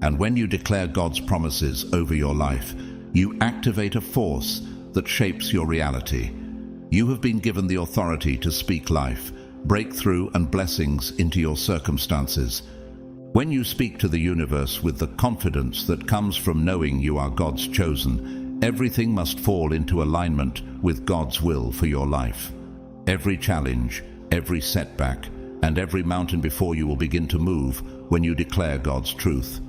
And when you declare God's promises over your life, you activate a force that shapes your reality. You have been given the authority to speak life, breakthrough, and blessings into your circumstances. When you speak to the universe with the confidence that comes from knowing you are God's chosen, everything must fall into alignment with God's will for your life. Every challenge, every setback, and every mountain before you will begin to move when you declare God's truth.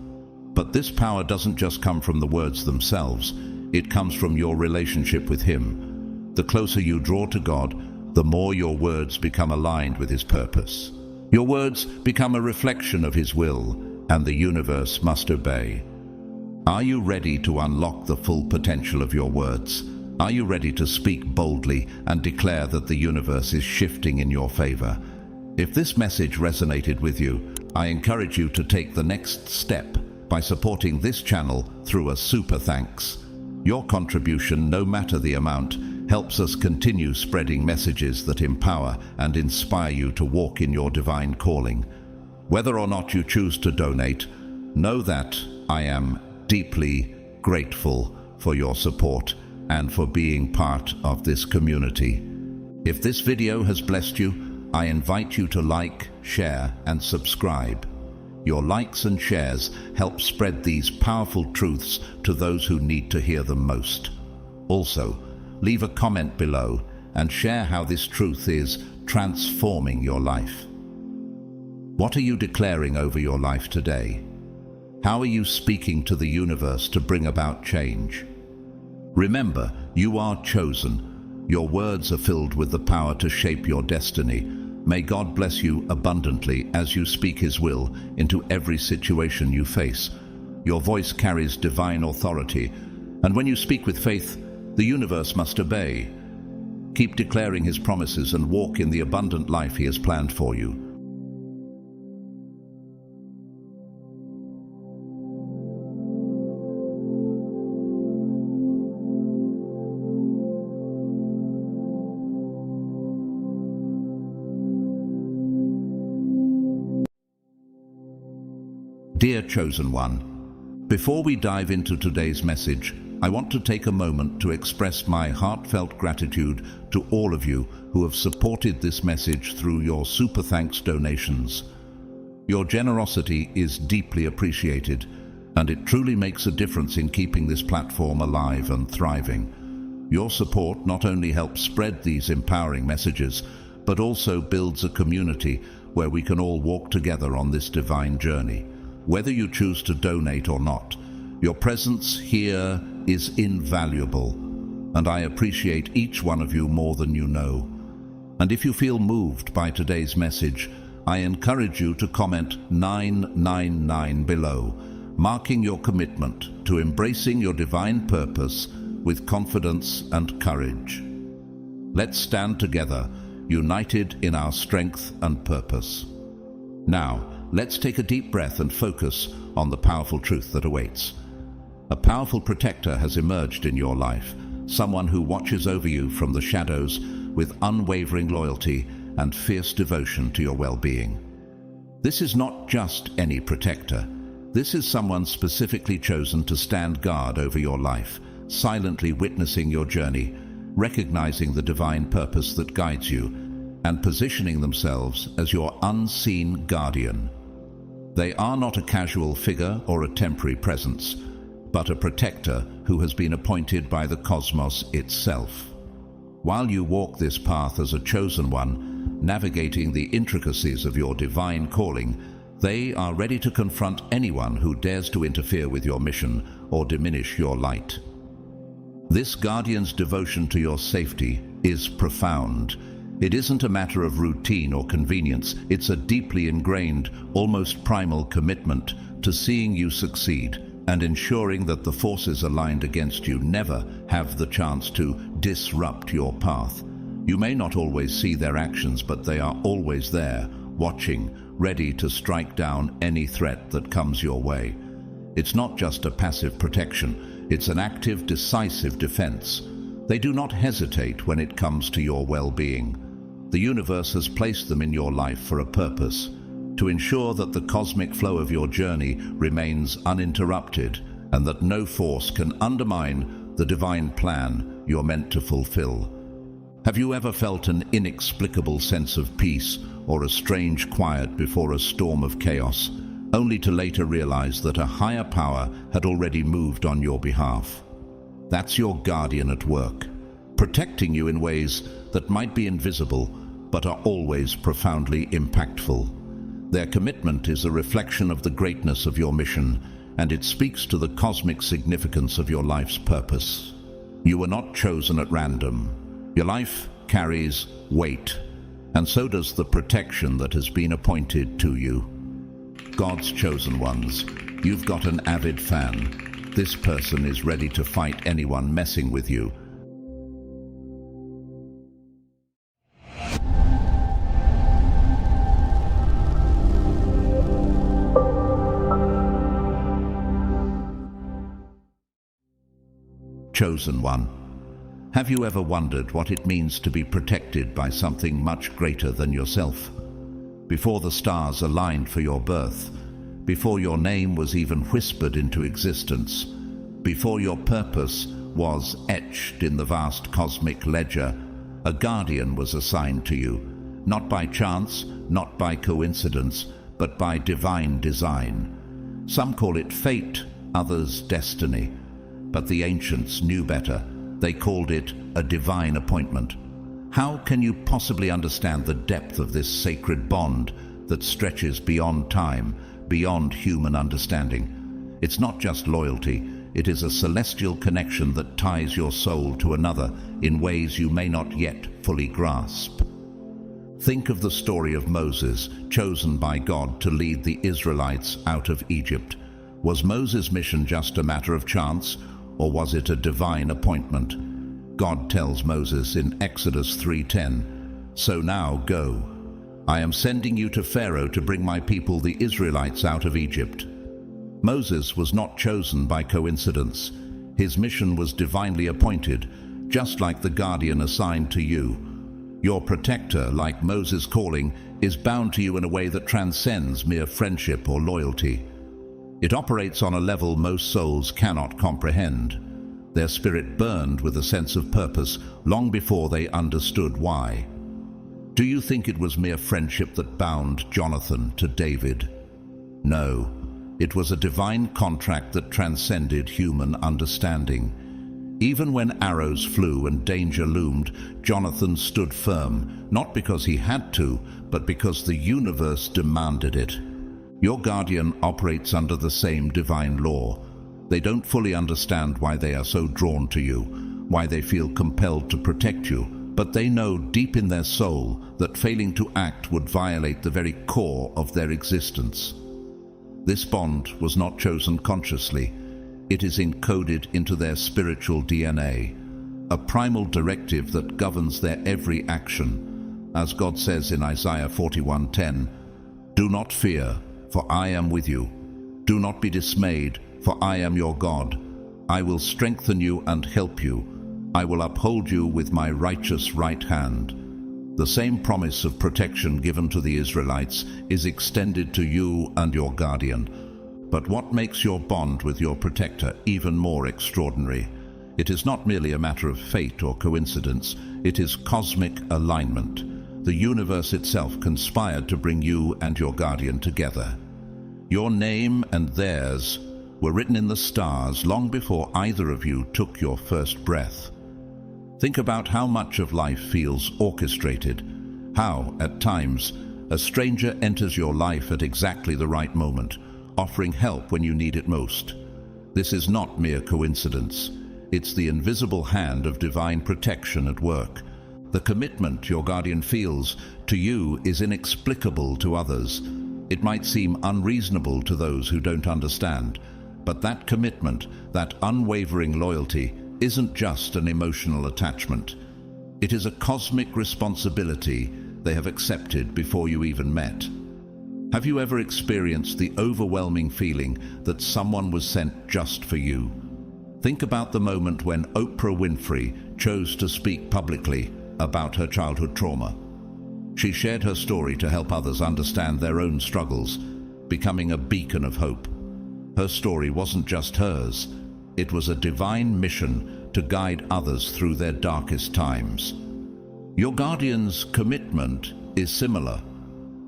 But this power doesn't just come from the words themselves. It comes from your relationship with Him. The closer you draw to God, the more your words become aligned with His purpose. Your words become a reflection of His will, and the universe must obey. Are you ready to unlock the full potential of your words? Are you ready to speak boldly and declare that the universe is shifting in your favor? If this message resonated with you, I encourage you to take the next step by supporting this channel through a super thanks. Your contribution, no matter the amount, helps us continue spreading messages that empower and inspire you to walk in your divine calling. Whether or not you choose to donate, know that I am deeply grateful for your support and for being part of this community. If this video has blessed you, I invite you to like, share, and subscribe. Your likes and shares help spread these powerful truths to those who need to hear them most. Also, leave a comment below and share how this truth is transforming your life. What are you declaring over your life today? How are you speaking to the universe to bring about change? Remember, you are chosen. Your words are filled with the power to shape your destiny. May God bless you abundantly as you speak His will into every situation you face. Your voice carries divine authority, and when you speak with faith, the universe must obey. Keep declaring His promises and walk in the abundant life He has planned for you. Dear Chosen One, before we dive into today's message, I want to take a moment to express my heartfelt gratitude to all of you who have supported this message through your super thanks donations. Your generosity is deeply appreciated, and it truly makes a difference in keeping this platform alive and thriving. Your support not only helps spread these empowering messages, but also builds a community where we can all walk together on this divine journey. Whether you choose to donate or not, your presence here is invaluable, and I appreciate each one of you more than you know. And if you feel moved by today's message, I encourage you to comment 999 below, marking your commitment to embracing your divine purpose with confidence and courage. Let's stand together, united in our strength and purpose. Now, let's take a deep breath and focus on the powerful truth that awaits. A powerful protector has emerged in your life, someone who watches over you from the shadows with unwavering loyalty and fierce devotion to your well-being. This is not just any protector. This is someone specifically chosen to stand guard over your life, silently witnessing your journey, recognizing the divine purpose that guides you, and positioning themselves as your unseen guardian. They are not a casual figure or a temporary presence, but a protector who has been appointed by the cosmos itself. While you walk this path as a chosen one, navigating the intricacies of your divine calling, they are ready to confront anyone who dares to interfere with your mission or diminish your light. This guardian's devotion to your safety is profound. It isn't a matter of routine or convenience. It's a deeply ingrained, almost primal commitment to seeing you succeed and ensuring that the forces aligned against you never have the chance to disrupt your path. You may not always see their actions, but they are always there, watching, ready to strike down any threat that comes your way. It's not just a passive protection, it's an active, decisive defense. They do not hesitate when it comes to your well-being. The universe has placed them in your life for a purpose, to ensure that the cosmic flow of your journey remains uninterrupted and that no force can undermine the divine plan you're meant to fulfill. Have you ever felt an inexplicable sense of peace or a strange quiet before a storm of chaos, only to later realize that a higher power had already moved on your behalf? That's your guardian at work, protecting you in ways that might be invisible but are always profoundly impactful. Their commitment is a reflection of the greatness of your mission, and it speaks to the cosmic significance of your life's purpose. You were not chosen at random. Your life carries weight, and so does the protection that has been appointed to you. God's chosen ones, you've got an avid fan. This person is ready to fight anyone messing with you. Chosen one, have you ever wondered what it means to be protected by something much greater than yourself? before the stars aligned for your birth, before your name was even whispered into existence, before your purpose was etched in the vast cosmic ledger, a guardian was assigned to you, not by chance, not by coincidence, but by divine design. Some call it fate, others destiny, but the ancients knew better. They called it a divine appointment. How can you possibly understand the depth of this sacred bond that stretches beyond time, beyond human understanding? It's not just loyalty, it is a celestial connection that ties your soul to another in ways you may not yet fully grasp. Think of the story of Moses, chosen by God to lead the Israelites out of Egypt. Was Moses' mission just a matter of chance, or was it a divine appointment? God tells Moses in Exodus 3:10, "So now go. I am sending you to Pharaoh to bring my people the Israelites out of Egypt." Moses was not chosen by coincidence. His mission was divinely appointed, just like the guardian assigned to you. Your protector, like Moses' calling, is bound to you in a way that transcends mere friendship or loyalty. It operates on a level most souls cannot comprehend. Their spirit burned with a sense of purpose long before they understood why. Do you think it was mere friendship that bound Jonathan to David? No, it was a divine contract that transcended human understanding. Even when arrows flew and danger loomed, Jonathan stood firm, not because he had to, but because the universe demanded it. Your guardian operates under the same divine law. They don't fully understand why they are so drawn to you, why they feel compelled to protect you, but they know deep in their soul that failing to act would violate the very core of their existence. This bond was not chosen consciously. It is encoded into their spiritual DNA, a primal directive that governs their every action. As God says in Isaiah 41:10, "Do not fear, for I am with you. Do not be dismayed, for I am your God. I will strengthen you and help you. I will uphold you with my righteous right hand." The same promise of protection given to the Israelites is extended to you and your guardian. But what makes your bond with your protector even more extraordinary? It is not merely a matter of fate or coincidence, it is cosmic alignment. The universe itself conspired to bring you and your guardian together. Your name and theirs were written in the stars long before either of you took your first breath. Think about how much of life feels orchestrated, how, at times, a stranger enters your life at exactly the right moment, offering help when you need it most. This is not mere coincidence. It's the invisible hand of divine protection at work. The commitment your guardian feels to you is inexplicable to others. It might seem unreasonable to those who don't understand, but that commitment, that unwavering loyalty, isn't just an emotional attachment. It is a cosmic responsibility they have accepted before you even met. Have you ever experienced the overwhelming feeling that someone was sent just for you? Think about the moment when Oprah Winfrey chose to speak publicly about her childhood trauma. She shared her story to help others understand their own struggles, becoming a beacon of hope. Her story wasn't just hers. It was a divine mission to guide others through their darkest times. Your guardian's commitment is similar.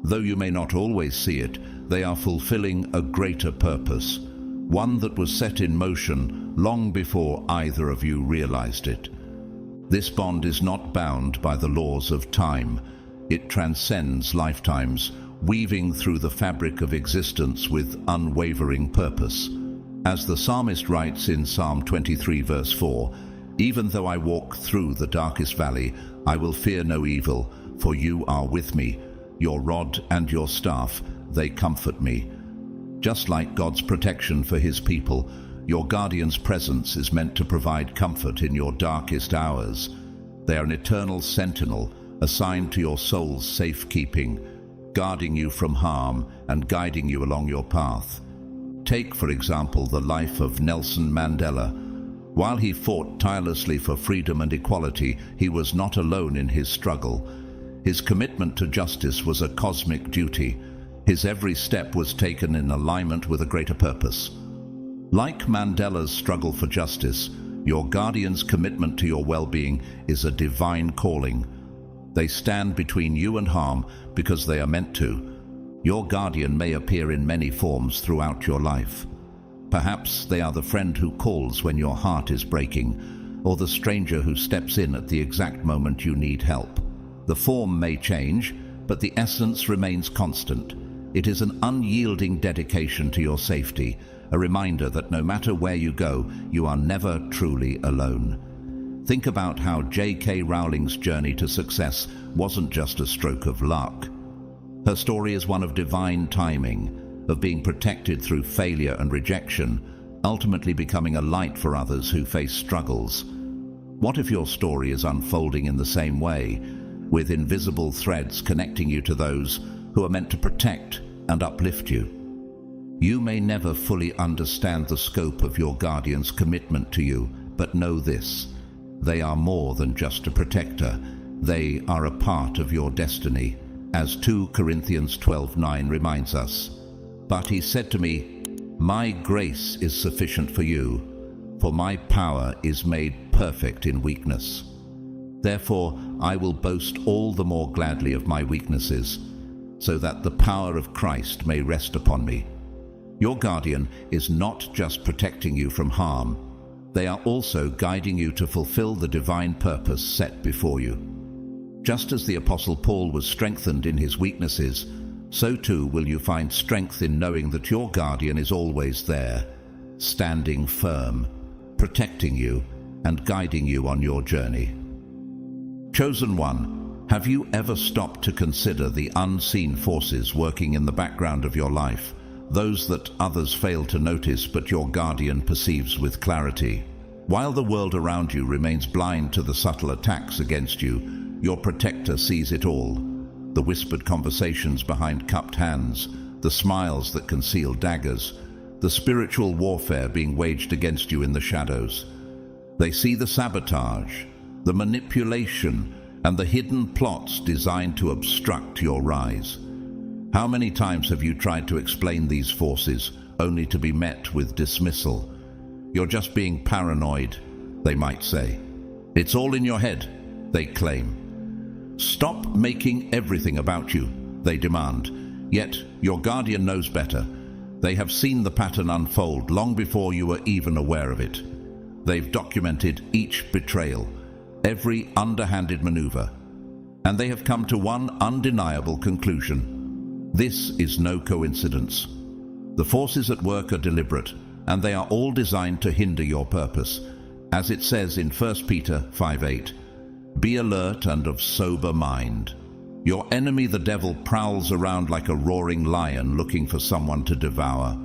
Though you may not always see it, they are fulfilling a greater purpose, one that was set in motion long before either of you realized it. This bond is not bound by the laws of time. It transcends lifetimes, weaving through the fabric of existence with unwavering purpose. As the psalmist writes in Psalm 23 verse 4, "Even though I walk through the darkest valley, I will fear no evil, for you are with me. Your rod and your staff, they comfort me." Just like God's protection for his people, your guardian's presence is meant to provide comfort in your darkest hours. They are an eternal sentinel assigned to your soul's safekeeping, guarding you from harm and guiding you along your path. Take, for example, the life of Nelson Mandela. While he fought tirelessly for freedom and equality, he was not alone in his struggle. His commitment to justice was a cosmic duty. His every step was taken in alignment with a greater purpose. Like Mandela's struggle for justice, your guardian's commitment to your well-being is a divine calling. They stand between you and harm because they are meant to. Your guardian may appear in many forms throughout your life. Perhaps they are the friend who calls when your heart is breaking, or the stranger who steps in at the exact moment you need help. The form may change, but the essence remains constant. It is an unyielding dedication to your safety, a reminder that no matter where you go, you are never truly alone. Think about how J.K. Rowling's journey to success wasn't just a stroke of luck. Her story is one of divine timing, of being protected through failure and rejection, ultimately becoming a light for others who face struggles. What if your story is unfolding in the same way, with invisible threads connecting you to those who are meant to protect and uplift you? You may never fully understand the scope of your guardian's commitment to you, but know this: they are more than just a protector. They are a part of your destiny, as 2 Corinthians 12:9 reminds us. But he said to me, "My grace is sufficient for you, for my power is made perfect in weakness. Therefore I will boast all the more gladly of my weaknesses, so that the power of Christ may rest upon me." Your guardian is not just protecting you from harm. They are also guiding you to fulfill the divine purpose set before you. Just as the Apostle Paul was strengthened in his weaknesses, so too will you find strength in knowing that your guardian is always there, standing firm, protecting you and guiding you on your journey. Chosen one, have you ever stopped to consider the unseen forces working in the background of your life? Those that others fail to notice but your guardian perceives with clarity. While the world around you remains blind to the subtle attacks against you, your protector sees it all. The whispered conversations behind cupped hands, the smiles that conceal daggers, the spiritual warfare being waged against you in the shadows. They see the sabotage, the manipulation, and the hidden plots designed to obstruct your rise. How many times have you tried to explain these forces, only to be met with dismissal? You're just being paranoid, they might say. It's all in your head, they claim. Stop making everything about you, they demand. Yet your guardian knows better. They have seen the pattern unfold long before you were even aware of it. They've documented each betrayal, every underhanded maneuver, and they have come to one undeniable conclusion. This is no coincidence. The forces at work are deliberate, and they are all designed to hinder your purpose. As it says in 1 Peter 5:8, "Be alert and of sober mind. Your enemy the devil prowls around like a roaring lion looking for someone to devour."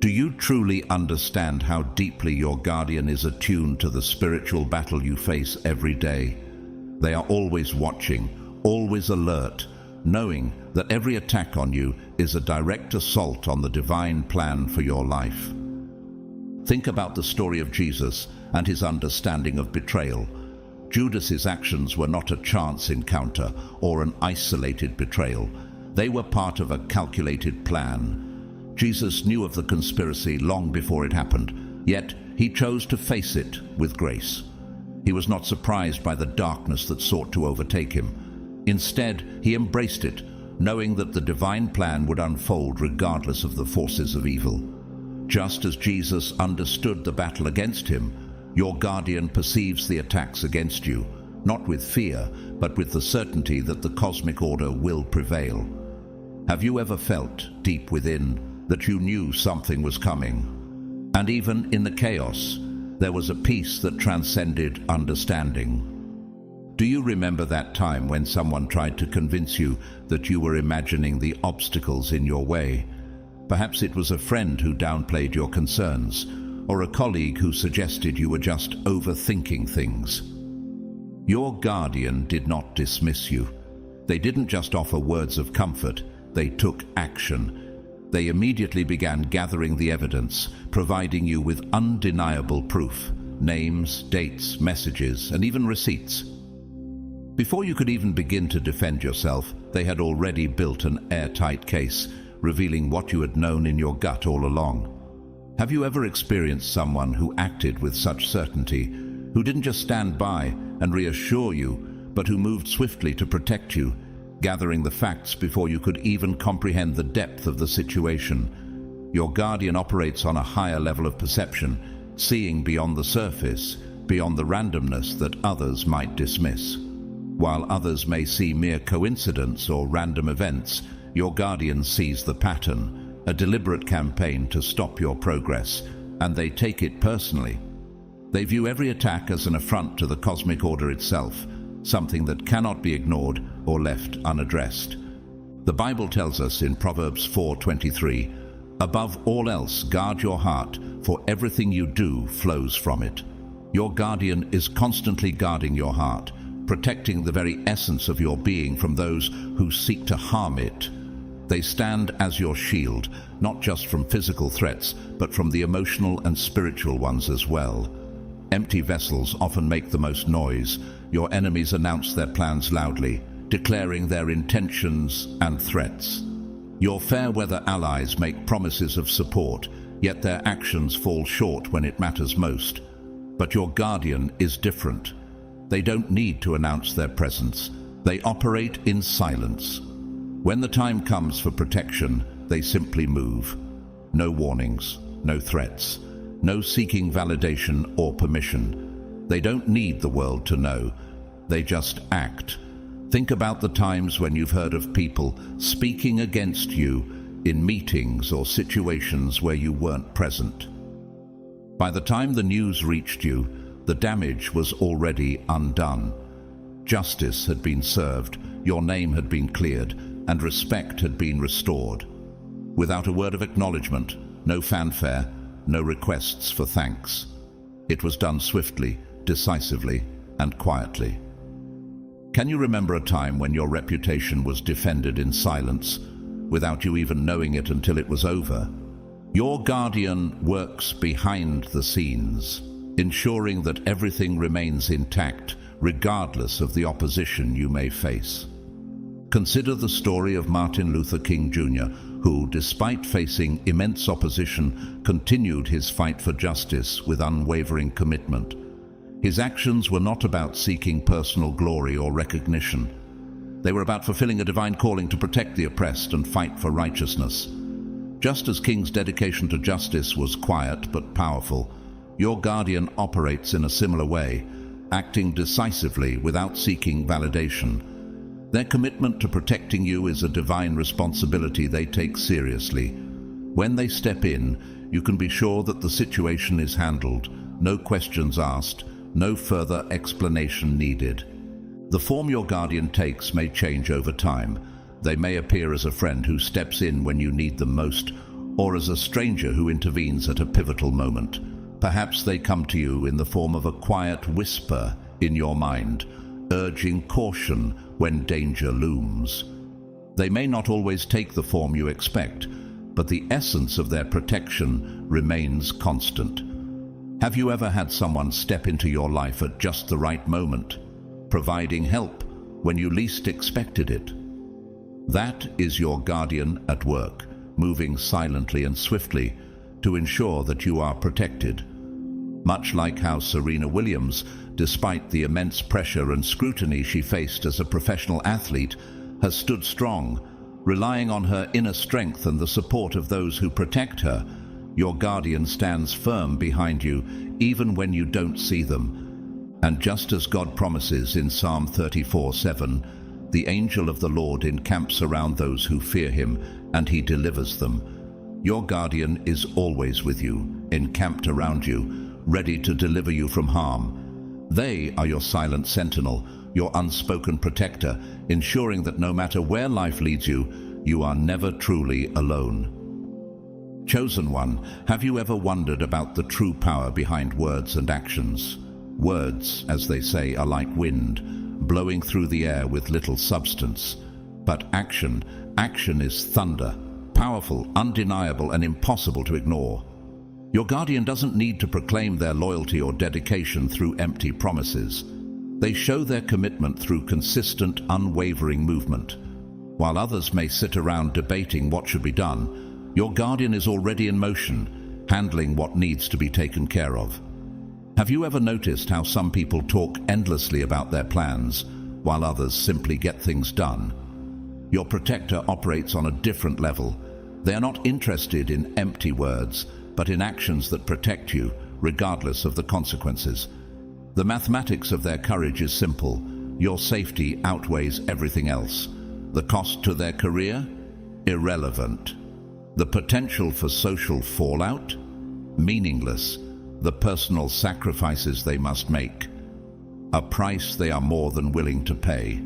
Do you truly understand how deeply your guardian is attuned to the spiritual battle you face every day? They are always watching, always alert, knowing that every attack on you is a direct assault on the divine plan for your life. Think about the story of Jesus and his understanding of betrayal. Judas's actions were not a chance encounter or an isolated betrayal. They were part of a calculated plan. Jesus knew of the conspiracy long before it happened, yet he chose to face it with grace. He was not surprised by the darkness that sought to overtake him. Instead, he embraced it, knowing that the divine plan would unfold regardless of the forces of evil. Just as Jesus understood the battle against him, your guardian perceives the attacks against you, not with fear, but with the certainty that the cosmic order will prevail. Have you ever felt, deep within, that you knew something was coming? And even in the chaos, there was a peace that transcended understanding. Do you remember that time when someone tried to convince you that you were imagining the obstacles in your way? Perhaps it was a friend who downplayed your concerns, or a colleague who suggested you were just overthinking things. Your guardian did not dismiss you. They didn't just offer words of comfort, they took action. They immediately began gathering the evidence, providing you with undeniable proof, names, dates, messages, and even receipts. Before you could even begin to defend yourself, they had already built an airtight case, revealing what you had known in your gut all along. Have you ever experienced someone who acted with such certainty, who didn't just stand by and reassure you, but who moved swiftly to protect you, gathering the facts before you could even comprehend the depth of the situation? Your guardian operates on a higher level of perception, seeing beyond the surface, beyond the randomness that others might dismiss. While others may see mere coincidence or random events, your guardian sees the pattern, a deliberate campaign to stop your progress, and they take it personally. They view every attack as an affront to the cosmic order itself, something that cannot be ignored or left unaddressed. The Bible tells us in Proverbs 4:23, "Above all else, guard your heart, for everything you do flows from it." Your guardian is constantly guarding your heart, protecting the very essence of your being from those who seek to harm it. They stand as your shield, not just from physical threats, but from the emotional and spiritual ones as well. Empty vessels often make the most noise. Your enemies announce their plans loudly, declaring their intentions and threats. Your fair-weather allies make promises of support, yet their actions fall short when it matters most. But your guardian is different. They don't need to announce their presence. They operate in silence. When the time comes for protection, they simply move. No warnings, no threats, no seeking validation or permission. They don't need the world to know. They just act. Think about the times when you've heard of people speaking against you in meetings or situations where you weren't present. By the time the news reached you, the damage was already undone. Justice had been served, your name had been cleared, and respect had been restored. Without a word of acknowledgement, no fanfare, no requests for thanks. It was done swiftly, decisively, and quietly. Can you remember a time when your reputation was defended in silence, without you even knowing it until it was over? Your guardian works behind the scenes, ensuring that everything remains intact, regardless of the opposition you may face. Consider the story of Martin Luther King Jr., who, despite facing immense opposition, continued his fight for justice with unwavering commitment. His actions were not about seeking personal glory or recognition. They were about fulfilling a divine calling to protect the oppressed and fight for righteousness. Just as King's dedication to justice was quiet but powerful, your guardian operates in a similar way, acting decisively without seeking validation. Their commitment to protecting you is a divine responsibility they take seriously. When they step in, you can be sure that the situation is handled, no questions asked, no further explanation needed. The form your guardian takes may change over time. They may appear as a friend who steps in when you need them most, or as a stranger who intervenes at a pivotal moment. Perhaps they come to you in the form of a quiet whisper in your mind, urging caution when danger looms. They may not always take the form you expect, but the essence of their protection remains constant. Have you ever had someone step into your life at just the right moment, providing help when you least expected it? That is your guardian at work, moving silently and swiftly to ensure that you are protected. Much like how Serena Williams, despite the immense pressure and scrutiny she faced as a professional athlete, has stood strong, relying on her inner strength and the support of those who protect her. Your guardian stands firm behind you, even when you don't see them. And just as God promises in Psalm 34:7, the angel of the Lord encamps around those who fear him, and he delivers them. Your guardian is always with you, encamped around you, ready to deliver you from harm. They are your silent sentinel, your unspoken protector, ensuring that no matter where life leads you, you are never truly alone. Chosen one, have you ever wondered about the true power behind words and actions? Words, as they say, are like wind, blowing through the air with little substance. But action is thunder, powerful, undeniable, and impossible to ignore. Your guardian doesn't need to proclaim their loyalty or dedication through empty promises. They show their commitment through consistent, unwavering movement. While others may sit around debating what should be done, your guardian is already in motion, handling what needs to be taken care of. Have you ever noticed how some people talk endlessly about their plans, while others simply get things done? Your protector operates on a different level. They are not interested in empty words, but in actions that protect you, regardless of the consequences. The mathematics of their courage is simple. Your safety outweighs everything else. The cost to their career? Irrelevant. The potential for social fallout? Meaningless. The personal sacrifices they must make? A price they are more than willing to pay.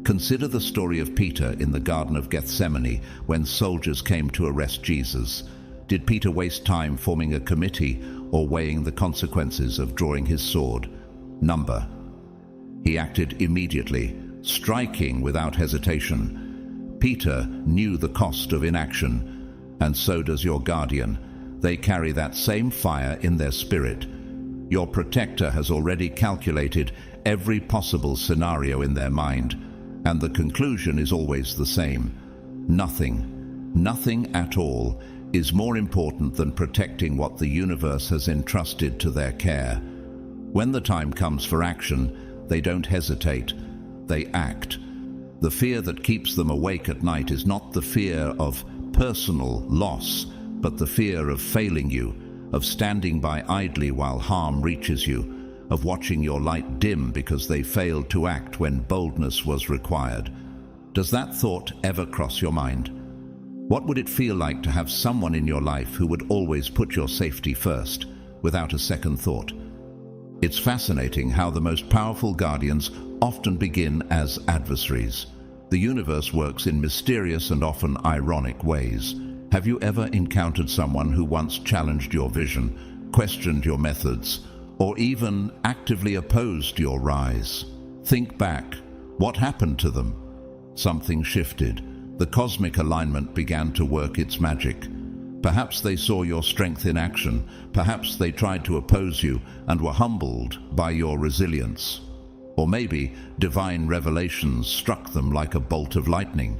Consider the story of Peter in the Garden of Gethsemane when soldiers came to arrest Jesus. Did Peter waste time forming a committee or weighing the consequences of drawing his sword? Number. He acted immediately, striking without hesitation. Peter knew the cost of inaction, and so does your guardian. They carry that same fire in their spirit. Your protector has already calculated every possible scenario in their mind, and the conclusion is always the same. Nothing at all is more important than protecting what the universe has entrusted to their care. When the time comes for action, they don't hesitate, they act. The fear that keeps them awake at night is not the fear of personal loss, but the fear of failing you, of standing by idly while harm reaches you, of watching your light dim because they failed to act when boldness was required. Does that thought ever cross your mind? What would it feel like to have someone in your life who would always put your safety first, without a second thought? It's fascinating how the most powerful guardians often begin as adversaries. The universe works in mysterious and often ironic ways. Have you ever encountered someone who once challenged your vision, questioned your methods, or even actively opposed your rise? Think back. What happened to them? Something shifted. The cosmic alignment began to work its magic. Perhaps they saw your strength in action. Perhaps they tried to oppose you and were humbled by your resilience. Or maybe divine revelations struck them like a bolt of lightning.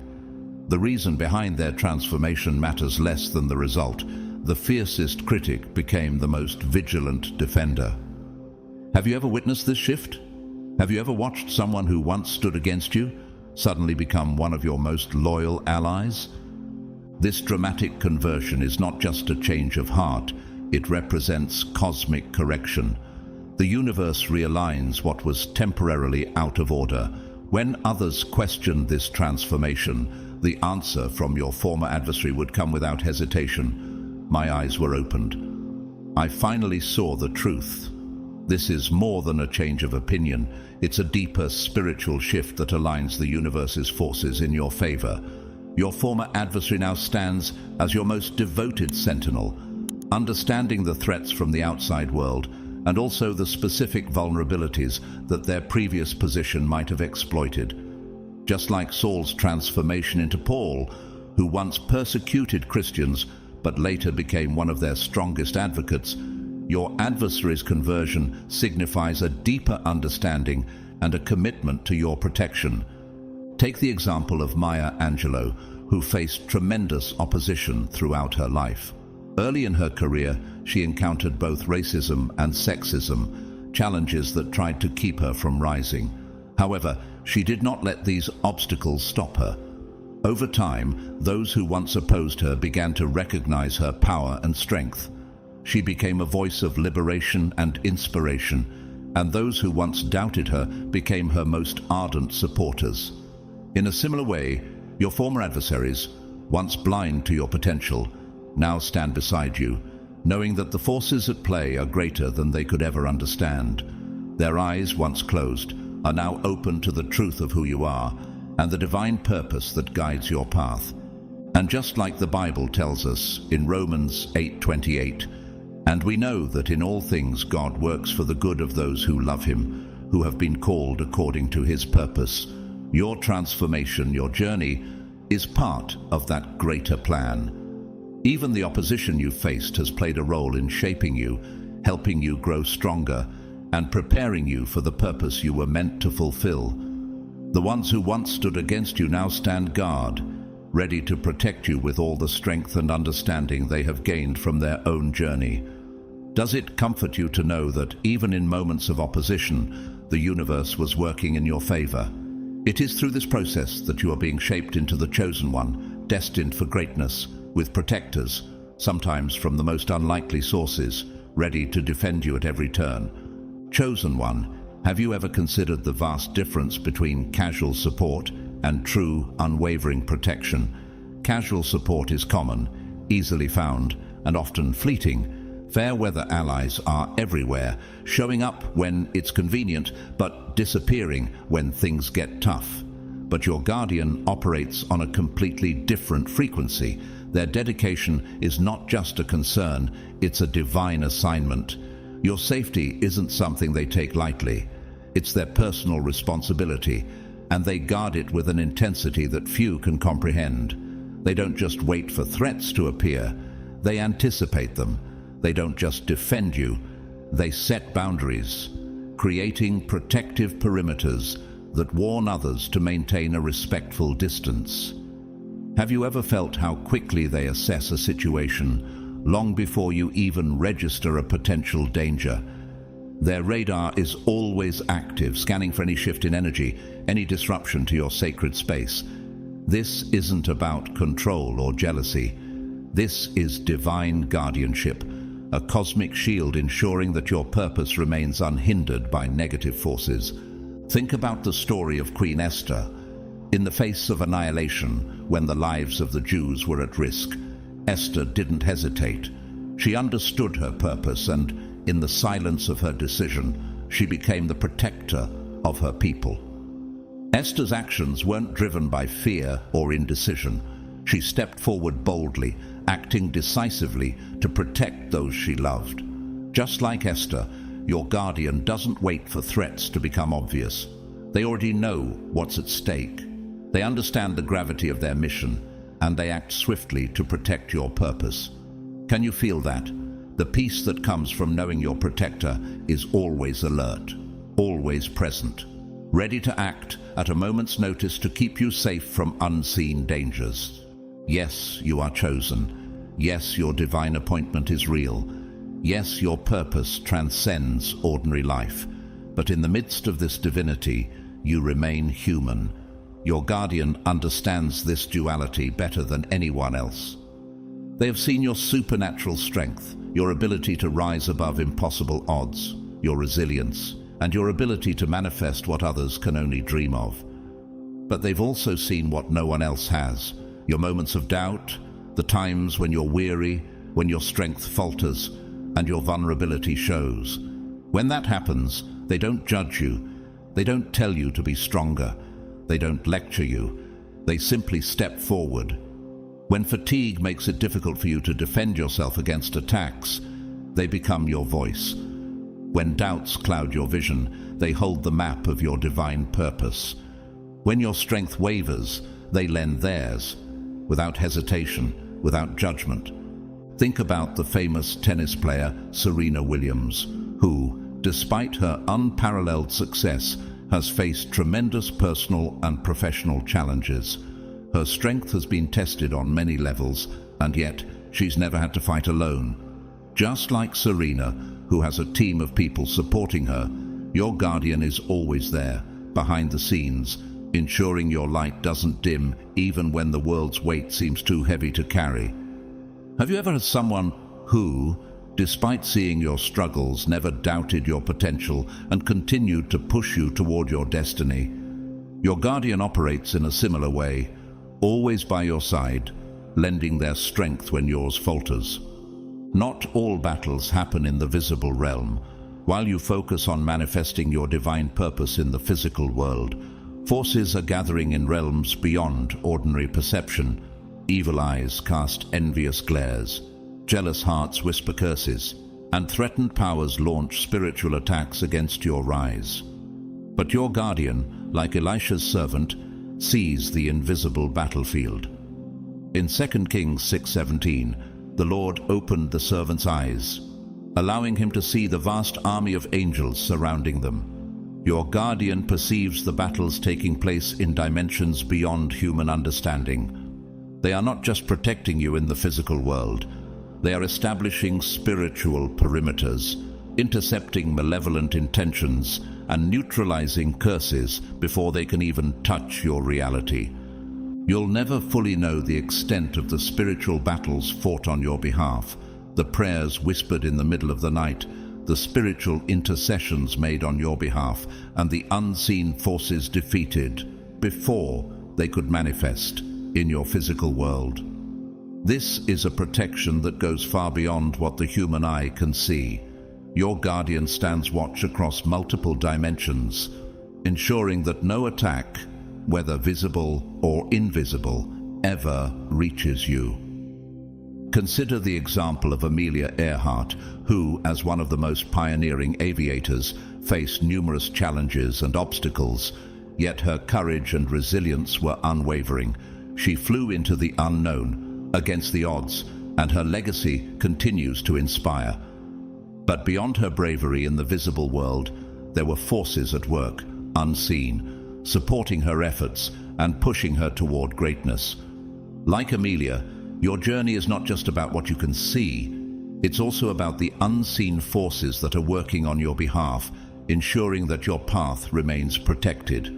The reason behind their transformation matters less than the result. The fiercest critic became the most vigilant defender. Have you ever witnessed this shift? Have you ever watched someone who once stood against you suddenly become one of your most loyal allies? This dramatic conversion is not just a change of heart, it represents cosmic correction. The universe realigns what was temporarily out of order. When others questioned this transformation, the answer from your former adversary would come without hesitation. My eyes were opened. I finally saw the truth. This is more than a change of opinion. It's a deeper spiritual shift that aligns the universe's forces in your favor. Your former adversary now stands as your most devoted sentinel, understanding the threats from the outside world and also the specific vulnerabilities that their previous position might have exploited. Just like Saul's transformation into Paul, who once persecuted Christians but later became one of their strongest advocates, your adversary's conversion signifies a deeper understanding and a commitment to your protection. Take the example of Maya Angelou, who faced tremendous opposition throughout her life. Early in her career, she encountered both racism and sexism, challenges that tried to keep her from rising. However, she did not let these obstacles stop her. Over time, those who once opposed her began to recognize her power and strength. She became a voice of liberation and inspiration, and those who once doubted her became her most ardent supporters. In a similar way, your former adversaries, once blind to your potential, now stand beside you, knowing that the forces at play are greater than they could ever understand. Their eyes, once closed, are now open to the truth of who you are and the divine purpose that guides your path. And just like the Bible tells us in Romans 8:28, and we know that in all things God works for the good of those who love him, who have been called according to his purpose. Your transformation, your journey, is part of that greater plan. Even the opposition you faced has played a role in shaping you, helping you grow stronger, and preparing you for the purpose you were meant to fulfill. The ones who once stood against you now stand guard, ready to protect you with all the strength and understanding they have gained from their own journey. Does it comfort you to know that even in moments of opposition, the universe was working in your favor? It is through this process that you are being shaped into the chosen one, destined for greatness, with protectors, sometimes from the most unlikely sources, ready to defend you at every turn. Chosen one, have you ever considered the vast difference between casual support and true, unwavering protection? Casual support is common, easily found, and often fleeting. Fair weather allies are everywhere, showing up when it's convenient, but disappearing when things get tough. But your guardian operates on a completely different frequency. Their dedication is not just a concern, it's a divine assignment. Your safety isn't something they take lightly. It's their personal responsibility, and they guard it with an intensity that few can comprehend. They don't just wait for threats to appear, they anticipate them. They don't just defend you, they set boundaries, creating protective perimeters that warn others to maintain a respectful distance. Have you ever felt how quickly they assess a situation, long before you even register a potential danger? Their radar is always active, scanning for any shift in energy, any disruption to your sacred space. This isn't about control or jealousy. This is divine guardianship, a cosmic shield ensuring that your purpose remains unhindered by negative forces. Think about the story of Queen Esther. In the face of annihilation, when the lives of the Jews were at risk, Esther didn't hesitate. She understood her purpose, and in the silence of her decision, she became the protector of her people. Esther's actions weren't driven by fear or indecision. She stepped forward boldly, acting decisively to protect those she loved. Just like Esther, your guardian doesn't wait for threats to become obvious. They already know what's at stake. They understand the gravity of their mission, and they act swiftly to protect your purpose. Can you feel that? The peace that comes from knowing your protector is always alert, always present, ready to act at a moment's notice to keep you safe from unseen dangers. Yes, you are chosen. Yes, your divine appointment is real. Yes, your purpose transcends ordinary life. But in the midst of this divinity, you remain human. Your guardian understands this duality better than anyone else. They have seen your supernatural strength, your ability to rise above impossible odds, your resilience, and your ability to manifest what others can only dream of. But they've also seen what no one else has, your moments of doubt, the times when you're weary, when your strength falters, and your vulnerability shows. When that happens, they don't judge you. They don't tell you to be stronger. They don't lecture you. They simply step forward. When fatigue makes it difficult for you to defend yourself against attacks, they become your voice. When doubts cloud your vision, they hold the map of your divine purpose. When your strength wavers, they lend theirs, without hesitation, without judgment. Think about the famous tennis player Serena Williams, who, despite her unparalleled success, has faced tremendous personal and professional challenges. Her strength has been tested on many levels, and yet she's never had to fight alone. Just like Serena, who has a team of people supporting her, your guardian is always there, behind the scenes, ensuring your light doesn't dim even when the world's weight seems too heavy to carry. Have you ever had someone who, despite seeing your struggles, never doubted your potential and continued to push you toward your destiny? Your guardian operates in a similar way, always by your side, lending their strength when yours falters. Not all battles happen in the visible realm. While you focus on manifesting your divine purpose in the physical world, forces are gathering in realms beyond ordinary perception. Evil eyes cast envious glares, jealous hearts whisper curses, and threatened powers launch spiritual attacks against your rise. But your guardian, like Elisha's servant, sees the invisible battlefield. In 2 Kings 6:17, the Lord opened the servant's eyes. allowing him to see the vast army of angels surrounding them. Your guardian perceives the battles taking place in dimensions beyond human understanding. They are not just protecting you in the physical world. They are establishing spiritual perimeters, intercepting malevolent intentions, and neutralizing curses before they can even touch your reality. You'll never fully know the extent of the spiritual battles fought on your behalf, the prayers whispered in the middle of the night, the spiritual intercessions made on your behalf, and the unseen forces defeated before they could manifest in your physical world. This is a protection that goes far beyond what the human eye can see. Your guardian stands watch across multiple dimensions, ensuring that no attack, whether visible or invisible, ever reaches you. Consider the example of Amelia Earhart, who, as one of the most pioneering aviators, faced numerous challenges and obstacles, yet her courage and resilience were unwavering. She flew into the unknown, against the odds, and her legacy continues to inspire. But beyond her bravery in the visible world, there were forces at work, unseen, supporting her efforts and pushing her toward greatness. Like Amelia, your journey is not just about what you can see, it's also about the unseen forces that are working on your behalf, ensuring that your path remains protected.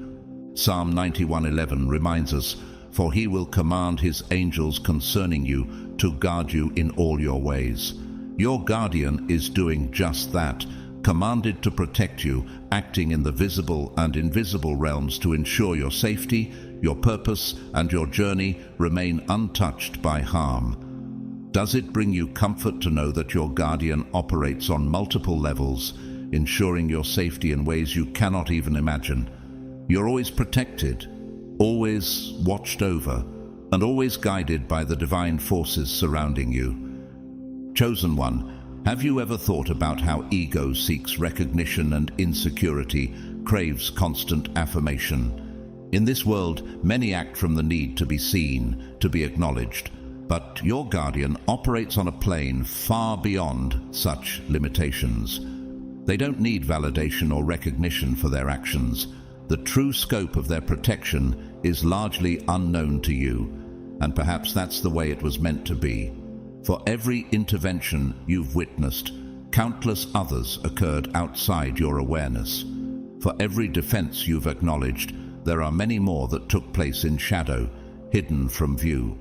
Psalm 91:11 reminds us, "For he will command his angels concerning you to guard you in all your ways." Your guardian is doing just that, commanded to protect you, acting in the visible and invisible realms to ensure your safety, your purpose, and your journey remain untouched by harm. Does it bring you comfort to know that your guardian operates on multiple levels, ensuring your safety in ways you cannot even imagine? You're always protected, always watched over, and always guided by the divine forces surrounding you. Chosen one, have you ever thought about how ego seeks recognition and insecurity craves constant affirmation? In this world, many act from the need to be seen, to be acknowledged, but your guardian operates on a plane far beyond such limitations. They don't need validation or recognition for their actions. The true scope of their protection is largely unknown to you, and perhaps that's the way it was meant to be. For every intervention you've witnessed, countless others occurred outside your awareness. For every defense you've acknowledged, there are many more that took place in shadow, hidden from view.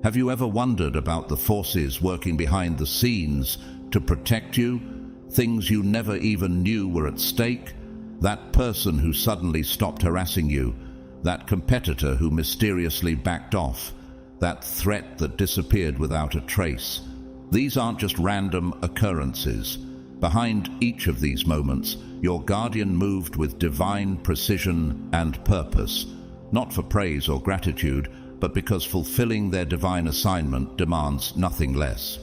Have you ever wondered about the forces working behind the scenes to protect you? Things you never even knew were at stake? That person who suddenly stopped harassing you, that competitor who mysteriously backed off, that threat that disappeared without a trace. These aren't just random occurrences. Behind each of these moments, your guardian moved with divine precision and purpose, not for praise or gratitude, but because fulfilling their divine assignment demands nothing less.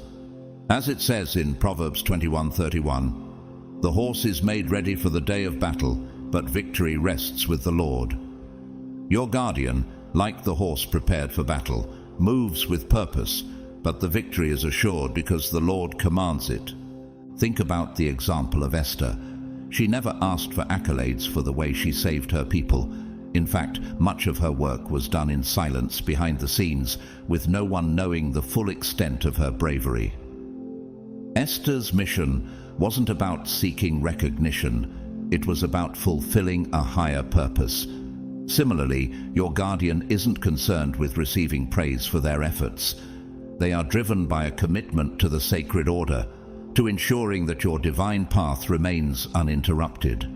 As it says in Proverbs 21:31, "The horse is made ready for the day of battle, but victory rests with the Lord." Your guardian, like the horse prepared for battle, moves with purpose, but the victory is assured because the Lord commands it. Think about the example of Esther. She never asked for accolades for the way she saved her people. In fact, much of her work was done in silence behind the scenes, with no one knowing the full extent of her bravery. Esther's mission wasn't about seeking recognition. It was about fulfilling a higher purpose. Similarly, your guardian isn't concerned with receiving praise for their efforts. They are driven by a commitment to the sacred order, to ensuring that your divine path remains uninterrupted.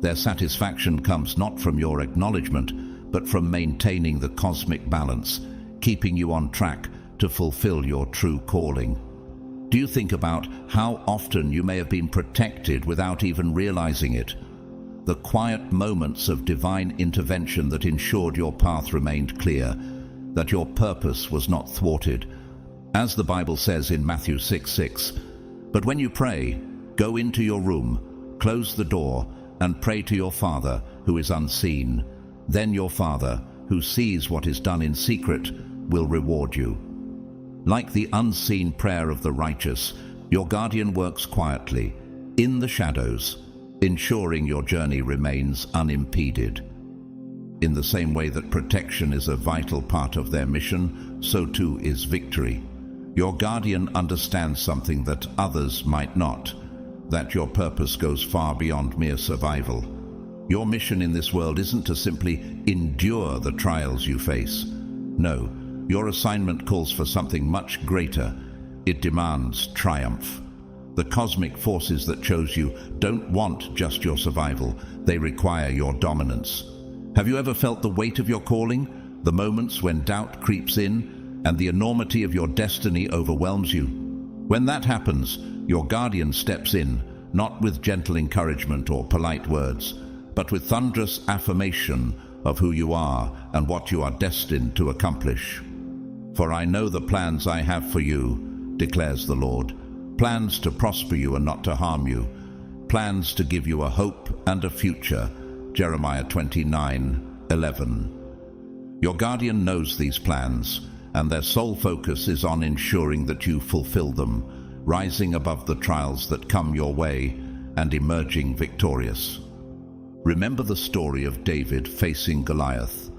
Their satisfaction comes not from your acknowledgement, but from maintaining the cosmic balance, keeping you on track to fulfill your true calling. Do you think about how often you may have been protected without even realizing it? The quiet moments of divine intervention that ensured your path remained clear, that your purpose was not thwarted. As the Bible says in Matthew 6:6, "But when you pray, go into your room, close the door, and pray to your Father who is unseen. Then your Father, who sees what is done in secret, will reward you." Like the unseen prayer of the righteous, your guardian works quietly, in the shadows, ensuring your journey remains unimpeded. In the same way that protection is a vital part of their mission, so too is victory. Your guardian understands something that others might not, that your purpose goes far beyond mere survival. Your mission in this world isn't to simply endure the trials you face. No, your assignment calls for something much greater. It demands triumph. The cosmic forces that chose you don't want just your survival, they require your dominance. Have you ever felt the weight of your calling, the moments when doubt creeps in, and the enormity of your destiny overwhelms you? When that happens, your guardian steps in, not with gentle encouragement or polite words, but with thunderous affirmation of who you are and what you are destined to accomplish. For I know the plans I have for you, declares the Lord, plans to prosper you and not to harm you, plans to give you a hope and a future. Jeremiah 29:11. Your guardian knows these plans, and their sole focus is on ensuring that you fulfill them, rising above the trials that come your way and emerging victorious. Remember the story of David facing Goliath.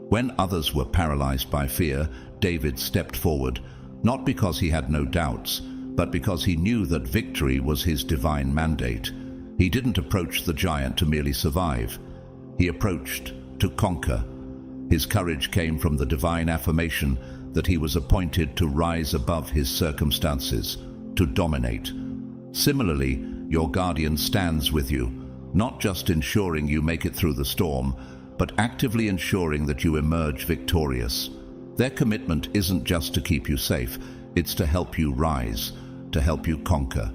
When others were paralyzed by fear, David stepped forward, not because he had no doubts, but because he knew that victory was his divine mandate. He didn't approach the giant to merely survive. He approached to conquer. His courage came from the divine affirmation that he was appointed to rise above his circumstances, to dominate. Similarly, your guardian stands with you, not just ensuring you make it through the storm, but actively ensuring that you emerge victorious. Their commitment isn't just to keep you safe, it's to help you rise, to help you conquer.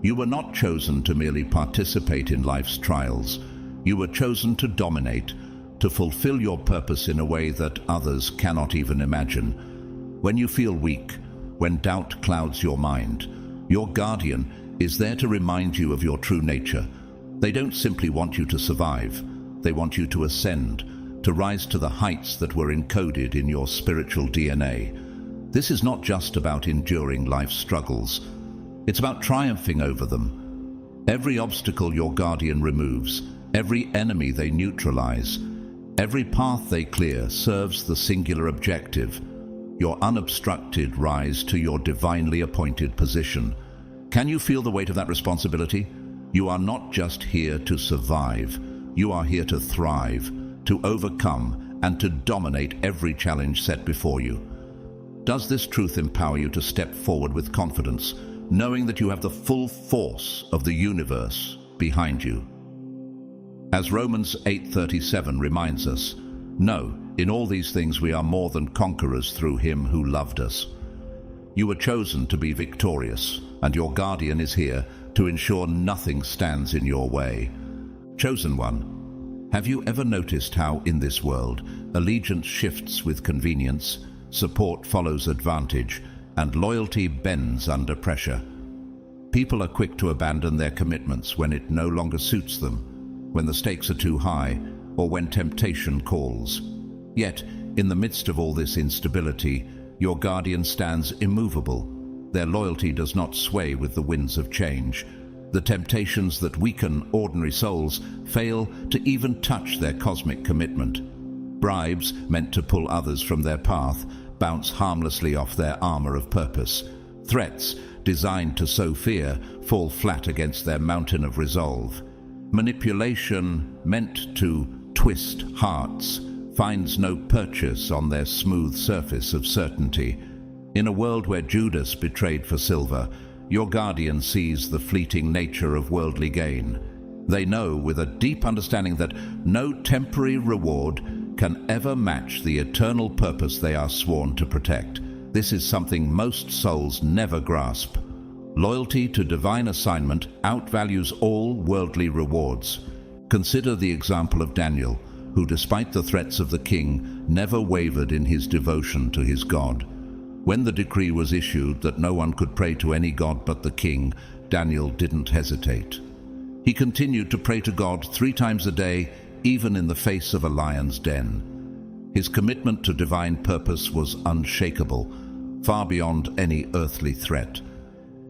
You were not chosen to merely participate in life's trials. You were chosen to dominate, to fulfill your purpose in a way that others cannot even imagine. When you feel weak, when doubt clouds your mind, your guardian is there to remind you of your true nature. They don't simply want you to survive. They want you to ascend, to rise to the heights that were encoded in your spiritual DNA. This is not just about enduring life's struggles. It's about triumphing over them. Every obstacle your guardian removes, every enemy they neutralize, every path they clear serves the singular objective, your unobstructed rise to your divinely appointed position. Can you feel the weight of that responsibility? You are not just here to survive. You are here to thrive, to overcome, and to dominate every challenge set before you. Does this truth empower you to step forward with confidence, knowing that you have the full force of the universe behind you? As Romans 8:37 reminds us, no, in all these things we are more than conquerors through him who loved us. You were chosen to be victorious, and your guardian is here to ensure nothing stands in your way. Chosen one, have you ever noticed how in this world allegiance shifts with convenience, support follows advantage, and loyalty bends under pressure? People are quick to abandon their commitments when it no longer suits them, when the stakes are too high, or when temptation calls. Yet, in the midst of all this instability, your guardian stands immovable. Their loyalty does not sway with the winds of change. The temptations that weaken ordinary souls fail to even touch their cosmic commitment. Bribes meant to pull others from their path bounce harmlessly off their armor of purpose. Threats designed to sow fear fall flat against their mountain of resolve. Manipulation meant to twist hearts finds no purchase on their smooth surface of certainty. In a world where Judas betrayed for silver, your guardian sees the fleeting nature of worldly gain. They know with a deep understanding that no temporary reward can ever match the eternal purpose they are sworn to protect. This is something most souls never grasp. Loyalty to divine assignment outvalues all worldly rewards. Consider the example of Daniel, who despite the threats of the king, never wavered in his devotion to his God. When the decree was issued that no one could pray to any god but the king, Daniel didn't hesitate. He continued to pray to God 3 times a day, even in the face of a lion's den. His commitment to divine purpose was unshakable, far beyond any earthly threat.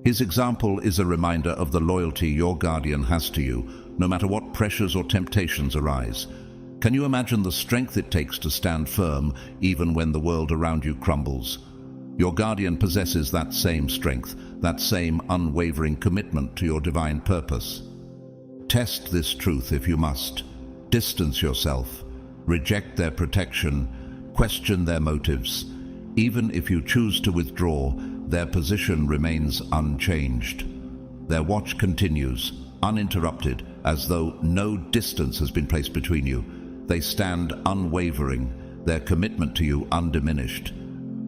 His example is a reminder of the loyalty your guardian has to you, no matter what pressures or temptations arise. Can you imagine the strength it takes to stand firm even when the world around you crumbles? Your guardian possesses that same strength, that same unwavering commitment to your divine purpose. Test this truth if you must. Distance yourself. Reject their protection. Question their motives. Even if you choose to withdraw, their position remains unchanged. Their watch continues, uninterrupted, as though no distance has been placed between you. They stand unwavering, their commitment to you undiminished.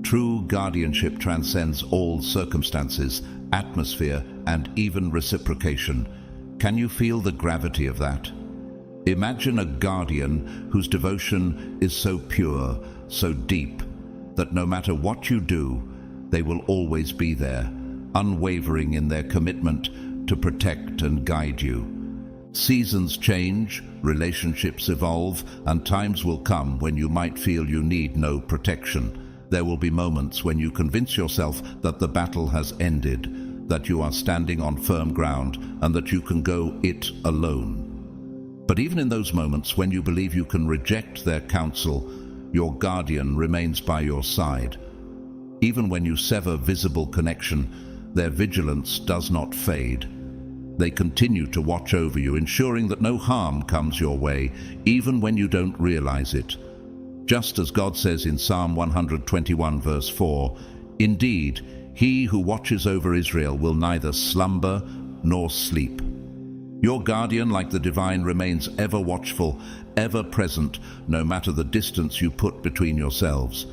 True guardianship transcends all circumstances, atmosphere, and even reciprocation. Can you feel the gravity of that? Imagine a guardian whose devotion is so pure, so deep, that no matter what you do, they will always be there, unwavering in their commitment to protect and guide you. Seasons change, relationships evolve, and times will come when you might feel you need no protection. There will be moments when you convince yourself that the battle has ended, that you are standing on firm ground, and that you can go it alone. But even in those moments when you believe you can reject their counsel, your guardian remains by your side. Even when you sever visible connection, their vigilance does not fade. They continue to watch over you, ensuring that no harm comes your way, even when you don't realize it. Just as God says in Psalm 121 verse 4, "Indeed, he who watches over Israel will neither slumber nor sleep." Your guardian, like the divine, remains ever watchful, ever present, no matter the distance you put between yourselves.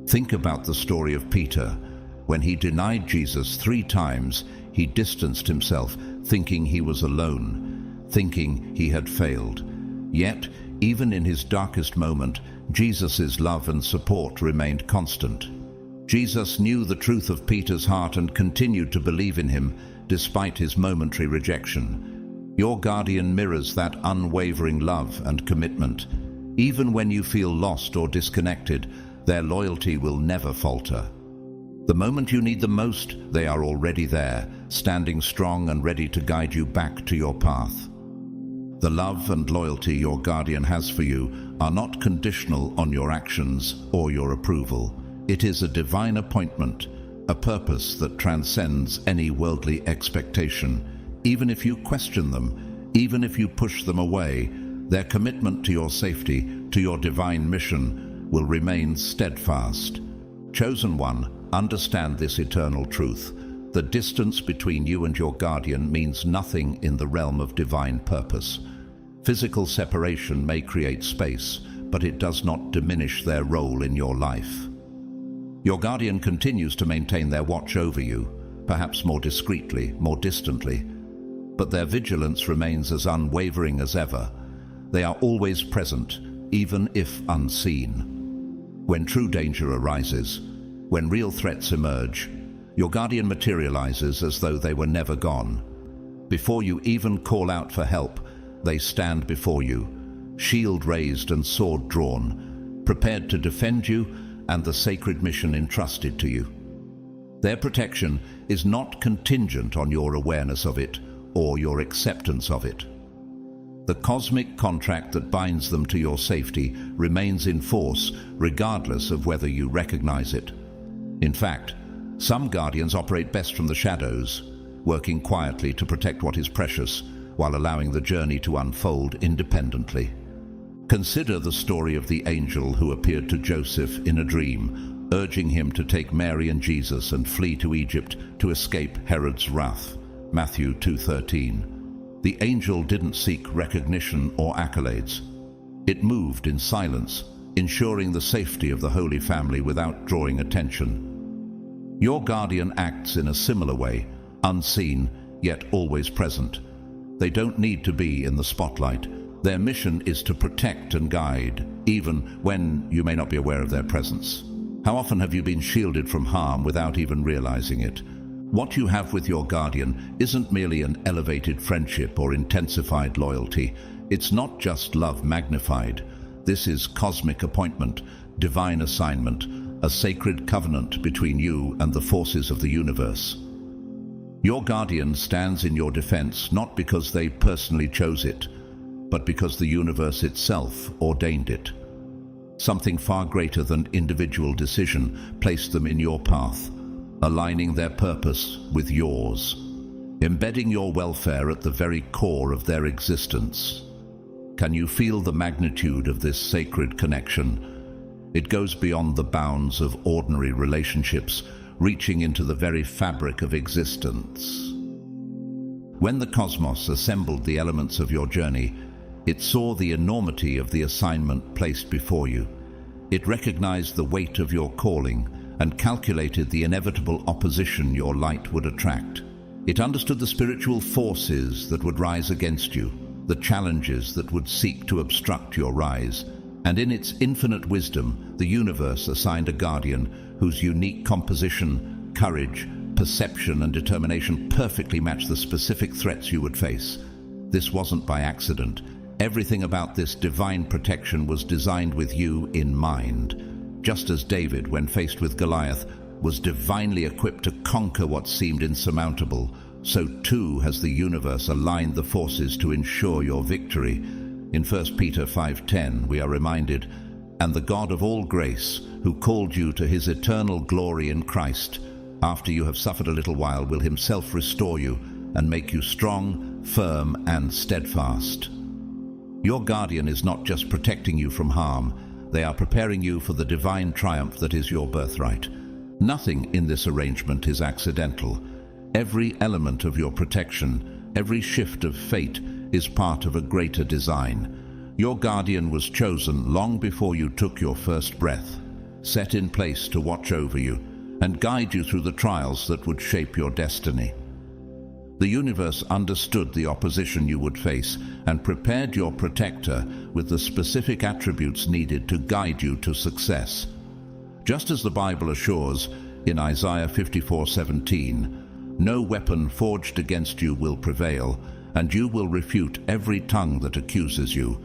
Think about the story of Peter. When he denied Jesus 3 times, he distanced himself, thinking he was alone, thinking he had failed. Yet, even in his darkest moment, Jesus' love and support remained constant. Jesus knew the truth of Peter's heart and continued to believe in him, despite his momentary rejection. Your guardian mirrors that unwavering love and commitment. Even when you feel lost or disconnected, their loyalty will never falter. The moment you need them most, they are already there, standing strong and ready to guide you back to your path. The love and loyalty your guardian has for you are not conditional on your actions or your approval. It is a divine appointment, a purpose that transcends any worldly expectation. Even if you question them, even if you push them away, their commitment to your safety, to your divine mission, will remain steadfast. Chosen one, understand this eternal truth. The distance between you and your guardian means nothing in the realm of divine purpose. Physical separation may create space, but it does not diminish their role in your life. Your guardian continues to maintain their watch over you, perhaps more discreetly, more distantly, but their vigilance remains as unwavering as ever. They are always present, even if unseen. When true danger arises, when real threats emerge, your guardian materializes as though they were never gone. Before you even call out for help, they stand before you, shield raised and sword drawn, prepared to defend you and the sacred mission entrusted to you. Their protection is not contingent on your awareness of it or your acceptance of it. The cosmic contract that binds them to your safety remains in force regardless of whether you recognize it. In fact, some guardians operate best from the shadows, working quietly to protect what is precious while allowing the journey to unfold independently. Consider the story of the angel who appeared to Joseph in a dream, urging him to take Mary and Jesus and flee to Egypt to escape Herod's wrath. Matthew 2:13. The angel didn't seek recognition or accolades. It moved in silence, ensuring the safety of the Holy Family without drawing attention. Your guardian acts in a similar way, unseen, yet always present. They don't need to be in the spotlight. Their mission is to protect and guide, even when you may not be aware of their presence. How often have you been shielded from harm without even realizing it? What you have with your guardian isn't merely an elevated friendship or intensified loyalty. It's not just love magnified. This is cosmic appointment, divine assignment, a sacred covenant between you and the forces of the universe. Your guardian stands in your defense not because they personally chose it, but because the universe itself ordained it. Something far greater than individual decision placed them in your path, aligning their purpose with yours, embedding your welfare at the very core of their existence. Can you feel the magnitude of this sacred connection? It goes beyond the bounds of ordinary relationships, reaching into the very fabric of existence. When the cosmos assembled the elements of your journey, it saw the enormity of the assignment placed before you. It recognized the weight of your calling and calculated the inevitable opposition your light would attract. It understood the spiritual forces that would rise against you, the challenges that would seek to obstruct your rise, and in its infinite wisdom, the universe assigned a guardian whose unique composition, courage, perception, and determination perfectly matched the specific threats you would face. This wasn't by accident. Everything about this divine protection was designed with you in mind. Just as David, when faced with Goliath, was divinely equipped to conquer what seemed insurmountable, so too has the universe aligned the forces to ensure your victory. In 1 Peter 5:10, we are reminded, "And the God of all grace, who called you to his eternal glory in Christ, after you have suffered a little while, will himself restore you and make you strong, firm, and steadfast." Your guardian is not just protecting you from harm, they are preparing you for the divine triumph that is your birthright. Nothing in this arrangement is accidental. Every element of your protection, every shift of fate, is part of a greater design. Your guardian was chosen long before you took your first breath, set in place to watch over you and guide you through the trials that would shape your destiny. The universe understood the opposition you would face and prepared your protector with the specific attributes needed to guide you to success. Just as the Bible assures in Isaiah 54:17, "No weapon forged against you will prevail, and you will refute every tongue that accuses you."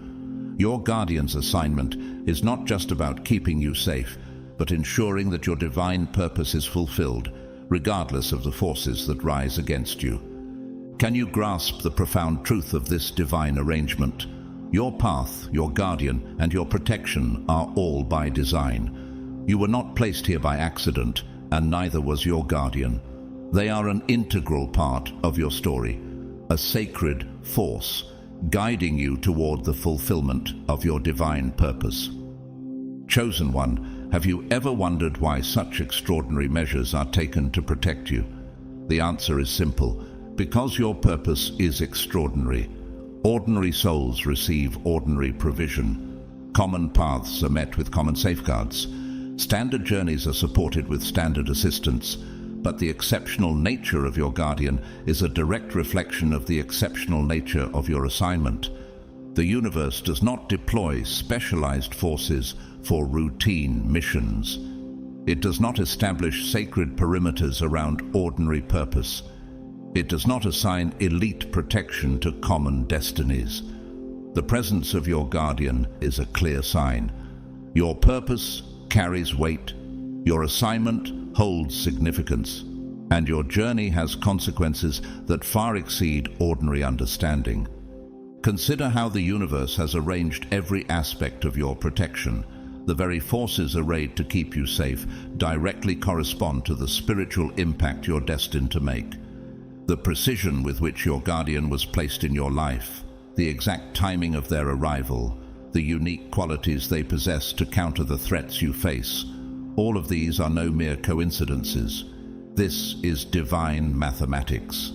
Your guardian's assignment is not just about keeping you safe, but ensuring that your divine purpose is fulfilled, regardless of the forces that rise against you. Can you grasp the profound truth of this divine arrangement? Your path, your guardian, and your protection are all by design. You were not placed here by accident, and neither was your guardian. They are an integral part of your story, a sacred force, guiding you toward the fulfillment of your divine purpose. Chosen one, have you ever wondered why such extraordinary measures are taken to protect you? The answer is simple: because your purpose is extraordinary. Ordinary souls receive ordinary provision. Common paths are met with common safeguards. Standard journeys are supported with standard assistance. But the exceptional nature of your guardian is a direct reflection of the exceptional nature of your assignment. The universe does not deploy specialized forces for routine missions. It does not establish sacred perimeters around ordinary purpose. It does not assign elite protection to common destinies. The presence of your guardian is a clear sign. Your purpose carries weight, your assignment holds significance, and your journey has consequences that far exceed ordinary understanding. Consider how the universe has arranged every aspect of your protection. The very forces arrayed to keep you safe directly correspond to the spiritual impact you're destined to make. The precision with which your guardian was placed in your life, the exact timing of their arrival, the unique qualities they possess to counter the threats you face, all of these are no mere coincidences. This is divine mathematics.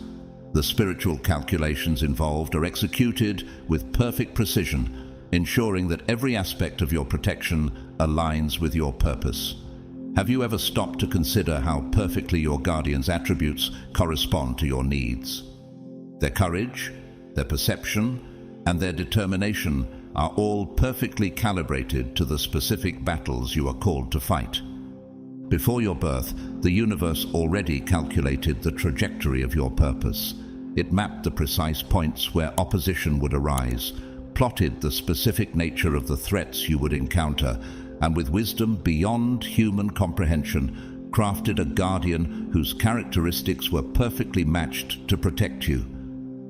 The spiritual calculations involved are executed with perfect precision, ensuring that every aspect of your protection aligns with your purpose. Have you ever stopped to consider how perfectly your guardian's attributes correspond to your needs? Their courage, their perception, and their determination are all perfectly calibrated to the specific battles you are called to fight. Before your birth, the universe already calculated the trajectory of your purpose. It mapped the precise points where opposition would arise, plotted the specific nature of the threats you would encounter, and with wisdom beyond human comprehension, crafted a guardian whose characteristics were perfectly matched to protect you.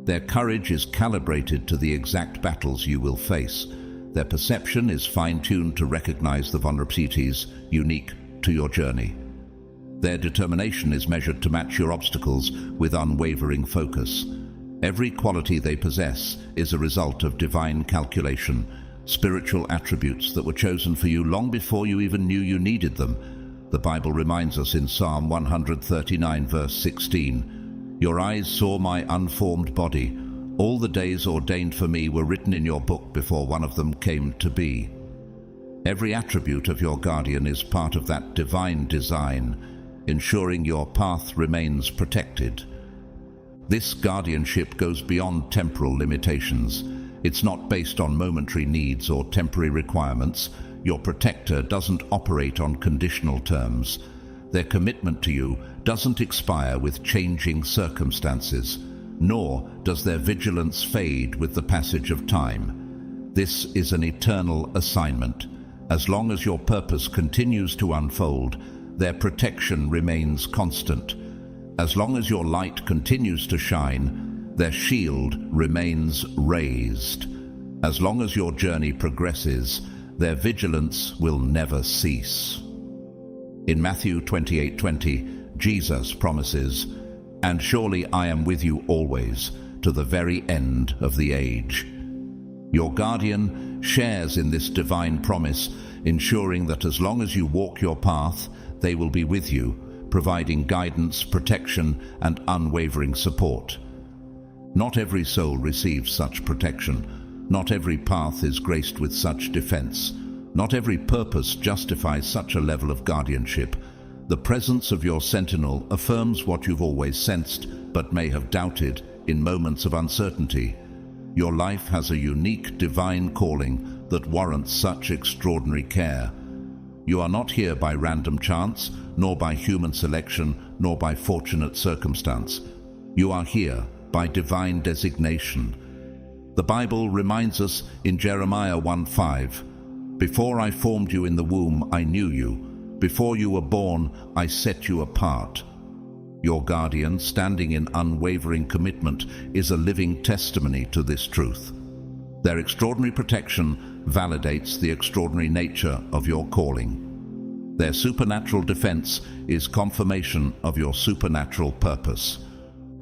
Their courage is calibrated to the exact battles you will face. Their perception is fine-tuned to recognize the vulnerabilities unique to your journey. Their determination is measured to match your obstacles with unwavering focus. Every quality they possess is a result of divine calculation, spiritual attributes that were chosen for you long before you even knew you needed them. The Bible reminds us in Psalm 139, verse 16, "Your eyes saw my unformed body. All the days ordained for me were written in your book before one of them came to be." Every attribute of your guardian is part of that divine design, ensuring your path remains protected. This guardianship goes beyond temporal limitations. It's not based on momentary needs or temporary requirements. Your protector doesn't operate on conditional terms. Their commitment to you doesn't expire with changing circumstances, nor does their vigilance fade with the passage of time. This is an eternal assignment. As long as your purpose continues to unfold, their protection remains constant. As long as your light continues to shine, their shield remains raised. As long as your journey progresses, their vigilance will never cease. In Matthew 28:20, Jesus promises, "And surely I am with you always, to the very end of the age." Your guardian shares in this divine promise, ensuring that as long as you walk your path, they will be with you, providing guidance, protection, and unwavering support. Not every soul receives such protection. Not every path is graced with such defense. Not every purpose justifies such a level of guardianship. The presence of your Sentinel affirms what you've always sensed, but may have doubted in moments of uncertainty. Your life has a unique divine calling that warrants such extraordinary care. You are not here by random chance, nor by human selection, nor by fortunate circumstance. You are here by divine designation. The Bible reminds us in Jeremiah 1:5, "Before I formed you in the womb, I knew you. Before you were born, I set you apart." Your guardian, standing in unwavering commitment, is a living testimony to this truth. Their extraordinary protection validates the extraordinary nature of your calling. Their supernatural defense is confirmation of your supernatural purpose.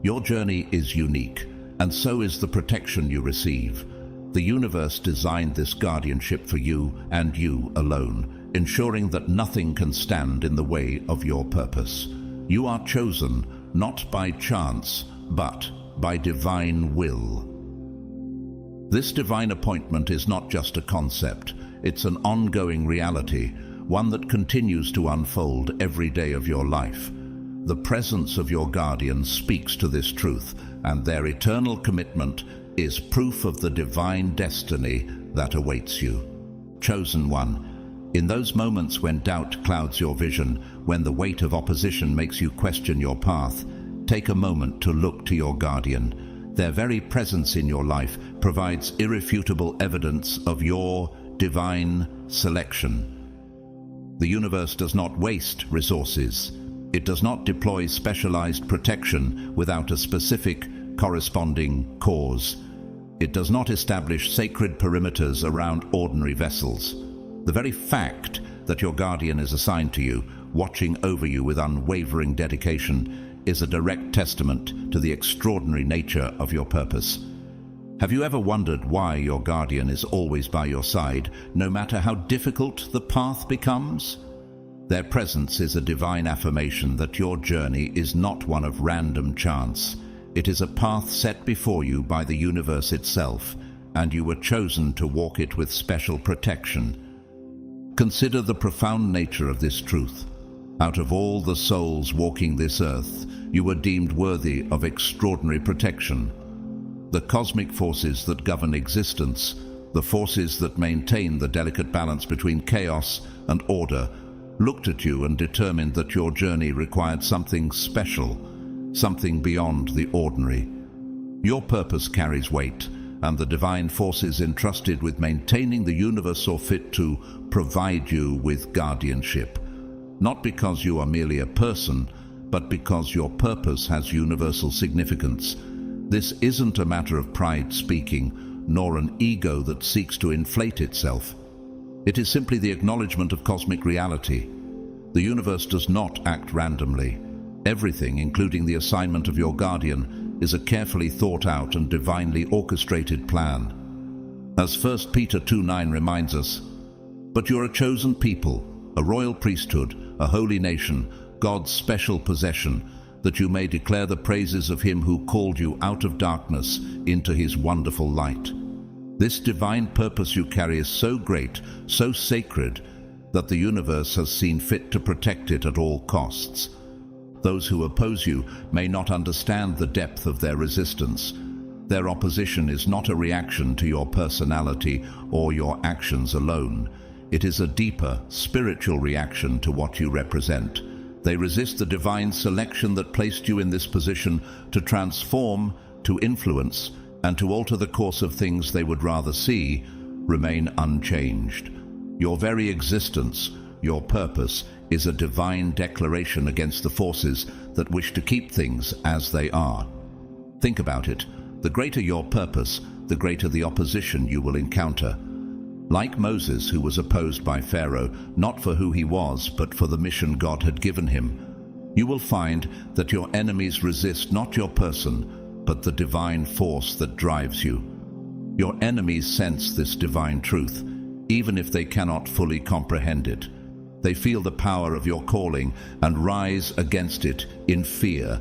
Your journey is unique, and so is the protection you receive. The universe designed this guardianship for you and you alone, ensuring that nothing can stand in the way of your purpose. You are chosen not by chance, but by divine will. This divine appointment is not just a concept, it's an ongoing reality, one that continues to unfold every day of your life. The presence of your guardian speaks to this truth, and their eternal commitment is proof of the divine destiny that awaits you. Chosen one, in those moments when doubt clouds your vision, when the weight of opposition makes you question your path, take a moment to look to your guardian. Their very presence in your life provides irrefutable evidence of your divine selection. The universe does not waste resources. It does not deploy specialized protection without a specific corresponding cause. It does not establish sacred perimeters around ordinary vessels. The very fact that your guardian is assigned to you, watching over you with unwavering dedication, is a direct testament to the extraordinary nature of your purpose. Have you ever wondered why your guardian is always by your side, no matter how difficult the path becomes? Their presence is a divine affirmation that your journey is not one of random chance. It is a path set before you by the universe itself, and you were chosen to walk it with special protection. Consider the profound nature of this truth. Out of all the souls walking this earth, you were deemed worthy of extraordinary protection. The cosmic forces that govern existence, the forces that maintain the delicate balance between chaos and order, looked at you and determined that your journey required something special, something beyond the ordinary. Your purpose carries weight, and the divine forces entrusted with maintaining the universe saw fit to provide you with guardianship. not because you are merely a person, but because your purpose has universal significance. This isn't a matter of pride speaking, nor an ego that seeks to inflate itself. It is simply the acknowledgement of cosmic reality. The universe does not act randomly. Everything, including the assignment of your guardian, is a carefully thought out and divinely orchestrated plan. As 1 Peter 2:9 reminds us, "But you're a chosen people, a royal priesthood, a holy nation, God's special possession, that you may declare the praises of him who called you out of darkness into his wonderful light." This divine purpose you carry is so great, so sacred, that the universe has seen fit to protect it at all costs. Those who oppose you may not understand the depth of their resistance. Their opposition is not a reaction to your personality or your actions alone. It is a deeper, spiritual reaction to what you represent. They resist the divine selection that placed you in this position to transform, to influence, and to alter the course of things they would rather see remain unchanged. Your very existence, your purpose, is a divine declaration against the forces that wish to keep things as they are. Think about it. The greater your purpose, the greater the opposition you will encounter. Like Moses, who was opposed by Pharaoh, not for who he was, but for the mission God had given him, you will find that your enemies resist not your person, but the divine force that drives you. Your enemies sense this divine truth, even if they cannot fully comprehend it. They feel the power of your calling and rise against it in fear,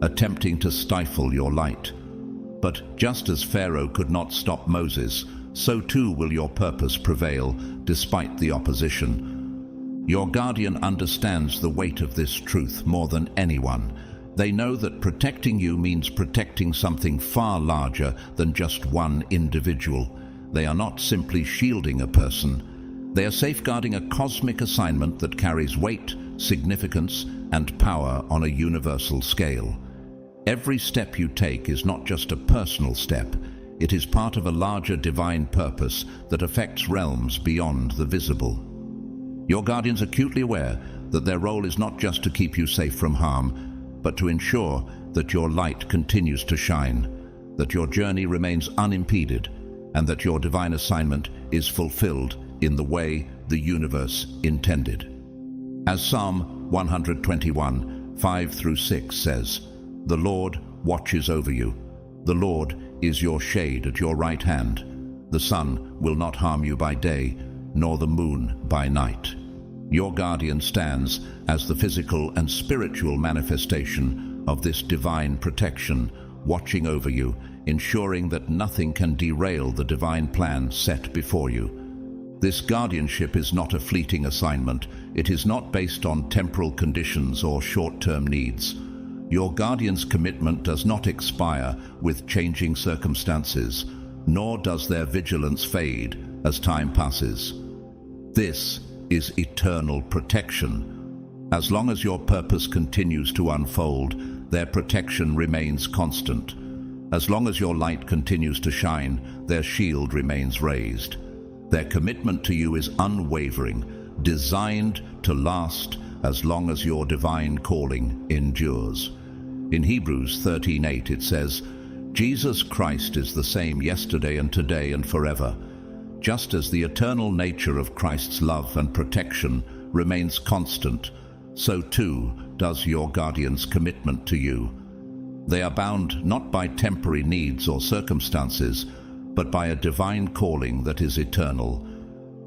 attempting to stifle your light. But just as Pharaoh could not stop Moses, so too will your purpose prevail despite the opposition. Your guardian understands the weight of this truth more than anyone. They know that protecting you means protecting something far larger than just one individual. They are not simply shielding a person. They are safeguarding a cosmic assignment that carries weight, significance, and power on a universal scale. Every step you take is not just a personal step. It is part of a larger divine purpose that affects realms beyond the visible. Your guardians are acutely aware that their role is not just to keep you safe from harm, but to ensure that your light continues to shine, that your journey remains unimpeded, and that your divine assignment is fulfilled in the way the universe intended. As Psalm 121, 5-6 says, "The Lord watches over you. The Lord is your shade at your right hand. The sun will not harm you by day, nor the moon by night." Your guardian stands as the physical and spiritual manifestation of this divine protection, watching over you, ensuring that nothing can derail the divine plan set before you. This guardianship is not a fleeting assignment. It is not based on temporal conditions or short-term needs. Your guardian's commitment does not expire with changing circumstances, nor does their vigilance fade as time passes. This is eternal protection. As long as your purpose continues to unfold, their protection remains constant. As long as your light continues to shine, their shield remains raised. Their commitment to you is unwavering, designed to last as long as your divine calling endures. In Hebrews 13:8 it says, "Jesus Christ is the same yesterday and today and forever." Just as the eternal nature of Christ's love and protection remains constant, so too does your guardian's commitment to you. They are bound not by temporary needs or circumstances, but by a divine calling that is eternal.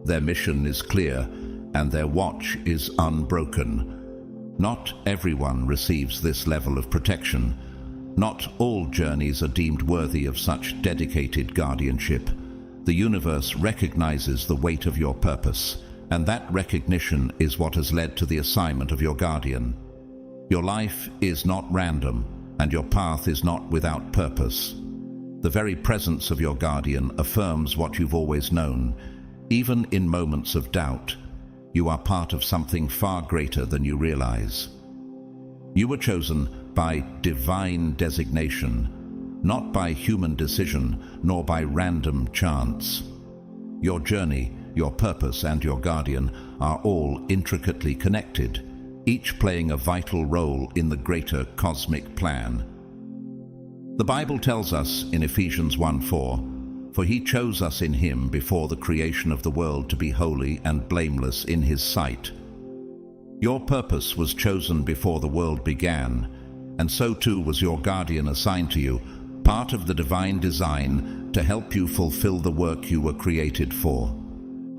Their mission is clear, and their watch is unbroken. Not everyone receives this level of protection. Not all journeys are deemed worthy of such dedicated guardianship. The universe recognizes the weight of your purpose, and that recognition is what has led to the assignment of your guardian. Your life is not random, and your path is not without purpose. The very presence of your guardian affirms what you've always known. Even in moments of doubt, you are part of something far greater than you realize. You were chosen by divine designation, not by human decision, nor by random chance. Your journey, your purpose, and your guardian are all intricately connected. each playing a vital role in the greater cosmic plan. The Bible tells us in Ephesians 1:4, "For he chose us in him before the creation of the world to be holy and blameless in his sight." Your purpose was chosen before the world began, and so too was your guardian assigned to you, part of the divine design to help you fulfill the work you were created for.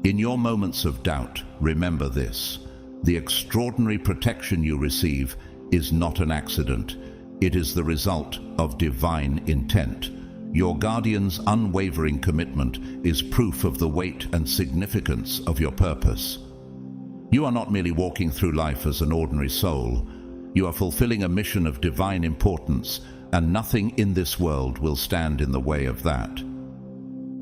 In your moments of doubt, remember this: the extraordinary protection you receive is not an accident. It is the result of divine intent. Your guardian's unwavering commitment is proof of the weight and significance of your purpose. You are not merely walking through life as an ordinary soul. You are fulfilling a mission of divine importance, and nothing in this world will stand in the way of that.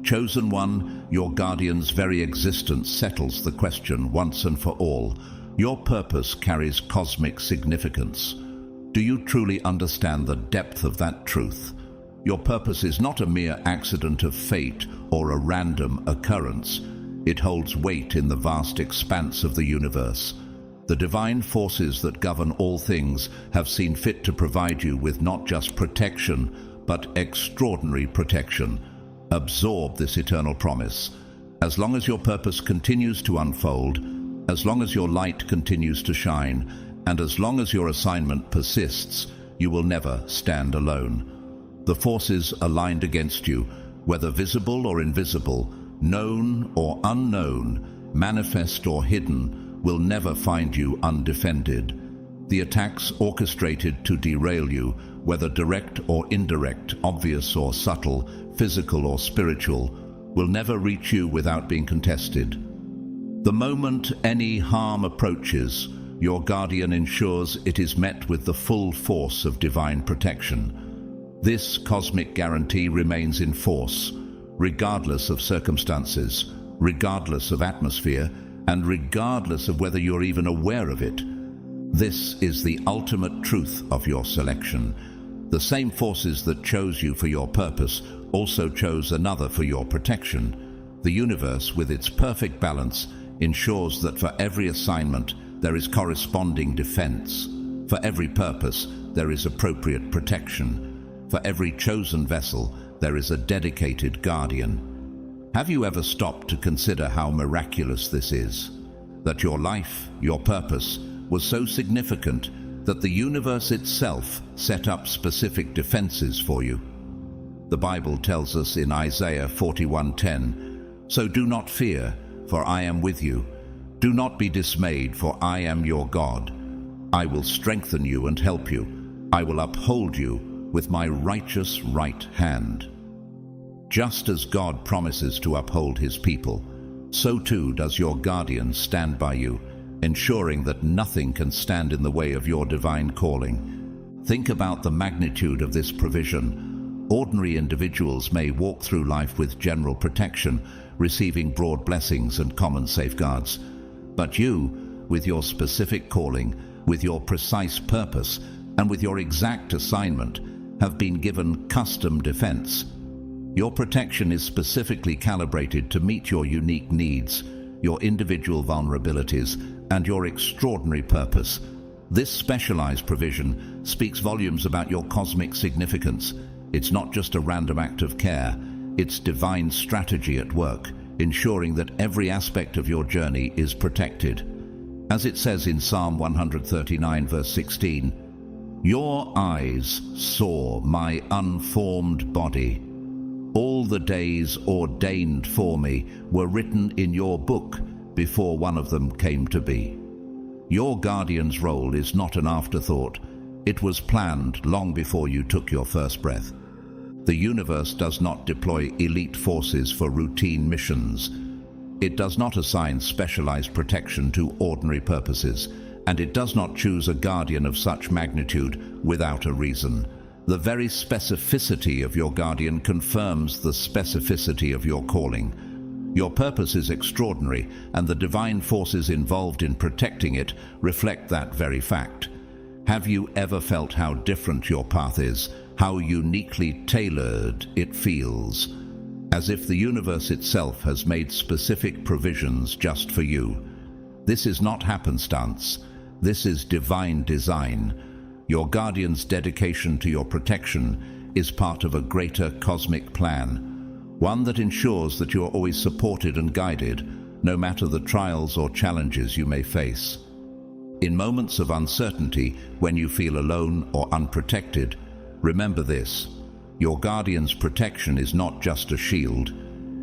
Chosen one, your guardian's very existence settles the question once and for all. Your purpose carries cosmic significance. Do you truly understand the depth of that truth? Your purpose is not a mere accident of fate or a random occurrence. It holds weight in the vast expanse of the universe. The divine forces that govern all things have seen fit to provide you with not just protection, but extraordinary protection. Absorb this eternal promise. As long as your purpose continues to unfold, as long as your light continues to shine, and as long as your assignment persists, you will never stand alone. The forces aligned against you, whether visible or invisible, known or unknown, manifest or hidden, will never find you undefended. The attacks orchestrated to derail you, whether direct or indirect, obvious or subtle, physical or spiritual, will never reach you without being contested. The moment any harm approaches, your guardian ensures it is met with the full force of divine protection. This cosmic guarantee remains in force, regardless of circumstances, regardless of atmosphere, and regardless of whether you're even aware of it. This is the ultimate truth of your selection. The same forces that chose you for your purpose also chose another for your protection. The universe, with its perfect balance, ensures that for every assignment there is corresponding defense. For every purpose there is appropriate protection. For every chosen vessel there is a dedicated guardian. Have you ever stopped to consider how miraculous this is? That your life, your purpose, was so significant that the universe itself set up specific defenses for you. The Bible tells us in Isaiah 41:10, "So do not fear, for I am with you. Do not be dismayed, for I am your God. I will strengthen you and help you. I will uphold you with my righteous right hand." Just as God promises to uphold his people, so too does your guardian stand by you, ensuring that nothing can stand in the way of your divine calling. Think about the magnitude of this provision. Ordinary individuals may walk through life with general protection, receiving broad blessings and common safeguards. But you, with your specific calling, with your precise purpose, and with your exact assignment, have been given custom defense. Your protection is specifically calibrated to meet your unique needs, your individual vulnerabilities, and your extraordinary purpose. This specialized provision speaks volumes about your cosmic significance. It's not just a random act of care, it's divine strategy at work, ensuring that every aspect of your journey is protected. As it says in Psalm 139 verse 16, "Your eyes saw my unformed body. All the days ordained for me were written in your book before one of them came to be." Your guardian's role is not an afterthought. It was planned long before you took your first breath. The universe does not deploy elite forces for routine missions. It does not assign specialized protection to ordinary purposes, and it does not choose a guardian of such magnitude without a reason. The very specificity of your guardian confirms the specificity of your calling. Your purpose is extraordinary, and the divine forces involved in protecting it reflect that very fact. Have you ever felt how different your path is, how uniquely tailored it feels? As if the universe itself has made specific provisions just for you. This is not happenstance. This is divine design. Your guardian's dedication to your protection is part of a greater cosmic plan, one that ensures that you are always supported and guided, no matter the trials or challenges you may face. In moments of uncertainty, when you feel alone or unprotected, remember this: your guardian's protection is not just a shield,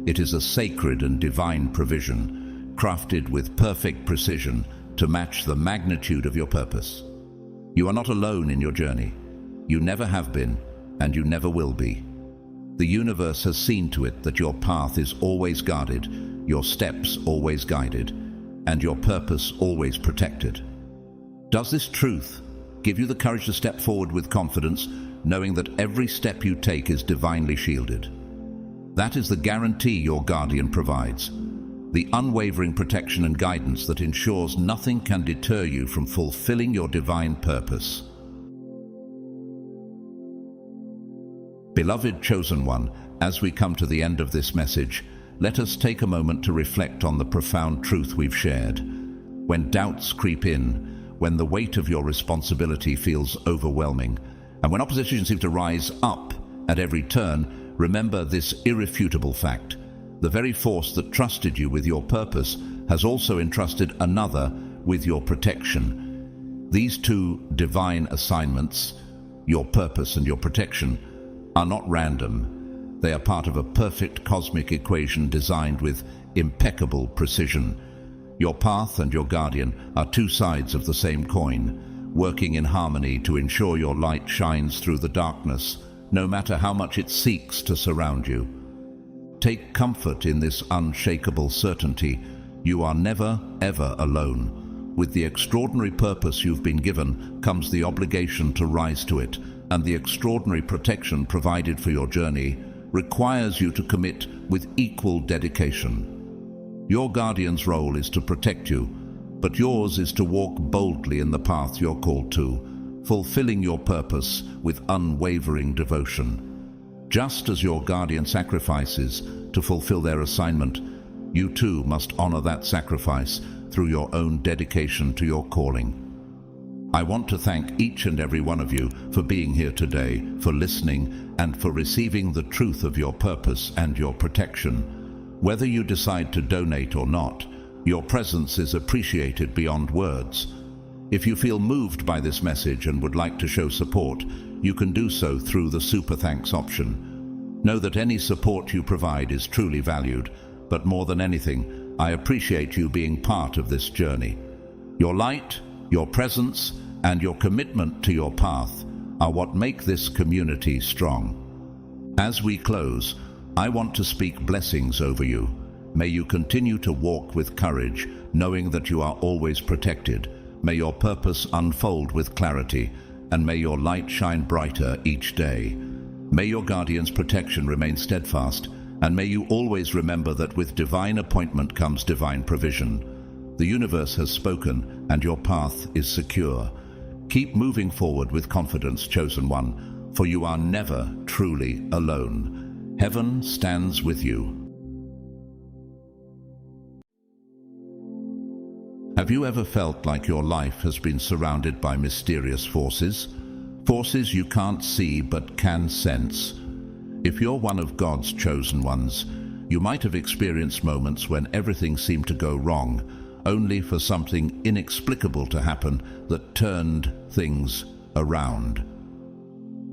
it is a sacred and divine provision, crafted with perfect precision to match the magnitude of your purpose. You are not alone in your journey. You never have been, and you never will be. The universe has seen to it that your path is always guarded, your steps always guided, and your purpose always protected. Does this truth give you the courage to step forward with confidence, knowing that every step you take is divinely shielded? That is the guarantee your guardian provides, the unwavering protection and guidance that ensures nothing can deter you from fulfilling your divine purpose. Beloved chosen one, as we come to the end of this message, let us take a moment to reflect on the profound truth we've shared. When doubts creep in, when the weight of your responsibility feels overwhelming, and when opposition seems to rise up at every turn, remember this irrefutable fact: the very force that trusted you with your purpose has also entrusted another with your protection. These two divine assignments, your purpose and your protection, are not random. They are part of a perfect cosmic equation designed with impeccable precision. Your path and your guardian are two sides of the same coin, working in harmony to ensure your light shines through the darkness, no matter how much it seeks to surround you. Take comfort in this unshakable certainty: you are never, ever alone. With the extraordinary purpose you've been given comes the obligation to rise to it, and the extraordinary protection provided for your journey requires you to commit with equal dedication. Your guardian's role is to protect you, but yours is to walk boldly in the path you're called to, fulfilling your purpose with unwavering devotion. Just as your guardian sacrifices to fulfill their assignment, you too must honor that sacrifice through your own dedication to your calling. I want to thank each and every one of you for being here today, for listening, and for receiving the truth of your purpose and your protection. Whether you decide to donate or not, your presence is appreciated beyond words. If you feel moved by this message and would like to show support, you can do so through the Super Thanks option. Know that any support you provide is truly valued, but more than anything, I appreciate you being part of this journey. Your light, your presence, and your commitment to your path are what make this community strong. As we close, I want to speak blessings over you. May you continue to walk with courage, knowing that you are always protected. May your purpose unfold with clarity, and may your light shine brighter each day. May your guardian's protection remain steadfast, and may you always remember that with divine appointment comes divine provision. The universe has spoken, and your path is secure. Keep moving forward with confidence, chosen one, for you are never truly alone. Heaven stands with you. Have you ever felt like your life has been surrounded by mysterious forces? Forces you can't see but can sense. If you're one of God's chosen ones, you might have experienced moments when everything seemed to go wrong, only for something inexplicable to happen that turned things around.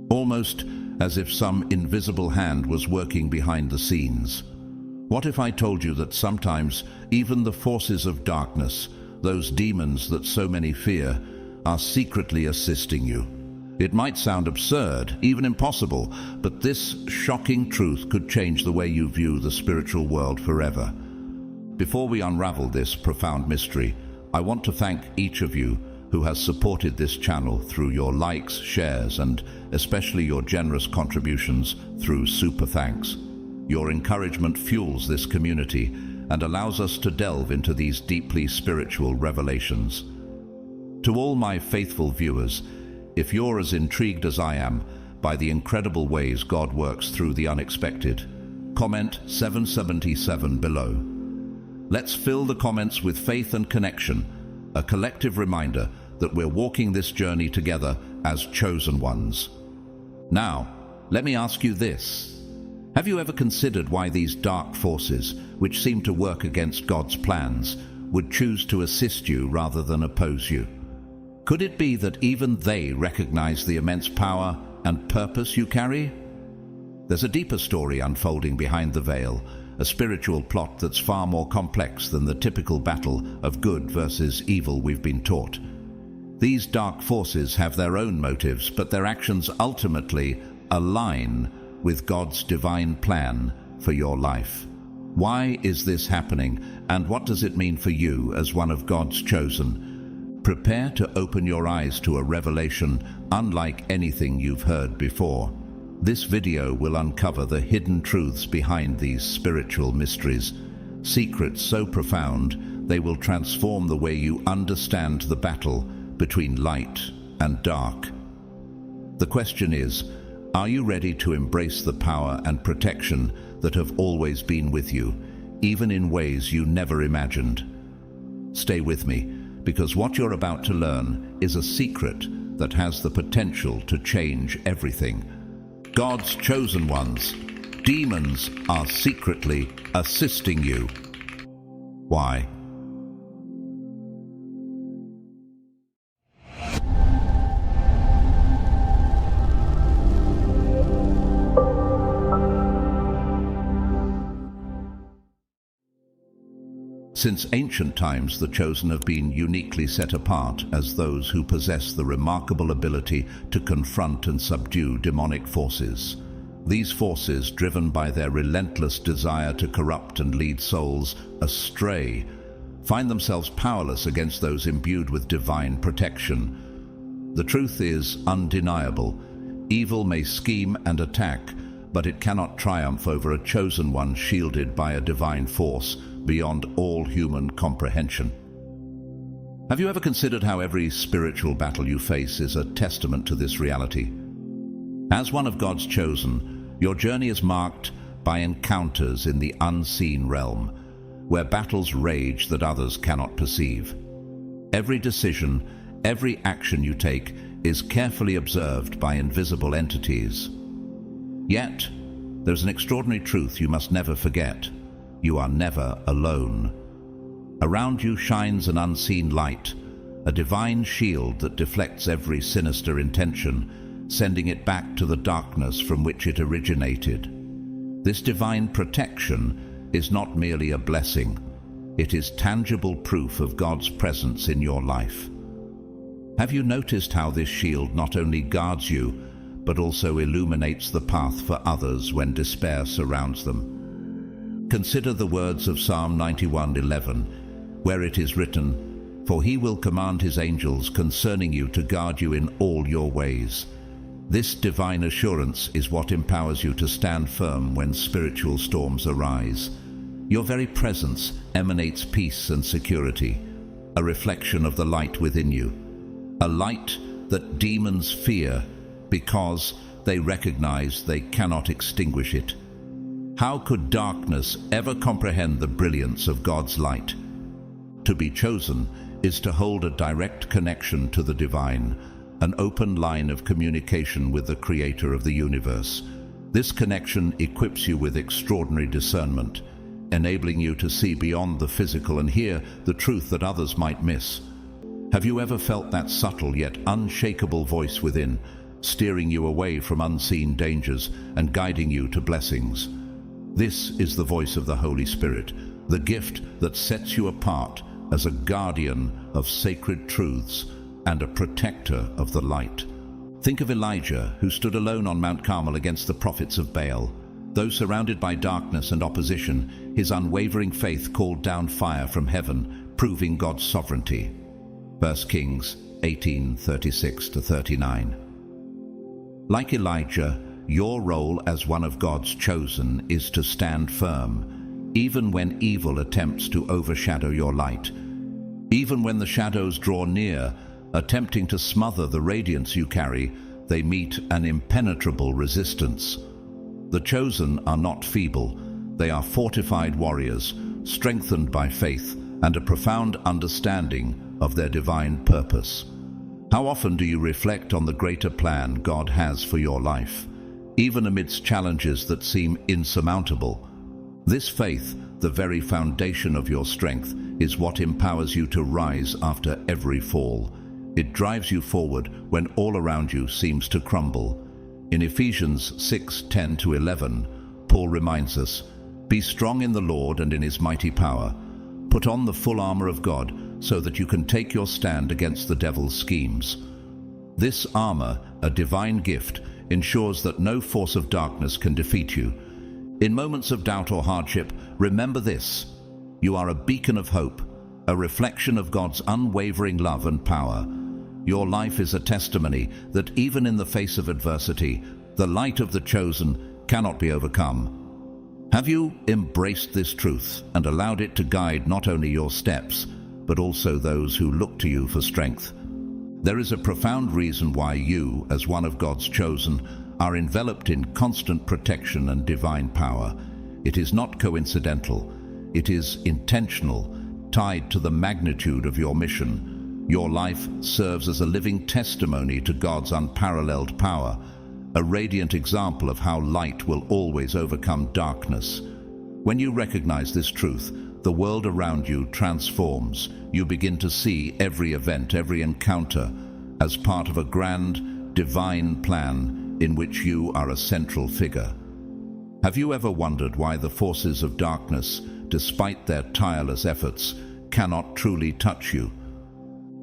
Almost as if some invisible hand was working behind the scenes. What if I told you that sometimes even the forces of darkness, those demons that so many fear, are secretly assisting you? It might sound absurd, even impossible, but this shocking truth could change the way you view the spiritual world forever. Before we unravel this profound mystery, I want to thank each of you who has supported this channel through your likes, shares, and especially your generous contributions through Super Thanks. Your encouragement fuels this community and allows us to delve into these deeply spiritual revelations. To all my faithful viewers, if you're as intrigued as I am by the incredible ways God works through the unexpected, comment 777 below. Let's fill the comments with faith and connection, a collective reminder that we're walking this journey together as chosen ones. Now, let me ask you this. Have you ever considered why these dark forces, which seem to work against God's plans, would choose to assist you rather than oppose you? Could it be that even they recognize the immense power and purpose you carry? There's a deeper story unfolding behind the veil, a spiritual plot that's far more complex than the typical battle of good versus evil we've been taught. These dark forces have their own motives, but their actions ultimately align with God's divine plan for your life. Why is this happening, and what does it mean for you as one of God's chosen? Prepare to open your eyes to a revelation unlike anything you've heard before. This video will uncover the hidden truths behind these spiritual mysteries, secrets so profound they will transform the way you understand the battle between light and dark. The question is, are you ready to embrace the power and protection that have always been with you, even in ways you never imagined? Stay with me, because what you're about to learn is a secret that has the potential to change everything. God's chosen ones, demons are secretly assisting you. Why? Since ancient times, the chosen have been uniquely set apart as those who possess the remarkable ability to confront and subdue demonic forces. These forces, driven by their relentless desire to corrupt and lead souls astray, find themselves powerless against those imbued with divine protection. The truth is undeniable. Evil may scheme and attack, but it cannot triumph over a chosen one shielded by a divine force beyond all human comprehension. Have you ever considered how every spiritual battle you face is a testament to this reality? As one of God's chosen, your journey is marked by encounters in the unseen realm, where battles rage that others cannot perceive. Every decision, every action you take is carefully observed by invisible entities. Yet, there's an extraordinary truth you must never forget. You are never alone. Around you shines an unseen light, a divine shield that deflects every sinister intention, sending it back to the darkness from which it originated. This divine protection is not merely a blessing, it is tangible proof of God's presence in your life. Have you noticed how this shield not only guards you, but also illuminates the path for others when despair surrounds them? Consider the words of Psalm 91:11, where it is written, "For he will command his angels concerning you to guard you in all your ways." This divine assurance is what empowers you to stand firm when spiritual storms arise. Your very presence emanates peace and security, a reflection of the light within you, a light that demons fear because they recognize they cannot extinguish it. How could darkness ever comprehend the brilliance of God's light? To be chosen is to hold a direct connection to the divine, an open line of communication with the Creator of the universe. This connection equips you with extraordinary discernment, enabling you to see beyond the physical and hear the truth that others might miss. Have you ever felt that subtle yet unshakable voice within, steering you away from unseen dangers and guiding you to blessings? This is the voice of the Holy Spirit, the gift that sets you apart as a guardian of sacred truths and a protector of the light. Think of Elijah, who stood alone on Mount Carmel against the prophets of Baal. Though surrounded by darkness and opposition, his unwavering faith called down fire from heaven, proving God's sovereignty. 1 Kings 18:36-39. Like Elijah, your role as one of God's chosen is to stand firm, even when evil attempts to overshadow your light. Even when the shadows draw near, attempting to smother the radiance you carry, they meet an impenetrable resistance. The chosen are not feeble. They are fortified warriors, strengthened by faith and a profound understanding of their divine purpose. How often do you reflect on the greater plan God has for your life, even amidst challenges that seem insurmountable? This faith, the very foundation of your strength, is what empowers you to rise after every fall. It drives you forward when all around you seems to crumble. In Ephesians 6:10-11, Paul reminds us, "Be strong in the Lord and in his mighty power. Put on the full armor of God so that you can take your stand against the devil's schemes." This armor, a divine gift, ensures that no force of darkness can defeat you. In moments of doubt or hardship, remember this: you are a beacon of hope, a reflection of God's unwavering love and power. Your life is a testimony that even in the face of adversity, the light of the chosen cannot be overcome. Have you embraced this truth and allowed it to guide not only your steps, but also those who look to you for strength? There is a profound reason why you, as one of God's chosen, are enveloped in constant protection and divine power. It is not coincidental. It is intentional, tied to the magnitude of your mission. Your life serves as a living testimony to God's unparalleled power, a radiant example of how light will always overcome darkness. When you recognize this truth, the world around you transforms. You begin to see every event, every encounter, as part of a grand, divine plan in which you are a central figure. Have you ever wondered why the forces of darkness, despite their tireless efforts, cannot truly touch you?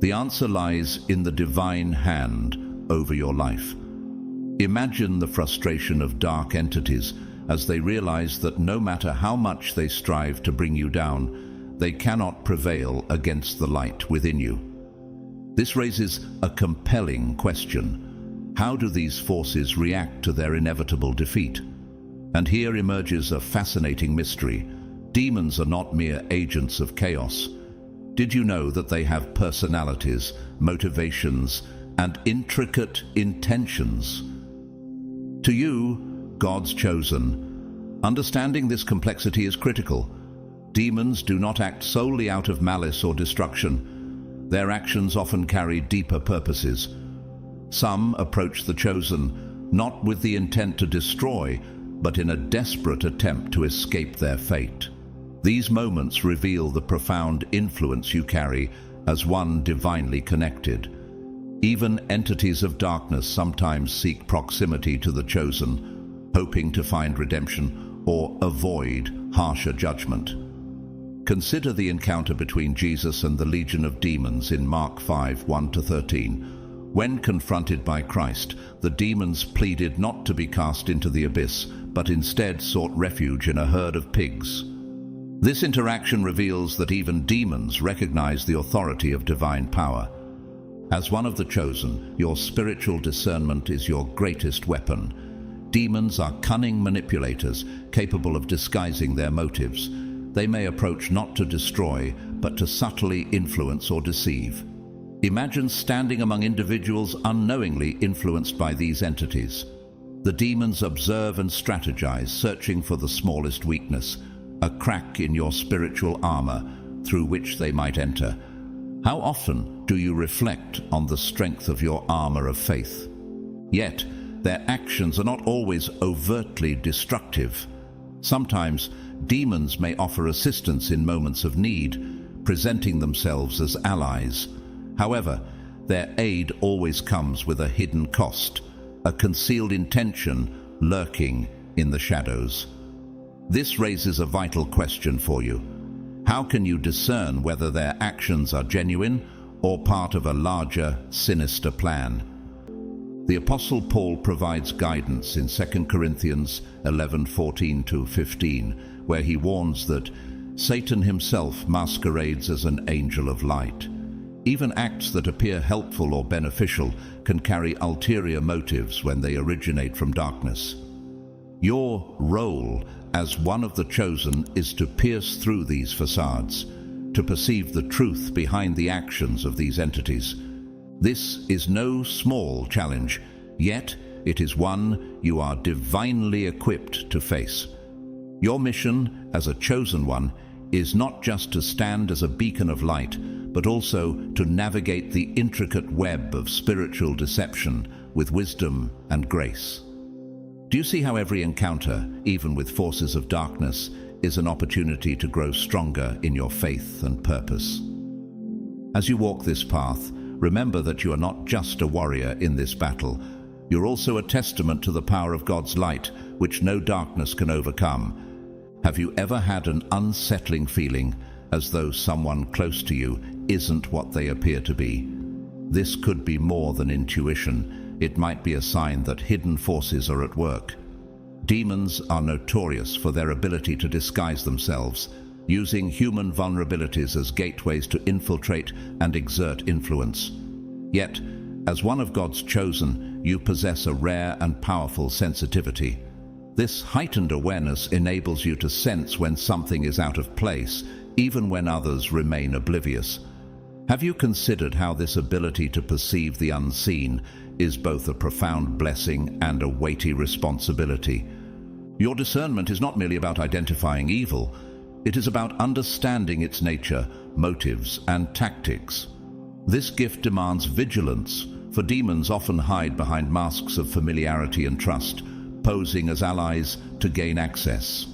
The answer lies in the divine hand over your life. Imagine the frustration of dark entities as they realize that no matter how much they strive to bring you down, they cannot prevail against the light within you. This raises a compelling question. How do these forces react to their inevitable defeat? And here emerges a fascinating mystery. Demons are not mere agents of chaos. Did you know that they have personalities, motivations, and intricate intentions? To you, God's chosen, understanding this complexity is critical. Demons do not act solely out of malice or destruction. Their actions often carry deeper purposes. Some approach the chosen not with the intent to destroy, but in a desperate attempt to escape their fate. These moments reveal the profound influence you carry as one divinely connected. Even entities of darkness sometimes seek proximity to the chosen, hoping to find redemption or avoid harsher judgment. Consider the encounter between Jesus and the legion of demons in Mark 5:1-13. When confronted by Christ, the demons pleaded not to be cast into the abyss, but instead sought refuge in a herd of pigs. This interaction reveals that even demons recognize the authority of divine power. As one of the chosen, your spiritual discernment is your greatest weapon. Demons are cunning manipulators, capable of disguising their motives. They may approach not to destroy, but to subtly influence or deceive. Imagine standing among individuals unknowingly influenced by these entities. The demons observe and strategize, searching for the smallest weakness, a crack in your spiritual armor through which they might enter. How often do you reflect on the strength of your armor of faith? Yet, their actions are not always overtly destructive. Sometimes, demons may offer assistance in moments of need, presenting themselves as allies. However, their aid always comes with a hidden cost, a concealed intention lurking in the shadows. This raises a vital question for you. How can you discern whether their actions are genuine or part of a larger, sinister plan? The Apostle Paul provides guidance in 2 Corinthians 11:14-15, where he warns that Satan himself masquerades as an angel of light. Even acts that appear helpful or beneficial can carry ulterior motives when they originate from darkness. Your role as one of the chosen is to pierce through these facades, to perceive the truth behind the actions of these entities. This is no small challenge, yet it is one you are divinely equipped to face. Your mission as a chosen one is not just to stand as a beacon of light, but also to navigate the intricate web of spiritual deception with wisdom and grace. Do you see how every encounter, even with forces of darkness, is an opportunity to grow stronger in your faith and purpose? As you walk this path, remember that you are not just a warrior in this battle. You're also a testament to the power of God's light, which no darkness can overcome. Have you ever had an unsettling feeling as though someone close to you isn't what they appear to be? This could be more than intuition. It might be a sign that hidden forces are at work. Demons are notorious for their ability to disguise themselves, using human vulnerabilities as gateways to infiltrate and exert influence. Yet, as one of God's chosen, you possess a rare and powerful sensitivity. This heightened awareness enables you to sense when something is out of place, even when others remain oblivious. Have you considered how this ability to perceive the unseen is both a profound blessing and a weighty responsibility? Your discernment is not merely about identifying evil, it is about understanding its nature, motives, and tactics. This gift demands vigilance, for demons often hide behind masks of familiarity and trust, posing as allies to gain access.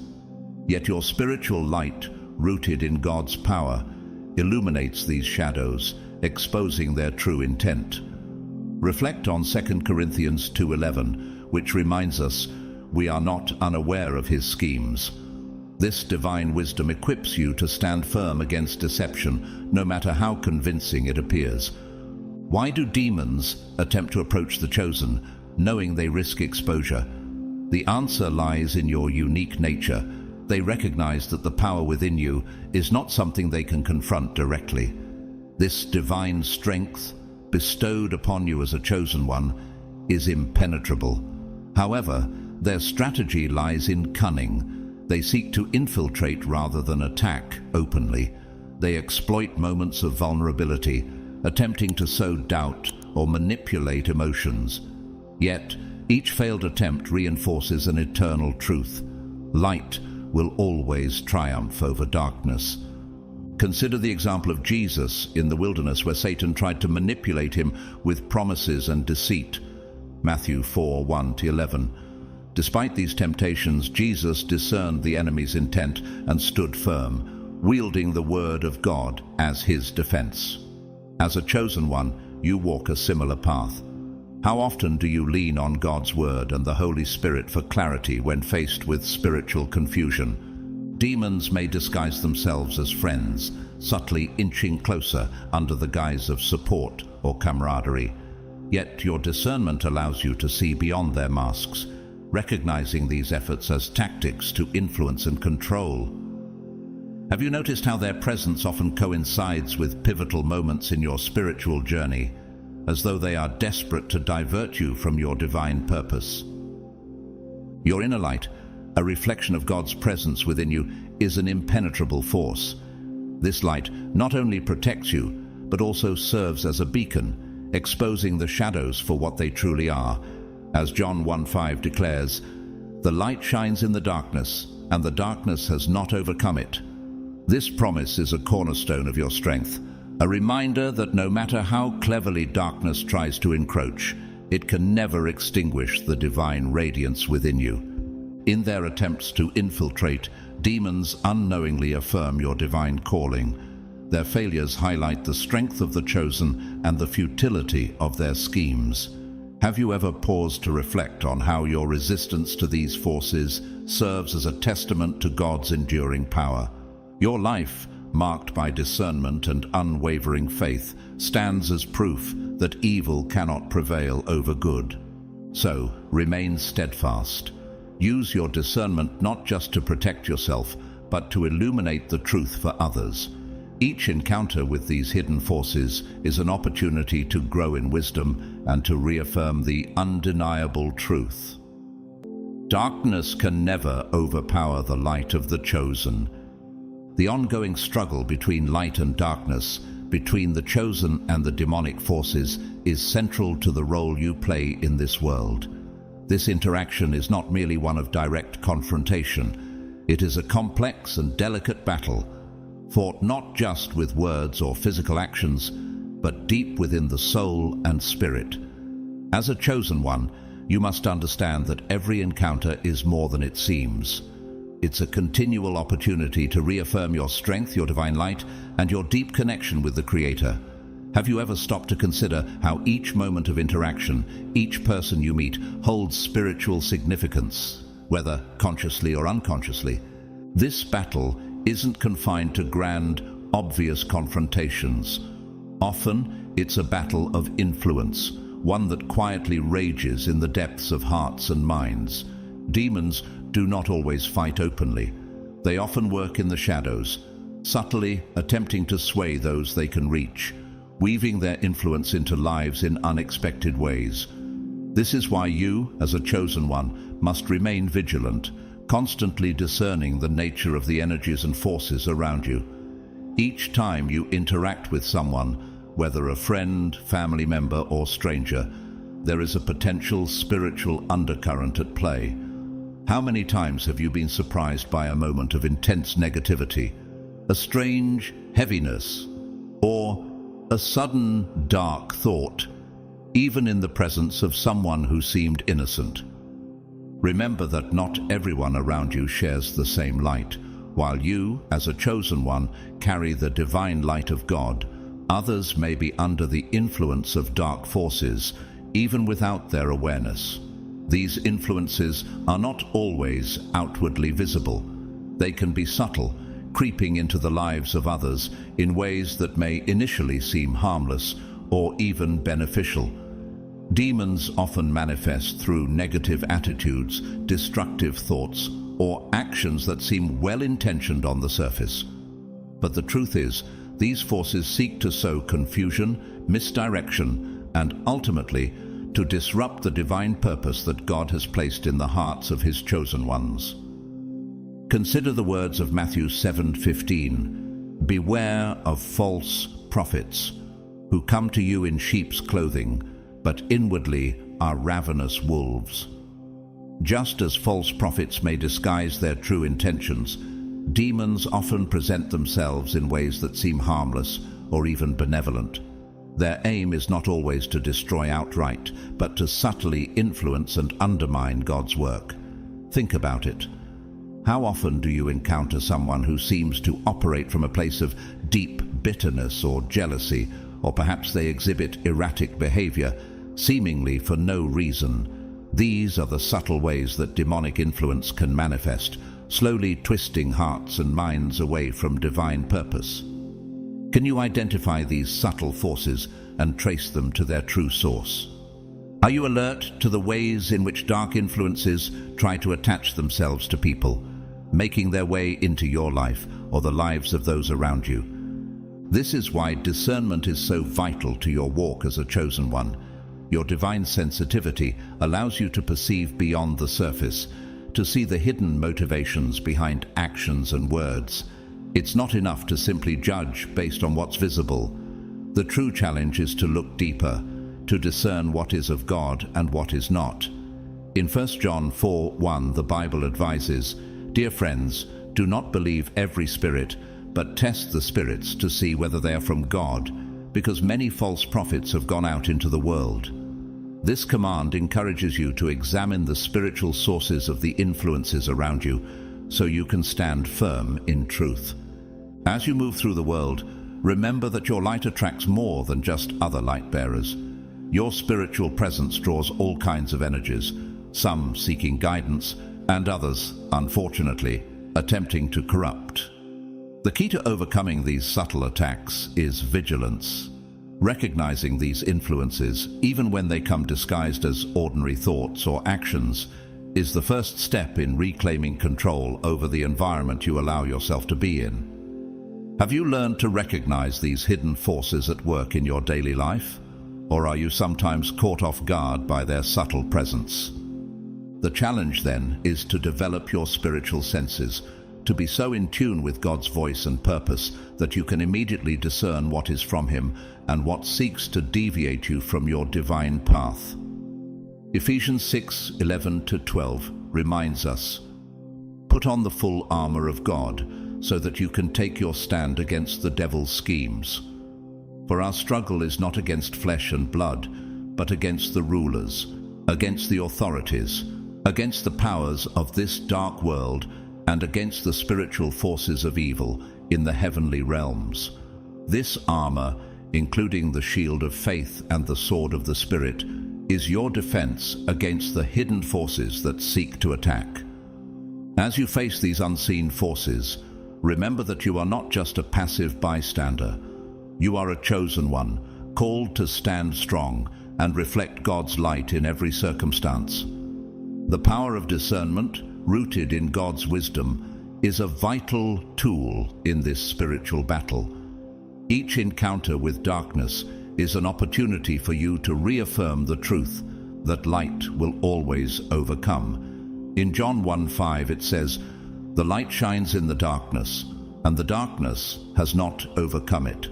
Yet your spiritual light, rooted in God's power, illuminates these shadows, exposing their true intent. Reflect on 2 Corinthians 2:11, which reminds us we are not unaware of his schemes. This divine wisdom equips you to stand firm against deception, no matter how convincing it appears. Why do demons attempt to approach the chosen, knowing they risk exposure? The answer lies in your unique nature. They recognize that the power within you is not something they can confront directly. This divine strength, bestowed upon you as a chosen one, is impenetrable. However, their strategy lies in cunning. They seek to infiltrate rather than attack openly. They exploit moments of vulnerability, attempting to sow doubt or manipulate emotions. Yet, each failed attempt reinforces an eternal truth. Light will always triumph over darkness. Consider the example of Jesus in the wilderness, where Satan tried to manipulate him with promises and deceit. Matthew 4:1-11. Despite these temptations, Jesus discerned the enemy's intent and stood firm, wielding the word of God as his defense. As a chosen one, you walk a similar path. How often do you lean on God's word and the Holy Spirit for clarity when faced with spiritual confusion? Demons may disguise themselves as friends, subtly inching closer under the guise of support or camaraderie. Yet your discernment allows you to see beyond their masks, recognizing these efforts as tactics to influence and control. Have you noticed how their presence often coincides with pivotal moments in your spiritual journey, as though they are desperate to divert you from your divine purpose? Your inner light, a reflection of God's presence within you, is an impenetrable force. This light not only protects you, but also serves as a beacon, exposing the shadows for what they truly are. As John 1:5 declares, "The light shines in the darkness, and the darkness has not overcome it." This promise is a cornerstone of your strength, a reminder that no matter how cleverly darkness tries to encroach, it can never extinguish the divine radiance within you. In their attempts to infiltrate, demons unknowingly affirm your divine calling. Their failures highlight the strength of the chosen and the futility of their schemes. Have you ever paused to reflect on how your resistance to these forces serves as a testament to God's enduring power? Your life, marked by discernment and unwavering faith, stands as proof that evil cannot prevail over good. So, remain steadfast. Use your discernment not just to protect yourself, but to illuminate the truth for others. Each encounter with these hidden forces is an opportunity to grow in wisdom and to reaffirm the undeniable truth. Darkness can never overpower the light of the chosen. The ongoing struggle between light and darkness, between the chosen and the demonic forces, is central to the role you play in this world. This interaction is not merely one of direct confrontation. It is a complex and delicate battle. fought not just with words or physical actions, but deep within the soul and spirit. As a chosen one, you must understand that every encounter is more than it seems. It's a continual opportunity to reaffirm your strength, your divine light, and your deep connection with the Creator. Have you ever stopped to consider how each moment of interaction, each person you meet, holds spiritual significance, whether consciously or unconsciously? This battle isn't confined to grand, obvious confrontations. Often, it's a battle of influence, one that quietly rages in the depths of hearts and minds. Demons do not always fight openly. They often work in the shadows, subtly attempting to sway those they can reach, weaving their influence into lives in unexpected ways. This is why you, as a chosen one, must remain vigilant, constantly discerning the nature of the energies and forces around you. Each time you interact with someone, whether a friend, family member, or stranger, there is a potential spiritual undercurrent at play. How many times have you been surprised by a moment of intense negativity, a strange heaviness, or a sudden dark thought, even in the presence of someone who seemed innocent? Remember that not everyone around you shares the same light. While you, as a chosen one, carry the divine light of God, others may be under the influence of dark forces, even without their awareness. These influences are not always outwardly visible. They can be subtle, creeping into the lives of others in ways that may initially seem harmless or even beneficial. Demons often manifest through negative attitudes, destructive thoughts, or actions that seem well-intentioned on the surface. But the truth is, these forces seek to sow confusion, misdirection, and ultimately to disrupt the divine purpose that God has placed in the hearts of His chosen ones. Consider the words of Matthew 7:15. Beware of false prophets, who come to you in sheep's clothing, but inwardly are ravenous wolves. Just as false prophets may disguise their true intentions, demons often present themselves in ways that seem harmless or even benevolent. Their aim is not always to destroy outright, but to subtly influence and undermine God's work. Think about it. How often do you encounter someone who seems to operate from a place of deep bitterness or jealousy, or perhaps they exhibit erratic behavior, seemingly for no reason? These are the subtle ways that demonic influence can manifest, slowly twisting hearts and minds away from divine purpose. Can you identify these subtle forces and trace them to their true source? Are you alert to the ways in which dark influences try to attach themselves to people, making their way into your life or the lives of those around you? This is why discernment is so vital to your walk as a chosen one. Your divine sensitivity allows you to perceive beyond the surface, to see the hidden motivations behind actions and words. It's not enough to simply judge based on what's visible. The true challenge is to look deeper, to discern what is of God and what is not. In 1 John 4:1, the Bible advises, "Dear friends, do not believe every spirit, but test the spirits to see whether they are from God, because many false prophets have gone out into the world." This command encourages you to examine the spiritual sources of the influences around you, so you can stand firm in truth. As you move through the world, remember that your light attracts more than just other light bearers. Your spiritual presence draws all kinds of energies, some seeking guidance, and others, unfortunately, attempting to corrupt. The key to overcoming these subtle attacks is vigilance. Recognizing these influences, even when they come disguised as ordinary thoughts or actions, is the first step in reclaiming control over the environment you allow yourself to be in. Have you learned to recognize these hidden forces at work in your daily life? Or are you sometimes caught off guard by their subtle presence? The challenge then is to develop your spiritual senses, to be so in tune with God's voice and purpose that you can immediately discern what is from Him and what seeks to deviate you from your divine path. Ephesians 6:11-12 reminds us, "Put on the full armor of God, so that you can take your stand against the devil's schemes. For our struggle is not against flesh and blood, but against the rulers, against the authorities, against the powers of this dark world, and against the spiritual forces of evil in the heavenly realms. This armor, including the shield of faith and the sword of the Spirit, is your defense against the hidden forces that seek to attack. As you face these unseen forces, remember that you are not just a passive bystander. You are a chosen one, called to stand strong and reflect God's light in every circumstance. The power of discernment, rooted in God's wisdom, is a vital tool in this spiritual battle. Each encounter with darkness is an opportunity for you to reaffirm the truth that light will always overcome. In John 1:5 it says, "The light shines in the darkness, and the darkness has not overcome it."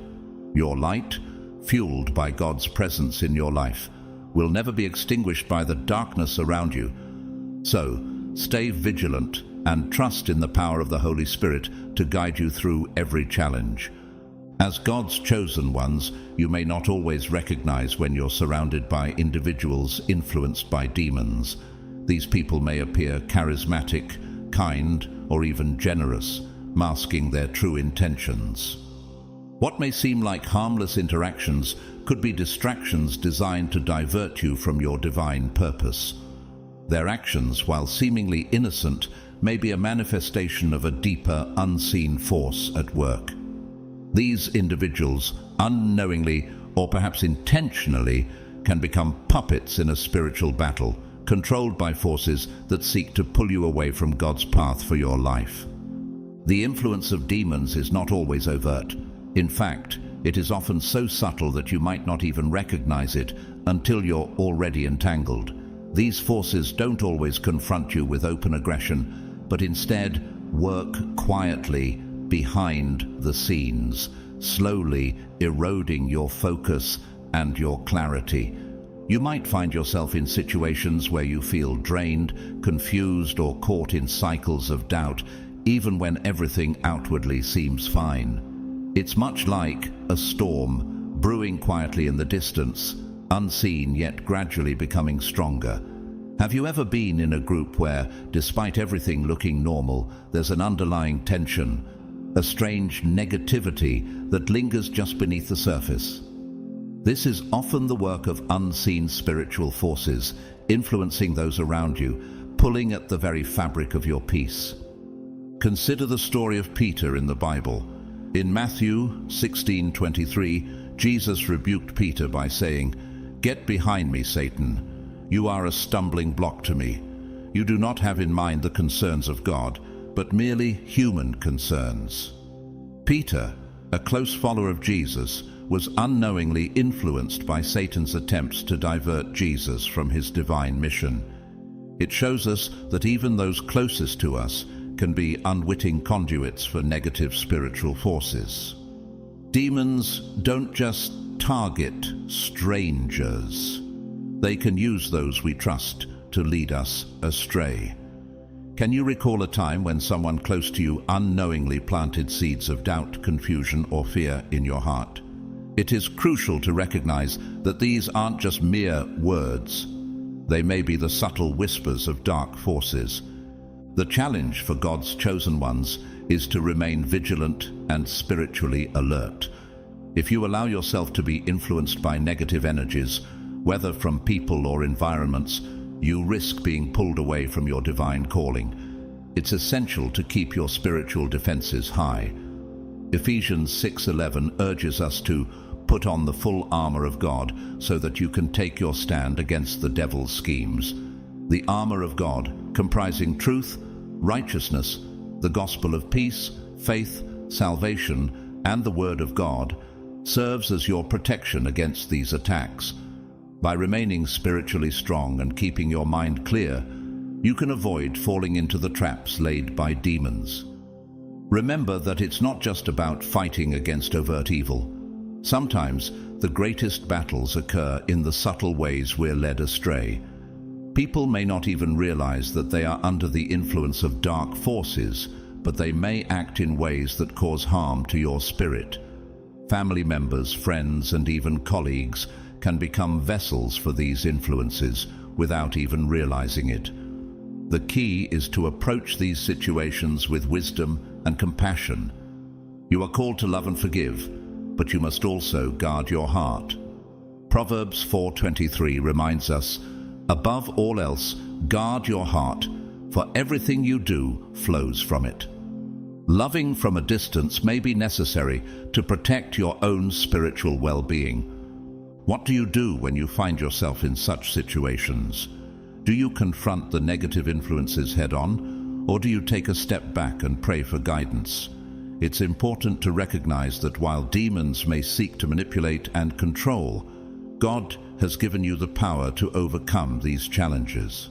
Your light, fueled by God's presence in your life, will never be extinguished by the darkness around you. So, stay vigilant and trust in the power of the Holy Spirit to guide you through every challenge. As God's chosen ones, you may not always recognize when you're surrounded by individuals influenced by demons. These people may appear charismatic, kind, or even generous, masking their true intentions. What may seem like harmless interactions could be distractions designed to divert you from your divine purpose. Their actions, while seemingly innocent, may be a manifestation of a deeper, unseen force at work. These individuals, unknowingly or perhaps intentionally, can become puppets in a spiritual battle, controlled by forces that seek to pull you away from God's path for your life. The influence of demons is not always overt. In fact, it is often so subtle that you might not even recognize it until you're already entangled. These forces don't always confront you with open aggression, but instead work quietly behind the scenes, slowly eroding your focus and your clarity. You might find yourself in situations where you feel drained, confused, or caught in cycles of doubt, even when everything outwardly seems fine. It's much like a storm brewing quietly in the distance, unseen yet gradually becoming stronger. Have you ever been in a group where, despite everything looking normal, there's an underlying tension, a strange negativity that lingers just beneath the surface? This is often the work of unseen spiritual forces, influencing those around you, pulling at the very fabric of your peace. Consider the story of Peter in the Bible. In Matthew 16:23, Jesus rebuked Peter by saying, "Get behind me, Satan. You are a stumbling block to me. You do not have in mind the concerns of God, but merely human concerns." Peter, a close follower of Jesus, was unknowingly influenced by Satan's attempts to divert Jesus from his divine mission. It shows us that even those closest to us can be unwitting conduits for negative spiritual forces. Demons don't just target strangers. They can use those we trust to lead us astray. Can you recall a time when someone close to you unknowingly planted seeds of doubt, confusion, or fear in your heart? It is crucial to recognize that these aren't just mere words. They may be the subtle whispers of dark forces. The challenge for God's chosen ones is to remain vigilant and spiritually alert. If you allow yourself to be influenced by negative energies, whether from people or environments, you risk being pulled away from your divine calling. It's essential to keep your spiritual defenses high. Ephesians 6:11 urges us to put on the full armor of God so that you can take your stand against the devil's schemes. The armor of God, comprising truth, righteousness, the gospel of peace, faith, salvation, and the word of God, serves as your protection against these attacks. By remaining spiritually strong and keeping your mind clear, you can avoid falling into the traps laid by demons. Remember that it's not just about fighting against overt evil. Sometimes the greatest battles occur in the subtle ways we're led astray. People may not even realize that they are under the influence of dark forces, but they may act in ways that cause harm to your spirit. Family members, friends, and even colleagues can become vessels for these influences without even realizing it. The key is to approach these situations with wisdom and compassion. You are called to love and forgive, but you must also guard your heart. Proverbs 4:23 reminds us, "Above all else, guard your heart, for everything you do flows from it." Loving from a distance may be necessary to protect your own spiritual well-being. What do you do when you find yourself in such situations? Do you confront the negative influences head-on, or do you take a step back and pray for guidance? It's important to recognize that while demons may seek to manipulate and control, God has given you the power to overcome these challenges.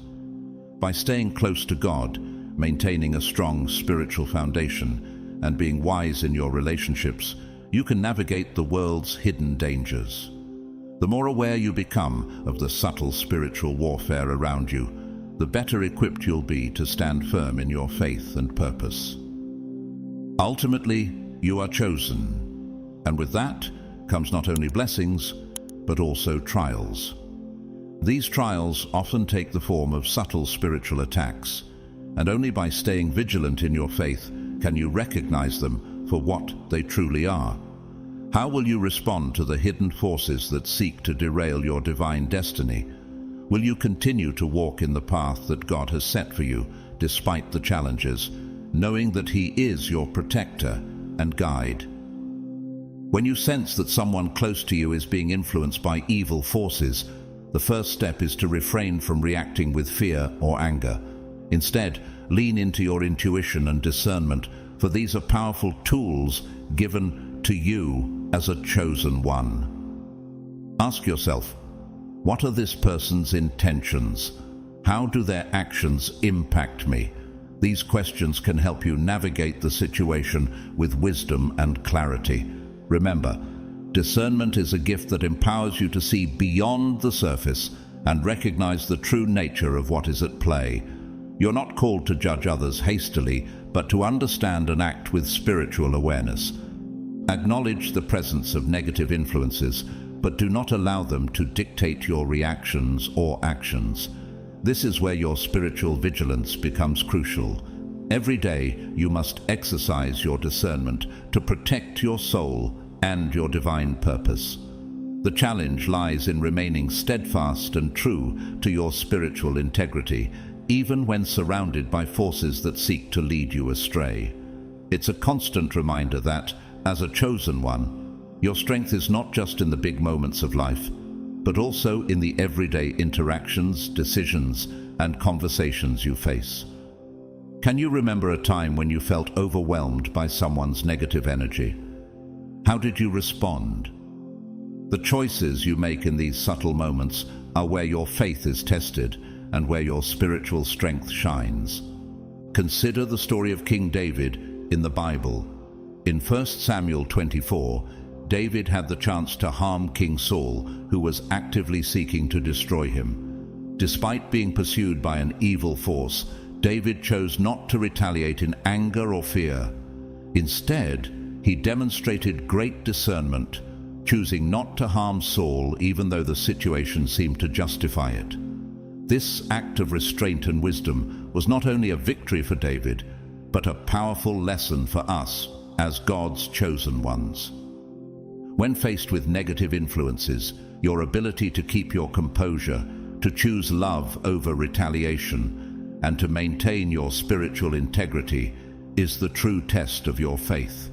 By staying close to God, maintaining a strong spiritual foundation, and being wise in your relationships, you can navigate the world's hidden dangers. The more aware you become of the subtle spiritual warfare around you, the better equipped you'll be to stand firm in your faith and purpose. Ultimately, you are chosen, and with that comes not only blessings, but also trials. These trials often take the form of subtle spiritual attacks, and only by staying vigilant in your faith can you recognize them for what they truly are. How will you respond to the hidden forces that seek to derail your divine destiny? Will you continue to walk in the path that God has set for you, despite the challenges, knowing that He is your protector and guide? When you sense that someone close to you is being influenced by evil forces, the first step is to refrain from reacting with fear or anger. Instead, lean into your intuition and discernment, for these are powerful tools given to you as a chosen one. Ask yourself, what are this person's intentions? How do their actions impact me? These questions can help you navigate the situation with wisdom and clarity. Remember, discernment is a gift that empowers you to see beyond the surface and recognize the true nature of what is at play. You're not called to judge others hastily, but to understand and act with spiritual awareness. Acknowledge the presence of negative influences, but do not allow them to dictate your reactions or actions. This is where your spiritual vigilance becomes crucial. Every day, you must exercise your discernment to protect your soul and your divine purpose. The challenge lies in remaining steadfast and true to your spiritual integrity, even when surrounded by forces that seek to lead you astray. It's a constant reminder that, as a chosen one, your strength is not just in the big moments of life, but also in the everyday interactions, decisions, and conversations you face. Can you remember a time when you felt overwhelmed by someone's negative energy? How did you respond? The choices you make in these subtle moments are where your faith is tested and where your spiritual strength shines. Consider the story of King David in the Bible. In 1 Samuel 24, David had the chance to harm King Saul, who was actively seeking to destroy him. Despite being pursued by an evil force, David chose not to retaliate in anger or fear. Instead, he demonstrated great discernment, choosing not to harm Saul even though the situation seemed to justify it. This act of restraint and wisdom was not only a victory for David, but a powerful lesson for us as God's chosen ones. When faced with negative influences, your ability to keep your composure, to choose love over retaliation, and to maintain your spiritual integrity is the true test of your faith.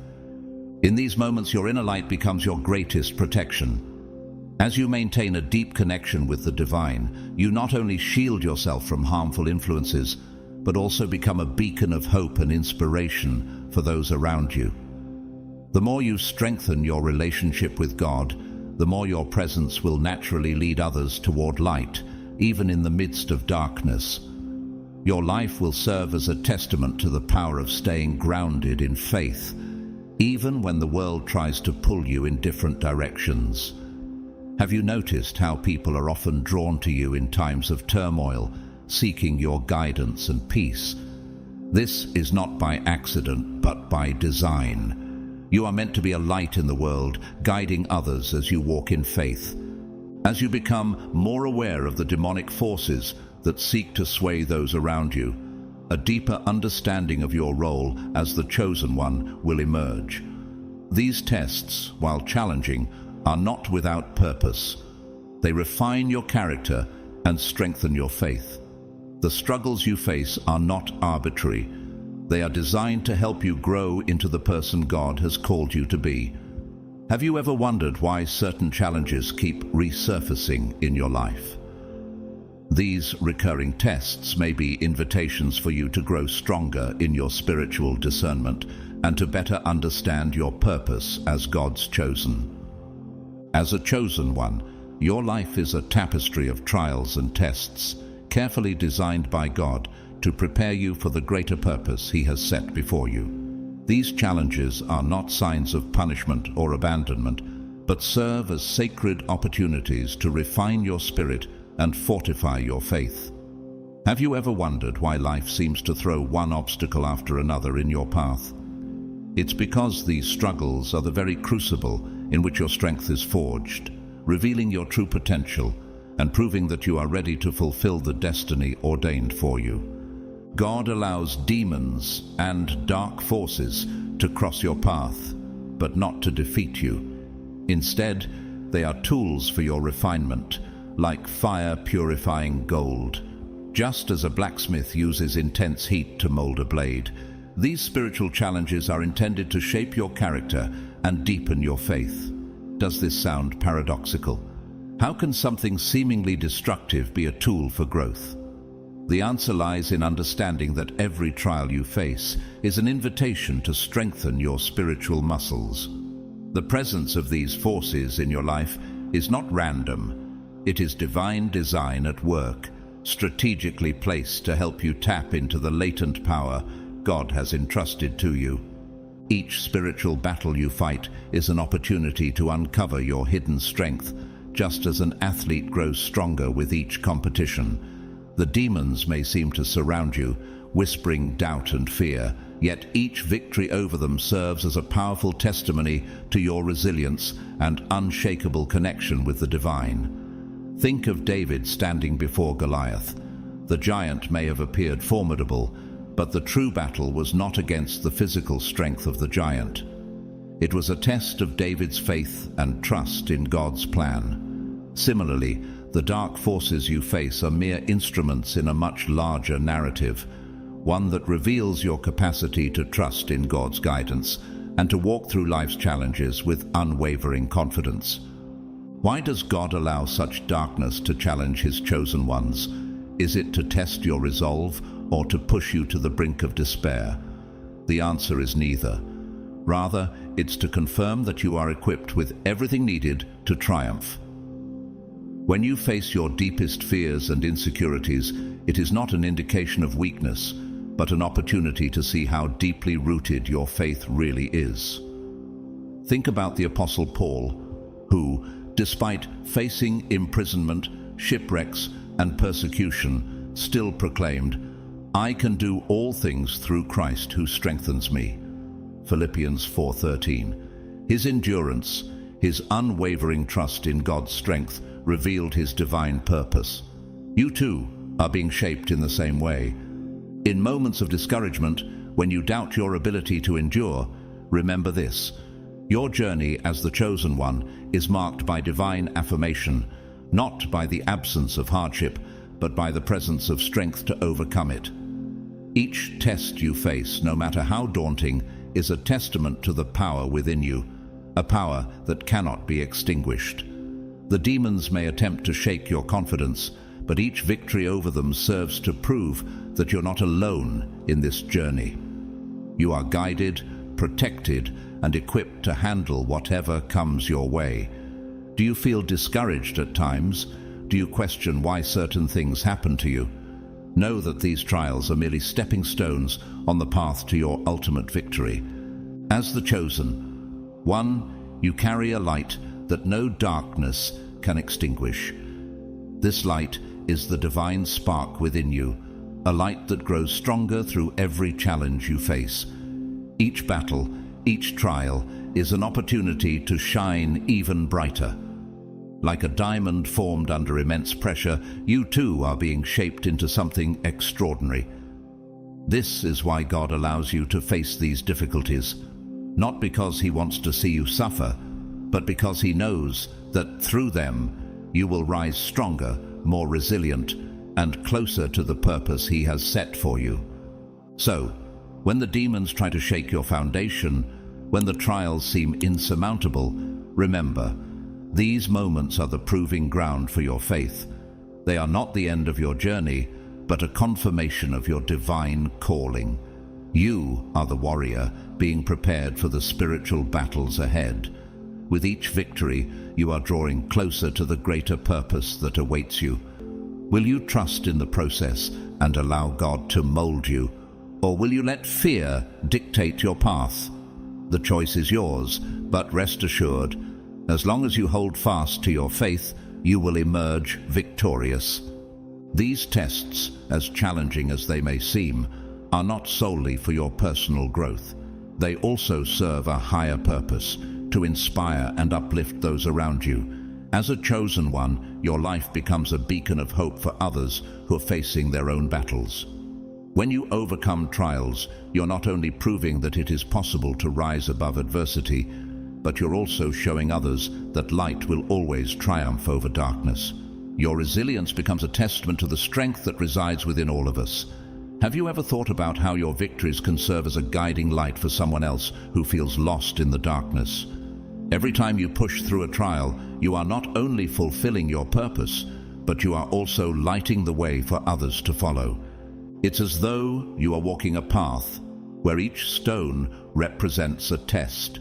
In these moments, your inner light becomes your greatest protection. As you maintain a deep connection with the divine, you not only shield yourself from harmful influences, but also become a beacon of hope and inspiration for those around you. The more you strengthen your relationship with God, the more your presence will naturally lead others toward light, even in the midst of darkness. Your life will serve as a testament to the power of staying grounded in faith, even when the world tries to pull you in different directions. Have you noticed how people are often drawn to you in times of turmoil, seeking your guidance and peace? This is not by accident, but by design. You are meant to be a light in the world, guiding others as you walk in faith. As you become more aware of the demonic forces that seek to sway those around you, a deeper understanding of your role as the chosen one will emerge. These tests, while challenging, are not without purpose. They refine your character and strengthen your faith. The struggles you face are not arbitrary. They are designed to help you grow into the person God has called you to be. Have you ever wondered why certain challenges keep resurfacing in your life? These recurring tests may be invitations for you to grow stronger in your spiritual discernment and to better understand your purpose as God's chosen. As a chosen one, your life is a tapestry of trials and tests, carefully designed by God to prepare you for the greater purpose He has set before you. These challenges are not signs of punishment or abandonment, but serve as sacred opportunities to refine your spirit and fortify your faith. Have you ever wondered why life seems to throw one obstacle after another in your path? It's because these struggles are the very crucible in which your strength is forged, revealing your true potential and proving that you are ready to fulfill the destiny ordained for you. God allows demons and dark forces to cross your path, but not to defeat you. Instead, they are tools for your refinement, like fire purifying gold. Just as a blacksmith uses intense heat to mold a blade, these spiritual challenges are intended to shape your character and deepen your faith. Does this sound paradoxical? How can something seemingly destructive be a tool for growth? The answer lies in understanding that every trial you face is an invitation to strengthen your spiritual muscles. The presence of these forces in your life is not random. It is divine design at work, strategically placed to help you tap into the latent power God has entrusted to you. Each spiritual battle you fight is an opportunity to uncover your hidden strength, just as an athlete grows stronger with each competition. The demons may seem to surround you, whispering doubt and fear, yet each victory over them serves as a powerful testimony to your resilience and unshakable connection with the divine. Think of David standing before Goliath. The giant may have appeared formidable, but the true battle was not against the physical strength of the giant. It was a test of David's faith and trust in God's plan. Similarly, the dark forces you face are mere instruments in a much larger narrative, one that reveals your capacity to trust in God's guidance and to walk through life's challenges with unwavering confidence. Why does God allow such darkness to challenge His chosen ones? Is it to test your resolve or to push you to the brink of despair? The answer is neither. Rather, it's to confirm that you are equipped with everything needed to triumph. When you face your deepest fears and insecurities, it is not an indication of weakness, but an opportunity to see how deeply rooted your faith really is. Think about the Apostle Paul, who, despite facing imprisonment, shipwrecks, and persecution, still proclaimed, "I can do all things through Christ who strengthens me." Philippians 4:13. His endurance, his unwavering trust in God's strength, revealed his divine purpose. You too are being shaped in the same way. In moments of discouragement, when you doubt your ability to endure, remember this: your journey as the chosen one is marked by divine affirmation, not by the absence of hardship, but by the presence of strength to overcome it. Each test you face, no matter how daunting, is a testament to the power within you, a power that cannot be extinguished. The demons may attempt to shake your confidence, but each victory over them serves to prove that you're not alone in this journey. You are guided, protected, and equipped to handle whatever comes your way. Do you feel discouraged at times? Do you question why certain things happen to you? Know that these trials are merely stepping stones on the path to your ultimate victory. As the chosen one, you carry a light that no darkness can extinguish. This light is the divine spark within you, a light that grows stronger through every challenge you face. Each battle, each trial, is an opportunity to shine even brighter. Like a diamond formed under immense pressure, you too are being shaped into something extraordinary. This is why God allows you to face these difficulties, not because He wants to see you suffer, but because He knows that through them you will rise stronger, more resilient, and closer to the purpose He has set for you. So, when the demons try to shake your foundation, when the trials seem insurmountable, remember, these moments are the proving ground for your faith. They are not the end of your journey, but a confirmation of your divine calling. You are the warrior, being prepared for the spiritual battles ahead. With each victory, you are drawing closer to the greater purpose that awaits you. Will you trust in the process and allow God to mold you? Or will you let fear dictate your path? The choice is yours, but rest assured, as long as you hold fast to your faith, you will emerge victorious. These tests, as challenging as they may seem, are not solely for your personal growth. They also serve a higher purpose, to inspire and uplift those around you. As a chosen one, your life becomes a beacon of hope for others who are facing their own battles. When you overcome trials, you're not only proving that it is possible to rise above adversity, but you're also showing others that light will always triumph over darkness. Your resilience becomes a testament to the strength that resides within all of us. Have you ever thought about how your victories can serve as a guiding light for someone else who feels lost in the darkness? Every time you push through a trial, you are not only fulfilling your purpose, but you are also lighting the way for others to follow. It's as though you are walking a path where each stone represents a test,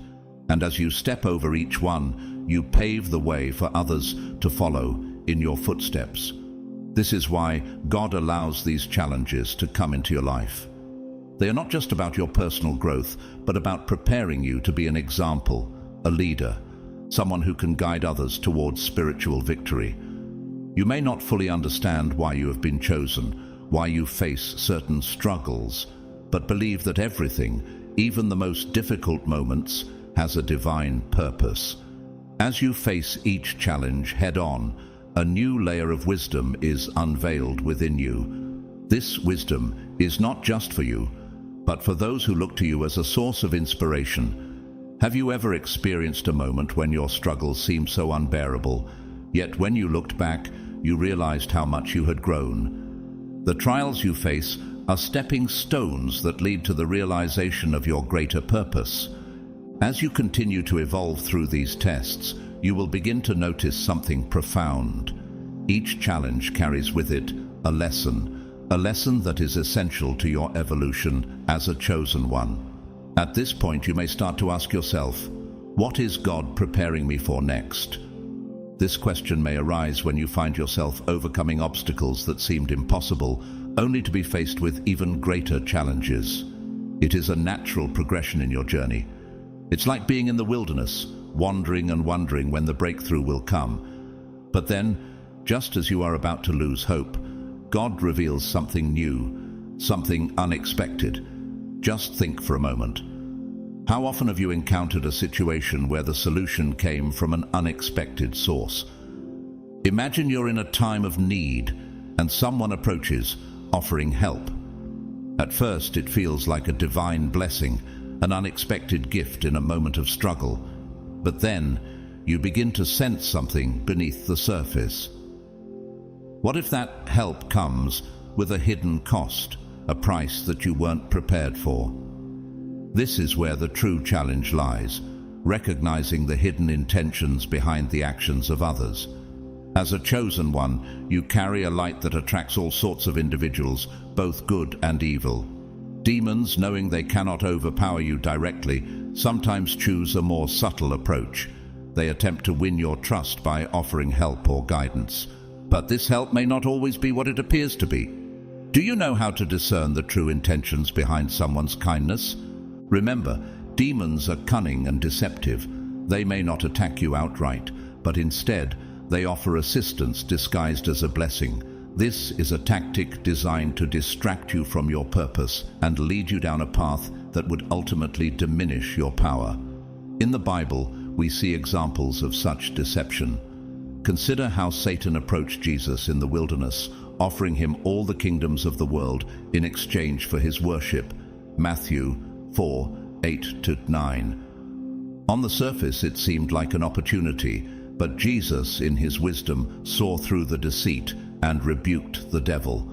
and as you step over each one, you pave the way for others to follow in your footsteps. This is why God allows these challenges to come into your life. They are not just about your personal growth, but about preparing you to be an example, a leader, someone who can guide others towards spiritual victory. You may not fully understand why you have been chosen, why you face certain struggles, but believe that everything, even the most difficult moments, has a divine purpose. As you face each challenge head-on, a new layer of wisdom is unveiled within you. This wisdom is not just for you, but for those who look to you as a source of inspiration. Have you ever experienced a moment when your struggles seemed so unbearable, yet when you looked back, you realized how much you had grown? The trials you face are stepping stones that lead to the realization of your greater purpose. As you continue to evolve through these tests, you will begin to notice something profound. Each challenge carries with it a lesson that is essential to your evolution as a chosen one. At this point, you may start to ask yourself, what is God preparing me for next? This question may arise when you find yourself overcoming obstacles that seemed impossible, only to be faced with even greater challenges. It is a natural progression in your journey. It's like being in the wilderness, wandering and wondering when the breakthrough will come. But then, just as you are about to lose hope, God reveals something new, something unexpected. Just think for a moment. How often have you encountered a situation where the solution came from an unexpected source? Imagine you're in a time of need and someone approaches, offering help. At first, it feels like a divine blessing, an unexpected gift in a moment of struggle. But then, you begin to sense something beneath the surface. What if that help comes with a hidden cost, a price that you weren't prepared for? This is where the true challenge lies, recognizing the hidden intentions behind the actions of others. As a chosen one, you carry a light that attracts all sorts of individuals, both good and evil. Demons, knowing they cannot overpower you directly, sometimes choose a more subtle approach. They attempt to win your trust by offering help or guidance. But this help may not always be what it appears to be. Do you know how to discern the true intentions behind someone's kindness? Remember, demons are cunning and deceptive. They may not attack you outright, but instead, they offer assistance disguised as a blessing. This is a tactic designed to distract you from your purpose and lead you down a path that would ultimately diminish your power. In the Bible, we see examples of such deception. Consider how Satan approached Jesus in the wilderness, offering him all the kingdoms of the world in exchange for his worship. Matthew 4:8-9. On the surface, it seemed like an opportunity, but Jesus, in his wisdom, saw through the deceit and rebuked the devil.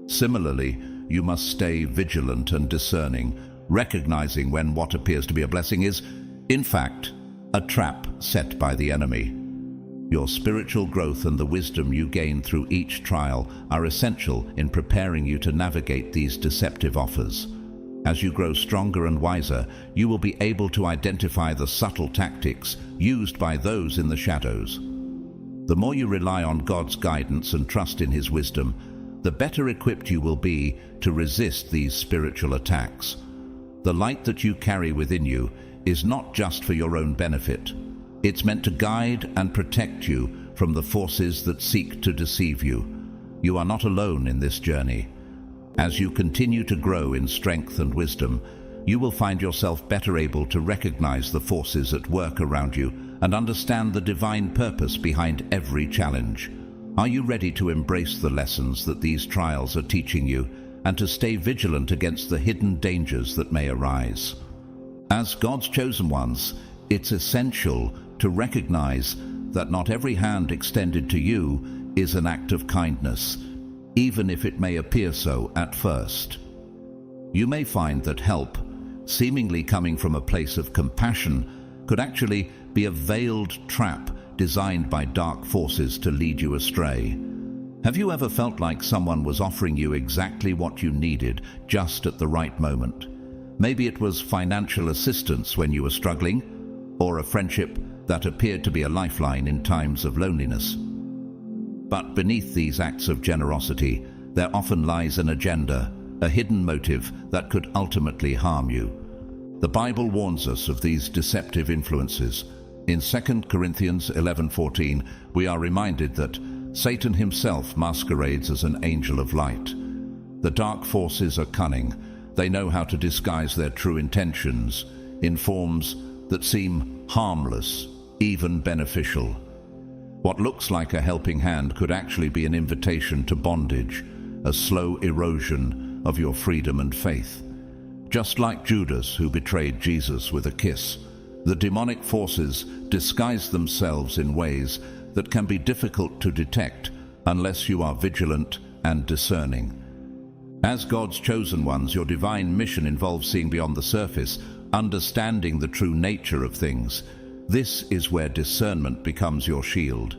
Similarly, you must stay vigilant and discerning, recognizing when what appears to be a blessing is, in fact, a trap set by the enemy. Your spiritual growth and the wisdom you gain through each trial are essential in preparing you to navigate these deceptive offers. As you grow stronger and wiser, you will be able to identify the subtle tactics used by those in the shadows. The more you rely on God's guidance and trust in his wisdom, the better equipped you will be to resist these spiritual attacks. The light that you carry within you is not just for your own benefit. It's meant to guide and protect you from the forces that seek to deceive you. You are not alone in this journey. As you continue to grow in strength and wisdom, you will find yourself better able to recognize the forces at work around you and understand the divine purpose behind every challenge. Are you ready to embrace the lessons that these trials are teaching you and to stay vigilant against the hidden dangers that may arise? As God's chosen ones, it's essential to recognize that not every hand extended to you is an act of kindness, even if it may appear so at first. You may find that help, seemingly coming from a place of compassion, could actually be a veiled trap designed by dark forces to lead you astray. Have you ever felt like someone was offering you exactly what you needed just at the right moment? Maybe it was financial assistance when you were struggling, or a friendship that appeared to be a lifeline in times of loneliness. But beneath these acts of generosity, there often lies an agenda, a hidden motive that could ultimately harm you. The Bible warns us of these deceptive influences. In 2 Corinthians 11:14, we are reminded that Satan himself masquerades as an angel of light. The dark forces are cunning. They know how to disguise their true intentions in forms that seem harmless, even beneficial. What looks like a helping hand could actually be an invitation to bondage, a slow erosion of your freedom and faith. Just like Judas, who betrayed Jesus with a kiss, the demonic forces disguise themselves in ways that can be difficult to detect unless you are vigilant and discerning. As God's chosen ones, your divine mission involves seeing beyond the surface, understanding the true nature of things. This is where discernment becomes your shield.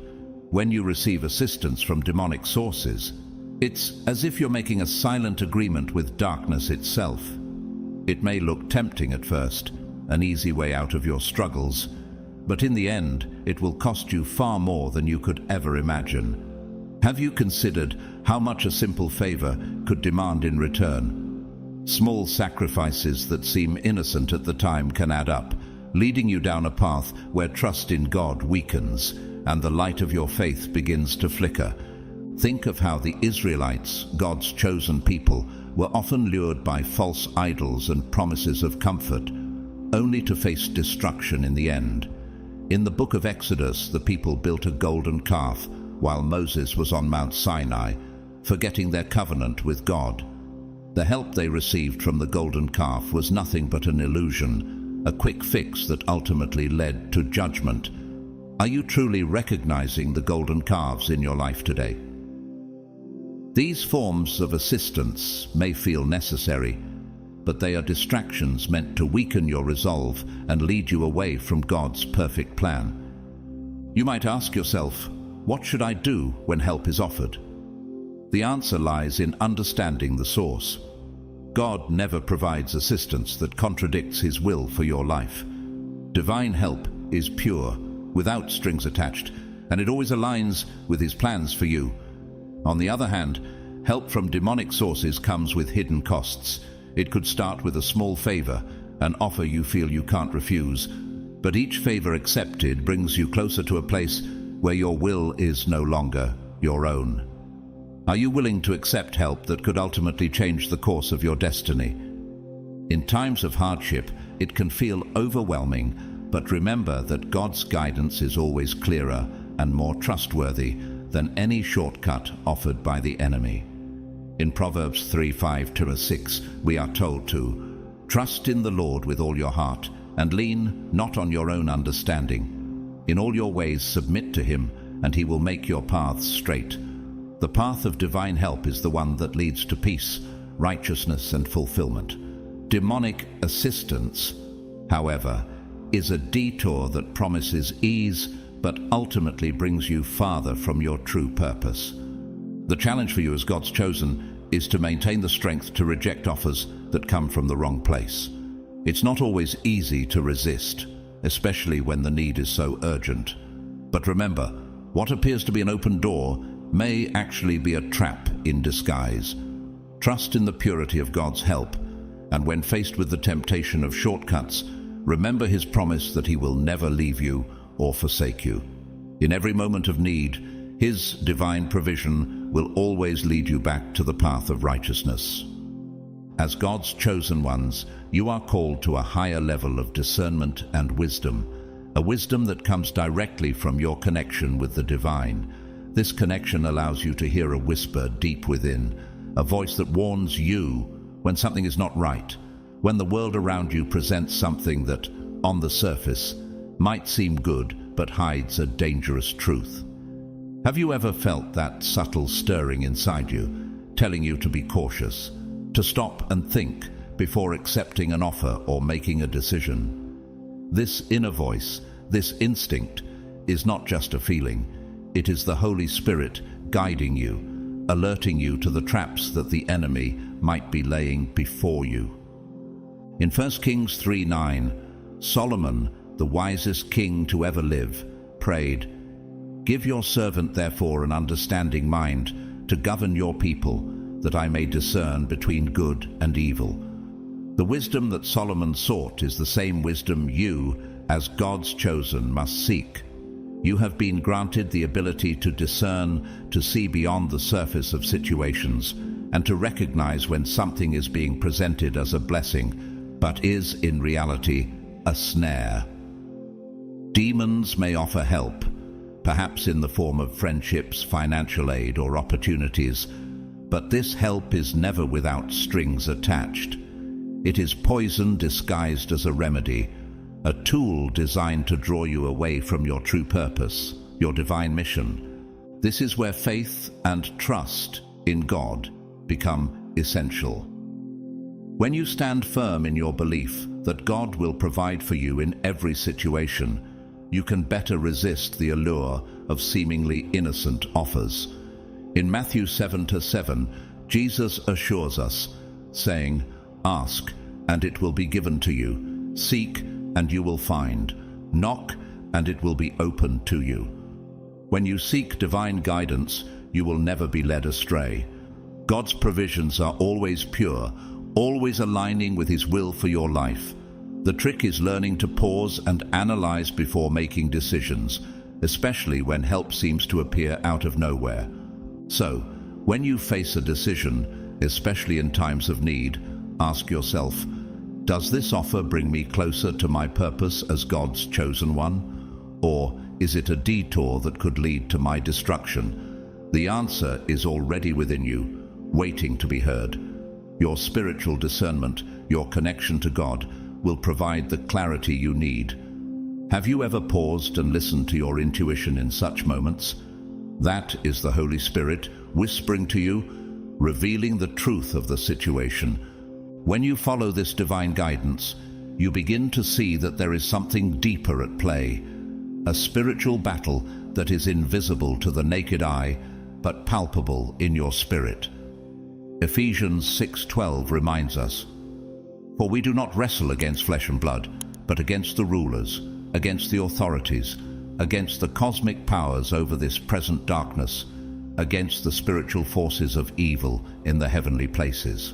When you receive assistance from demonic sources, it's as if you're making a silent agreement with darkness itself. It may look tempting at first, an easy way out of your struggles, but in the end, it will cost you far more than you could ever imagine. Have you considered how much a simple favor could demand in return? Small sacrifices that seem innocent at the time can add up, leading you down a path where trust in God weakens and the light of your faith begins to flicker. Think of how the Israelites, God's chosen people, were often lured by false idols and promises of comfort, only to face destruction in the end. In the book of Exodus, the people built a golden calf while Moses was on Mount Sinai, forgetting their covenant with God. The help they received from the golden calf was nothing but an illusion, a quick fix that ultimately led to judgment. Are you truly recognizing the golden calves in your life today? These forms of assistance may feel necessary, but they are distractions meant to weaken your resolve and lead you away from God's perfect plan. You might ask yourself, what should I do when help is offered? The answer lies in understanding the source. God never provides assistance that contradicts His will for your life. Divine help is pure, without strings attached, and it always aligns with His plans for you. On the other hand, help from demonic sources comes with hidden costs. It could start with a small favor, an offer you feel you can't refuse, but each favor accepted brings you closer to a place where your will is no longer your own. Are you willing to accept help that could ultimately change the course of your destiny? In times of hardship, it can feel overwhelming, but remember that God's guidance is always clearer and more trustworthy than any shortcut offered by the enemy. In Proverbs 3:5-6, we are told to trust in the Lord with all your heart and lean not on your own understanding. In all your ways submit to him, and he will make your paths straight. The path of divine help is the one that leads to peace, righteousness, and fulfillment. Demonic assistance, however, is a detour that promises ease but ultimately brings you farther from your true purpose. The challenge for you as God's chosen is to maintain the strength to reject offers that come from the wrong place. It's not always easy to resist, especially when the need is so urgent. But remember, what appears to be an open door may actually be a trap in disguise. Trust in the purity of God's help, and when faced with the temptation of shortcuts, remember his promise that he will never leave you or forsake you. In every moment of need, his divine provision will always lead you back to the path of righteousness. As God's chosen ones, you are called to a higher level of discernment and wisdom, a wisdom that comes directly from your connection with the divine. This connection allows you to hear a whisper deep within, a voice that warns you when something is not right, when the world around you presents something that, on the surface, might seem good but hides a dangerous truth. Have you ever felt that subtle stirring inside you, telling you to be cautious, to stop and think before accepting an offer or making a decision? This inner voice, this instinct, is not just a feeling. It is the Holy Spirit guiding you, alerting you to the traps that the enemy might be laying before you. In 1 Kings 3:9, Solomon, the wisest king to ever live, prayed, "Give your servant therefore an understanding mind to govern your people, that I may discern between good and evil." The wisdom that Solomon sought is the same wisdom you, as God's chosen, must seek. You have been granted the ability to discern, to see beyond the surface of situations, and to recognize when something is being presented as a blessing, but is in reality a snare. Demons may offer help, perhaps in the form of friendships, financial aid, or opportunities, but this help is never without strings attached. It is poison disguised as a remedy, a tool designed to draw you away from your true purpose, your divine mission. This is where faith and trust in God become essential. When you stand firm in your belief that God will provide for you in every situation, you can better resist the allure of seemingly innocent offers. In Matthew 7:7, Jesus assures us, saying, "Ask, and it will be given to you. Seek, and you will find. Knock, and it will be opened to you." When you seek divine guidance, you will never be led astray. God's provisions are always pure, always aligning with his will for your life. The trick is learning to pause and analyze before making decisions, especially when help seems to appear out of nowhere. So, when you face a decision, especially in times of need, ask yourself, does this offer bring me closer to my purpose as God's chosen one? Or is it a detour that could lead to my destruction? The answer is already within you, waiting to be heard. Your spiritual discernment, your connection to God, will provide the clarity you need. Have you ever paused and listened to your intuition in such moments? That is the Holy Spirit whispering to you, revealing the truth of the situation. When you follow this divine guidance, you begin to see that there is something deeper at play, a spiritual battle that is invisible to the naked eye, but palpable in your spirit. Ephesians 6:12 reminds us, "For we do not wrestle against flesh and blood, but against the rulers, against the authorities, against the cosmic powers over this present darkness, against the spiritual forces of evil in the heavenly places."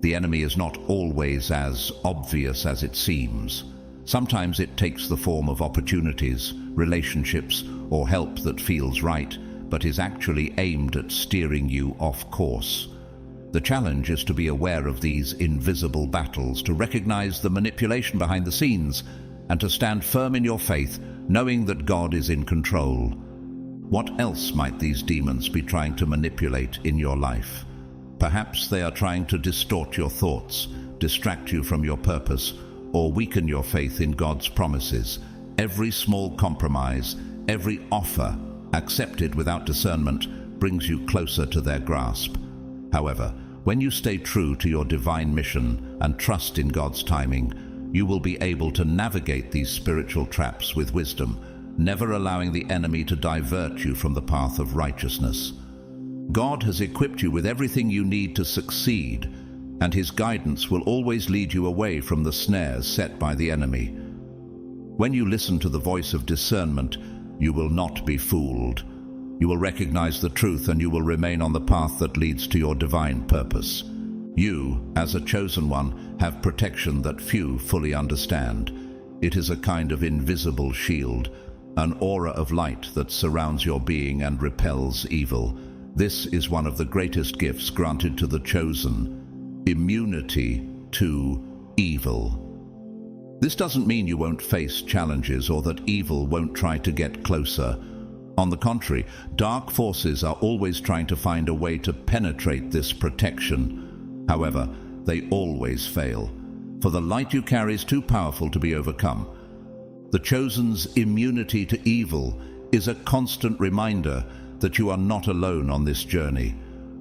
The enemy is not always as obvious as it seems. Sometimes it takes the form of opportunities, relationships, or help that feels right, but is actually aimed at steering you off course. The challenge is to be aware of these invisible battles, to recognize the manipulation behind the scenes, and to stand firm in your faith, knowing that God is in control. What else might these demons be trying to manipulate in your life? Perhaps they are trying to distort your thoughts, distract you from your purpose, or weaken your faith in God's promises. Every small compromise, every offer accepted without discernment brings you closer to their grasp. However, when you stay true to your divine mission and trust in God's timing, you will be able to navigate these spiritual traps with wisdom, never allowing the enemy to divert you from the path of righteousness. God has equipped you with everything you need to succeed, and His guidance will always lead you away from the snares set by the enemy. When you listen to the voice of discernment, you will not be fooled. You will recognize the truth, and you will remain on the path that leads to your divine purpose. You, as a chosen one, have protection that few fully understand. It is a kind of invisible shield, an aura of light that surrounds your being and repels evil. This is one of the greatest gifts granted to the chosen: immunity to evil. This doesn't mean you won't face challenges or that evil won't try to get closer. On the contrary, dark forces are always trying to find a way to penetrate this protection. However, they always fail, for the light you carry is too powerful to be overcome. The chosen's immunity to evil is a constant reminder that you are not alone on this journey.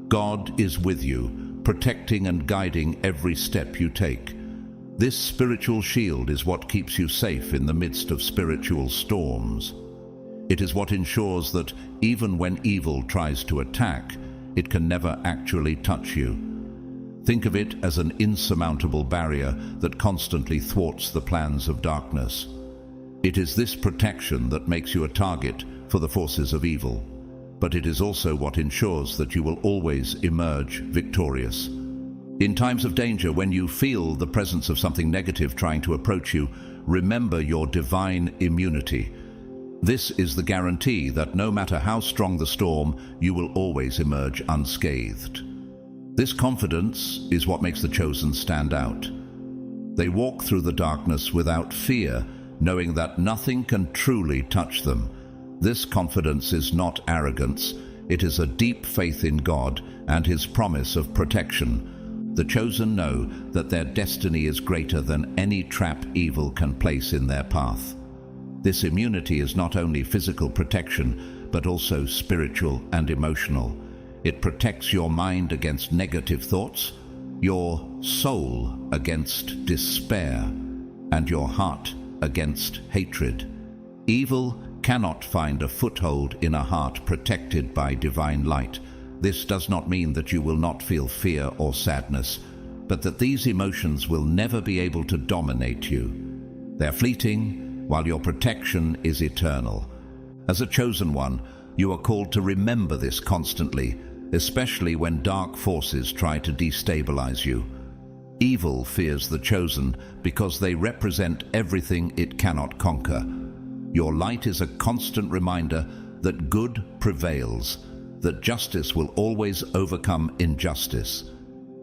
God is with you, protecting and guiding every step you take. This spiritual shield is what keeps you safe in the midst of spiritual storms. It is what ensures that even when evil tries to attack, it can never actually touch you. Think of it as an insurmountable barrier that constantly thwarts the plans of darkness. It is this protection that makes you a target for the forces of evil, but it is also what ensures that you will always emerge victorious. In times of danger, when you feel the presence of something negative trying to approach you, remember your divine immunity. This is the guarantee that no matter how strong the storm, you will always emerge unscathed. This confidence is what makes the chosen stand out. They walk through the darkness without fear, knowing that nothing can truly touch them. This confidence is not arrogance. It is a deep faith in God and His promise of protection. The chosen know that their destiny is greater than any trap evil can place in their path. This immunity is not only physical protection, but also spiritual and emotional. It protects your mind against negative thoughts, your soul against despair, and your heart against hatred. Evil cannot find a foothold in a heart protected by divine light. This does not mean that you will not feel fear or sadness, but that these emotions will never be able to dominate you. They're fleeting, while your protection is eternal. As a chosen one, you are called to remember this constantly, especially when dark forces try to destabilize you. Evil fears the chosen because they represent everything it cannot conquer. Your light is a constant reminder that good prevails, that justice will always overcome injustice.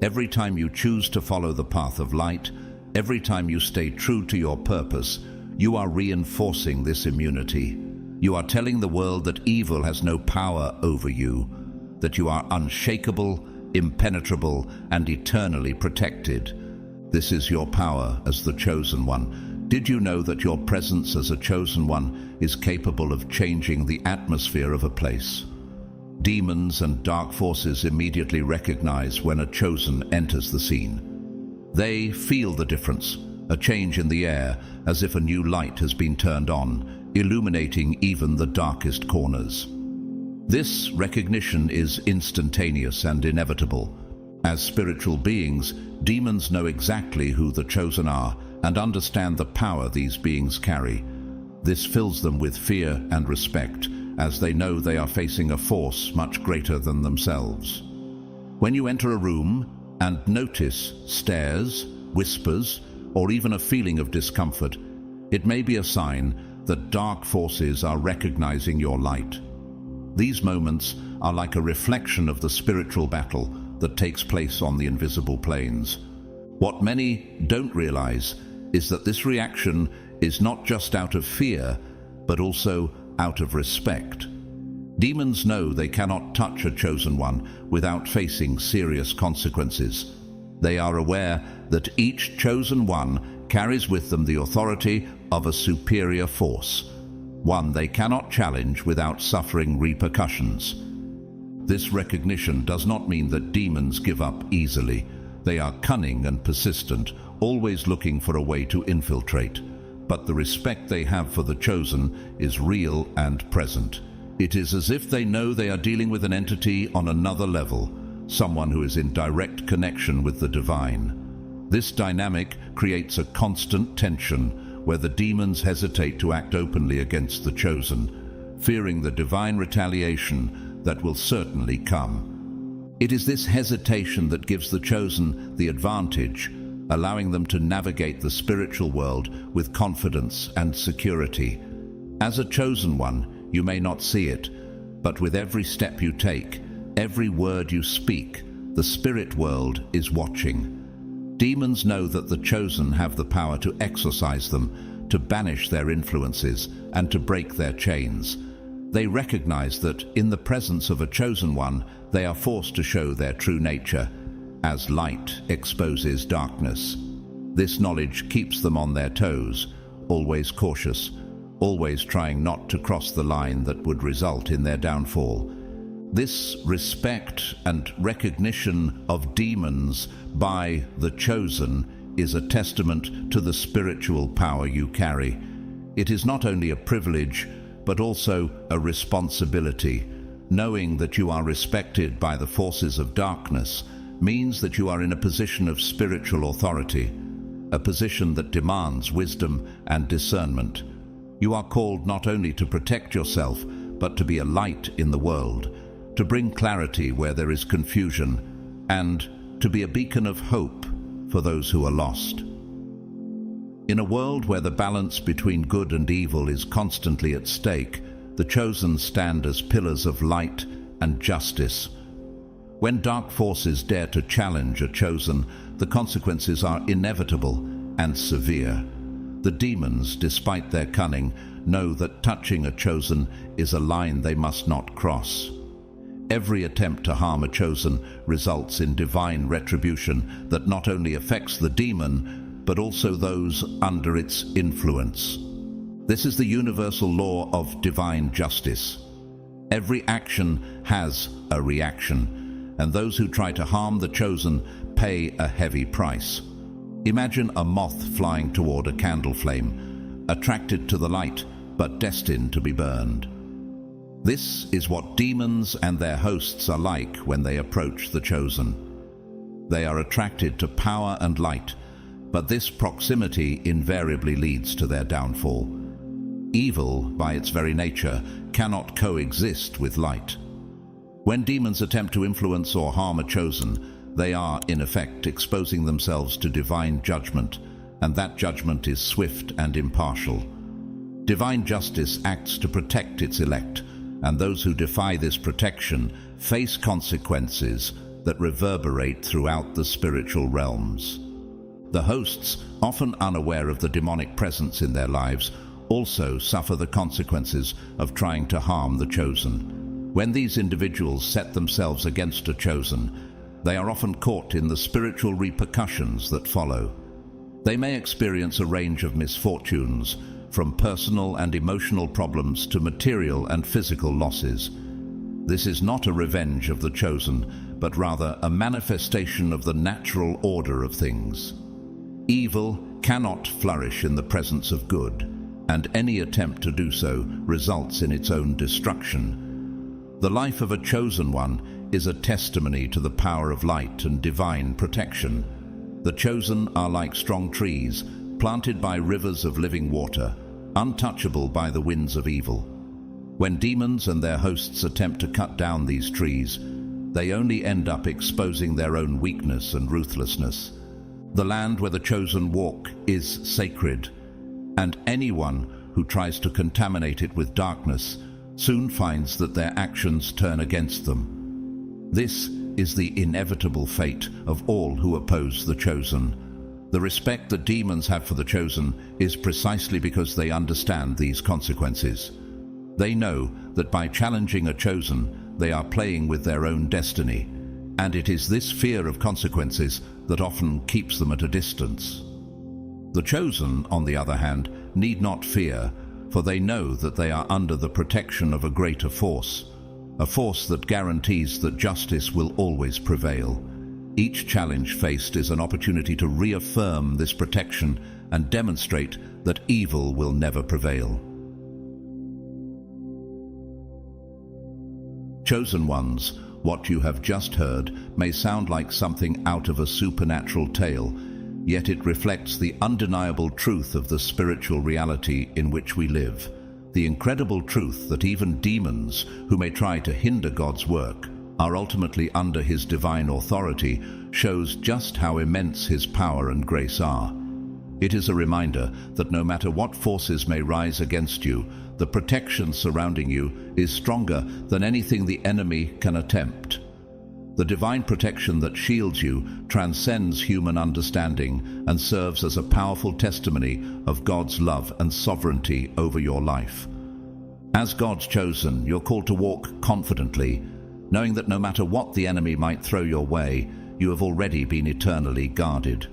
Every time you choose to follow the path of light, every time you stay true to your purpose, you are reinforcing this immunity. You are telling the world that evil has no power over you, that you are unshakable, impenetrable, and eternally protected. This is your power as the chosen one. Did you know that your presence as a chosen one is capable of changing the atmosphere of a place? Demons and dark forces immediately recognize when a chosen enters the scene. They feel the difference, a change in the air, as if a new light has been turned on, illuminating even the darkest corners. This recognition is instantaneous and inevitable. As spiritual beings, demons know exactly who the chosen are and understand the power these beings carry. This fills them with fear and respect, as they know they are facing a force much greater than themselves. When you enter a room and notice stares, whispers, or even a feeling of discomfort, it may be a sign that dark forces are recognizing your light. These moments are like a reflection of the spiritual battle that takes place on the invisible planes. What many don't realize is that this reaction is not just out of fear, but also out of respect. Demons know they cannot touch a chosen one without facing serious consequences. They are aware that each chosen one carries with them the authority of a superior force, one they cannot challenge without suffering repercussions. This recognition does not mean that demons give up easily. They are cunning and persistent, always looking for a way to infiltrate. But the respect they have for the chosen is real and present. It is as if they know they are dealing with an entity on another level, someone who is in direct connection with the divine. This dynamic creates a constant tension where the demons hesitate to act openly against the chosen, fearing the divine retaliation that will certainly come. It is this hesitation that gives the chosen the advantage, allowing them to navigate the spiritual world with confidence and security. As a chosen one, you may not see it, but with every step you take, every word you speak, the spirit world is watching. Demons know that the chosen have the power to exorcise them, to banish their influences, and to break their chains. They recognize that in the presence of a chosen one, they are forced to show their true nature, as light exposes darkness. This knowledge keeps them on their toes, always cautious, always trying not to cross the line that would result in their downfall. This respect and recognition of demons by the chosen is a testament to the spiritual power you carry. It is not only a privilege, but also a responsibility. Knowing that you are respected by the forces of darkness means that you are in a position of spiritual authority, a position that demands wisdom and discernment. You are called not only to protect yourself, but to be a light in the world, to bring clarity where there is confusion, and to be a beacon of hope for those who are lost. In a world where the balance between good and evil is constantly at stake, the chosen stand as pillars of light and justice. When dark forces dare to challenge a chosen, the consequences are inevitable and severe. The demons, despite their cunning, know that touching a chosen is a line they must not cross. Every attempt to harm a chosen results in divine retribution that not only affects the demon, but also those under its influence. This is the universal law of divine justice. Every action has a reaction, and those who try to harm the chosen pay a heavy price. Imagine a moth flying toward a candle flame, attracted to the light, but destined to be burned. This is what demons and their hosts are like when they approach the chosen. They are attracted to power and light, but this proximity invariably leads to their downfall. Evil, by its very nature, cannot coexist with light. When demons attempt to influence or harm a chosen, they are, in effect, exposing themselves to divine judgment, and that judgment is swift and impartial. Divine justice acts to protect its elect, and those who defy this protection face consequences that reverberate throughout the spiritual realms. The hosts, often unaware of the demonic presence in their lives, also suffer the consequences of trying to harm the chosen. When these individuals set themselves against a chosen, they are often caught in the spiritual repercussions that follow. They may experience a range of misfortunes, from personal and emotional problems to material and physical losses. This is not a revenge of the chosen, but rather a manifestation of the natural order of things. Evil cannot flourish in the presence of good, and any attempt to do so results in its own destruction. The life of a chosen one is a testimony to the power of light and divine protection. The chosen are like strong trees, planted by rivers of living water, untouchable by the winds of evil. When demons and their hosts attempt to cut down these trees, they only end up exposing their own weakness and ruthlessness. The land where the chosen walk is sacred, and anyone who tries to contaminate it with darkness soon finds that their actions turn against them. This is the inevitable fate of all who oppose the chosen. The respect that demons have for the chosen is precisely because they understand these consequences. They know that by challenging a chosen, they are playing with their own destiny, and it is this fear of consequences that often keeps them at a distance. The chosen, on the other hand, need not fear, for they know that they are under the protection of a greater force, a force that guarantees that justice will always prevail. Each challenge faced is an opportunity to reaffirm this protection and demonstrate that evil will never prevail. Chosen ones, what you have just heard may sound like something out of a supernatural tale, yet it reflects the undeniable truth of the spiritual reality in which we live. The incredible truth that even demons, who may try to hinder God's work, are ultimately under His divine authority, shows just how immense His power and grace are. It is a reminder that no matter what forces may rise against you, the protection surrounding you is stronger than anything the enemy can attempt. The divine protection that shields you transcends human understanding and serves as a powerful testimony of God's love and sovereignty over your life. As God's chosen, you're called to walk confidently, knowing that no matter what the enemy might throw your way, you have already been eternally guarded.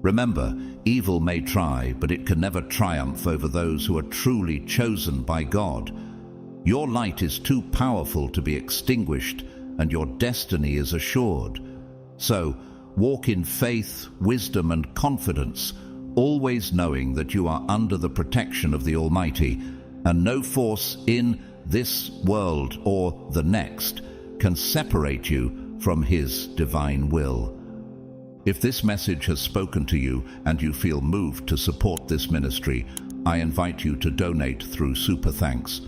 Remember, evil may try, but it can never triumph over those who are truly chosen by God. Your light is too powerful to be extinguished, and your destiny is assured. So, walk in faith, wisdom, and confidence, always knowing that you are under the protection of the Almighty, and no force in this world or the next can separate you from His divine will. If this message has spoken to you and you feel moved to support this ministry, I invite you to donate through Super Thanks.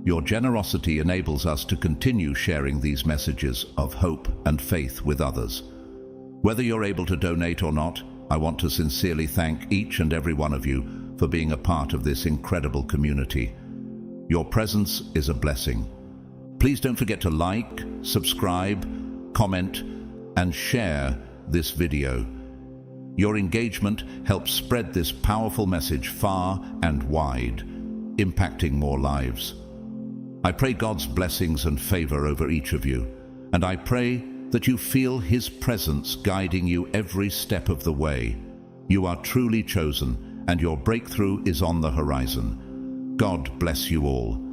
Your generosity enables us to continue sharing these messages of hope and faith with others. Whether you're able to donate or not, I want to sincerely thank each and every one of you for being a part of this incredible community. Your presence is a blessing. Please don't forget to like, subscribe, comment, and share this video. Your engagement helps spread this powerful message far and wide, impacting more lives. I pray God's blessings and favor over each of you, and I pray that you feel His presence guiding you every step of the way. You are truly chosen, and your breakthrough is on the horizon. God bless you all.